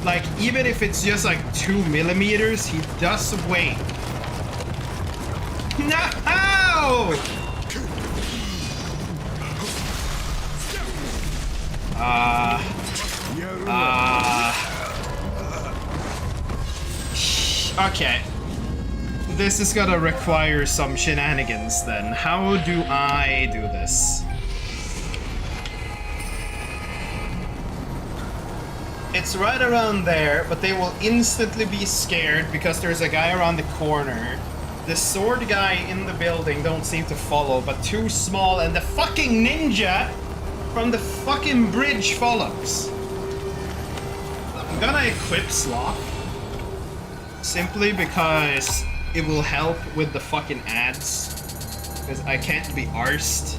Like, even if it's just like 2 millimeters, he does wait. No! Okay. This is gonna require some shenanigans then. How do I do this? It's right around there, but they will instantly be scared because there's a guy around the corner. The sword guy in the building don't seem to follow, but too small, and the fucking ninja from the fucking bridge follows. I'm gonna equip Sloth. Simply because it will help with the fucking ads. Because I can't be arsed.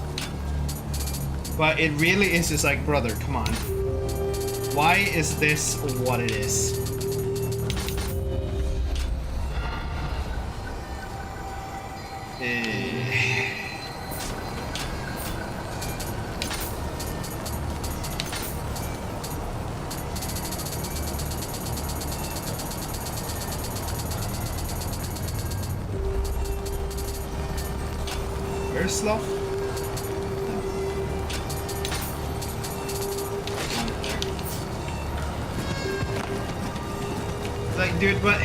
But it really is just like, brother, come on. Why is this what it is? Where's Sloth? Like, dude, what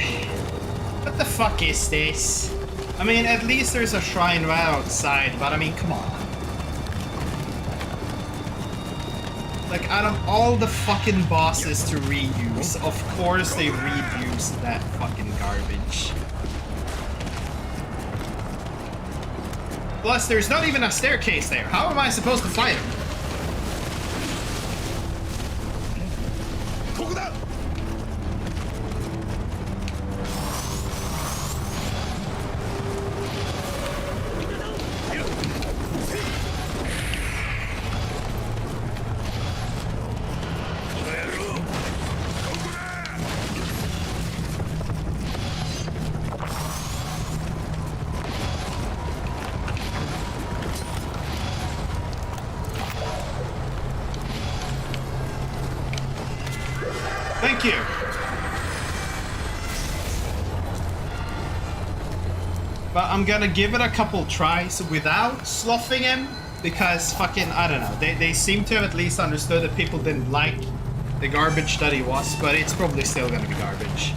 the fuck is this? I mean, at least there's a shrine right outside, but I mean, come on. Like, out of all the fucking bosses to reuse, of course they reused that fucking garbage. Plus, there's not even a staircase there. How am I supposed to fight him? Thank you. But I'm gonna give it a couple tries without sloughing him, because fucking, I don't know, they seem to have at least understood that people didn't like the garbage that he was, but it's probably still gonna be garbage.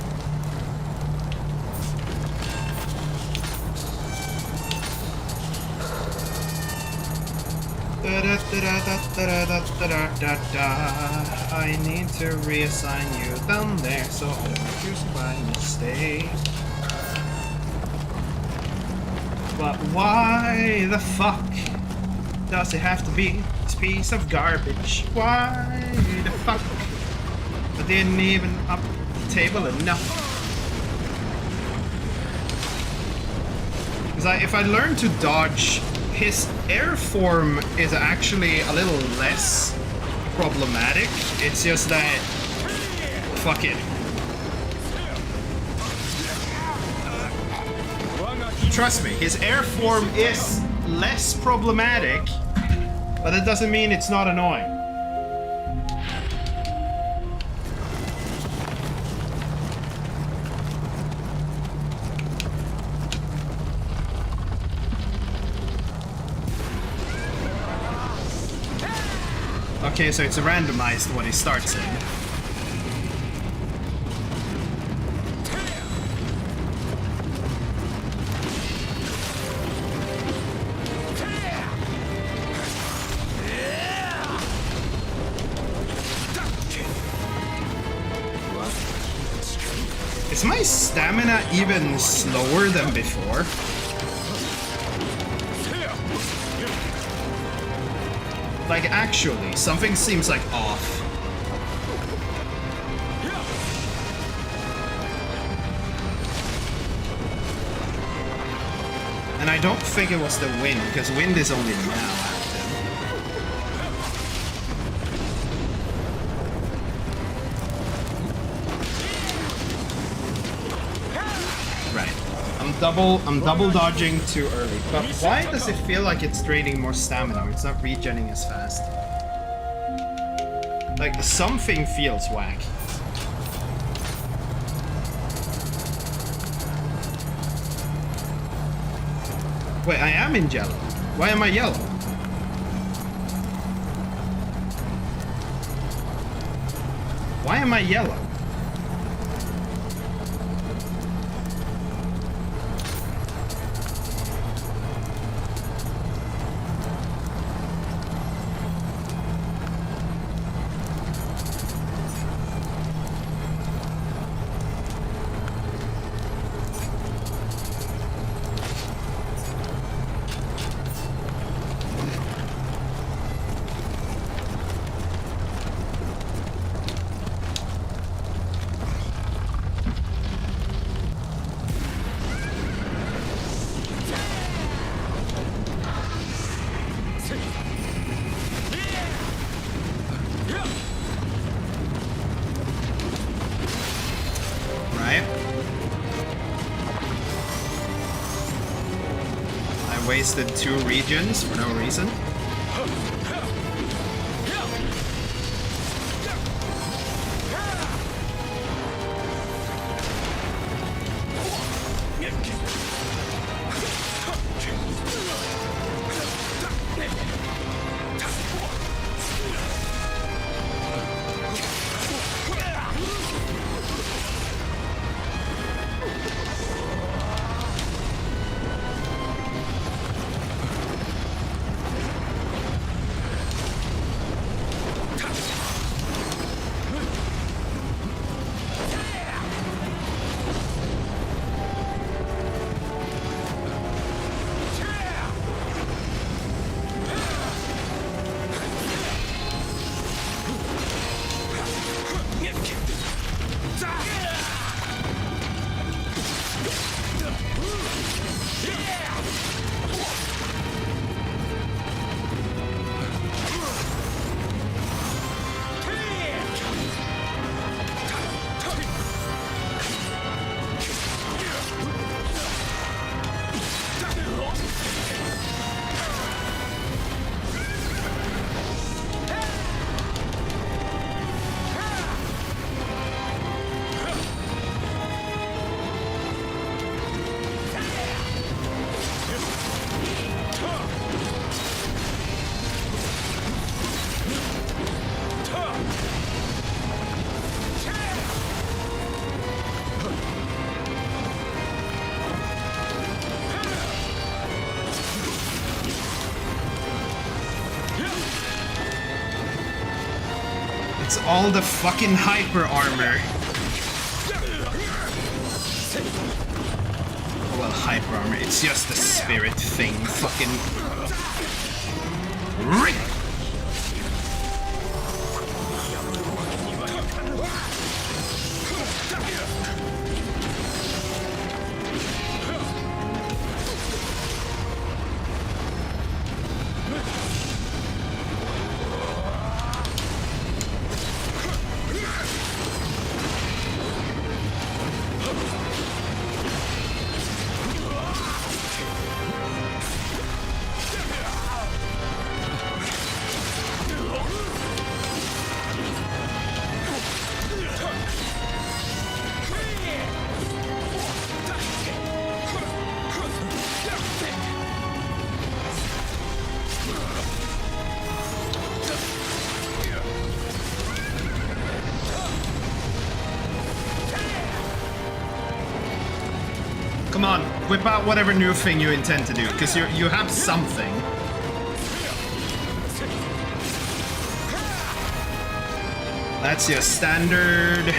I need to reassign you down there so I don't use it by mistake. But why the fuck does it have to be this piece of garbage? Why the fuck? I didn't even up the table enough. Because if I learn to dodge, his air form is actually a little less problematic. It's just that, fuck it. Trust me, his air form is less problematic, but it doesn't mean it's not annoying. Okay, so it's randomized what he starts in. Is my stamina even slower than before? Like, actually, something seems like off. And I don't think it was the wind, because wind is only now active. Right. I'm double dodging too early. But why does it feel like it's draining more stamina? It's not regenning as fast. Like, something feels whack. Wait, I am in yellow. Why am I yellow? Why am I yellow? wasted 2 regions for no reason. It's all the fucking hyper armor. Well, hyper armor, it's just the spirit thing. Fucking... Come on, whip out whatever new thing you intend to do, because you have something. That's your standard.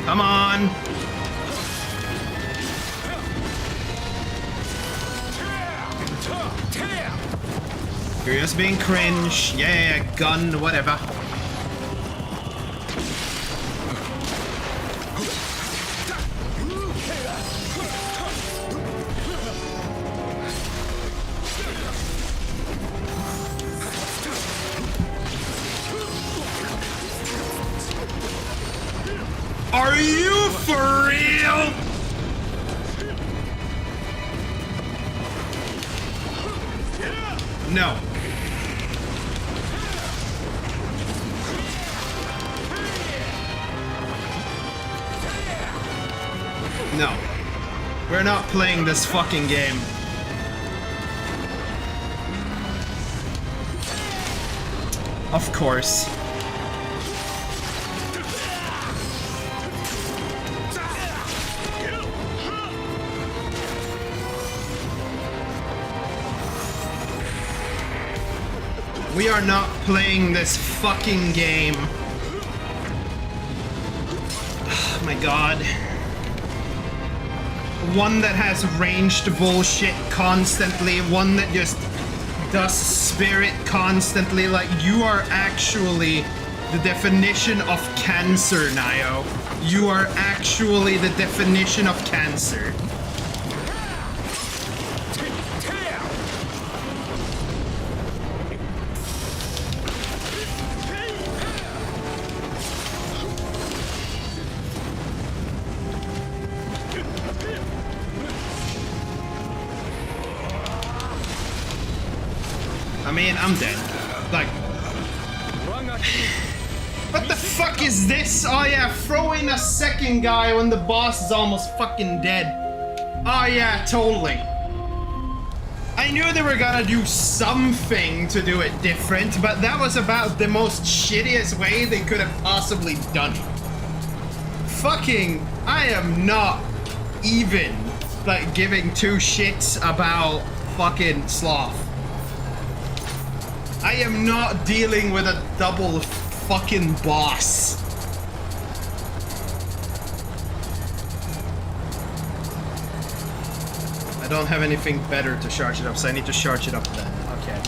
Come on. You're just being cringe. Yeah, gun, whatever. Are you for real? No. No. We're not playing this fucking game. Of course. We are not playing this fucking game. Oh my god. One that has ranged bullshit constantly, one that just does spirit constantly. Like, you are actually the definition of cancer, Nioh. You are actually the definition of cancer. mean, I'm dead. Like, what the fuck is this? Oh yeah, throw in a second guy when the boss is almost fucking dead. Oh yeah, totally. I knew they were gonna do something to do it different, but that was about the most shittiest way they could have possibly done it. Fucking, I am not even, like, giving two shits about fucking Sloth. I am not dealing with a double fucking boss. I don't have anything better to charge it up, so I need to charge it up then. Okay.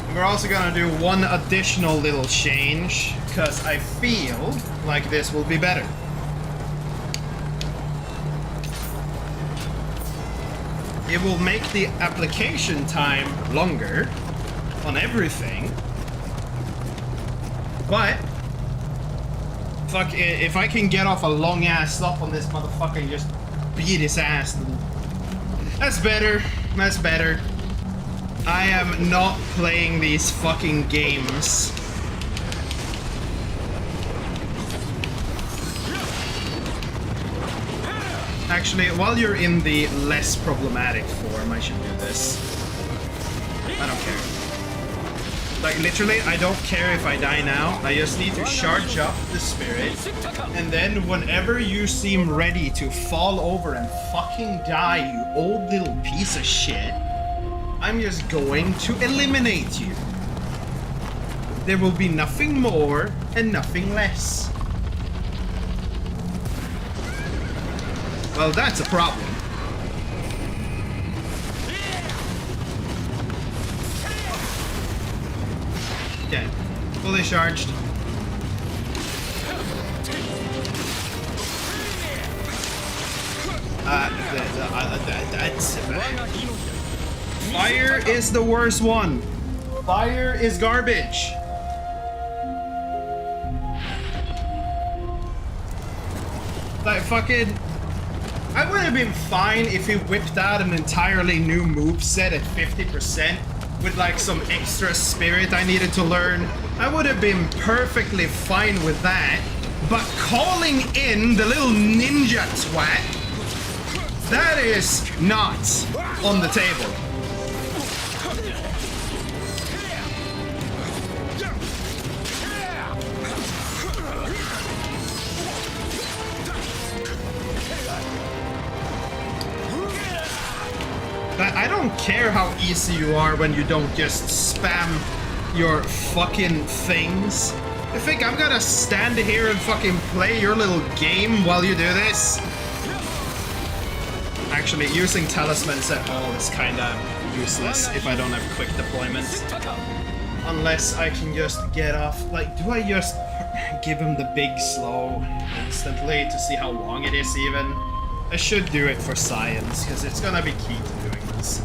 And we're also gonna do one additional little change, because I feel like this will be better. It will make the application time longer on everything. But fuck, if I can get off a long ass stop on this motherfucker and just beat his ass, that's better. That's better. I am not playing these fucking games. Actually, while you're in the less problematic form, I should do this. I don't care. Like, literally, I don't care if I die now. I just need to charge up the spirit. And then whenever you seem ready to fall over and fucking die, you old little piece of shit, I'm just going to eliminate you. There will be nothing more and nothing less. Well, that's a problem. Okay, fully charged. Fire is the worst one. Fire is garbage. Like, fucking... I would have been fine if he whipped out an entirely new moveset at 50% with like some extra spirit I needed to learn. I would have been perfectly fine with that. But calling in the little ninja twat, that is not on the table. I don't care how easy you are when you don't just spam your fucking things. You think I'm gonna stand here and fucking play your little game while you do this? Actually, using talismans at all is kinda useless if I don't have quick deployment. Unless I can just get off. Like, do I just give him the big slow instantly to see how long it is even? I should do it for science, because it's gonna be key to doing this.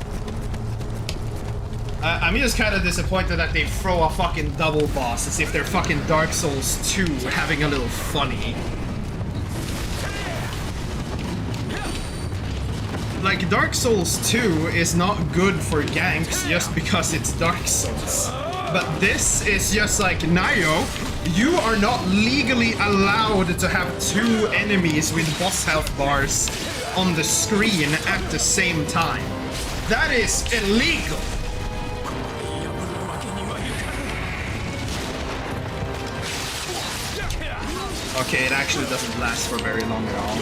I'm just kind of disappointed that they throw a fucking double boss as if they're fucking Dark Souls 2 having a little funny. Like, Dark Souls 2 is not good for ganks just because it's Dark Souls. But this is just like, Nioh, you are not legally allowed to have two enemies with boss health bars on the screen at the same time. That is illegal. Okay, it actually doesn't last for very long at all.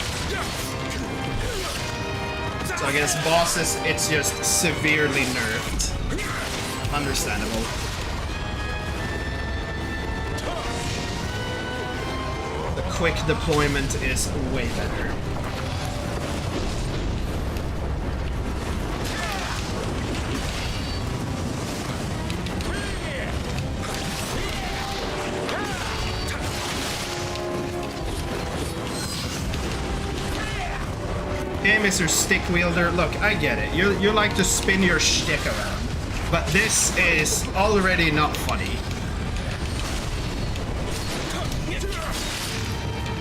So I guess bosses, it's just severely nerfed. Understandable. The quick deployment is way better. Okay, Mr. Stick Wielder, look, I get it. You like to spin your shtick around. But this is already not funny.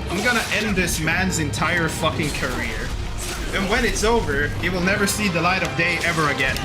I'm gonna end this man's entire fucking career. And when it's over, he will never see the light of day ever again.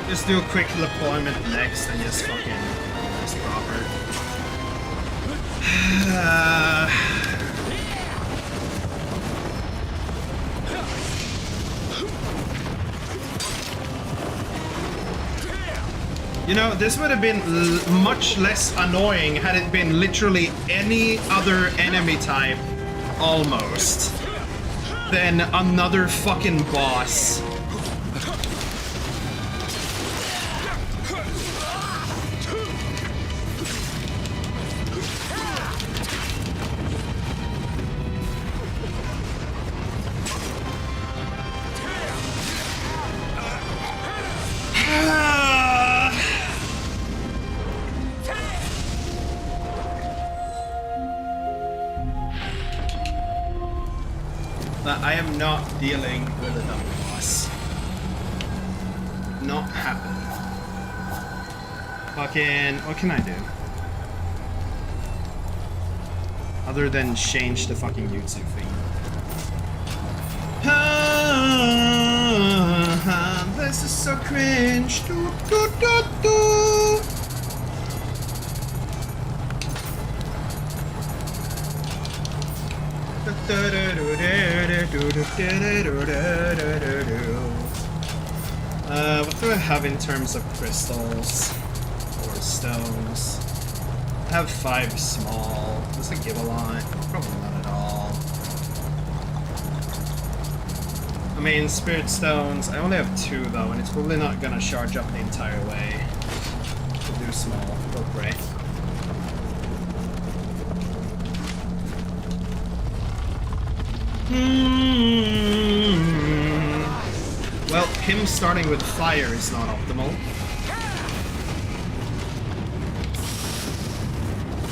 Just do a quick deployment next and just fucking just proper. You know, this would have been much less annoying had it been literally any other enemy type, almost, than another fucking boss. I am not dealing with another boss. Not happening. Fucking, what can I do? Other than change the fucking YouTube thing. This is so cringe. Do, do, do, do. What do I have in terms of crystals or stones? I have 5 small. Does it give a lot? Probably not at all. I mean, spirit stones. I only have 2 though, and it's probably not gonna charge up the entire way. We'll do small. We'll pray. Well, him starting with fire is not optimal.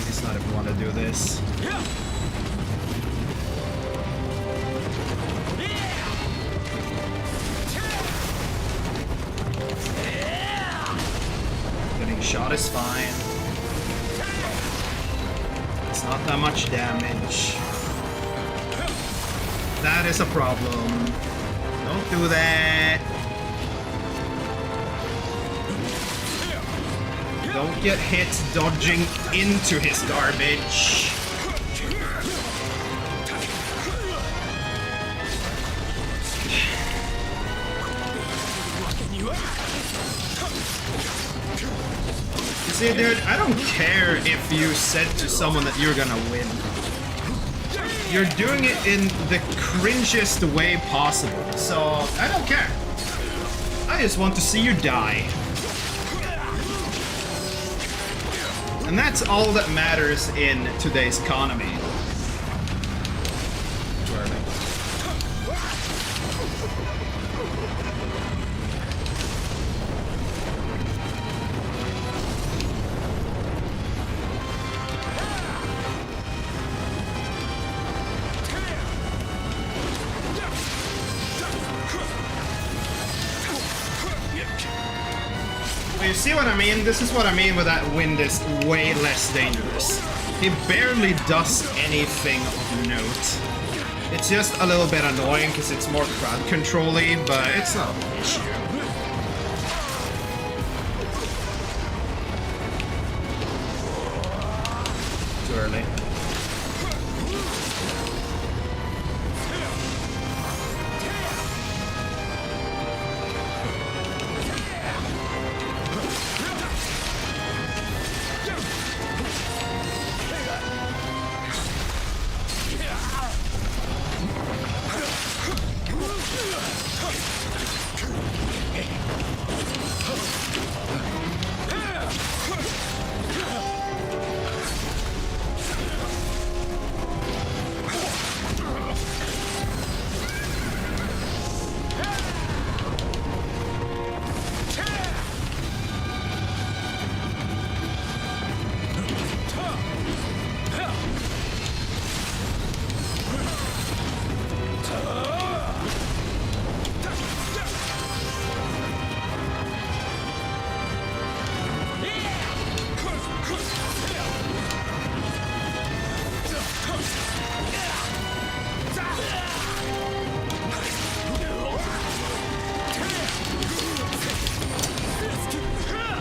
It's not if we want to do this. Getting shot is fine. It's not that much damage. That is a problem. Don't do that. Don't get hit dodging into his garbage. You see, dude, I don't care if you said to someone that you're gonna win. You're doing it in the cringiest way possible, so I don't care. I just want to see you die. And that's all that matters in today's economy. You see what I mean? This is what I mean with that wind is way less dangerous. He barely does anything of note. It's just a little bit annoying because it's more crowd control-y, but it's not an issue. Too early.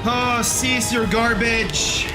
Oh, cease your garbage!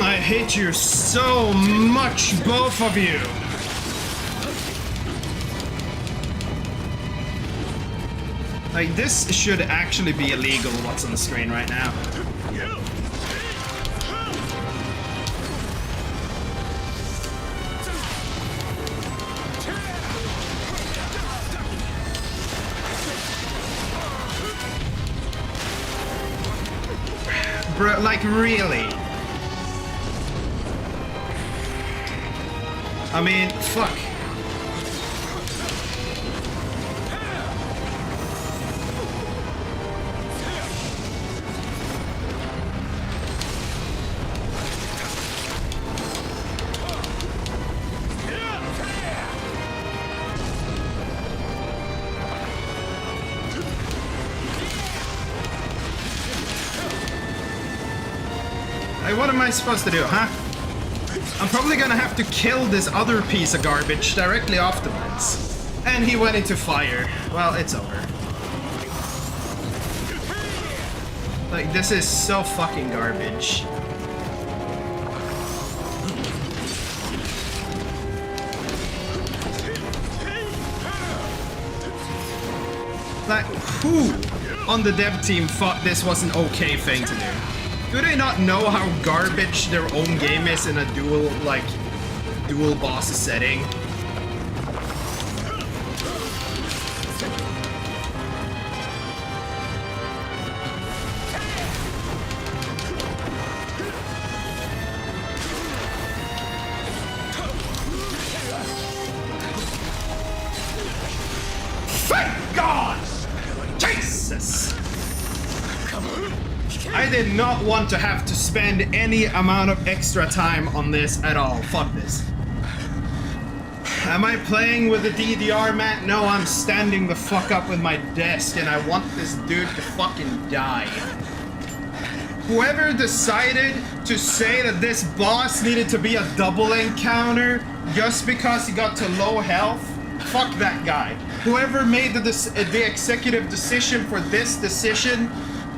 I hate you so much, both of you! Like, this should actually be illegal, what's on the screen right now. Bro, like, really? I mean, fuck. Like, what am I supposed to do, huh? I'm probably gonna have to kill this other piece of garbage directly afterwards. And he went into fire. Well, it's over. Like, this is so fucking garbage. Like, who on the dev team thought this was an okay thing to do? Do they not know how garbage their own game is in a dual boss setting? Thank God! Jesus! I did not want to have to spend any amount of extra time on this at all. Fuck this. Am I playing with the DDR, Matt? No, I'm standing the fuck up with my desk and I want this dude to fucking die. Whoever decided to say that this boss needed to be a double encounter just because he got to low health, fuck that guy. Whoever made the executive decision for this decision,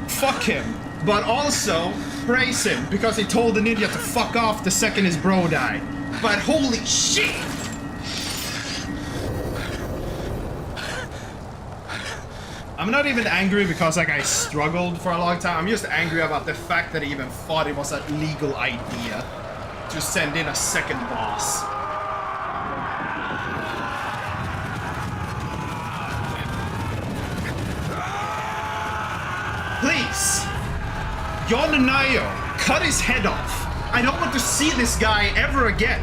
fuck him. But also, praise him, because he told the ninja to fuck off the second his bro died. But holy shit! I'm not even angry because, like, I struggled for a long time. I'm just angry about the fact that he even thought it was a legal idea to send in a second boss. Please! Yon Nioh, cut his head off. I don't want to see this guy ever again.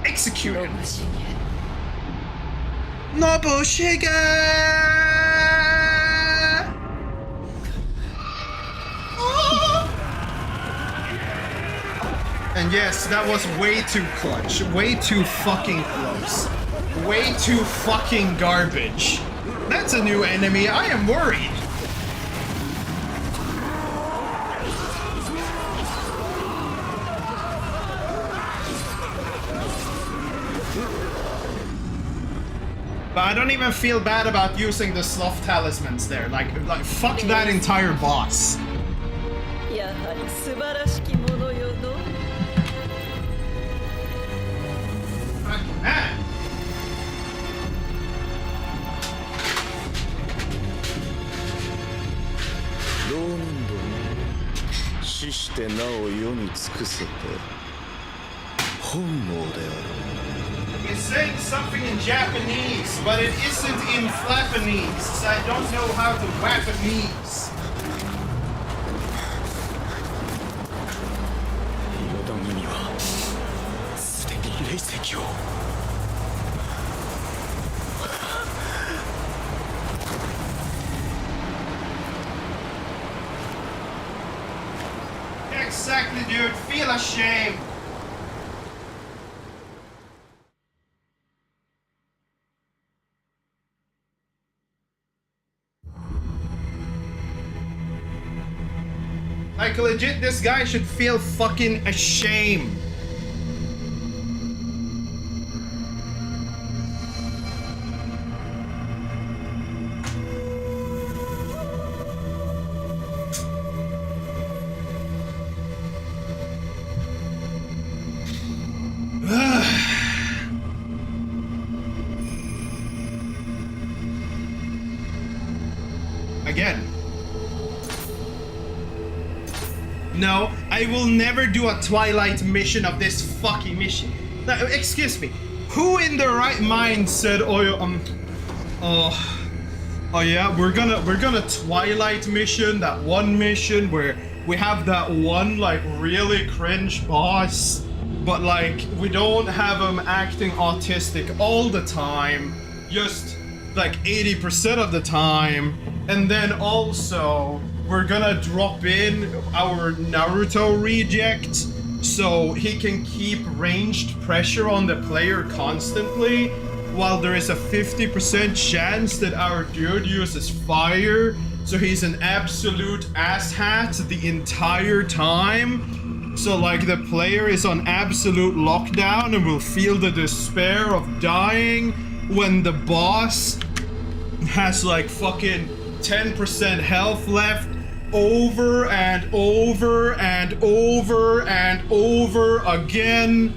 Execute him. Nobushiga! And yes, that was way too clutch. Way too fucking close. Way too fucking garbage. That's a new enemy. I am worried. But I don't even feel bad about using the sloth talismans there. Like fuck that entire boss. Man. 同人ども死してなお世に尽くせて本望であろう。It's saying something in Japanese, but it isn't in Flapanese, so I don't know how to Wapanese. の海はすでに霊石を Exactly, dude. Feel ashamed. Like, legit, this guy should feel fucking ashamed. Again. No, I will never do a Twilight mission of this fucking mission. Now, excuse me. Who in their right mind said, oh yeah, we're gonna Twilight mission, that one mission where we have that one like really cringe boss, but like we don't have him acting autistic all the time, just like 80% of the time, and then also we're gonna drop in our Naruto reject so he can keep ranged pressure on the player constantly, while there is a 50% chance that our dude uses fire, so he's an absolute asshat the entire time. So like the player is on absolute lockdown and will feel the despair of dying when the boss has like fucking 10% health left over and over and over and over again.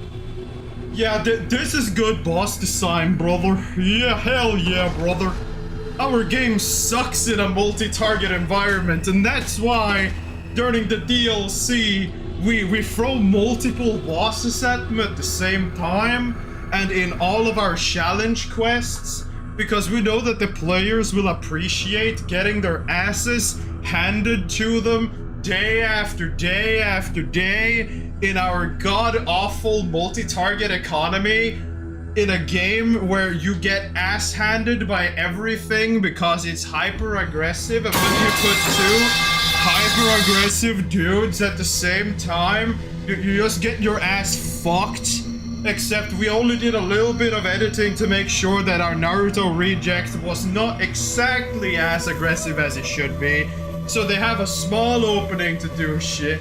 Yeah, this is good boss design, brother. Yeah, hell yeah, brother. Our game sucks in a multi-target environment, and that's why during the DLC we throw multiple bosses at them at the same time, and in all of our challenge quests, because we know that the players will appreciate getting their asses handed to them day after day after day in our god-awful multi-target economy, in a game where you get ass-handed by everything because it's hyper-aggressive, and when you put two hyper-aggressive dudes at the same time, you just get your ass fucked. Except we only did a little bit of editing to make sure that our Naruto reject was not exactly as aggressive as it should be. So they have a small opening to do shit.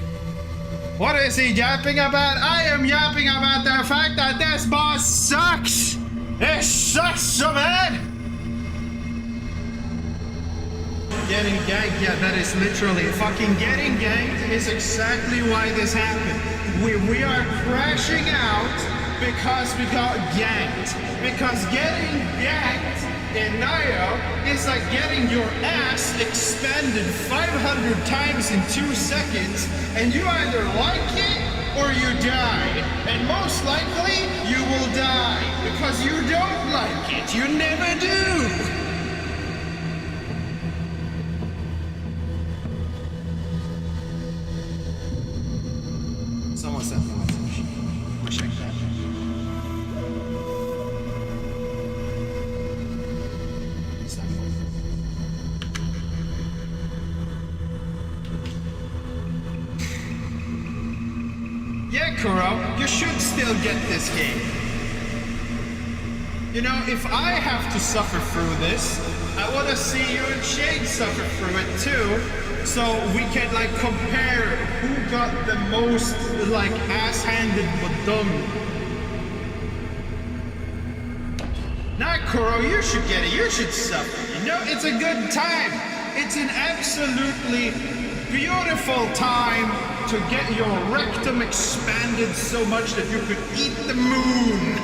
What is he yapping about? I am yapping about the fact that this boss sucks! It sucks so bad! Getting ganked, yeah, that is literally fucking getting ganked is exactly why this happened. We are crashing out because we got ganked. Because getting ganked in Nioh is like getting your ass expanded 500 times in 2 seconds, and you either like it or you die. And most likely, you will die because you don't like it. You never do. Someone sent me a message. I'll check that. What's that for? Yeah, Kuro, you should still get this game. You know, if I have to suffer through this, I want to see you and Shade suffer through it too, so we can like compare who got the most like ass-handed but dumb. Nah, Kuro, you should get it. You should suffer. You know, it's a good time. It's an absolutely beautiful time to get your rectum expanded so much that you could eat the moon.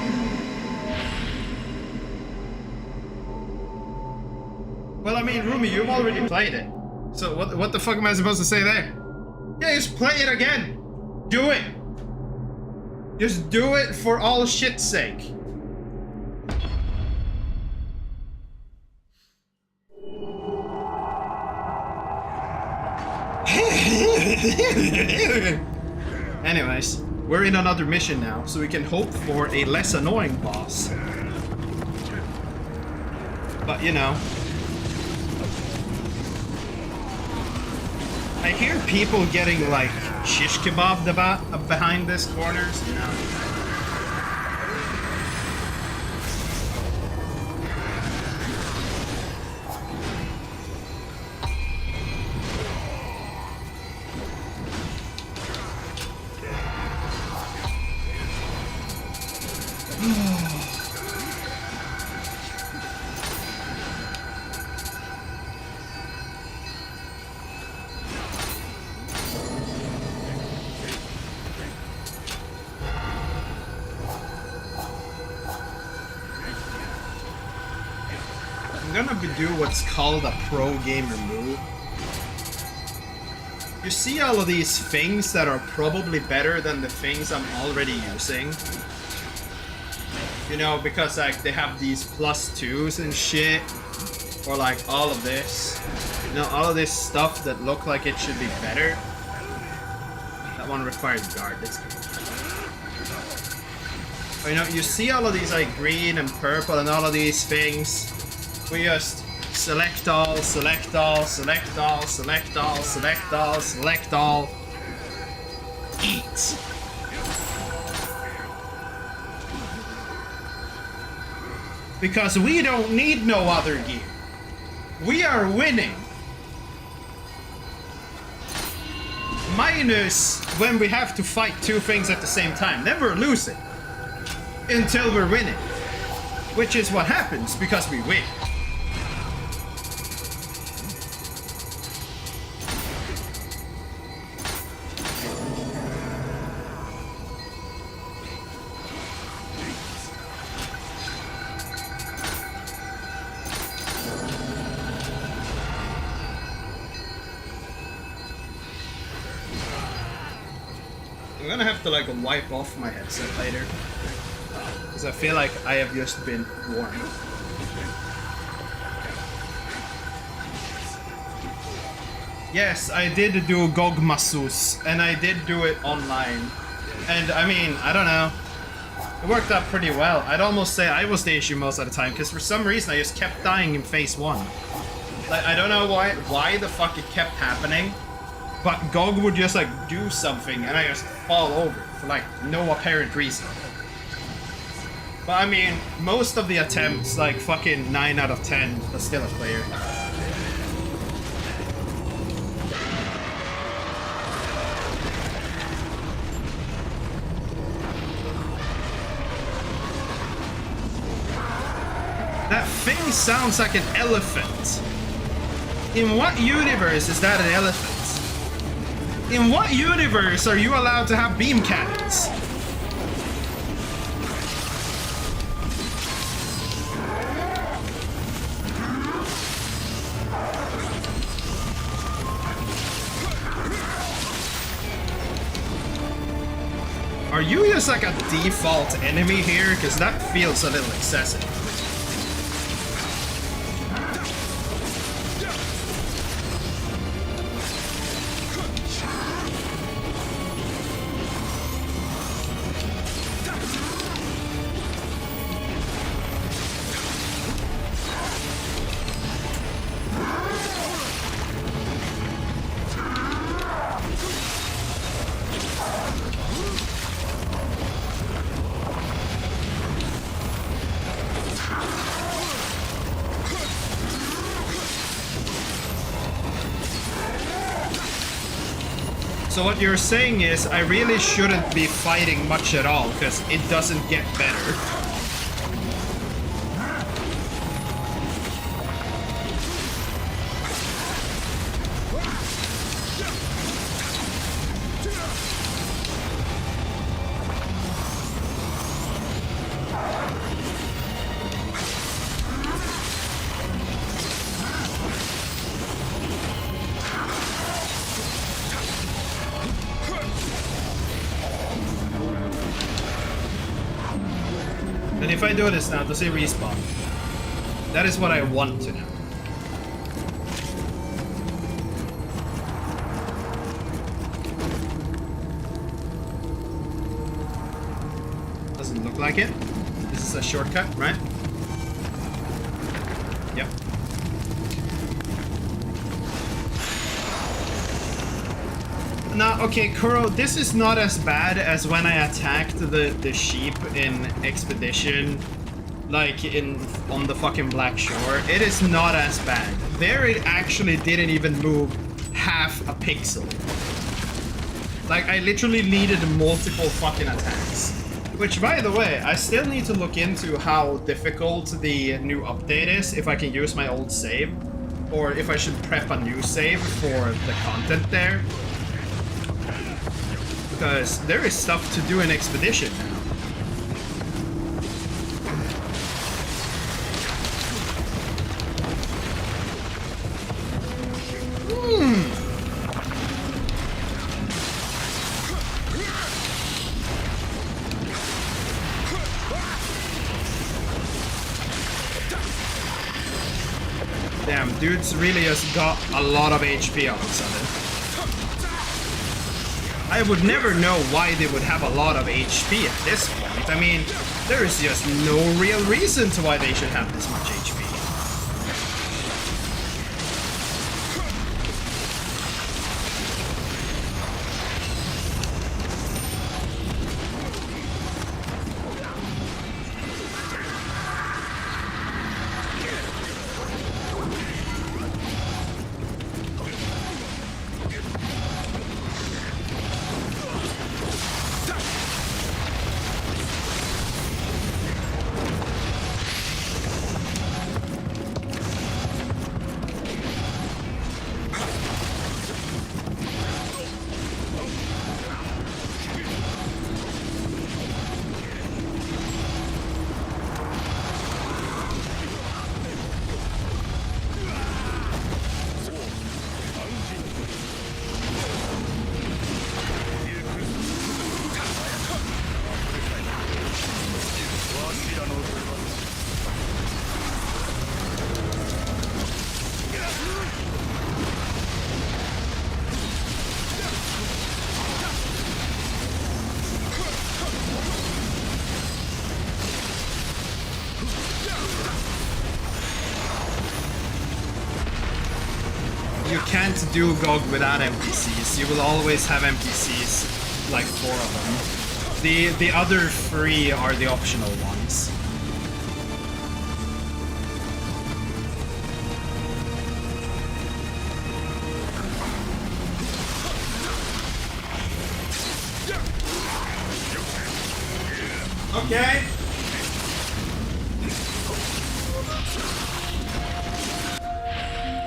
Well, I mean, Rumi, you've already played it. So what the fuck am I supposed to say there? Yeah, just play it again. Do it. Just do it for all shit's sake. Anyways, we're in another mission now, so we can hope for a less annoying boss. But you know, I hear people getting like shish kebabbed about behind this corners, you know. I'm gonna do what's called a pro gamer move. You see all of these things that are probably better than the things I'm already using? You know, because like they have these +2s and shit. Or like all of this. You know, all of this stuff that look like it should be better. That one requires guard, that's good. But, you know, you see all of these like green and purple and all of these things. We just select all, select all, select all, select all, select all, select all. Eat. Because we don't need no other gear. We are winning. Minus when we have to fight two things at the same time. Then we're losing. Until we're winning. Which is what happens because we win. I'm gonna have to like wipe off my headset later. Because I feel like I have just been warned. Yes, I did do Gogmasus, and I did do it online. And I mean, I don't know. It worked out pretty well. I'd almost say I was the issue most of the time, because for some reason I just kept dying in phase 1. Like, I don't know why the fuck it kept happening. But Gog would just like do something and I just fall over for like no apparent reason. But I mean, most of the attempts, like fucking 9 out of 10, are still a clear. That thing sounds like an elephant. In what universe is that an elephant? In what universe are you allowed to have beam cannons? Are you just like a default enemy here? Because that feels a little excessive. So what you're saying is I really shouldn't be fighting much at all because it doesn't get better. And if I do this now, does it respawn? That is what I want to know. like it. This is a shortcut, right? Yep. Now, okay, Kuro, this is not as bad as when I attacked the sheep in Expedition, like on the fucking Black Shore. It is not as bad. There it actually didn't even move half a pixel. Like, I literally needed multiple fucking attacks. Which, by the way, I still need to look into how difficult the new update is, if I can use my old save, or if I should prep a new save for the content there. Because there is stuff to do in Expedition now. Damn, dude's really just got a lot of HP all of a sudden. I would never know why they would have a lot of HP at this point. I mean, there is just no real reason to why they should have this much HP. You can't do GOG without NPCs. You will always have NPCs, like 4 of them. The other 3 are the optional ones. Okay.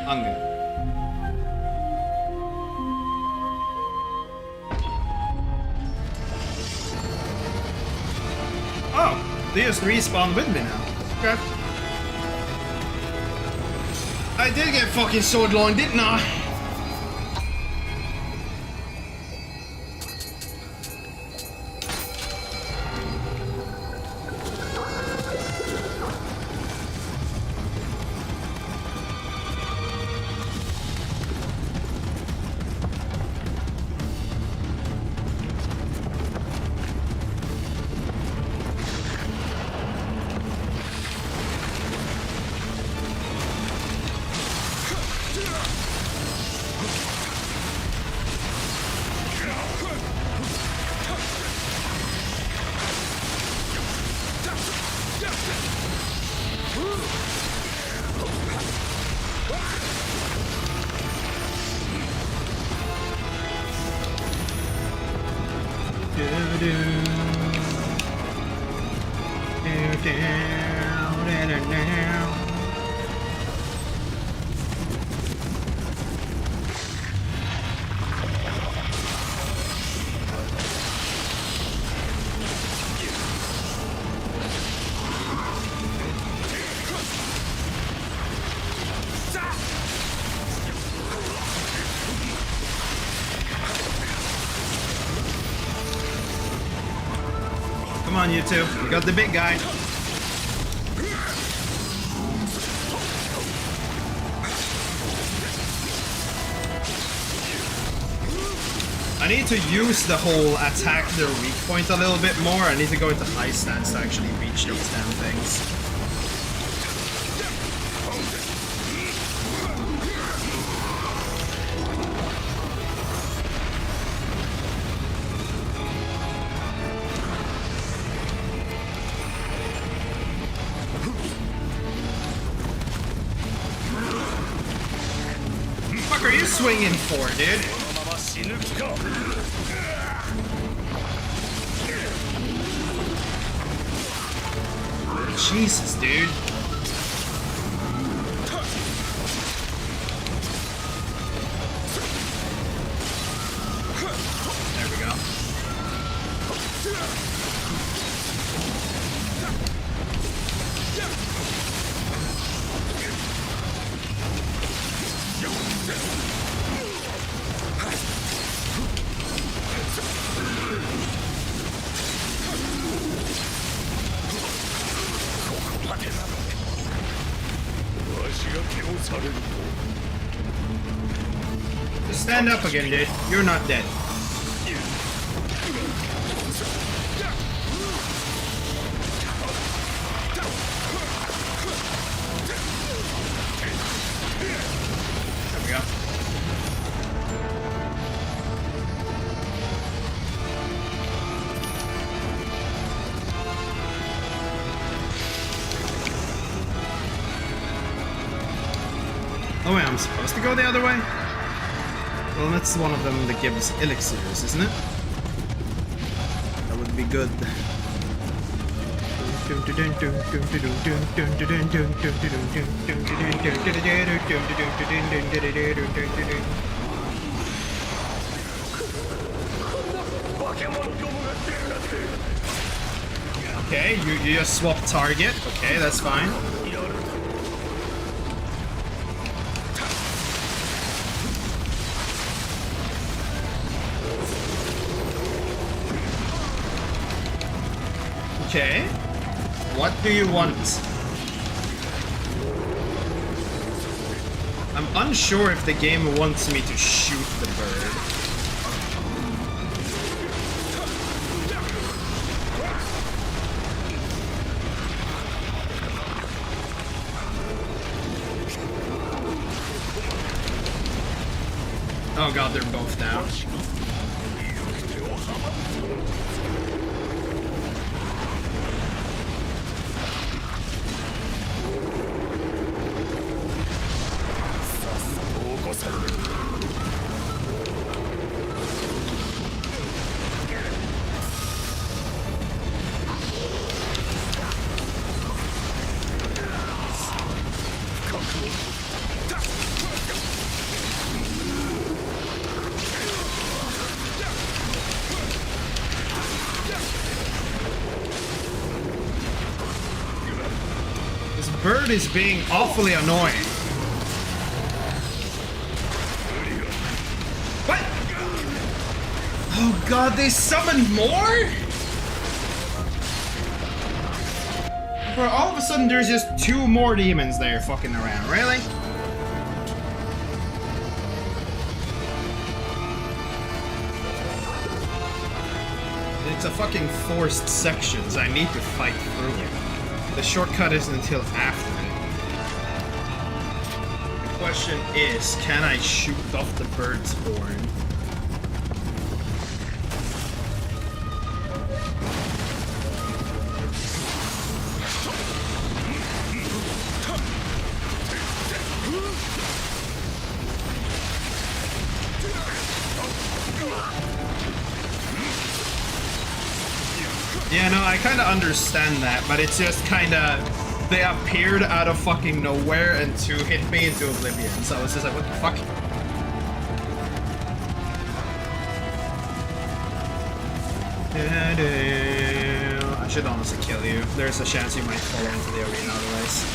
I'm good. Oh, they just respawn with me now. Okay. I did get fucking sword long, didn't I? Come on, you two. You got the big guy. I need to use the whole attack their weak point a little bit more. I need to go into high stance to actually reach those damn things. What are you swinging for, dude? Jesus, dude. There we go. Just stand up again, dude. You're not dead. There we go. Oh wait, I'm supposed to go the other way? Well, that's one of them that gives elixirs, isn't it? That would be good. Okay, you just swap target. Okay, that's fine. Okay. What do you want? I'm unsure if the game wants me to shoot the bird. Oh god, they're both down. Bird is being awfully annoying. What? Oh god, they summoned more? Bro, all of a sudden there's just 2 more demons there fucking around, really? It's a fucking forced sections. I need to fight through it. The shortcut isn't until after it. The question is, can I shoot off the bird's horn? Yeah, no, I kind of understand that, but it's just kind of... They appeared out of fucking nowhere and 2 hit me into oblivion, so I was just like, what the fuck? I should honestly kill you. There's a chance you might fall into the arena otherwise.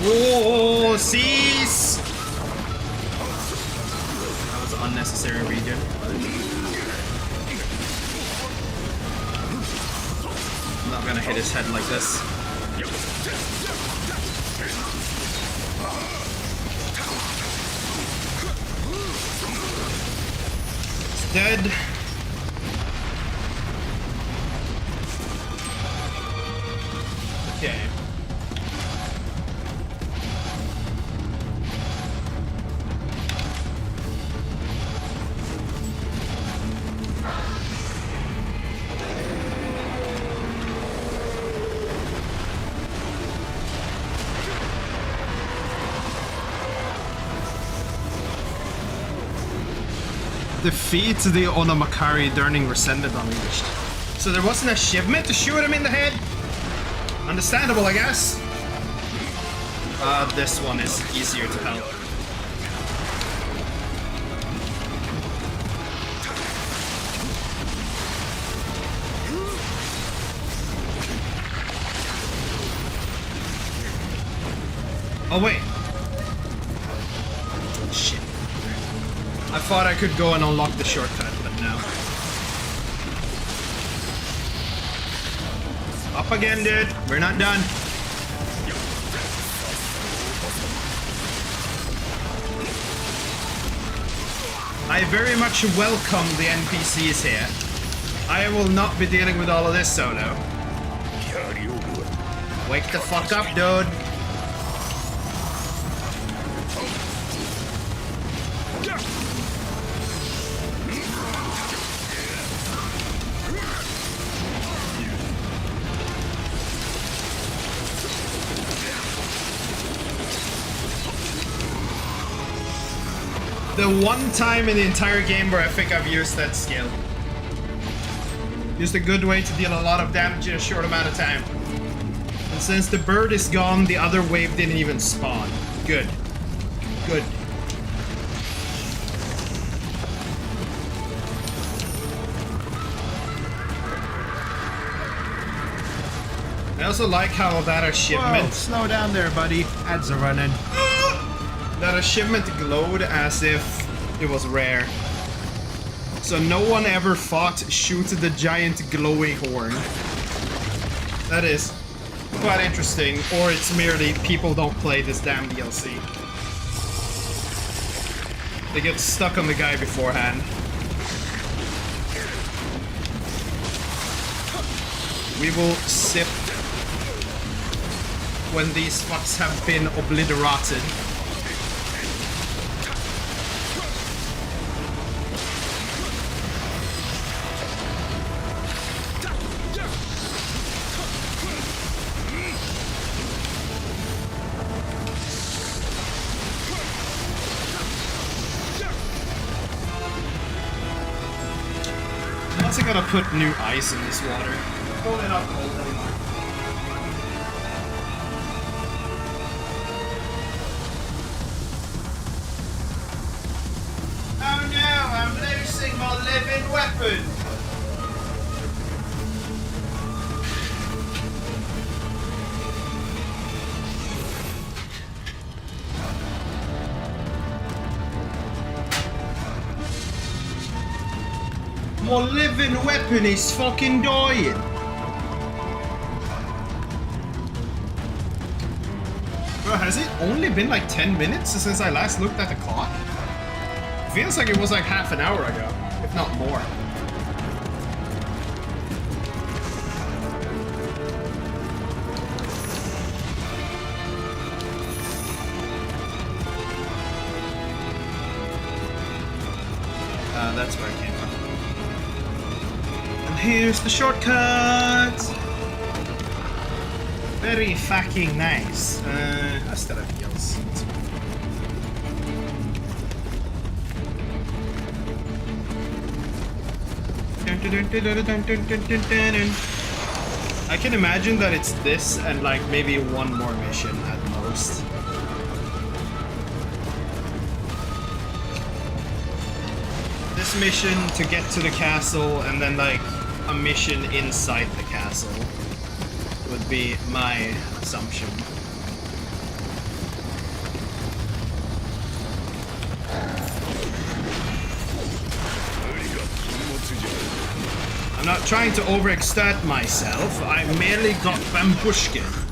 Whoa, cease! That was unnecessary regen. I'm not gonna hit his head like this. It's dead. Okay. Defeat the Onamakari during Rescended Unleashed. So there was an achievement to shoot him in the head? Understandable, I guess. This one is easier to help. Oh wait. Shit. I thought I could go and unlock the shortcut, but no. Up again, dude. We're not done. I very much welcome the NPCs here. I will not be dealing with all of this solo. Wake the fuck up, dude. The one time in the entire game where I think I've used that skill. Just a good way to deal a lot of damage in a short amount of time. And since the bird is gone, the other wave didn't even spawn. Good. Good. I also like how that achievement... Whoa, slow down there, buddy. Ads are running. That achievement glowed as if it was rare. So no one ever thought shoot the giant glowing horn. That is quite interesting, or it's merely people don't play this damn DLC. They get stuck on the guy beforehand. We will sip when these fucks have been obliterated. I gotta put new ice in this water. Hold it up cold anymore. Oh no, I'm losing my living weapon! My living weapon is fucking dying. Bro, has it only been like 10 minutes since I last looked at the clock? Feels like it was like half an hour ago, if not more. That's where it came from. Here's the shortcut! Very fucking nice. I still have heals. I can imagine that it's this and like maybe one more mission at most. This boss mission to get to the castle, and then like a mission inside the castle would be my assumption. I'm not trying to overexert myself, I merely got bambushkin.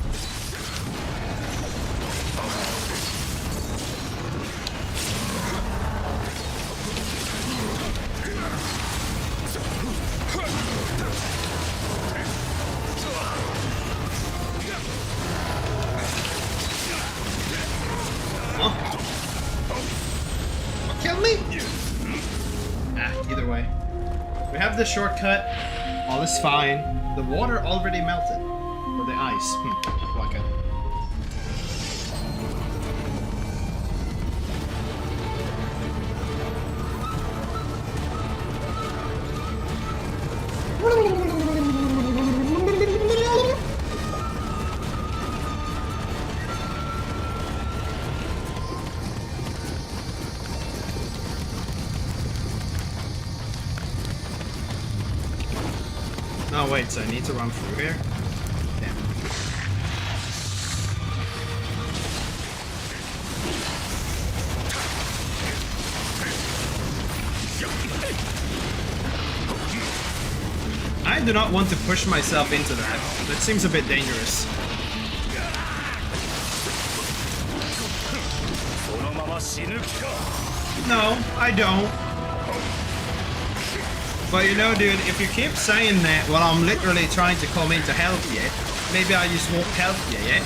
Kill me? Either way. We have the shortcut. All is fine. The water already melted. Or the ice. Okay. Oh wait, so I need to run through here? Damn. I do not want to push myself into that. That seems a bit dangerous. No, I don't. But you know, dude, if you keep saying that while I'm literally trying to come in to help you, maybe I just won't help you, yeah?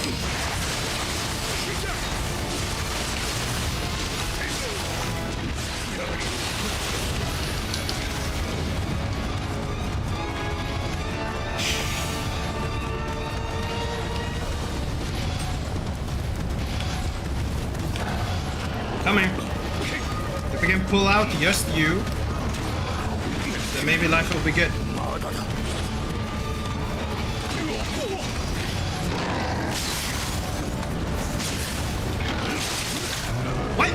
Come here. If we can pull out just you, then maybe life will be good. What?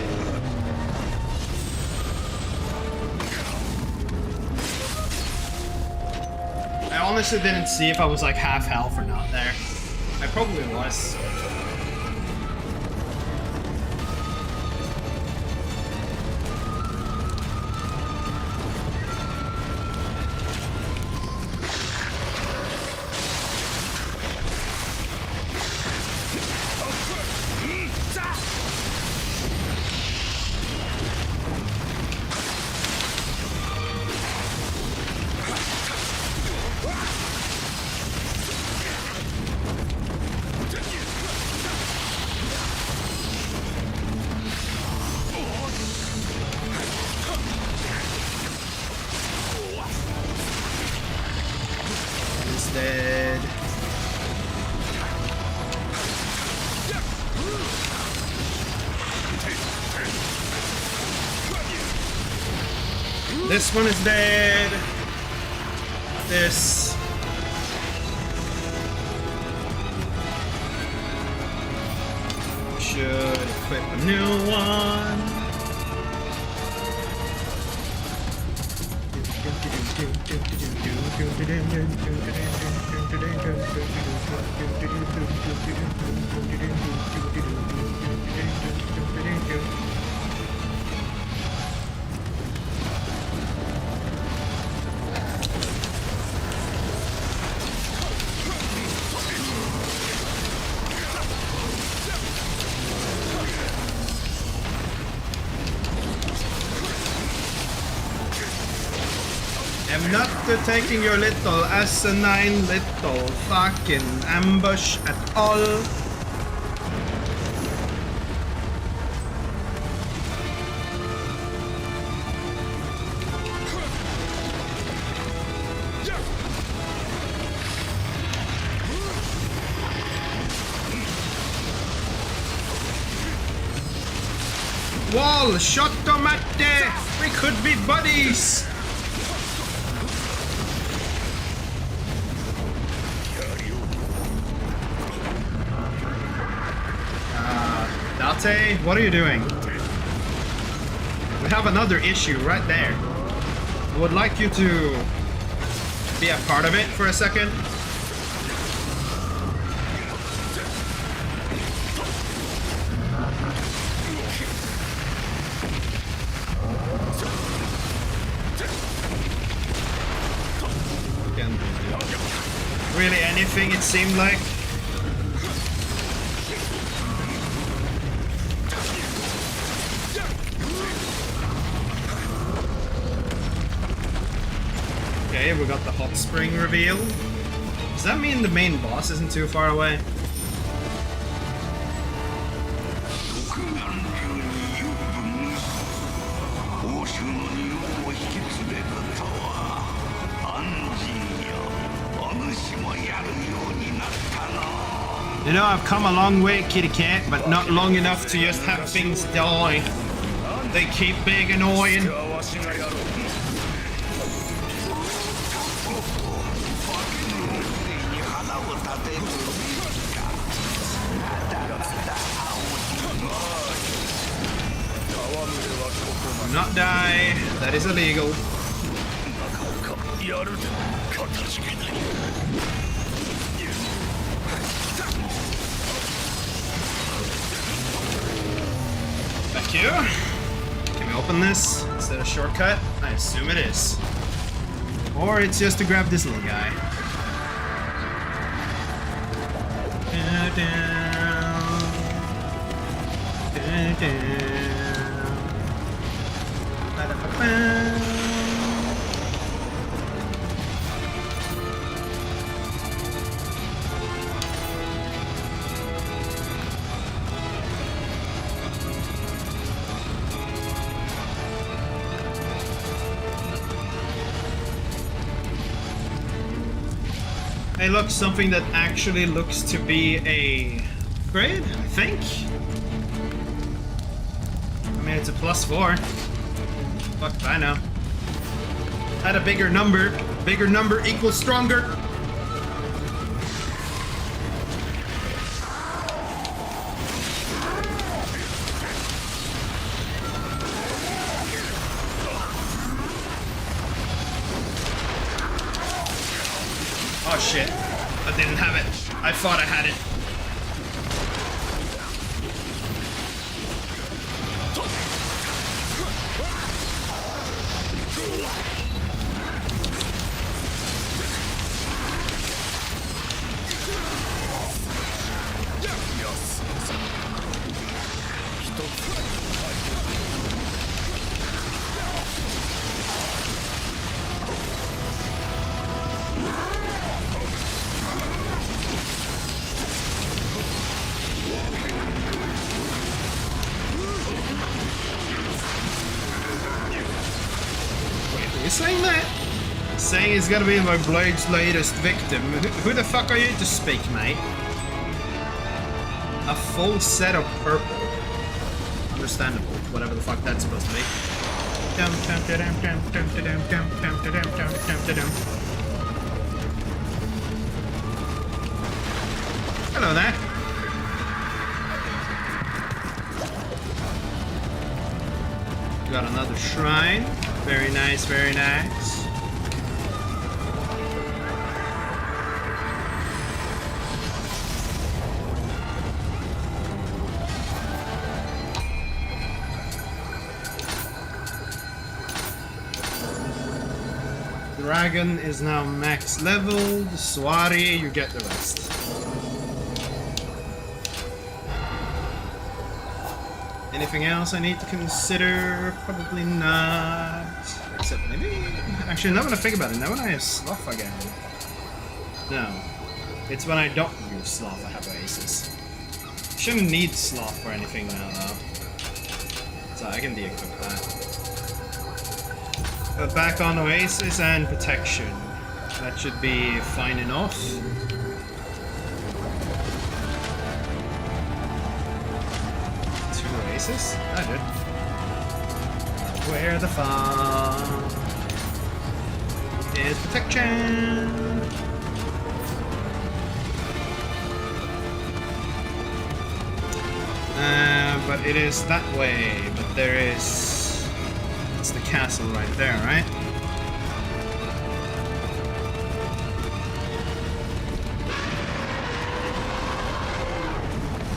I honestly didn't see if I was like half health or not there. I probably was. Dead. This one is dead. This. Should equip a new one. I'm not taking your little asinine little fucking ambush at all. Wall, shot tomate! We could be buddies! Date, what are you doing? We have another issue right there. I would like you to be a part of it for a second. Really anything, it seemed like. Okay, we got the hot spring reveal. Does that mean the main boss isn't too far away? You know, I've come a long way, kitty cat, but not long enough to just have things die. They keep being annoying. Do not die. That is illegal. Thank you. Can we open this? Is that a shortcut? I assume it is. Or it's just to grab this little guy. Hey look, something that actually looks to be a upgrade, I think? I mean, it's a +4. Fuck, I know. Had a bigger number. Bigger number equals stronger. Oh shit, I didn't have it. I thought I had it. You're saying that? Saying he's gonna be my blade's latest victim. Who the fuck are you to speak, mate? A full set of purple. Understandable. Whatever the fuck that's supposed to be. Hello there. Got another shrine. Very nice, very nice. Dragon is now max level. The Swari, you get the rest. Anything else I need to consider? Probably not. Except maybe... Actually, now when I think about it, now when I have Sloth again. No. It's when I don't use Sloth I have Oasis. Shouldn't need Sloth for anything now, though. So I can de-equip that. But back on Oasis and Protection. That should be fine enough. Oasis? I did. Where the fuck is Protection? But it is that way. But there is... It's the castle right there, right?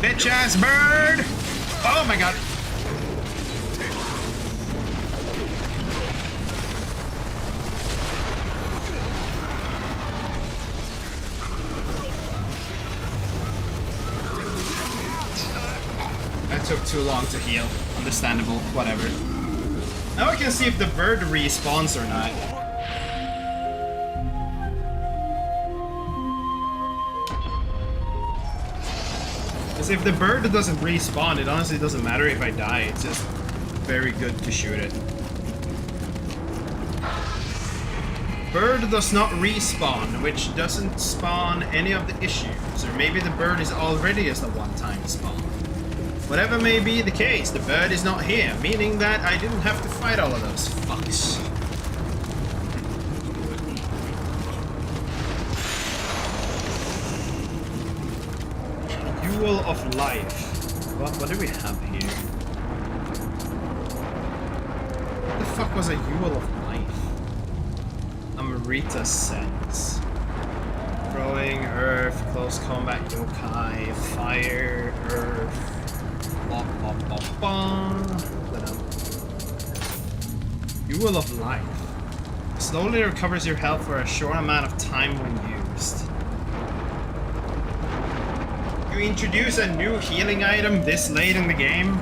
Bitch ass bird! Oh my god. That took too long to heal. Understandable. Whatever. Now I can see if the bird respawns or not. Because if the bird doesn't respawn, it honestly doesn't matter if I die. It's just very good to shoot it. Bird does not respawn, which doesn't spawn any of the issues. Or maybe the bird is already just a one-time spawn. Whatever may be the case, the bird is not here, meaning that I didn't have to fight all of those fucks. Jewel of Life. What do we have here? What the fuck was a Jewel of Life? Amrita Sense. Throwing, Earth, Close Combat, Yokai, Fire, Earth. Jewel of Life. Slowly recovers your health for a short amount of time when used. You introduce a new healing item this late in the game?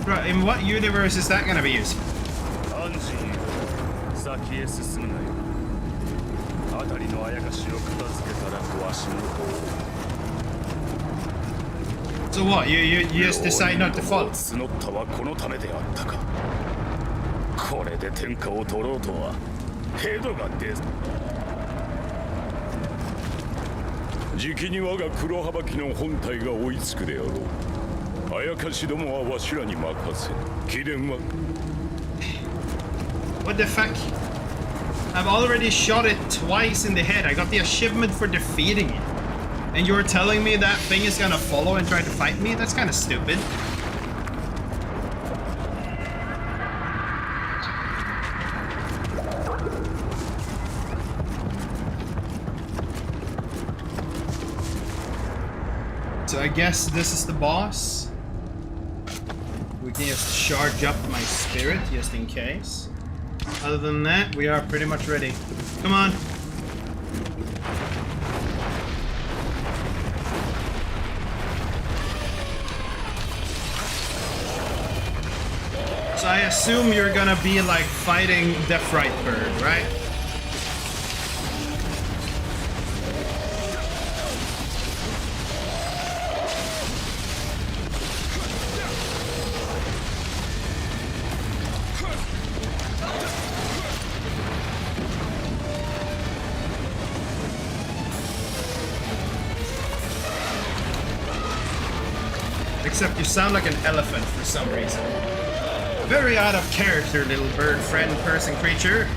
Bro, in what universe is that gonna be useful? So what, you just decide not to follow? What the fuck? I've already shot it twice in the head. I got the achievement for defeating it. And you're telling me that thing is gonna follow and try to fight me? That's kind of stupid. So I guess this is the boss. We can just charge up my spirit just in case. Other than that, we are pretty much ready. Come on. So I assume you're gonna be like fighting Death Right Bird, right? Except you sound like an elephant for some reason. Very out of character, little bird friend person creature.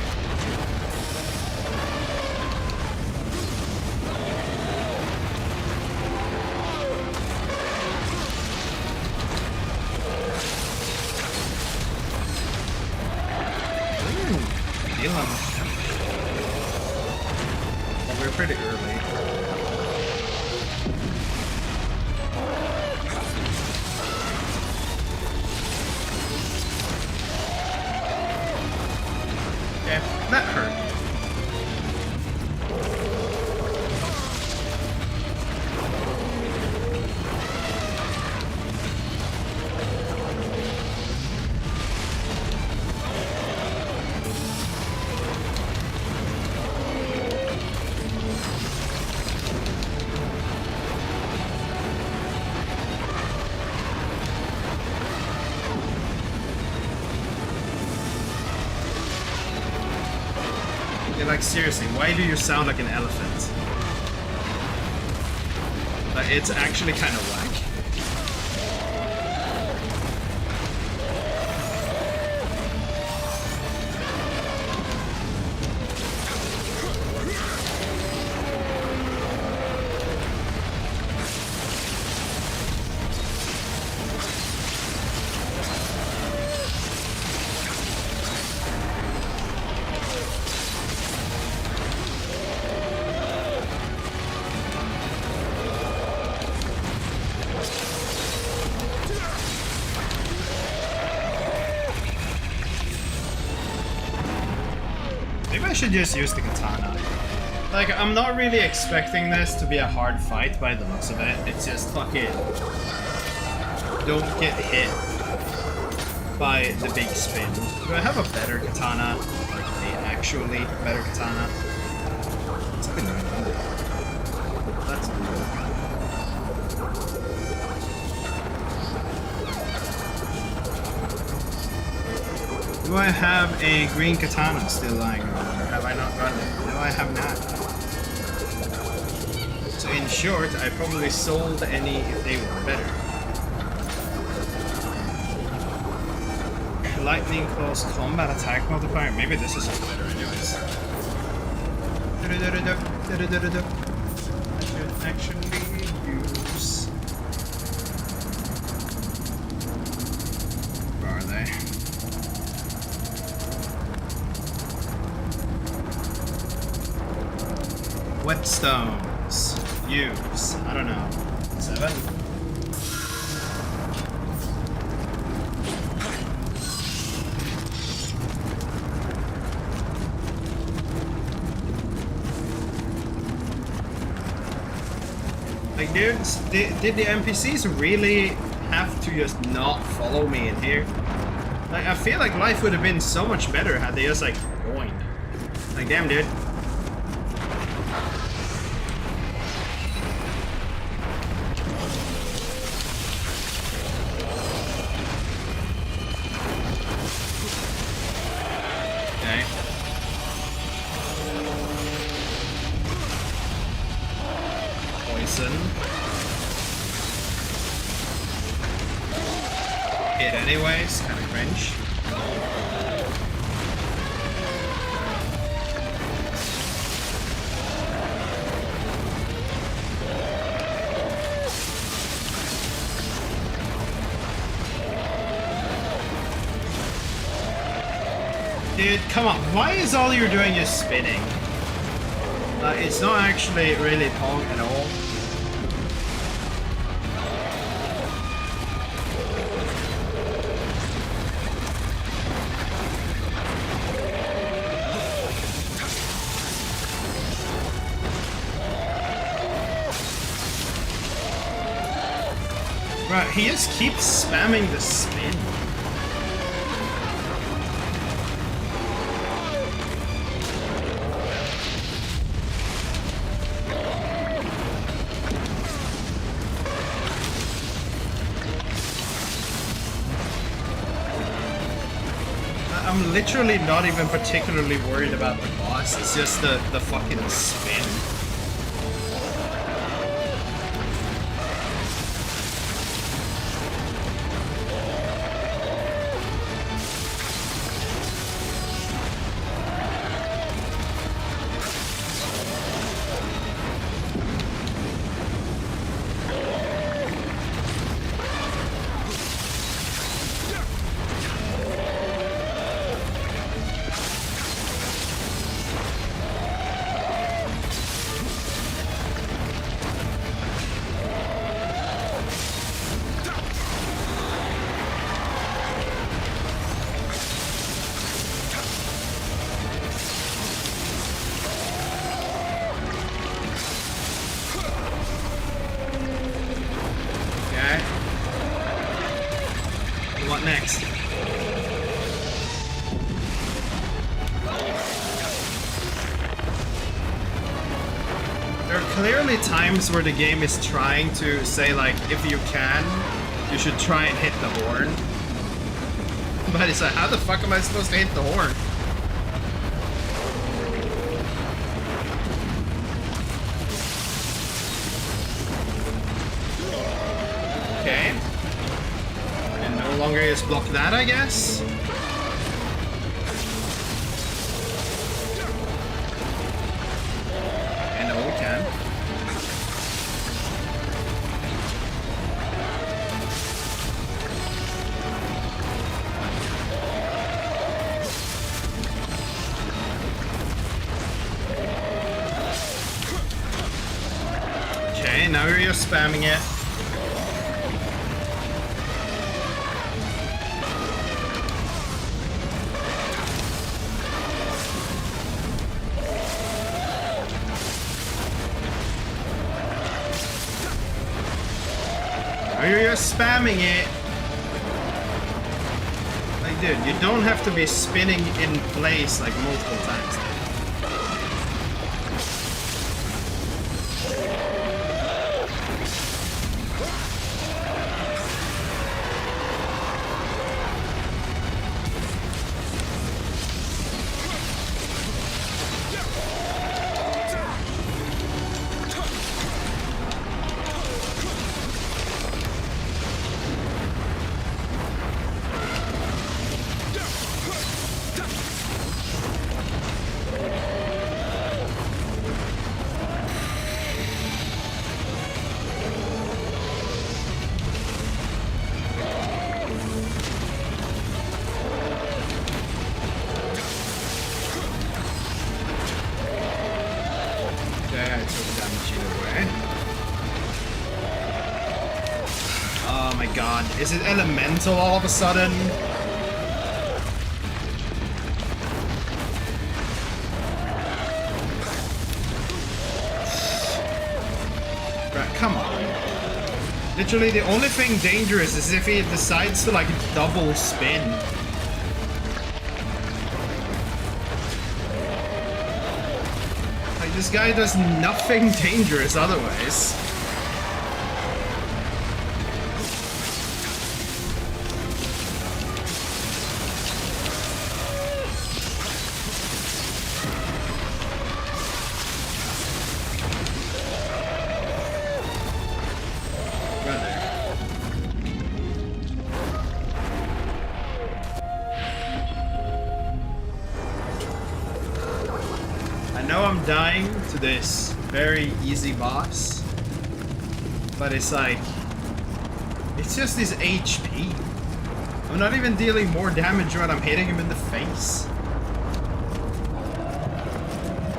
Dylan. Well, we're pretty early. That hurt. Like, seriously, why do you sound like an elephant? Like, it's actually kind of whack. should just use the katana. Like, I'm not really expecting this to be a hard fight by the looks of it. It's just fucking... don't get hit by the big spin. Do I have a better katana? Like, the actually better katana? It's only 900. That's cool. Do I have a green katana still lying around, or have I not gotten it? No, I have not. So in short, I probably sold any if they were better. Lightning close combat attack multiplier. Maybe this is just better anyways. I should actually use... Where are they? Whetstones. Use. I don't know. 7? Like, dudes, did the NPCs really have to just not follow me in here? Like, I feel like life would have been so much better had they just, like, joined. Like, damn, dude. Hit anyways, kind of cringe. Dude, come on, why is all you're doing is spinning? It's not actually really Pong at all. Right, he just keeps spamming the spin. I'm literally not even particularly worried about the boss, it's just the fucking spin. What next? There are clearly times where the game is trying to say, like, if you can, you should try and hit the horn. But it's like, how the fuck am I supposed to hit the horn? Okay. And no longer just block that, I guess? And no, we can. Okay, now you're just spamming it. you're spamming it. Like, dude, you don't have to be spinning in place like multiple times. Is it elemental all of a sudden? Right, come on. Literally, the only thing dangerous is if he decides to, like, double spin. Like, this guy does nothing dangerous otherwise. Dying to this very easy boss, but it's like, it's just his HP. I'm not even dealing more damage when I'm hitting him in the face.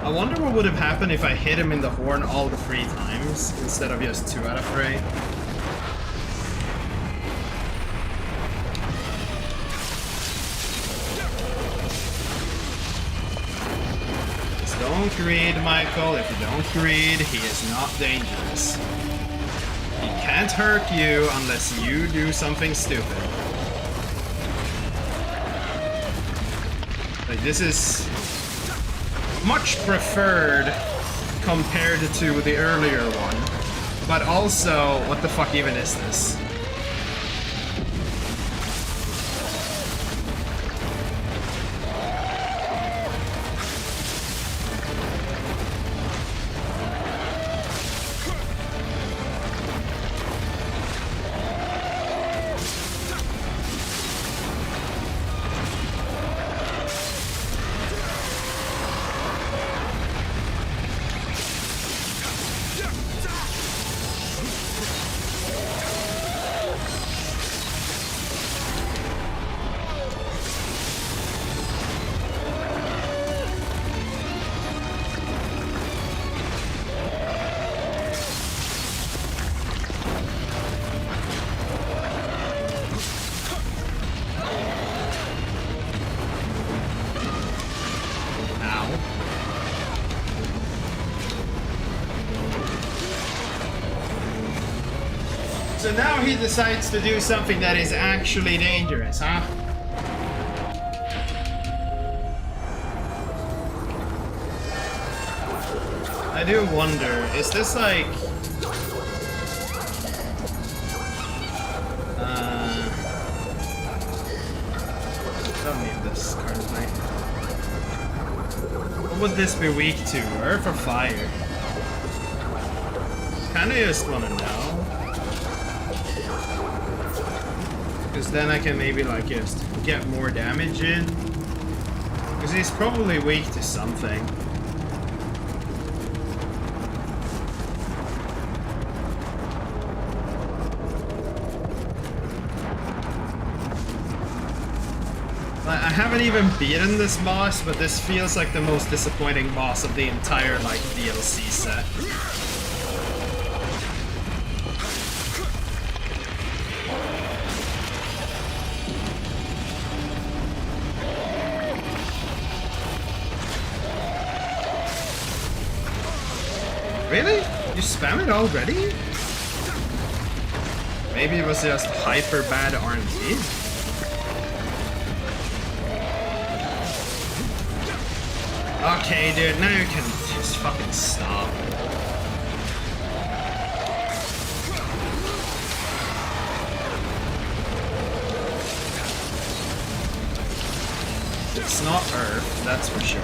I wonder what would have happened if I hit him in the horn all the 3 times instead of just 2 out of 3. Don't greed, Michael. If you don't greed, he is not dangerous. He can't hurt you unless you do something stupid. Like, this is much preferred compared to the earlier one. But also, what the fuck even is this? So now he decides to do something that is actually dangerous, huh? I do wonder, is this like... don't need this currently. What would this be weak to? Earth or fire? Kinda just wanna know. Because then I can maybe like just get more damage in. Because he's probably weak to something. I haven't even beaten this boss, but this feels like the most disappointing boss of the entire like DLC set. Really? You spam it already? Maybe it was just hyper bad RNG? Okay, dude, now you can just fucking stop. It's not Earth, that's for sure.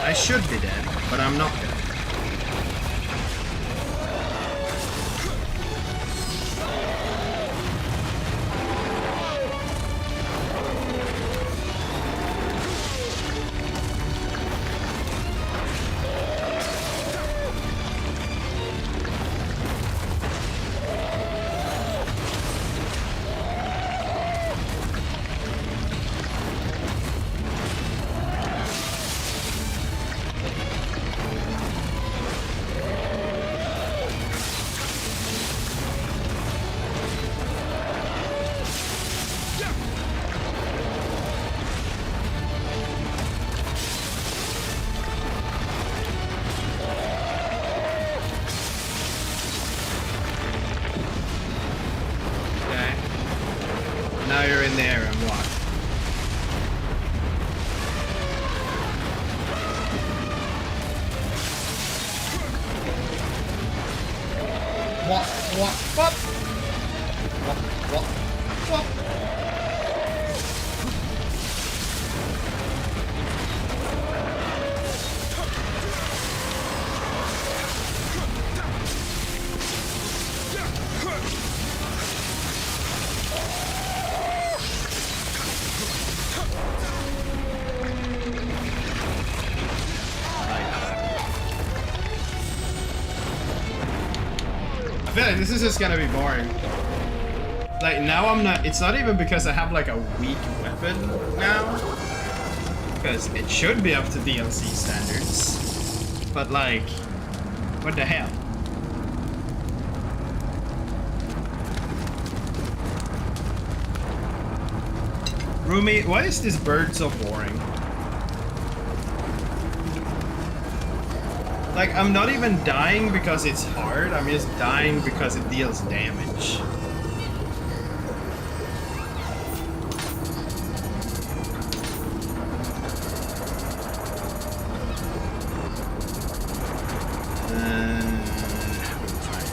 I should be dead, but I'm not dead. Now you're in the air and what? What? I feel like this is just gonna be boring. Like, now I'm not, it's not even because I have like a weak weapon now. Because it should be up to DLC standards. But like, what the hell? Rumi, why is this bird so boring? Like, I'm not even dying because it's hard, I'm just dying because it deals damage.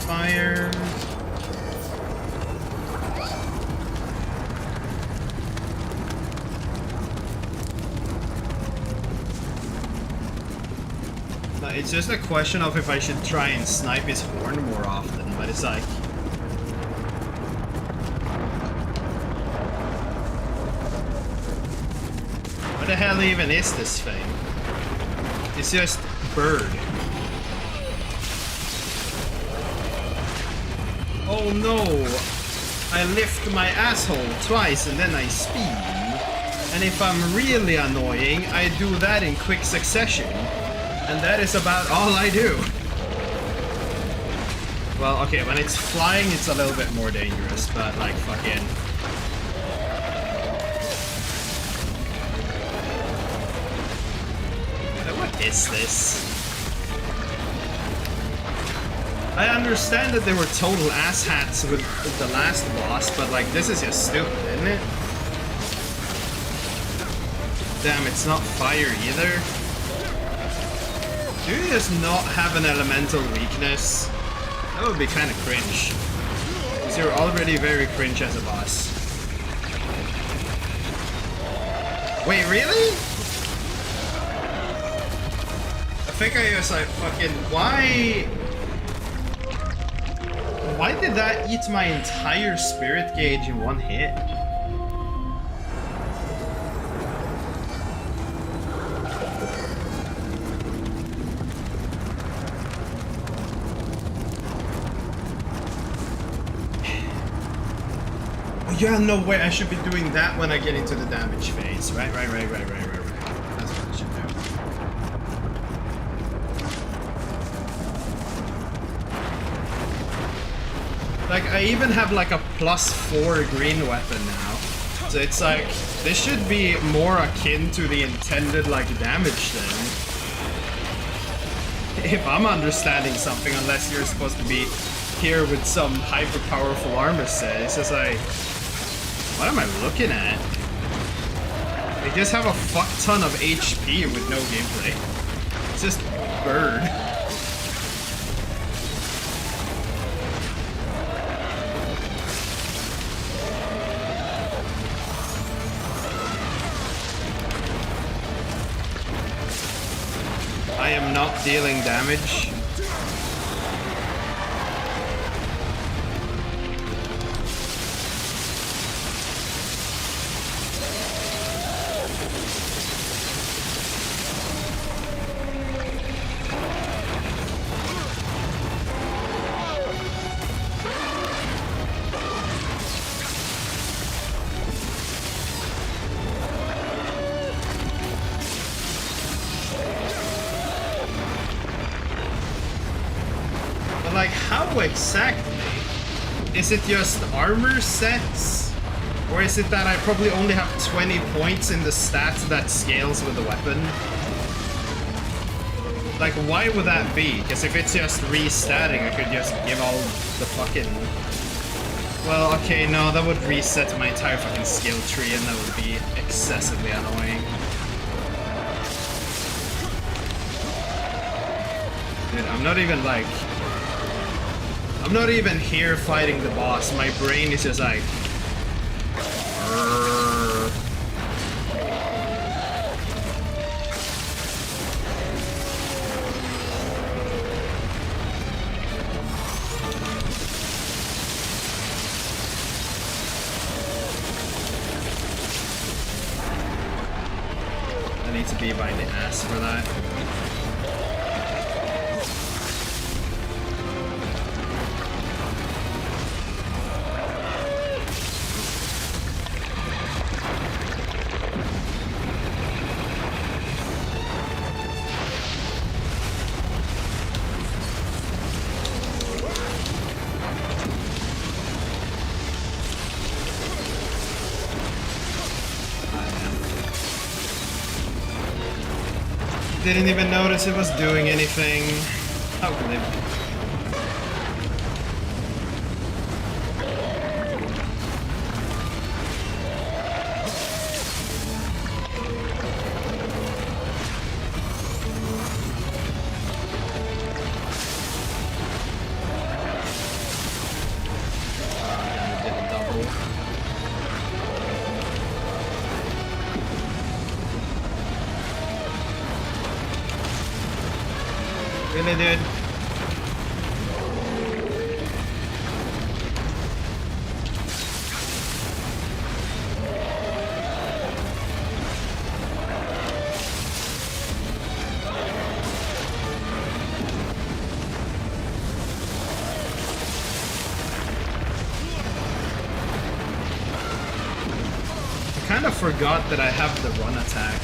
Fire. It's just a question of if I should try and snipe his horn more often, but it's like... What the hell even is this thing? It's just bird. Oh no! I lift my asshole twice and then I speed. And if I'm really annoying, I do that in quick succession. And that is about all I do. Well, okay, when it's flying, it's a little bit more dangerous, but like, fucking... What is this? I understand that they were total asshats with the last boss, but like, this is just stupid, isn't it? Damn, it's not fire either. Do you just not have an elemental weakness? That would be kind of cringe. Because you're already very cringe as a boss. Wait, really? I think I just like fucking... Why did that eat my entire spirit gauge in one hit? Yeah, no way, I should be doing that when I get into the damage phase. Right. That's what I should do. Like, I even have like a +4 green weapon now. So it's like, this should be more akin to the intended like damage thing. if I'm understanding something, unless you're supposed to be here with some hyper powerful armor set. It's just like, what am I looking at? They just have a fuck ton of HP with no gameplay. It's just bird. I am not dealing damage. Like, how exactly? Is it just armor sets? Or is it that I probably only have 20 points in the stats that scales with the weapon? Like, why would that be? Because if it's just restatting, I could just give all the fucking... Well, okay, no, that would reset my entire fucking skill tree, and that would be excessively annoying. Dude, I'm not even, like... I'm not even here fighting the boss. My brain is just like... I need to be by the ass for that. Didn't even notice it was doing anything. How could it? Really, dude? I kind of forgot that I have the run attack.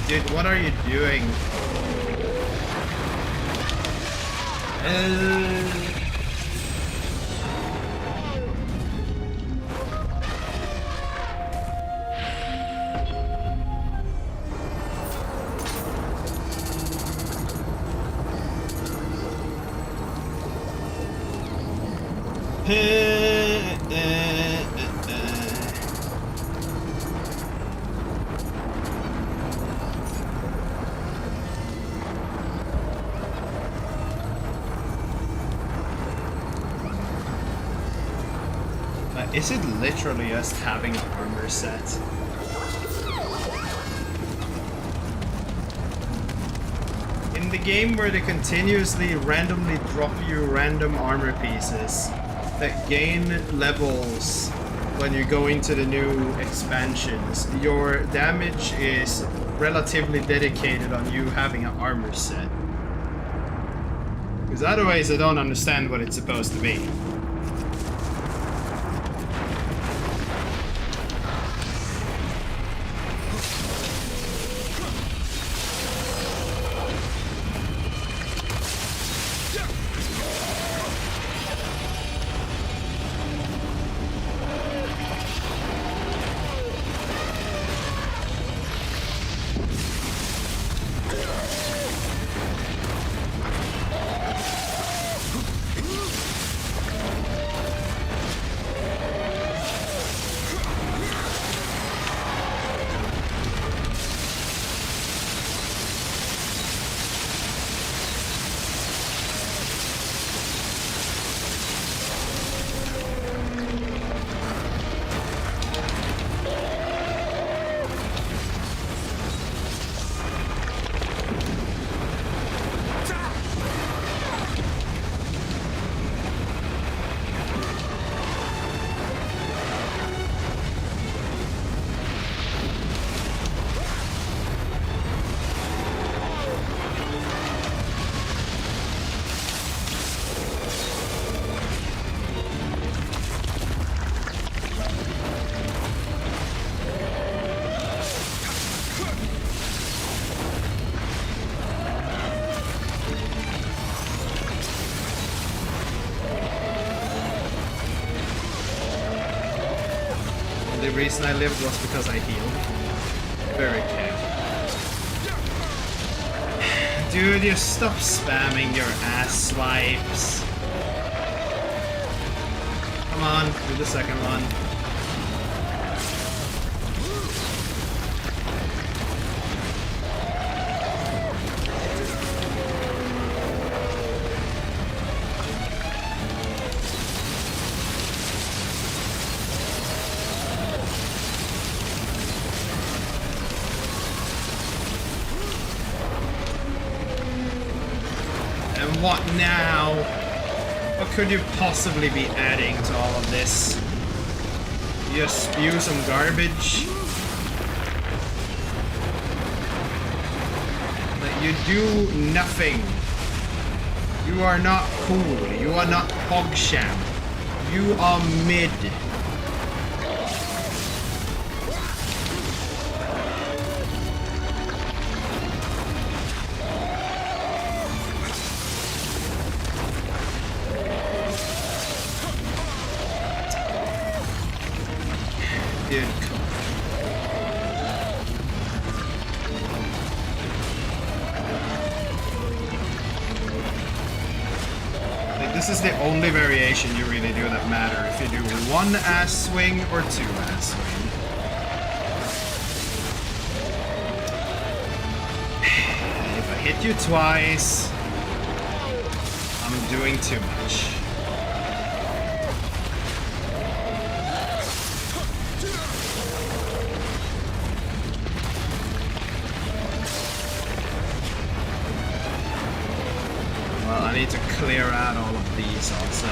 Dude, what are you doing? Is it literally just having an armor set? In the game where they continuously randomly drop you random armor pieces that gain levels when you go into the new expansions, your damage is relatively dedicated on you having an armor set. Because otherwise I don't understand what it's supposed to be. reason I lived was because I healed. Very careful. Dude, you stop spamming your ass swipes. Come on, do the second one. What now? What could you possibly be adding to all of this? You just spew some garbage? Like, you do nothing. You are not cool. You are not Pogsham. You are mid. This is the only variation you really do that matter. If you do one ass swing or two ass swing. If I hit you twice, I'm doing too much. Well, I need to clear out all of these also.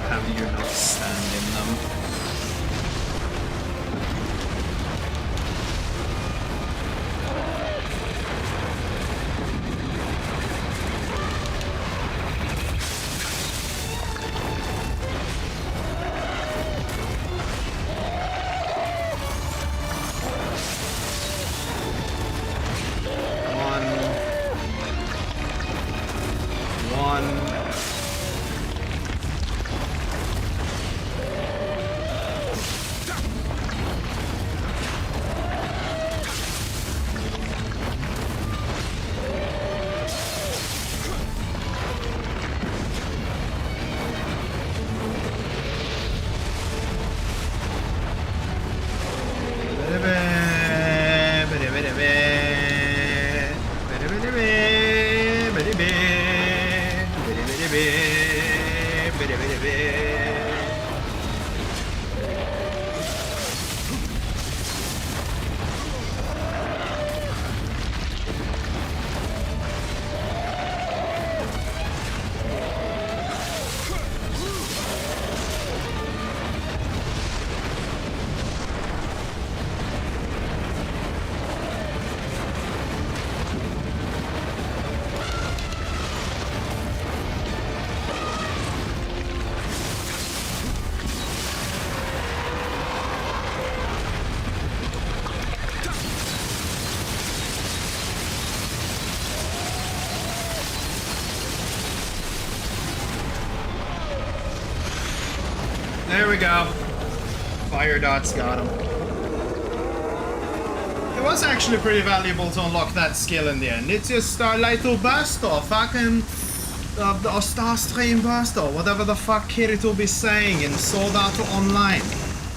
Have you not stand in them? There we go. Fire dots got him. It was actually pretty valuable to unlock that skill in the end. It's just a little burst or fucking a star stream burst or whatever the fuck Kirito be saying in Sword Art Online.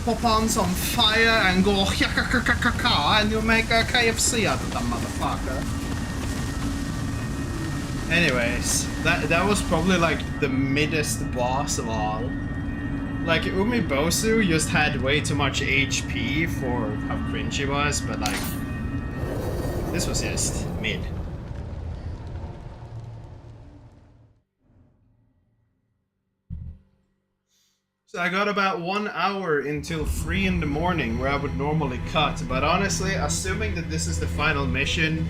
Pop on some fire and go and you make a KFC out of that motherfucker. Anyways, that was probably like the middest boss of all. Like, Umibosu just had way too much HP for how cringe he was, but like, this was just mid. So I got about 1 hour until 3 in the morning where I would normally cut, but honestly, assuming that this is the final mission,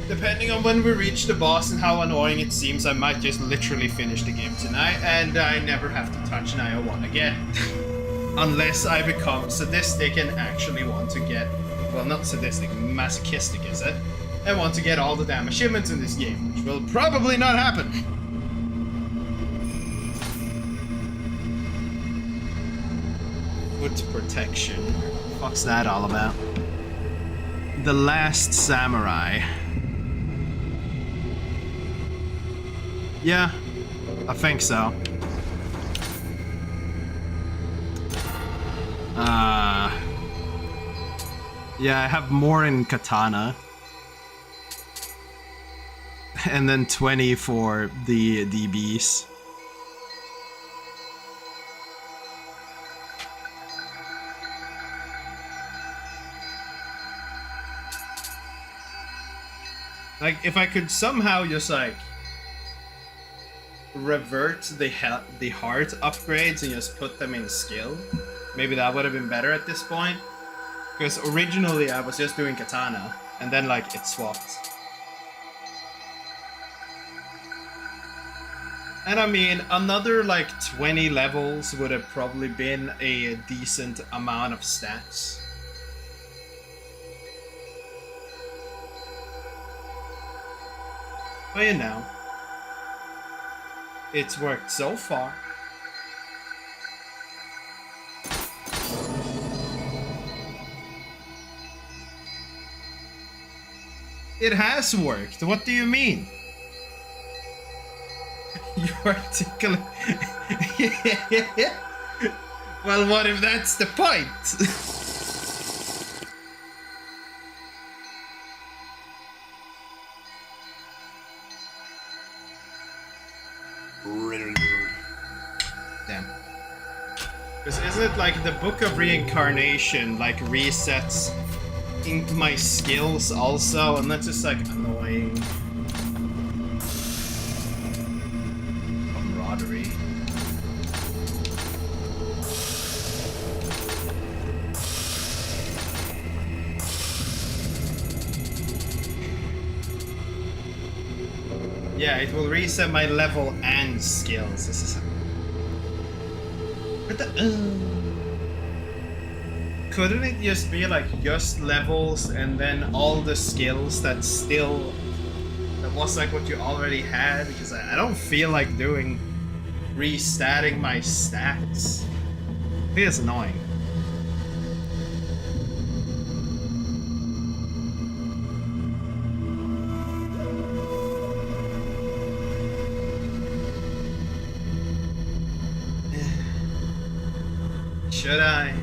depending on when we reach the boss and how annoying it seems, I might just literally finish the game tonight and I never have to touch Nioh 1 again. Unless I become sadistic and actually want to get, well, not sadistic, masochistic is it? and want to get all the damn achievements in this game, which will probably not happen. Foot protection. What's that all about? The Last Samurai. Yeah, I think so. Yeah, I have more in Katana. And then 20 for the DBs. Like, if I could somehow just, like, revert the heart upgrades and just put them in skill, maybe that would have been better at this point. Because originally I was just doing Katana, and then, like, it swapped. And I mean, another, like, 20 levels would have probably been a decent amount of stats. But you know, it's worked so far. It has worked. What do you mean? You articulate. Well, what if that's the point? Damn. Because isn't it like the Book of Reincarnation like resets in my skills also, and that's just like annoying. Camaraderie. Yeah, it will reset my level and skills. This is. What the? Couldn't it just be like just levels and then all the skills that still. That was like what you already had? Because I don't feel like doing. Restatting my stats. It is annoying. Should I?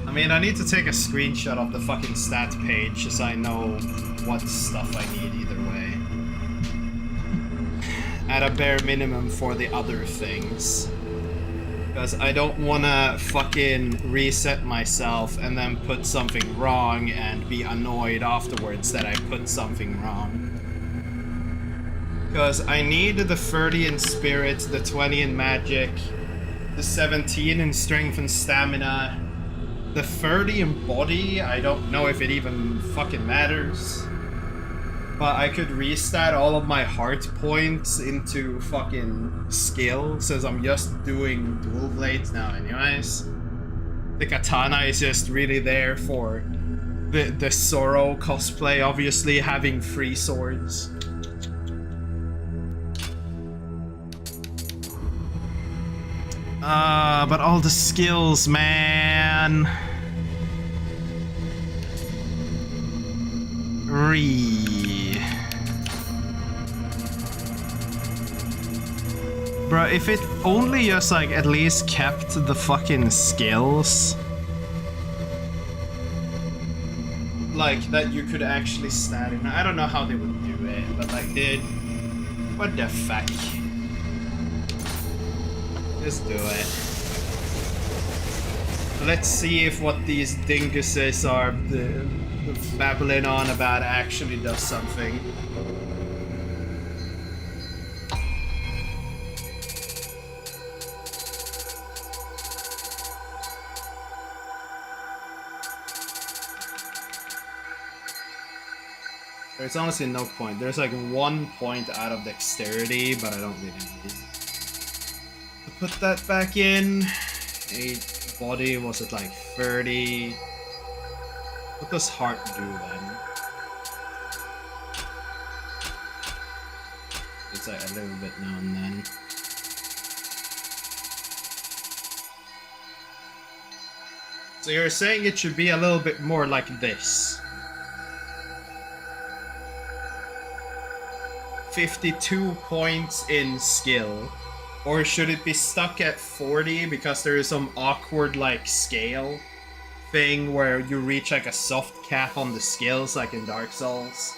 I mean, I need to take a screenshot of the fucking stat page so I know what stuff I need either way. At a bare minimum for the other things. Because I don't wanna fucking reset myself and then put something wrong and be annoyed afterwards that I put something wrong. Because I need the 30 in spirit, the 20 in magic, the 17 in strength and stamina, the 30 in body. I don't know if it even fucking matters. But I could restat all of my heart points into fucking skill, since I'm just doing dual blades now anyways. The katana is just really there for the Sorrow cosplay, obviously, having 3 swords. But all the skills, man. Bro, if it only just like at least kept the fucking skills. Like that you could actually stat in. I don't know how they would do it, but like what the fuck? Just do it. Let's see if what these dinguses are babbling on about actually does something. There's honestly no point. There's like 1 point out of dexterity, but I don't really need to put that back in. 8 body, was it like 30? What does heart do then? upgrades a little bit now and then. So you're saying it should be a little bit more like this. 52 points in skill. Or should it be stuck at 40 because there is some awkward like scale thing where you reach like a soft cap on the skills like in Dark Souls?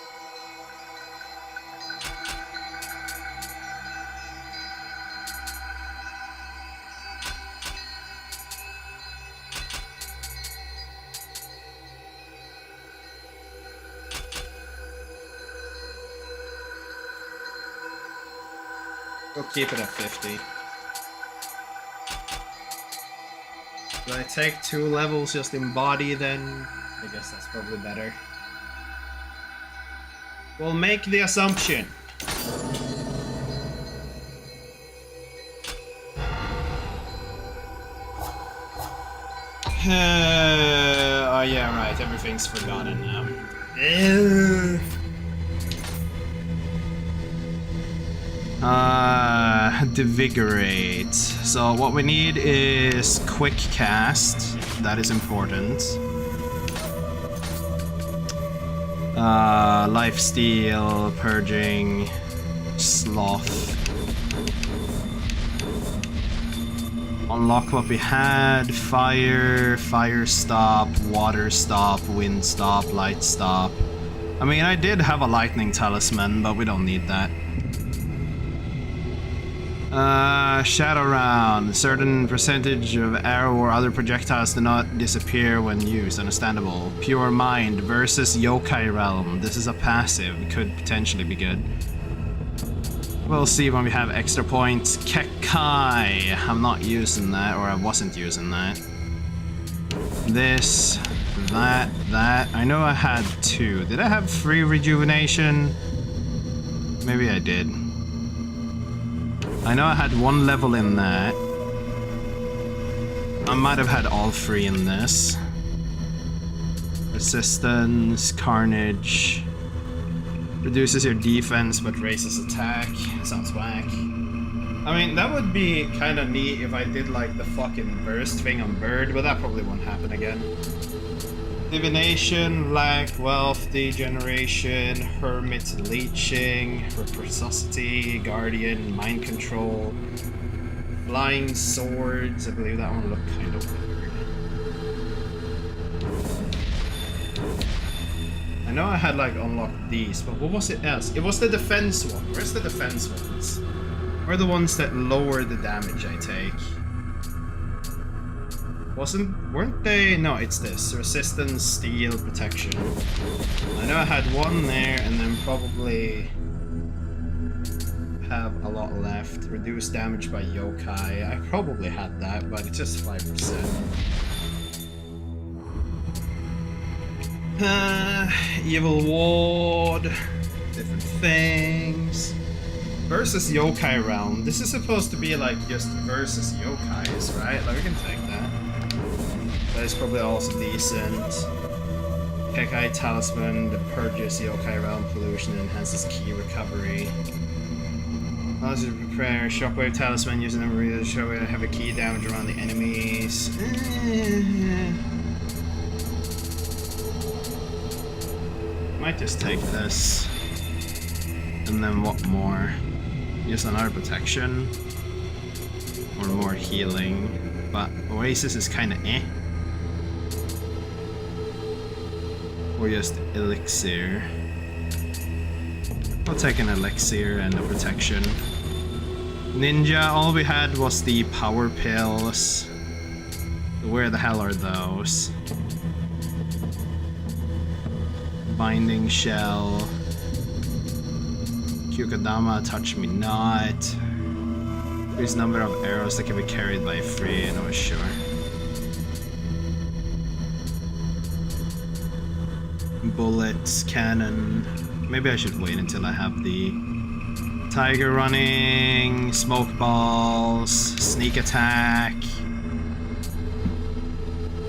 We'll keep it at 50. Do I take 2 levels just in body then? I guess that's probably better. We'll make the assumption. Oh yeah, right, everything's forgotten now. Devigorate. So what we need is quick cast. That is important. Lifesteal, purging, sloth. Unlock what we had. Fire, fire stop, water stop, wind stop, light stop. I mean, I did have a lightning talisman, but we don't need that. Shadow round. Certain percentage of arrow or other projectiles do not disappear when used. Understandable. Pure mind versus yokai realm. This is a passive. Could potentially be good. We'll see when we have extra points. Kekai. I'm not using that, or I wasn't using that. This, that. I know I had 2. Did I have 3 rejuvenation? Maybe I did. I know I had 1 level in that. I might have had all 3 in this. Resistance, carnage. Reduces your defense but raises attack. Sounds whack. I mean, that would be kind of neat if I did like the fucking burst thing on Bird, but that probably won't happen again. Divination, lack, wealth, degeneration, hermit, leeching, reciprocity, guardian, mind control, flying swords. I believe that one looked kind of weird. I know I had like unlocked these, but what was it else? It was the defense one. Where's the defense ones? Where are the ones that lower the damage I take? Weren't they? No, it's this. Resistance, steel, protection. I know I had 1 there, and then probably have a lot left. Reduce damage by yokai. I probably had that, but it's just 5%. Evil ward. Different things. Versus yokai round. This is supposed to be like just versus yokais, right? Like we can take that. That is probably also decent. Kekai Talisman that purges yokai realm pollution and enhances key recovery. Allows you to prepare Shockwave Talisman using them to show you have a key damage around the enemies. Might just take this. And then what more? Use another protection. Or more healing. But Oasis is kinda eh. Or just elixir. I'll take an elixir and a protection. Ninja, all we had was the power pills. Where the hell are those? Binding shell. Kyukadama, touch me not. Increase number of arrows that can be carried by 3, and I was sure. Bullets, cannon. Maybe I should wait until I have the tiger running, smoke balls, sneak attack.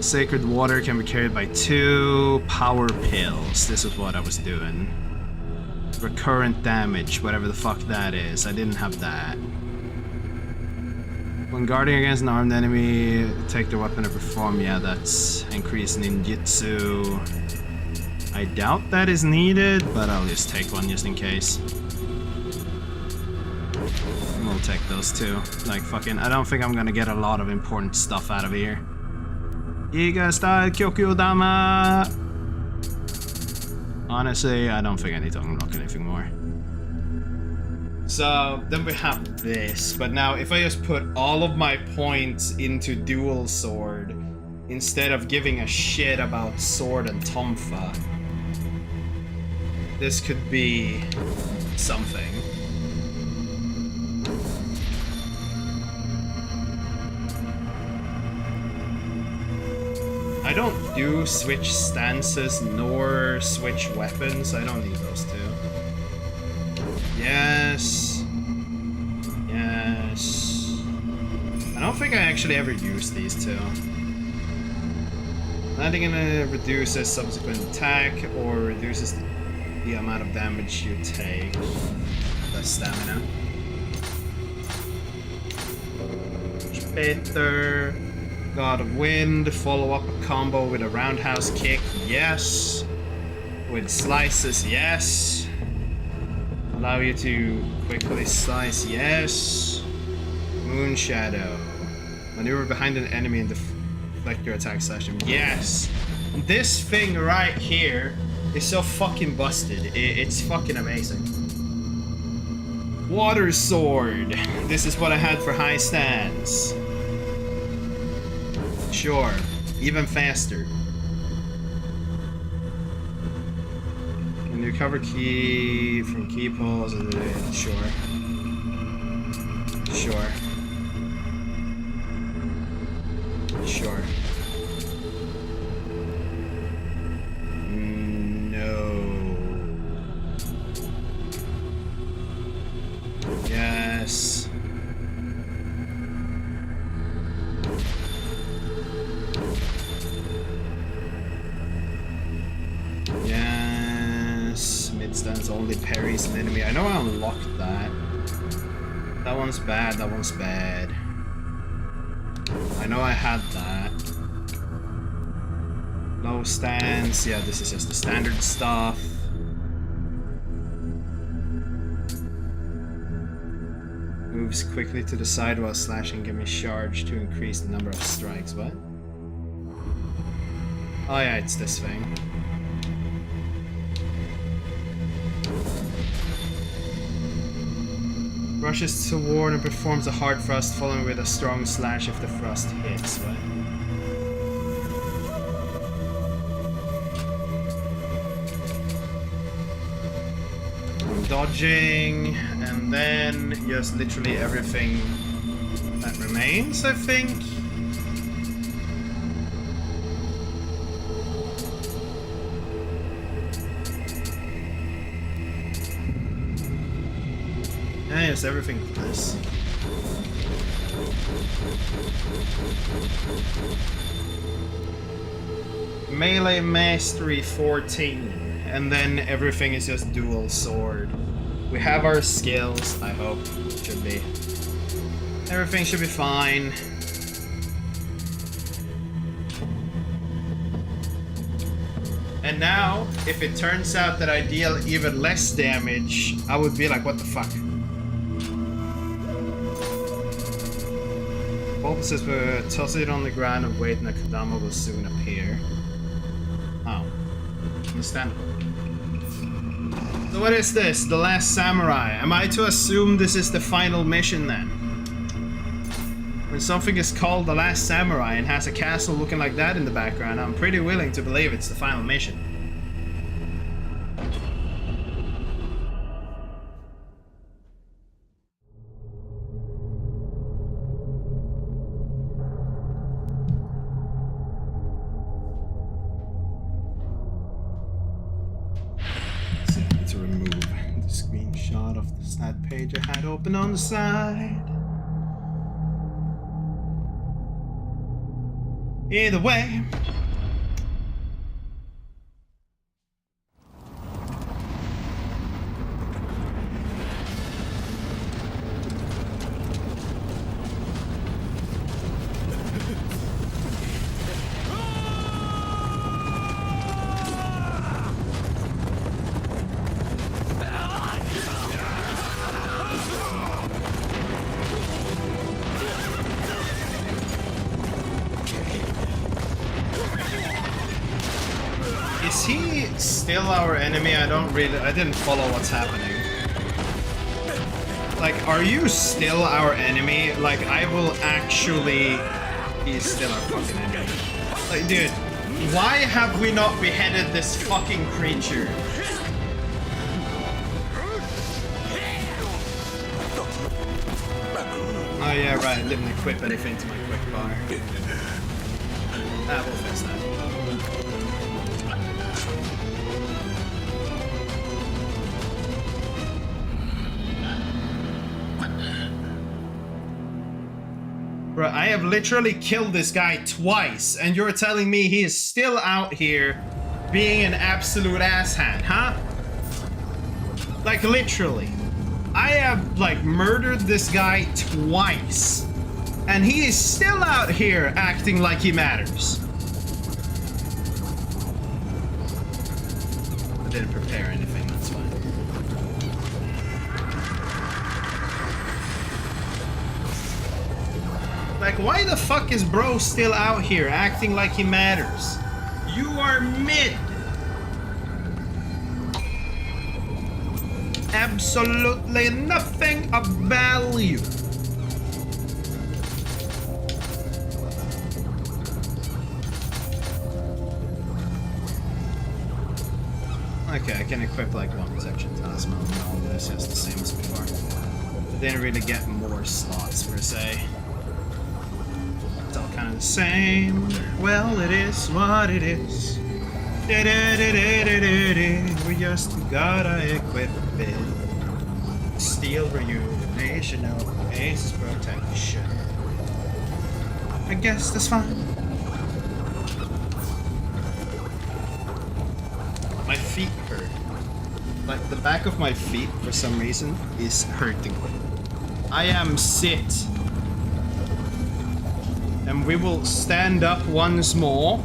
Sacred water can be carried by 2, power pills. This is what I was doing. recurrent damage, whatever the fuck that is. I didn't have that. When guarding against an armed enemy, take the weapon to perform. Yeah, that's increased ninjutsu. I doubt that is needed, but I'll just take one just in case. We'll take those two. Like, fucking, I don't think I'm gonna get a lot of important stuff out of here. Iga style Kyokyo-dama! Honestly, I don't think I need to unlock anything more. So then we have this, but now if I just put all of my points into dual sword instead of giving a shit about sword and tonfa, this could be something. I don't do switch stances nor switch weapons. I don't need those two. Yes. Yes. I don't think I actually ever used these two. Landing reduces subsequent attack or reduces the amount of damage you take. That's stamina. Much better. God of Wind, follow up a combo with a roundhouse kick, yes. With slices, yes. Allow you to quickly slice, yes. Moon Shadow. Maneuver behind an enemy and deflect your attack session, yes. This thing right here is so fucking busted. It's fucking amazing. Water Sword. This is what I had for high stands. Sure, even faster. Can you recover key from key pulls? Sure. Sure. Sure. No. Yes. Yes. Mid-stance only parries an enemy. I know I unlocked that. That one's bad, that one's bad. I know I had that. Low stance, yeah, this is just the standard stuff. Moves quickly to the side while slashing, give me charge to increase the number of strikes. What? Oh yeah, it's this thing. Rushes toward and performs a hard thrust, following with a strong slash if the thrust hits. What? Dodging, and then just literally everything that remains, I think. Yeah, yes, everything for this. Melee Mastery 14, and then everything is just dual sword. We have our skills, I hope. Should be. Everything should be fine. And now, if it turns out that I deal even less damage, I would be like, what the fuck? Bulb says, toss it on the ground and wait, and a Kodama will soon appear. Oh. Understandable. So what is this? The Last Samurai. Am I to assume this is the final mission then? When something is called The Last Samurai and has a castle looking like that in the background, I'm pretty willing to believe it's the final mission. That page I had open on the side. Either way, still our enemy? I didn't follow what's happening. Like, are you still our enemy? Like, I will actually... He's still our fucking enemy. Like, dude, why have we not beheaded this fucking creature? Oh yeah, right, I didn't equip anything to my quick bar. We'll fix that. Bro, I have literally killed this guy twice, and you're telling me he is still out here being an absolute asshand, huh? Like, literally. I have, like, murdered this guy twice, and he is still out here acting like he matters. I didn't prepare anything, that's fine. Like, why the fuck is bro still out here acting like he matters? You are mid. Absolutely nothing of value. Okay, I can equip like one protection talisman and all this, just the same as before. But didn't really get more slots per se. It's all kind of the same. Well, it is what it is. We just gotta equip it. Steel rejuvenation, ace protection. I guess that's fine. My feet hurt. Like the back of my feet, for some reason, is hurting. I am sit. And we will stand up once more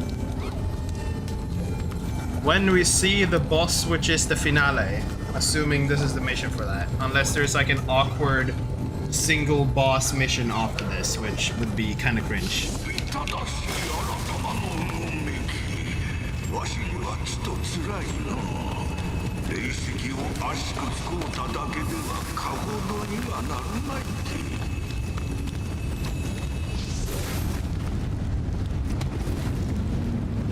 when we see the boss, which is the finale. Assuming this is the mission for that. Unless there's like an awkward single boss mission after this, which would be kind of cringe.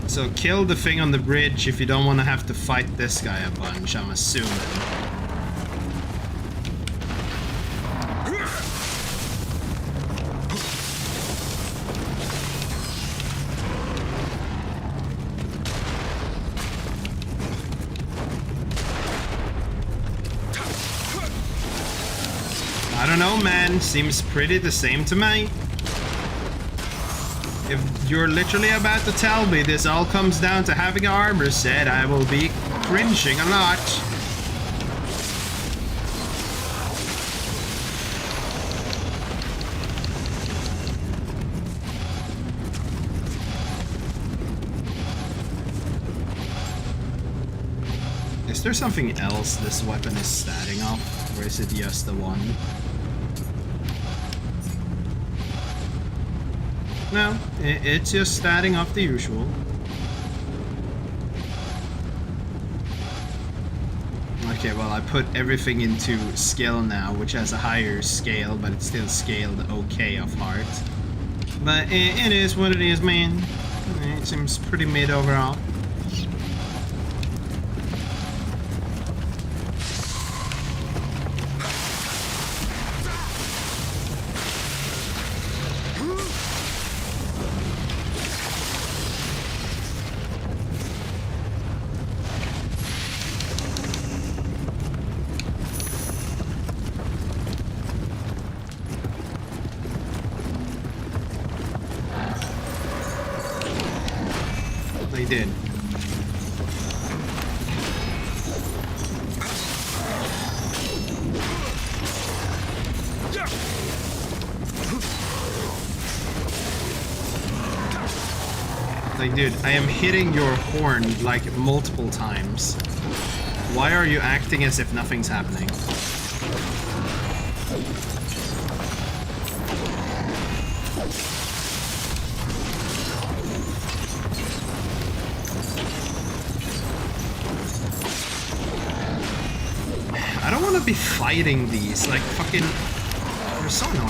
So kill the thing on the bridge if you don't want to have to fight this guy a bunch, I'm assuming. I don't know, man. Seems pretty the same to me. If you're literally about to tell me this all comes down to having an armor set, I will be cringing a lot. Is there something else this weapon is statting off, or is it just the one? No, it's just statting off the usual. Okay, well I put everything into skill now, which has a higher scale, but it's still scaled okay of heart. But it is what it is, man. It seems pretty mid overall. They did. Like, dude, I am hitting your horn like multiple times. Why are you acting as if nothing's happening? be fighting these. Like, fucking... They're so annoying.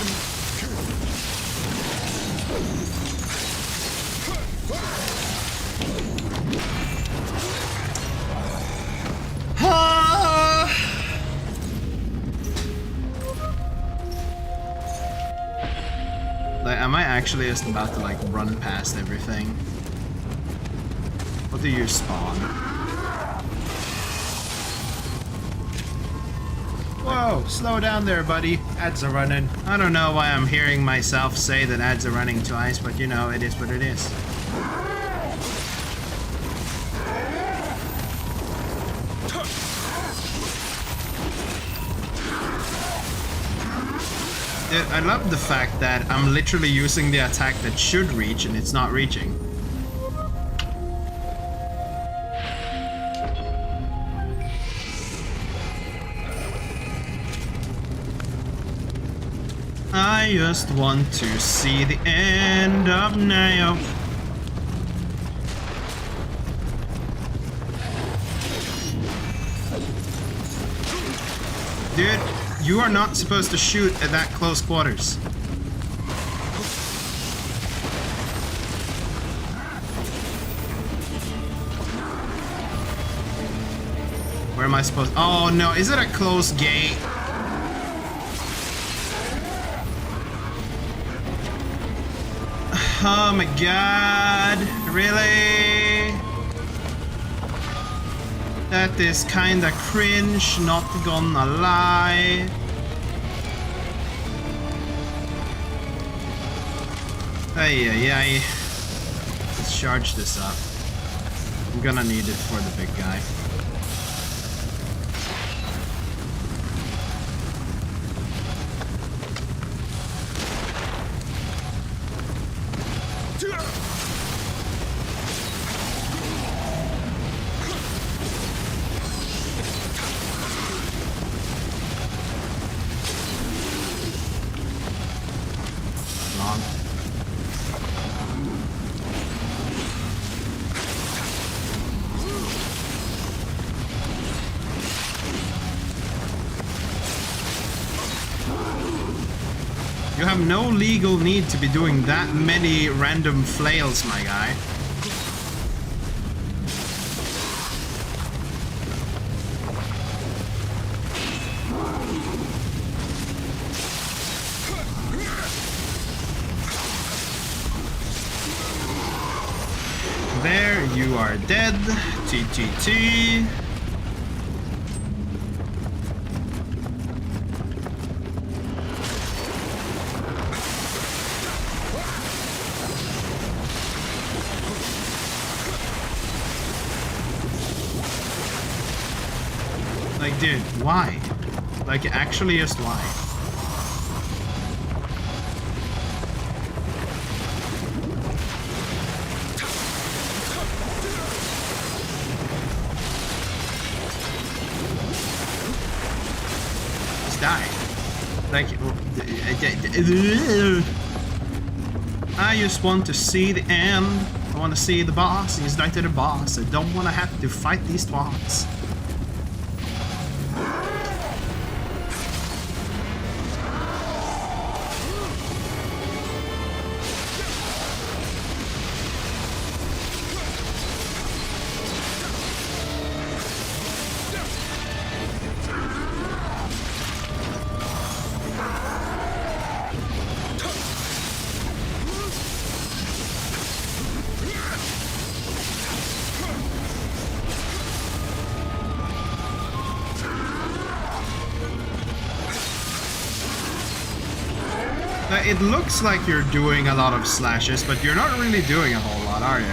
Like, am I actually just about to, like, run past everything? What do you spawn? Whoa, slow down there, buddy. Ads are running. I don't know why I'm hearing myself say that ads are running twice, but you know, it is what it is. Dude, I love the fact that I'm literally using the attack that should reach and it's not reaching. I just want to see the end of Nioh. Dude, you are not supposed to shoot at that close quarters. Where am I supposed? Oh no, is it a close gate? Oh my god, really? That is kinda cringe, not gonna lie. Ay ay ay. Let's charge this up. I'm gonna need it for the big guy. You have no legal need to be doing that many random flails, my guy. There, you are dead. TTT. Like, dude, why? Like, actually, just why? Just die. Like, I just want to see the end. I want to see the boss. He's like to the boss. I don't want to have to fight these twats. It looks like you're doing a lot of slashes, but you're not really doing a whole lot, are you?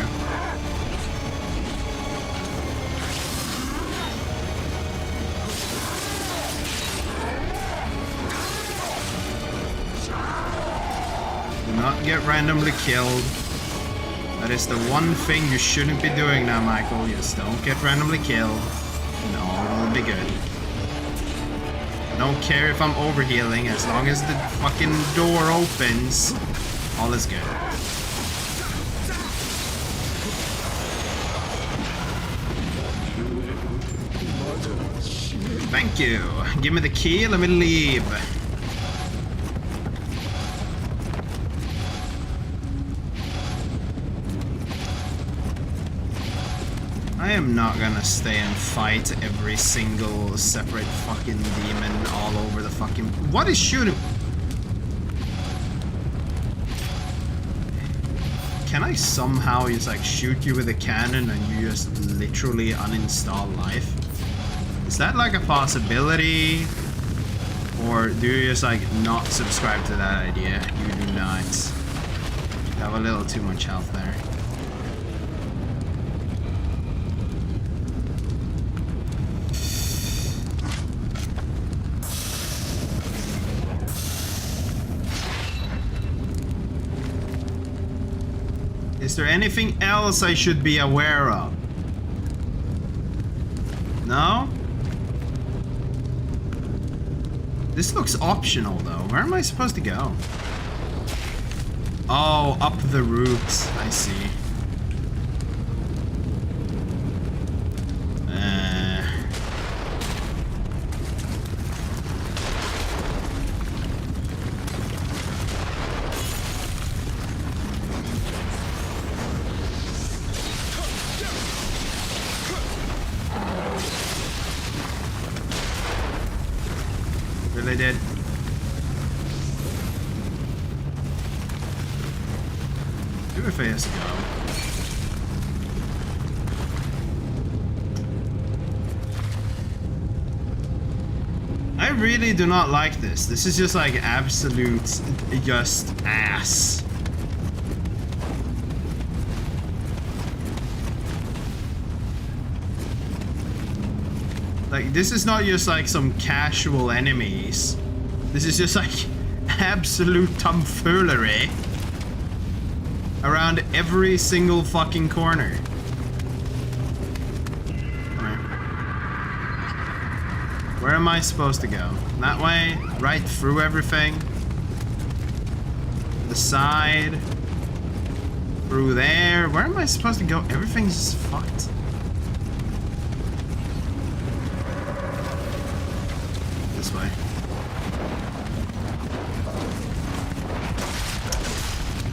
Do not get randomly killed. That is the one thing you shouldn't be doing now, Michael. Just don't get randomly killed, and all will be good. I don't care if I'm overhealing, as long as the fucking door opens, all is good. Thank you. Give me the key, let me leave. I am not gonna stay and fight every single separate fucking demon all over the fucking... What is shooting? Can I somehow just like shoot you with a cannon and you just literally uninstall life? Is that like a possibility? Or do you just like not subscribe to that idea? You do not. You have a little too much health there. Is there anything else I should be aware of? No? This looks optional though. Where am I supposed to go? Oh, up the route. I see. Really did. Do if it has to go. I really do not like this. This is just like absolute just ass. Like, this is not just like some casual enemies. This is just like absolute tomfoolery around every single fucking corner. Alright. Where am I supposed to go? That way? Right through everything? The side? Through there? Where am I supposed to go? Everything's just fucked. Way.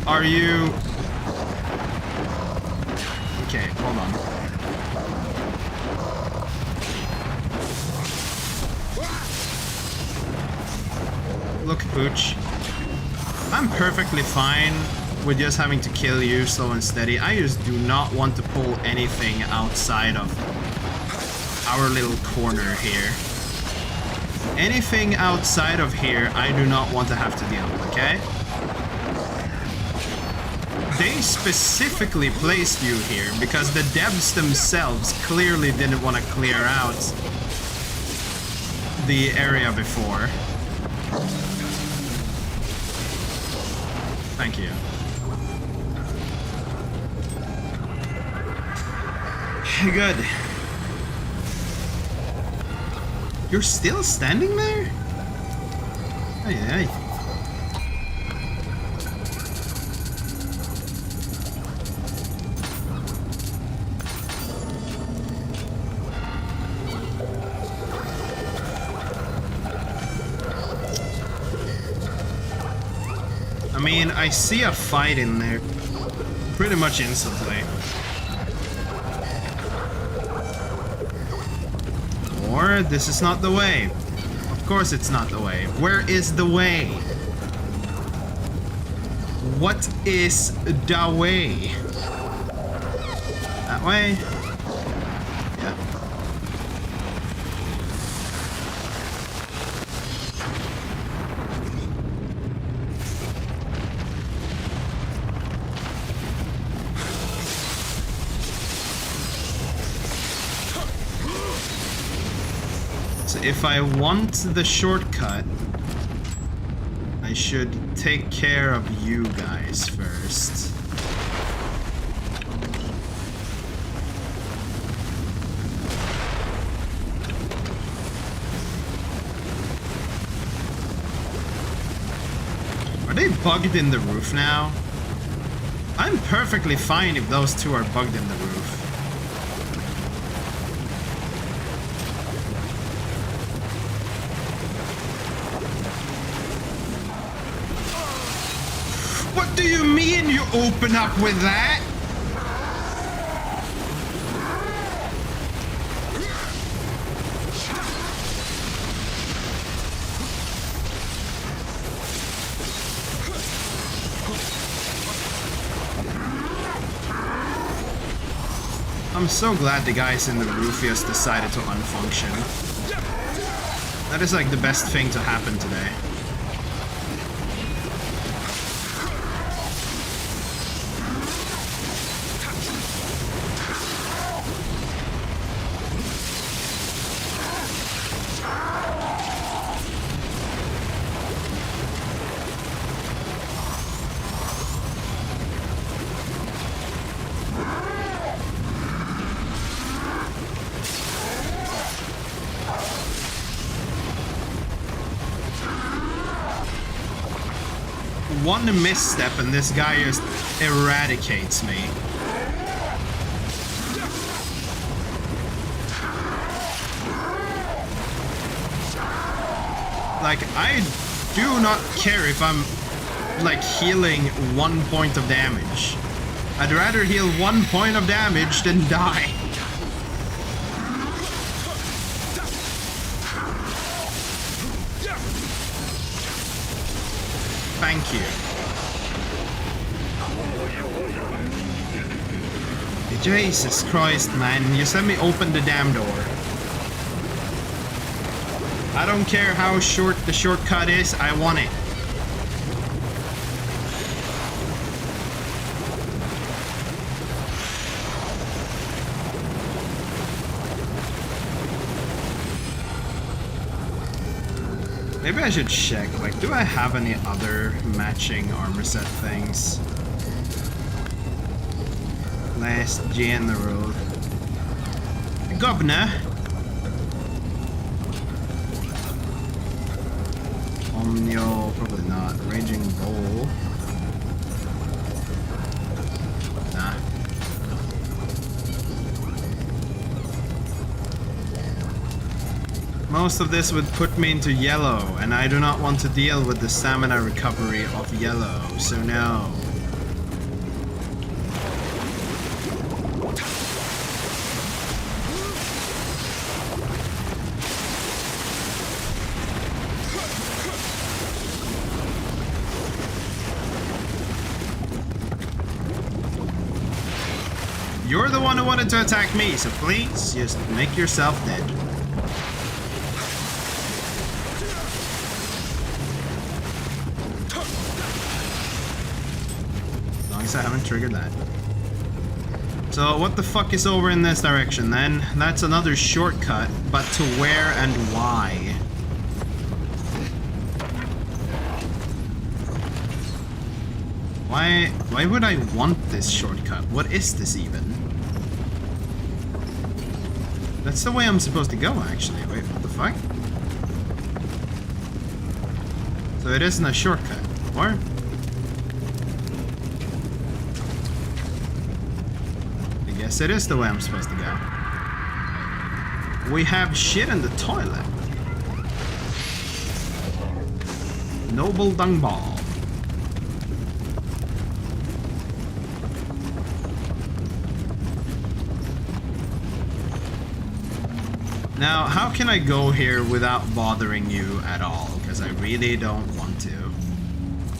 Are you... Okay, hold on. Look, Pooch. I'm perfectly fine with just having to kill you slow and steady. I just do not want to pull anything outside of our little corner here. Anything outside of here, I do not want to have to deal with, okay? They specifically placed you here because the devs themselves clearly didn't want to clear out the area before. Thank you. Good. You're still standing there? Hey, hey. I mean, I see a fight in there pretty much instantly. Or this is not the way. Of course it's not the way. Where is the way? What is the way? That way? Yeah. So if I want the shortcut, I should take care of you guys first. Are they bugged in the roof now? I'm perfectly fine if those two are bugged in the roof. open up with that. I'm so glad the guys in the roof just decided to unfunction. That is like the best thing to happen today. One misstep and this guy just eradicates me. Like, I do not care if I'm like healing 1 point of damage. I'd rather heal 1 point of damage than die. Thank you. Jesus Christ, man. You said me open the damn door. I don't care how short the shortcut is, I want it. Maybe I should check, like, do I have any other matching armor set things? Last general. Governor. Nioh, probably not. Raging Bowl. Nah. Most of this would put me into yellow, and I do not want to deal with the stamina recovery of yellow, so no. You're the one who wanted to attack me, so please just make yourself dead. As long as I haven't triggered that. So what the fuck is over in this direction then? That's another shortcut, but to where and why? Why would I want this shortcut? What is this even? That's the way I'm supposed to go, actually. Wait, what the fuck? So it isn't a shortcut, or? I guess it is the way I'm supposed to go. We have shit in the toilet. Noble dung ball. Now, how can I go here without bothering you at all? Because I really don't want to.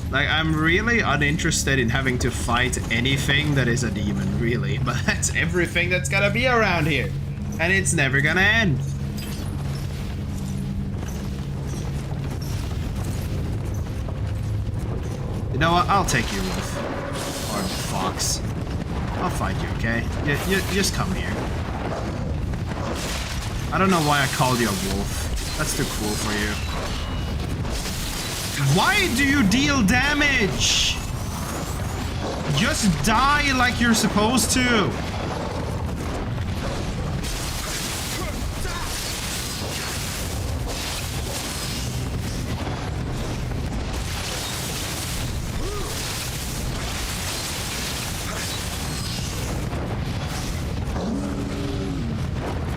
Like, I'm really uninterested in having to fight anything that is a demon, really. But that's everything that's gotta be around here. And it's never gonna end. You know what? I'll take you, Wolf. Or Fox. I'll fight you, okay? You just come here. I don't know why I called you a wolf. That's too cool for you. Why do you deal damage? Just die like you're supposed to.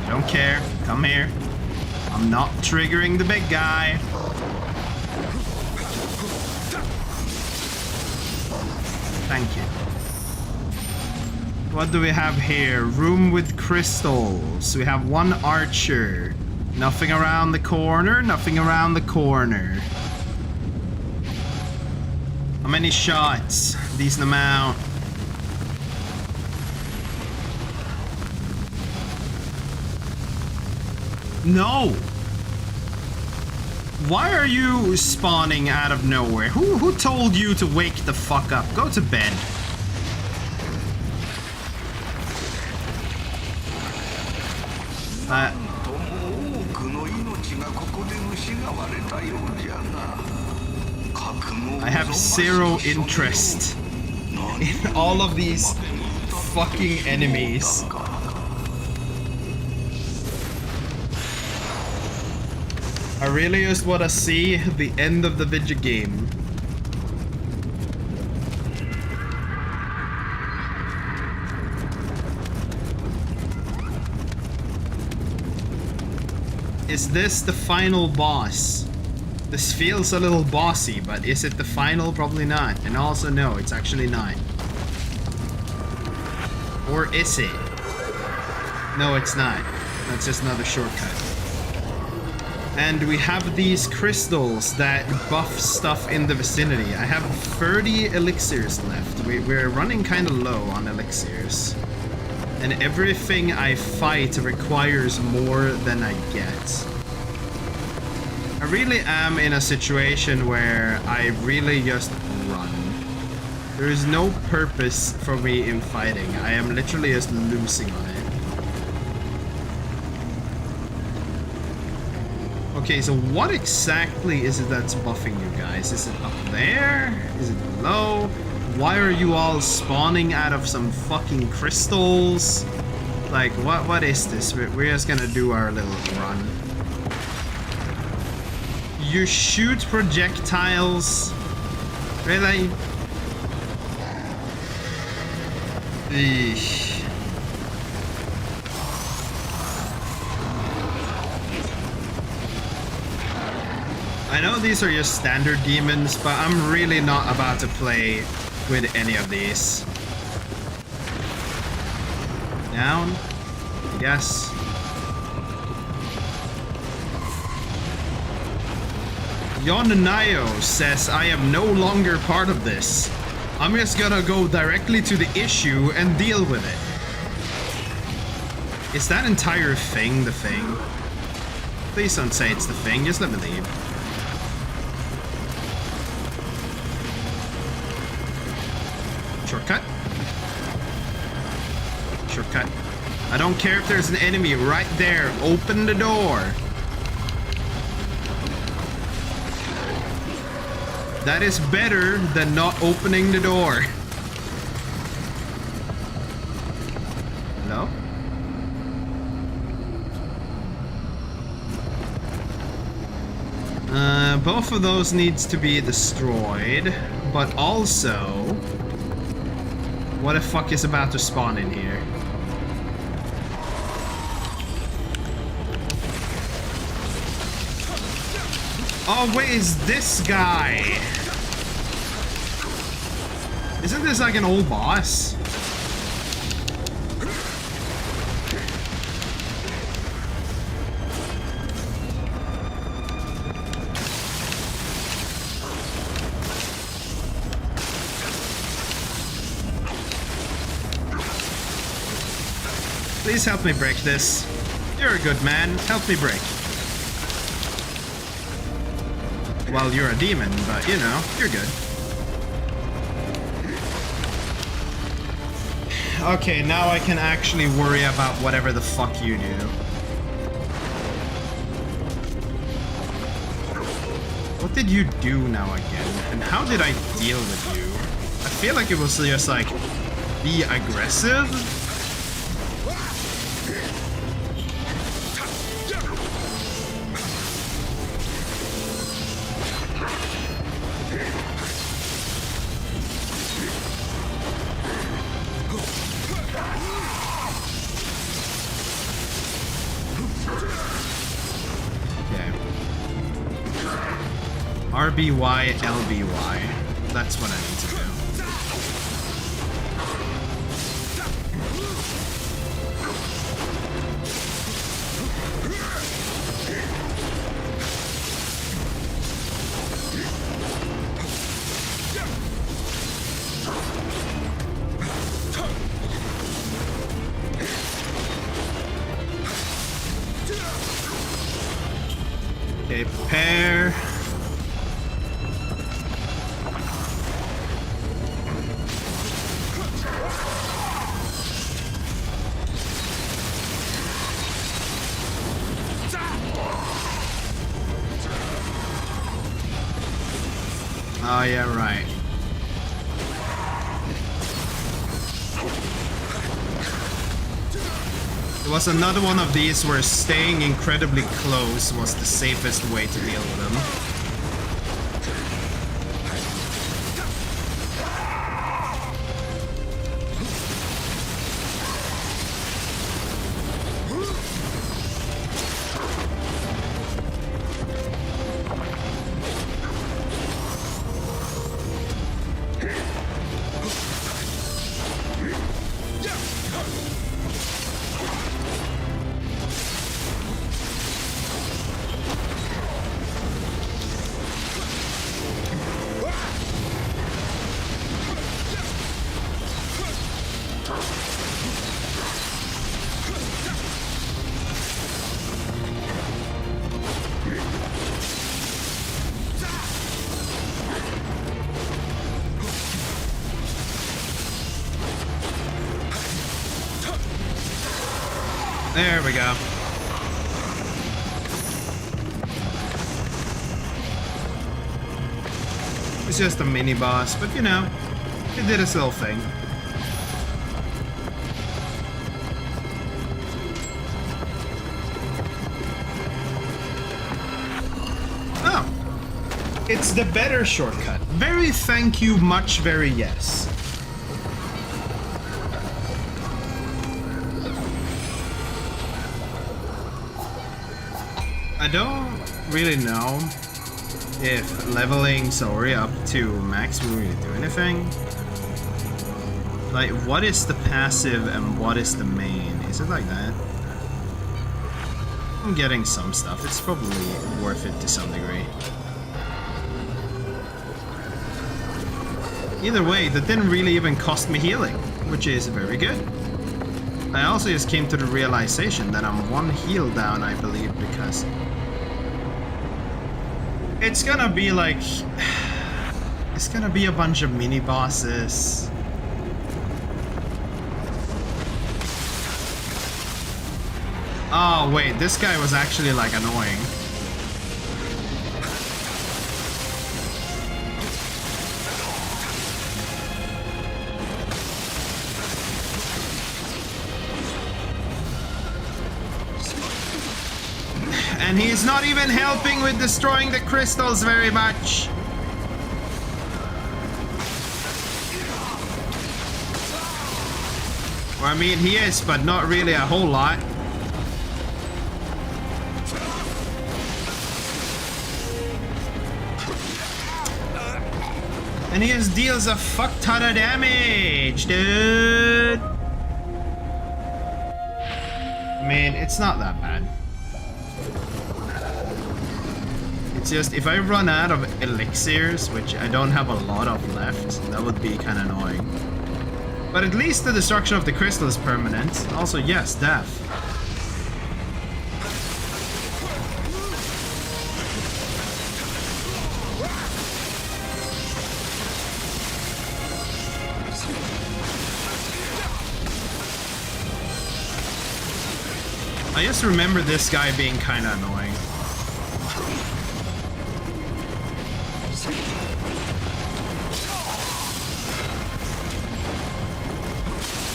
Don't care. Come here. I'm not triggering the big guy. Thank you. What do we have here? Room with crystals. We have one archer. Nothing around the corner. Nothing around the corner. How many shots? Decent amount. No! Why are you spawning out of nowhere? Who told you to wake the fuck up? Go to bed. I have zero interest in all of these fucking enemies. I really just want to see the end of the video game. Is this the final boss? This feels a little bossy, but is it the final? Probably not. And also, no, it's actually not. Or is it? No, it's not. That's just another shortcut. And we have these crystals that buff stuff in the vicinity. I have 30 elixirs left. We're running kind of low on elixirs. And everything I fight requires more than I get. I really am in a situation where I really just run. There is no purpose for me in fighting. I am literally just losing on it. Okay, so what exactly is it that's buffing you guys? Is it up there? Is it below? Why are you all spawning out of some fucking crystals? Like, what is this? We're just gonna do our little run. You shoot projectiles? Really? Eesh. I know these are just standard demons, but I'm really not about to play with any of these. Down, I guess. Yon Nioh says I am no longer part of this. I'm just gonna go directly to the issue and deal with it. Is that entire thing the thing? Please don't say it's the thing, just let me leave. Shortcut. Shortcut. I don't care if there's an enemy right there. Open the door. That is better than not opening the door. Hello? Both of those needs to be destroyed, but also, what the fuck is about to spawn in here? Oh, wait, is this guy? Isn't this like an old boss? Please help me break this. You're a good man. Help me break. Well, you're a demon, but you know, you're good. Okay, now I can actually worry about whatever the fuck you do. What did you do now again? And how did I deal with you? I feel like it was just like, be aggressive? RBY, LBY. That's what I need to do. Okay, prepare. Oh yeah, right. It was another one of these where staying incredibly close was the safest way to deal with them. There we go. It's just a mini boss, but you know, it did its little thing. Oh, it's the better shortcut. Very thank you, much very yes. I don't really know if leveling Saori up to max will really do anything. Like, what is the passive and what is the main? Is it like that? I'm getting some stuff. It's probably worth it to some degree. Either way, that didn't really even cost me healing, which is very good. I also just came to the realization that I'm one heal down, I believe, because it's gonna be like, it's gonna be a bunch of mini bosses. Oh wait, this guy was actually like annoying. And he's not even helping with destroying the crystals very much. Well, I mean, he is, but not really a whole lot. And he just deals a fuck ton of damage, dude. I mean, it's not that bad. It's just, if I run out of elixirs, which I don't have a lot of left, that would be kind of annoying. But at least the destruction of the crystal is permanent. Also, yes, death. I just remember this guy being kind of annoying.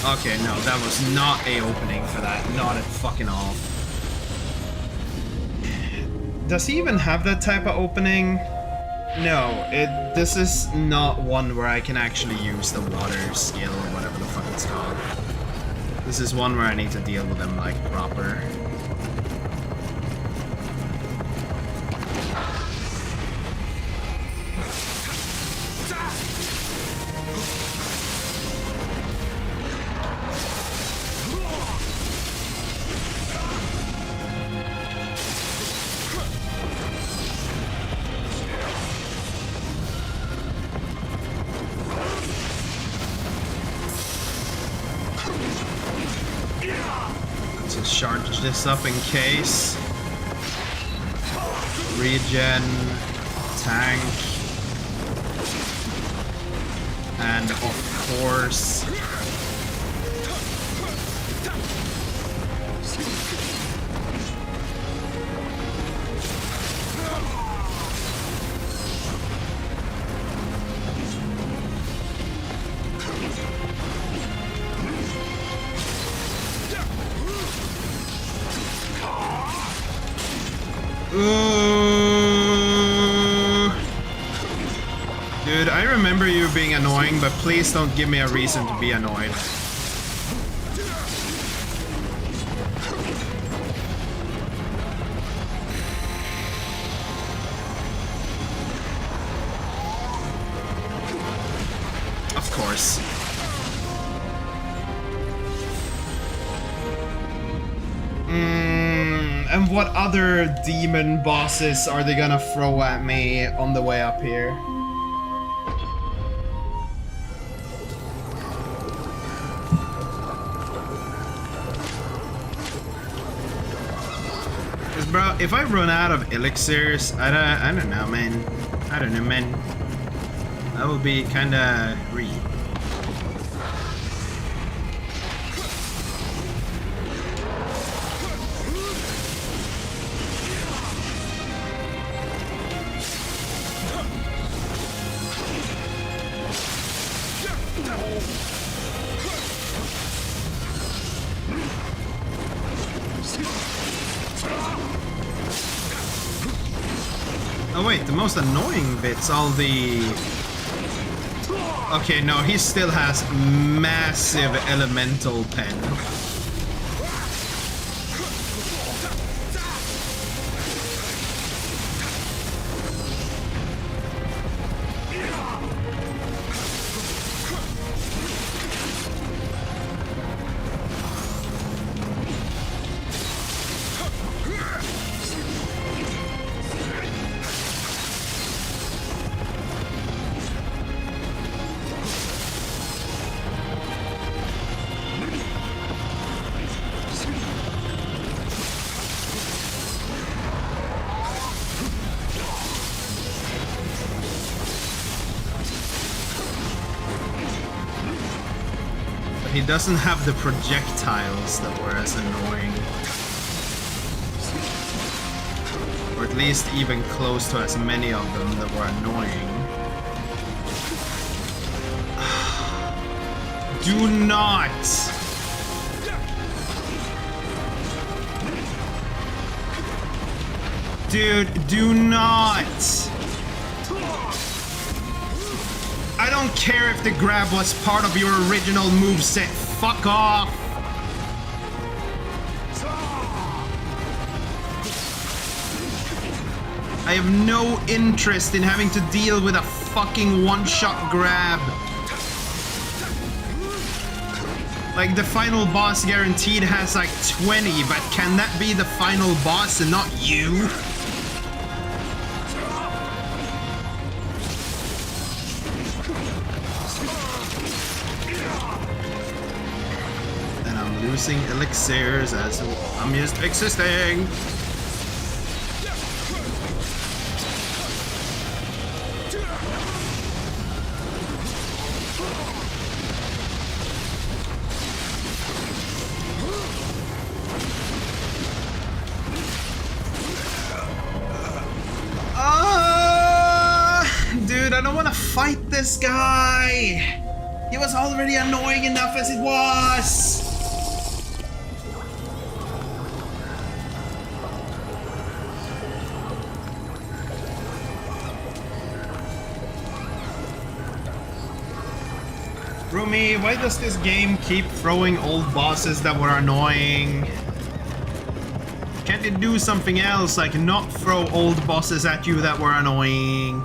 Okay, no, that was not a opening for that. Not at fucking all. Does he even have that type of opening? No, this is not one where I can actually use the water skill or whatever the fuck it's called. This is one where I need to deal with them like proper. Charge this up in case. regen, tank, and of course dude, I remember you being annoying, but please don't give me a reason to be annoyed. Of course. And what other demon bosses are they gonna throw at me on the way up here? Cause bro, if I run out of elixirs, I don't know, man. I don't know, man. That will be kinda real. Oh wait, the most annoying bits, all the... Okay, no, he still has massive elemental pen. He doesn't have the projectiles that were as annoying. Or at least even close to as many of them that were annoying. Do not! Dude, do not! I don't care if the grab was part of your original moveset. Fuck off! I have no interest in having to deal with a fucking one-shot grab. Like, the final boss guaranteed has like 20, but can that be the final boss and not you? Losing elixirs as I'm just existing. Dude, I don't want to fight this guy. He was already annoying enough as it was. Rumi, why does this game keep throwing old bosses that were annoying? Can't it do something else, like not throw old bosses at you that were annoying?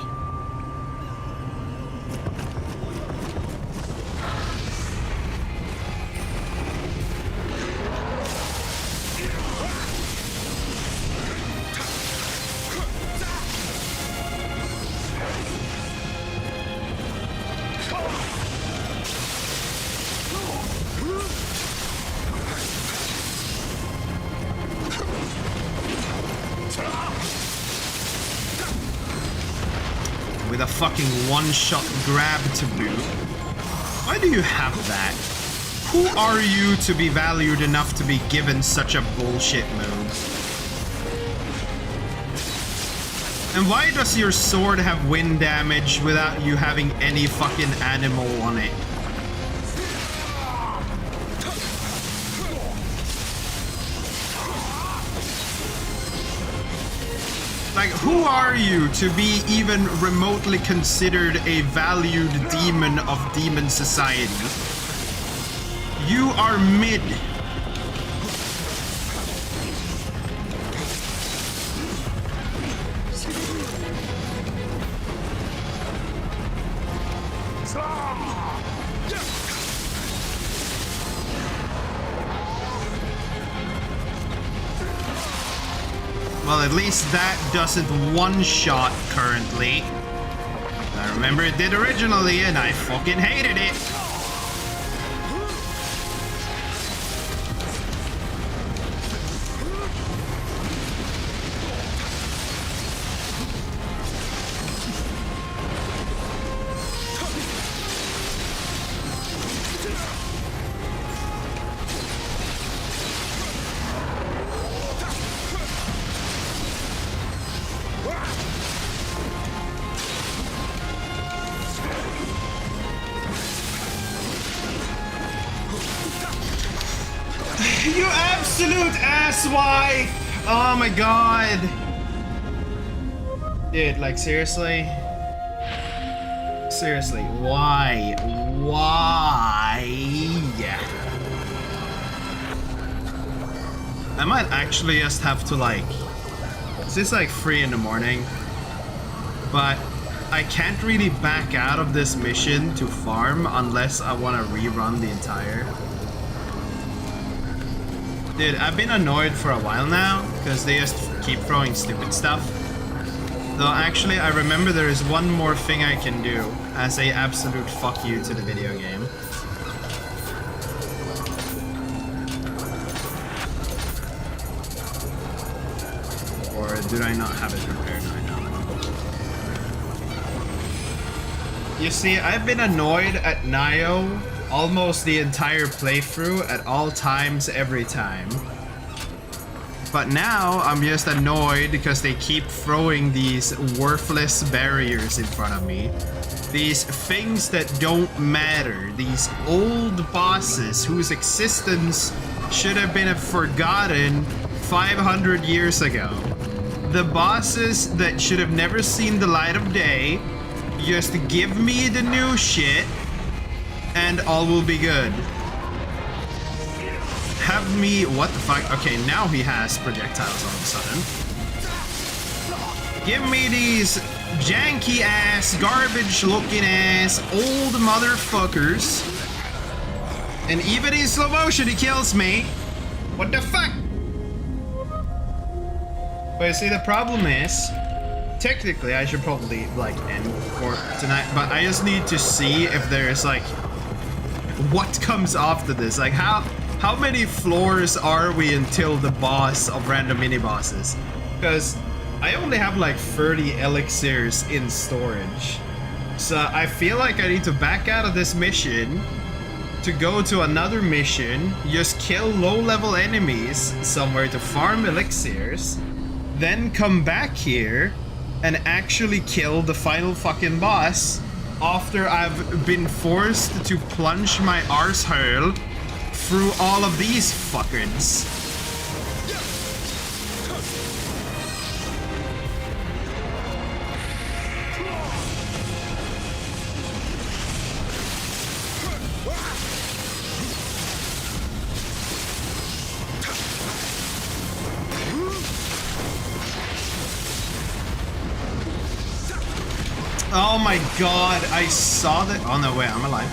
fucking one-shot grab to boot. Why do you have that? Who are you to be valued enough to be given such a bullshit move? And why does your sword have wind damage without you having any fucking animal on it? Like, who are you to be even remotely considered a valued demon of demon society? You are mid. Well, at least that doesn't one-shot currently. I remember it did originally, and I fucking hated it. You absolute asswipe! Oh my god. Dude, like, seriously? Seriously, why? Why? I might actually just have to, like... It's like 3 in the morning. But I can't really back out of this mission to farm unless I want to rerun the entire... Dude, I've been annoyed for a while now, because they just keep throwing stupid stuff. Though actually, I remember there is one more thing I can do as a absolute fuck you to the video game. Or did I not have it prepared? I know. You see, I've been annoyed at Nioh almost the entire playthrough at all times, every time. But now I'm just annoyed because they keep throwing these worthless barriers in front of me. These things that don't matter. These old bosses whose existence should have been forgotten 500 years ago. The bosses that should have never seen the light of day. Just give me the new shit and all will be good. Have me... What the fuck? Okay, now he has projectiles all of a sudden. Give me these janky ass, garbage looking ass, old motherfuckers. And even in slow motion he kills me. What the fuck? But you see, the problem is... Technically, I should probably, like, end for tonight, but I just need to see if there's, like... What comes after this? Like, how many floors are we until the boss of random mini-bosses? Because I only have like 30 elixirs in storage. So I feel like I need to back out of this mission to go to another mission, just kill low-level enemies somewhere to farm elixirs, then come back here and actually kill the final fucking boss after I've been forced to plunge my arsehole through all of these fuckers. Oh my god, I saw that. Oh no, wait, I'm alive.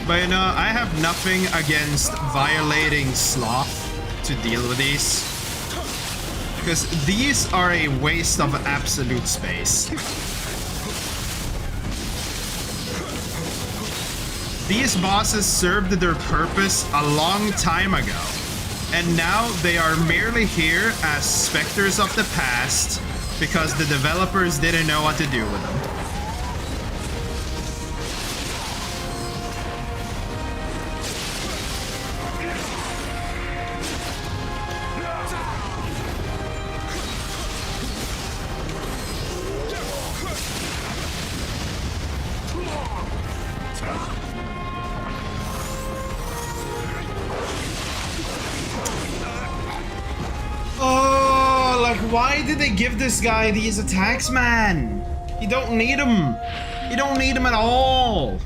But you know, I have nothing against violating sloth to deal with these. Because these are a waste of absolute space. These bosses served their purpose a long time ago. And now they are merely here as specters of the past because the developers didn't know what to do with them. Why did they give this guy these attacks, man? You don't need them. You don't need them at all.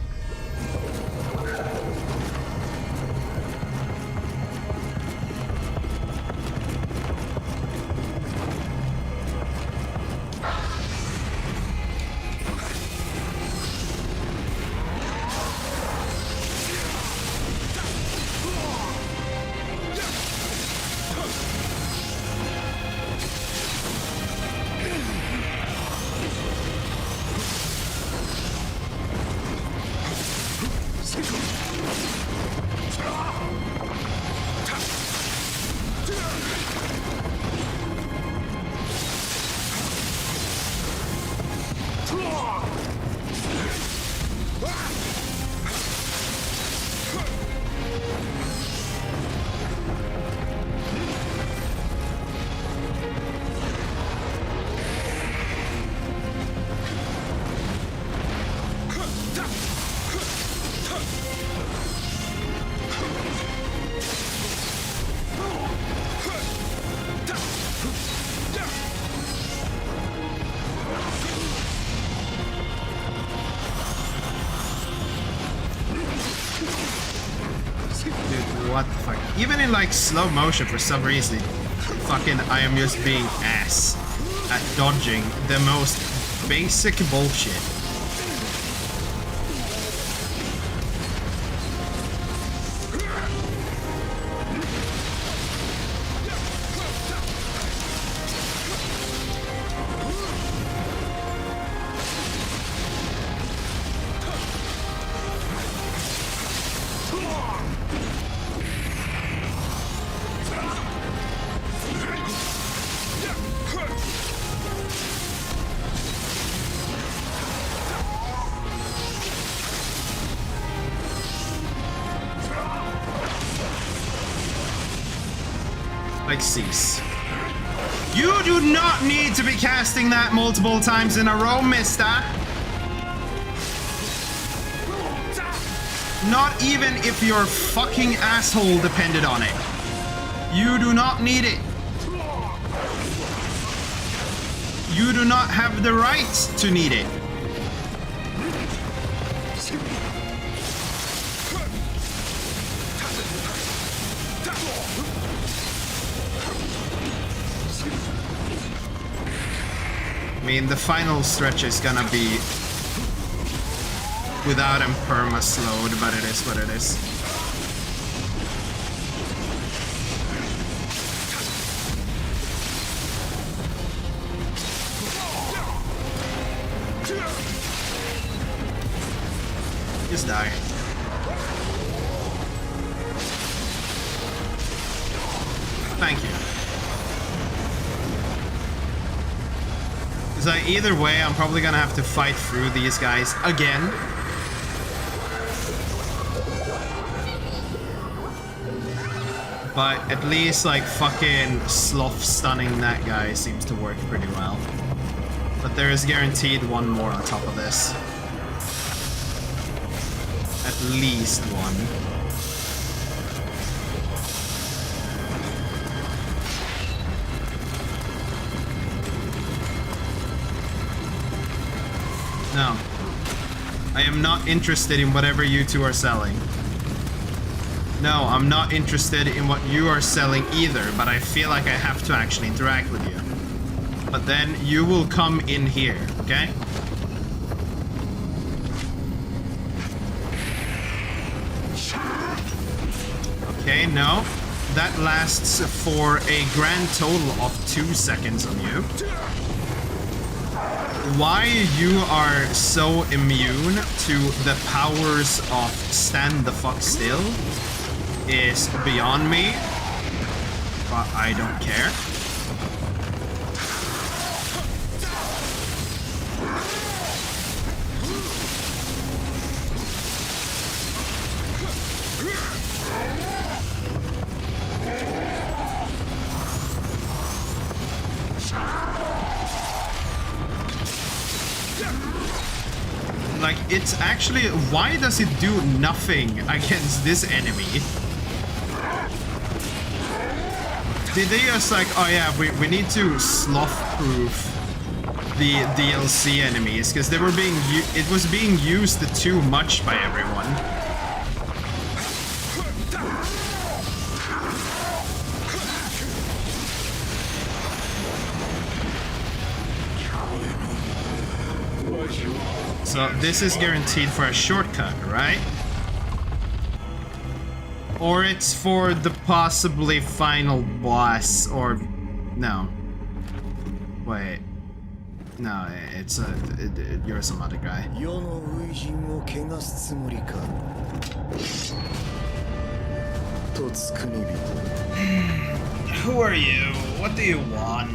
What the fuck? Even in like slow motion for some reason, fucking I am just being ass at dodging the most basic bullshit. Like, cease. You do not need to be casting that multiple times in a row, mister. Not even if your fucking asshole depended on it. You do not need it. You do not have the right to need it. I mean, the final stretch is gonna be without him perma-slowed, but it is what it is. Just die. Thank you. So either way, I'm probably gonna have to fight through these guys again. But at least like fucking sloth stunning that guy seems to work pretty well. But there is guaranteed one more on top of this. At least one. No. I am not interested in whatever you two are selling. No, I'm not interested in what you are selling either, but I feel like I have to actually interact with you. But then you will come in here, okay? Okay, no. That lasts for a grand total of 2 seconds on you. Why you are so immune to the powers of stand the fuck still is beyond me, but I don't care. Like, it's actually... Why does it do nothing against this enemy? Did they just like, oh yeah, we need to sloth-proof the DLC enemies, because they were being... It was being used too much by everyone. So this is guaranteed for a shortcut, right? Or it's for the possibly final boss, or... No. Wait. No, it's you're some other guy. Who are you? What do you want?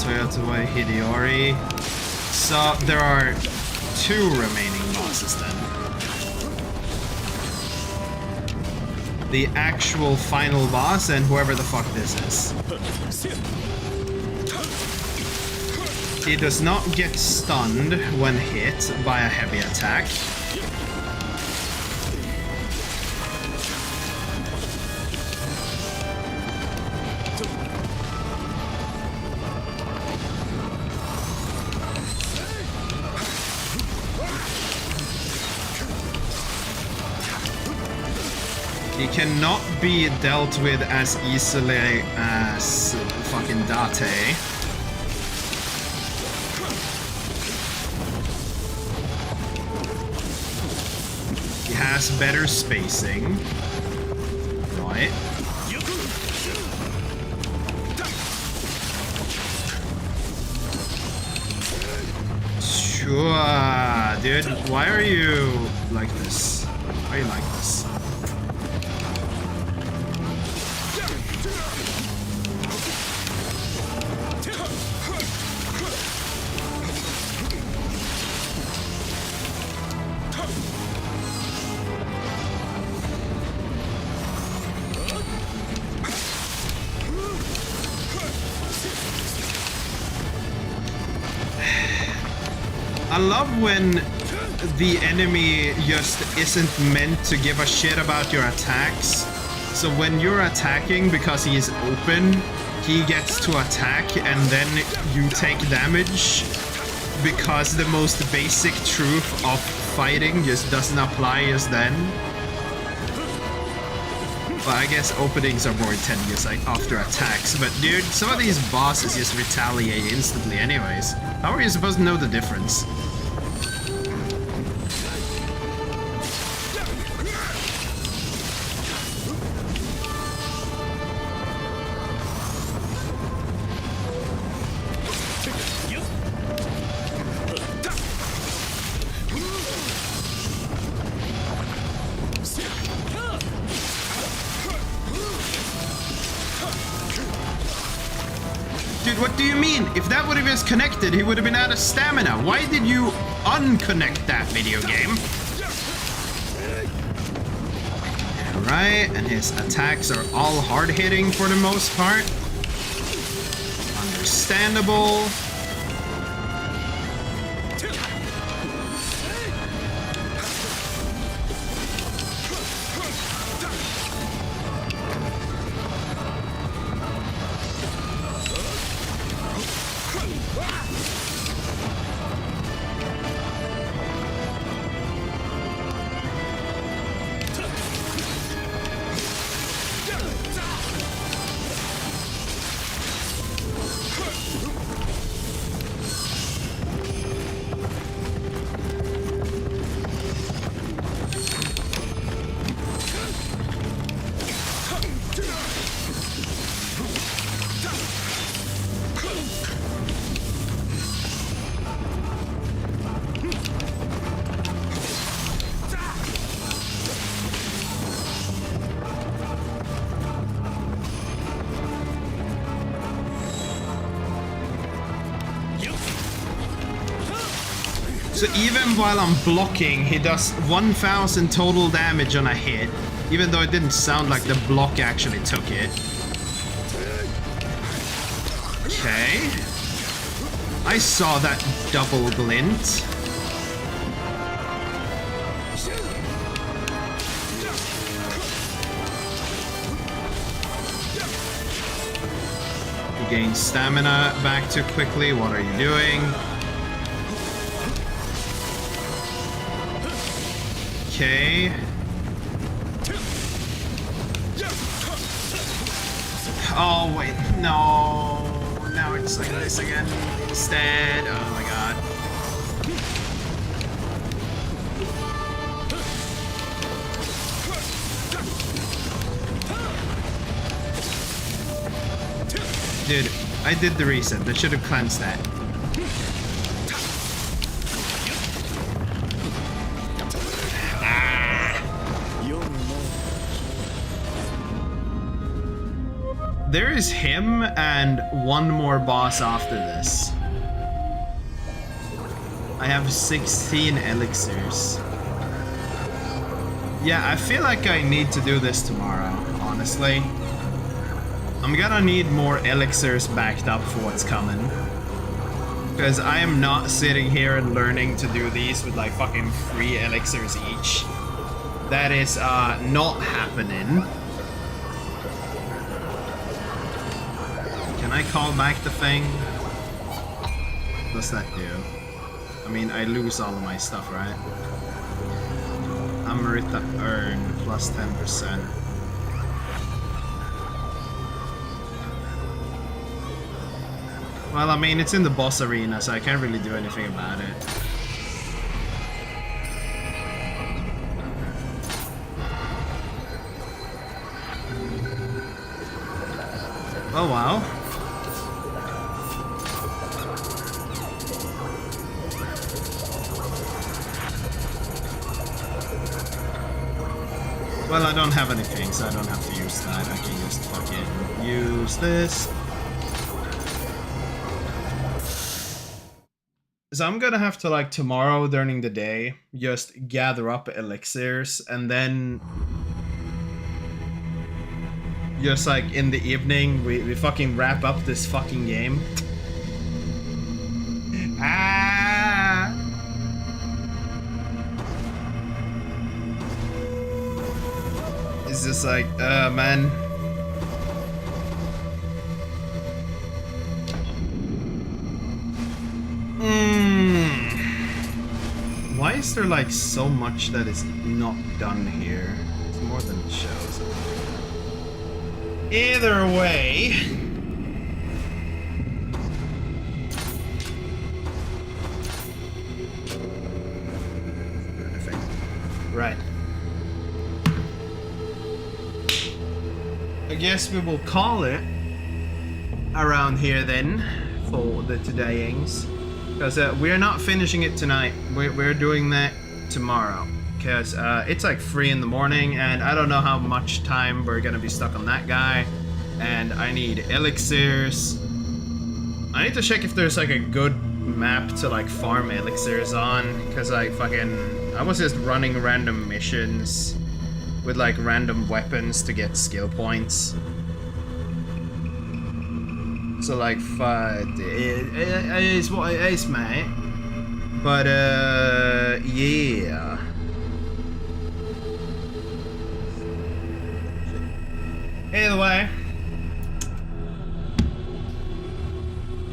Toyotawa Hideori. So there are 2 remaining bosses then. The actual final boss and whoever the fuck this is. He does not get stunned when hit by a heavy attack. He cannot be dealt with as easily as fucking Date. He has better spacing. Right. Sure, dude. Why are you like this? Why are you like this? I love when the enemy just isn't meant to give a shit about your attacks. So when you're attacking because he is open, he gets to attack and then you take damage because the most basic truth of fighting just doesn't apply just then. But I guess openings are more tenuous like after attacks. But dude, some of these bosses just retaliate instantly anyways. How are you supposed to know the difference? Dude, what do you mean? If that would have been connected, he would have been out of stamina. Why did you unconnect that video game? Alright, and his attacks are all hard-hitting for the most part. Understandable. So even while I'm blocking, he does 1000 total damage on a hit, even though it didn't sound like the block actually took it. Okay. I saw that double glint. You gain stamina back too quickly. What are you doing? Okay. Oh wait, no. Now it's like this again instead. Oh my god. Dude, I did the reset. That should have cleansed that. There is him and one more boss after this. I have 16 elixirs. Yeah, I feel like I need to do this tomorrow, honestly. I'm gonna need more elixirs backed up for what's coming. Because I am not sitting here and learning to do these with like fucking 3 elixirs each. That is not happening. Can I call back the thing? What's that do? I mean, I lose all of my stuff, right? Amrita earn plus 10%. Well, I mean, it's in the boss arena, so I can't really do anything about it. Oh, wow. Well, I don't have anything, so I don't have to use that. I can just fucking use this. So I'm gonna have to, like, tomorrow during the day, just gather up elixirs, and then just, like, in the evening, we fucking wrap up this fucking game. Ah! It's just like, man. Why is there like so much that is not done here? It's more than it shows. Either way. Right. I guess we will call it around here then for the todayings. Because we're not finishing it tonight. We're doing that tomorrow. Because it's like 3 in the morning and I don't know how much time we're going to be stuck on that guy. And I need elixirs. I need to check if there's like a good map to like farm elixirs on. Because I was just running random missions with like random weapons to get skill points. So like, it's what it is, mate. But yeah. Either way,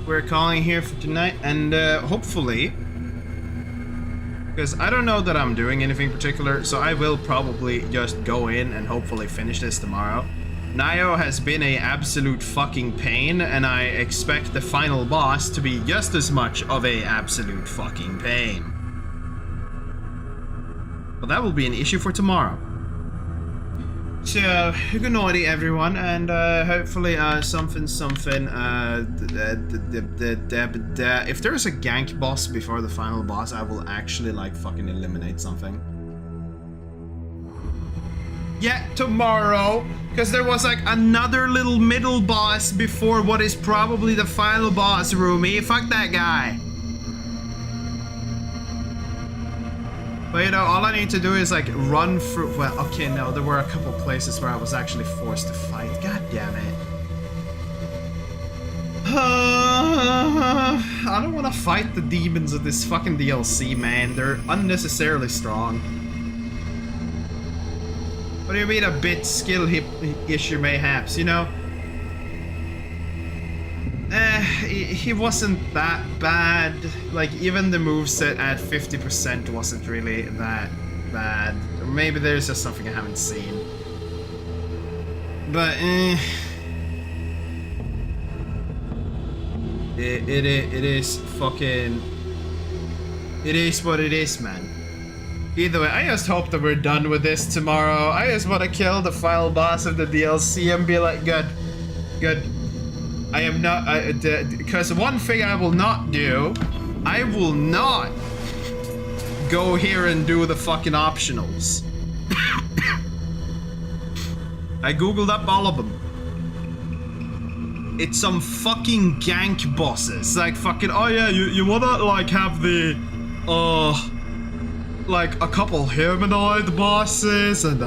we're calling here for tonight, and hopefully, because I don't know that I'm doing anything particular, so I will probably just go in and hopefully finish this tomorrow. Nioh has been an absolute fucking pain, and I expect the final boss to be just as much of an absolute fucking pain. But that will be an issue for tomorrow. So, good nighty everyone, and hopefully something. If there's a gank boss before the final boss, I will actually like fucking eliminate something. Yeah, tomorrow, because there was like another little middle boss before what is probably the final boss, Rumi. Fuck that guy. But you know, all I need to do is like run through. Well, okay, no, there were a couple places where I was actually forced to fight. God damn it. I don't want to fight the demons of this fucking DLC, man. They're unnecessarily strong. What do you mean a bit skill issue, mayhaps, you know? He wasn't that bad. Like, even the moveset at 50% wasn't really that bad. Or maybe there's just something I haven't seen. But, It is fucking... It is what it is, man. Either way, I just hope that we're done with this tomorrow. I just want to kill the final boss of the DLC and be like, good. Good. I am not... because one thing I will not do, I will not go here and do the fucking optionals. I googled up all of them. It's some fucking gank bosses. Like fucking, oh yeah, you wanna like have the, like a couple humanoid bosses and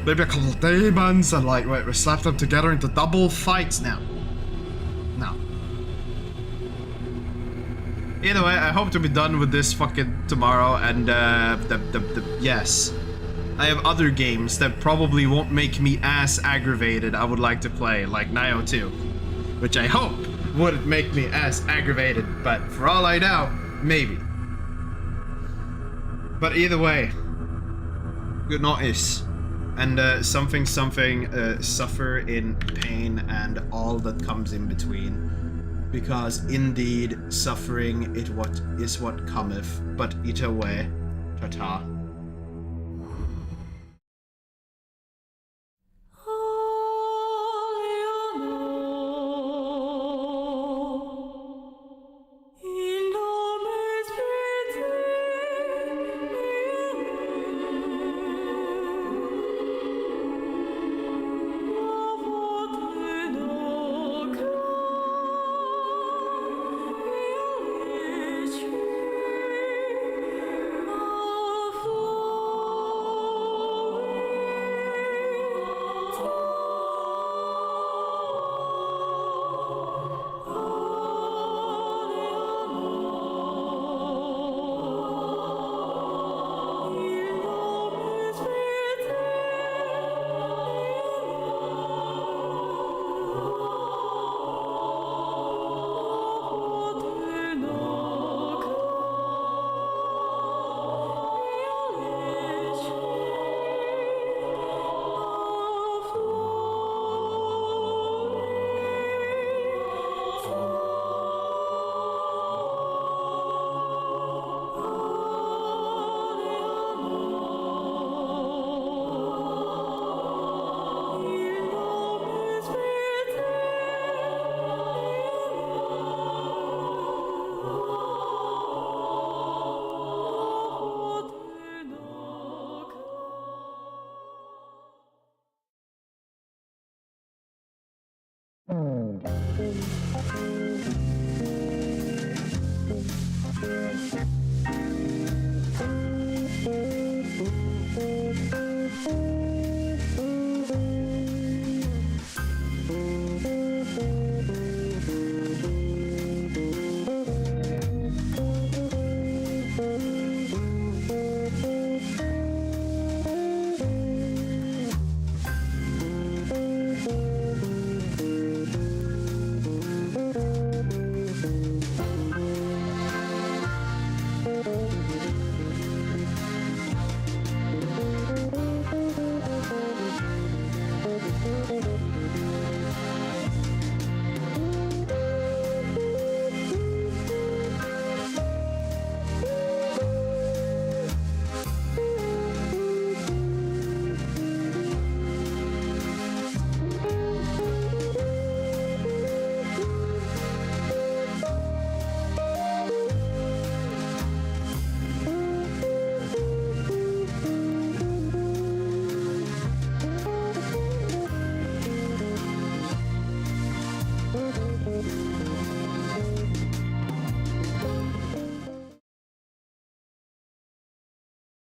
maybe a couple demons and like, wait, we slap them together into double fights now. No. Either way, I hope to be done with this fucking tomorrow and yes. I have other games that probably won't make me as aggravated I would like to play, like Nioh 2. Which I hope wouldn't make me as aggravated, but for all I know, maybe. But either way, good noise. And something, suffer in pain and all that comes in between. Because indeed, suffering is what cometh, but it away. Ta-ta.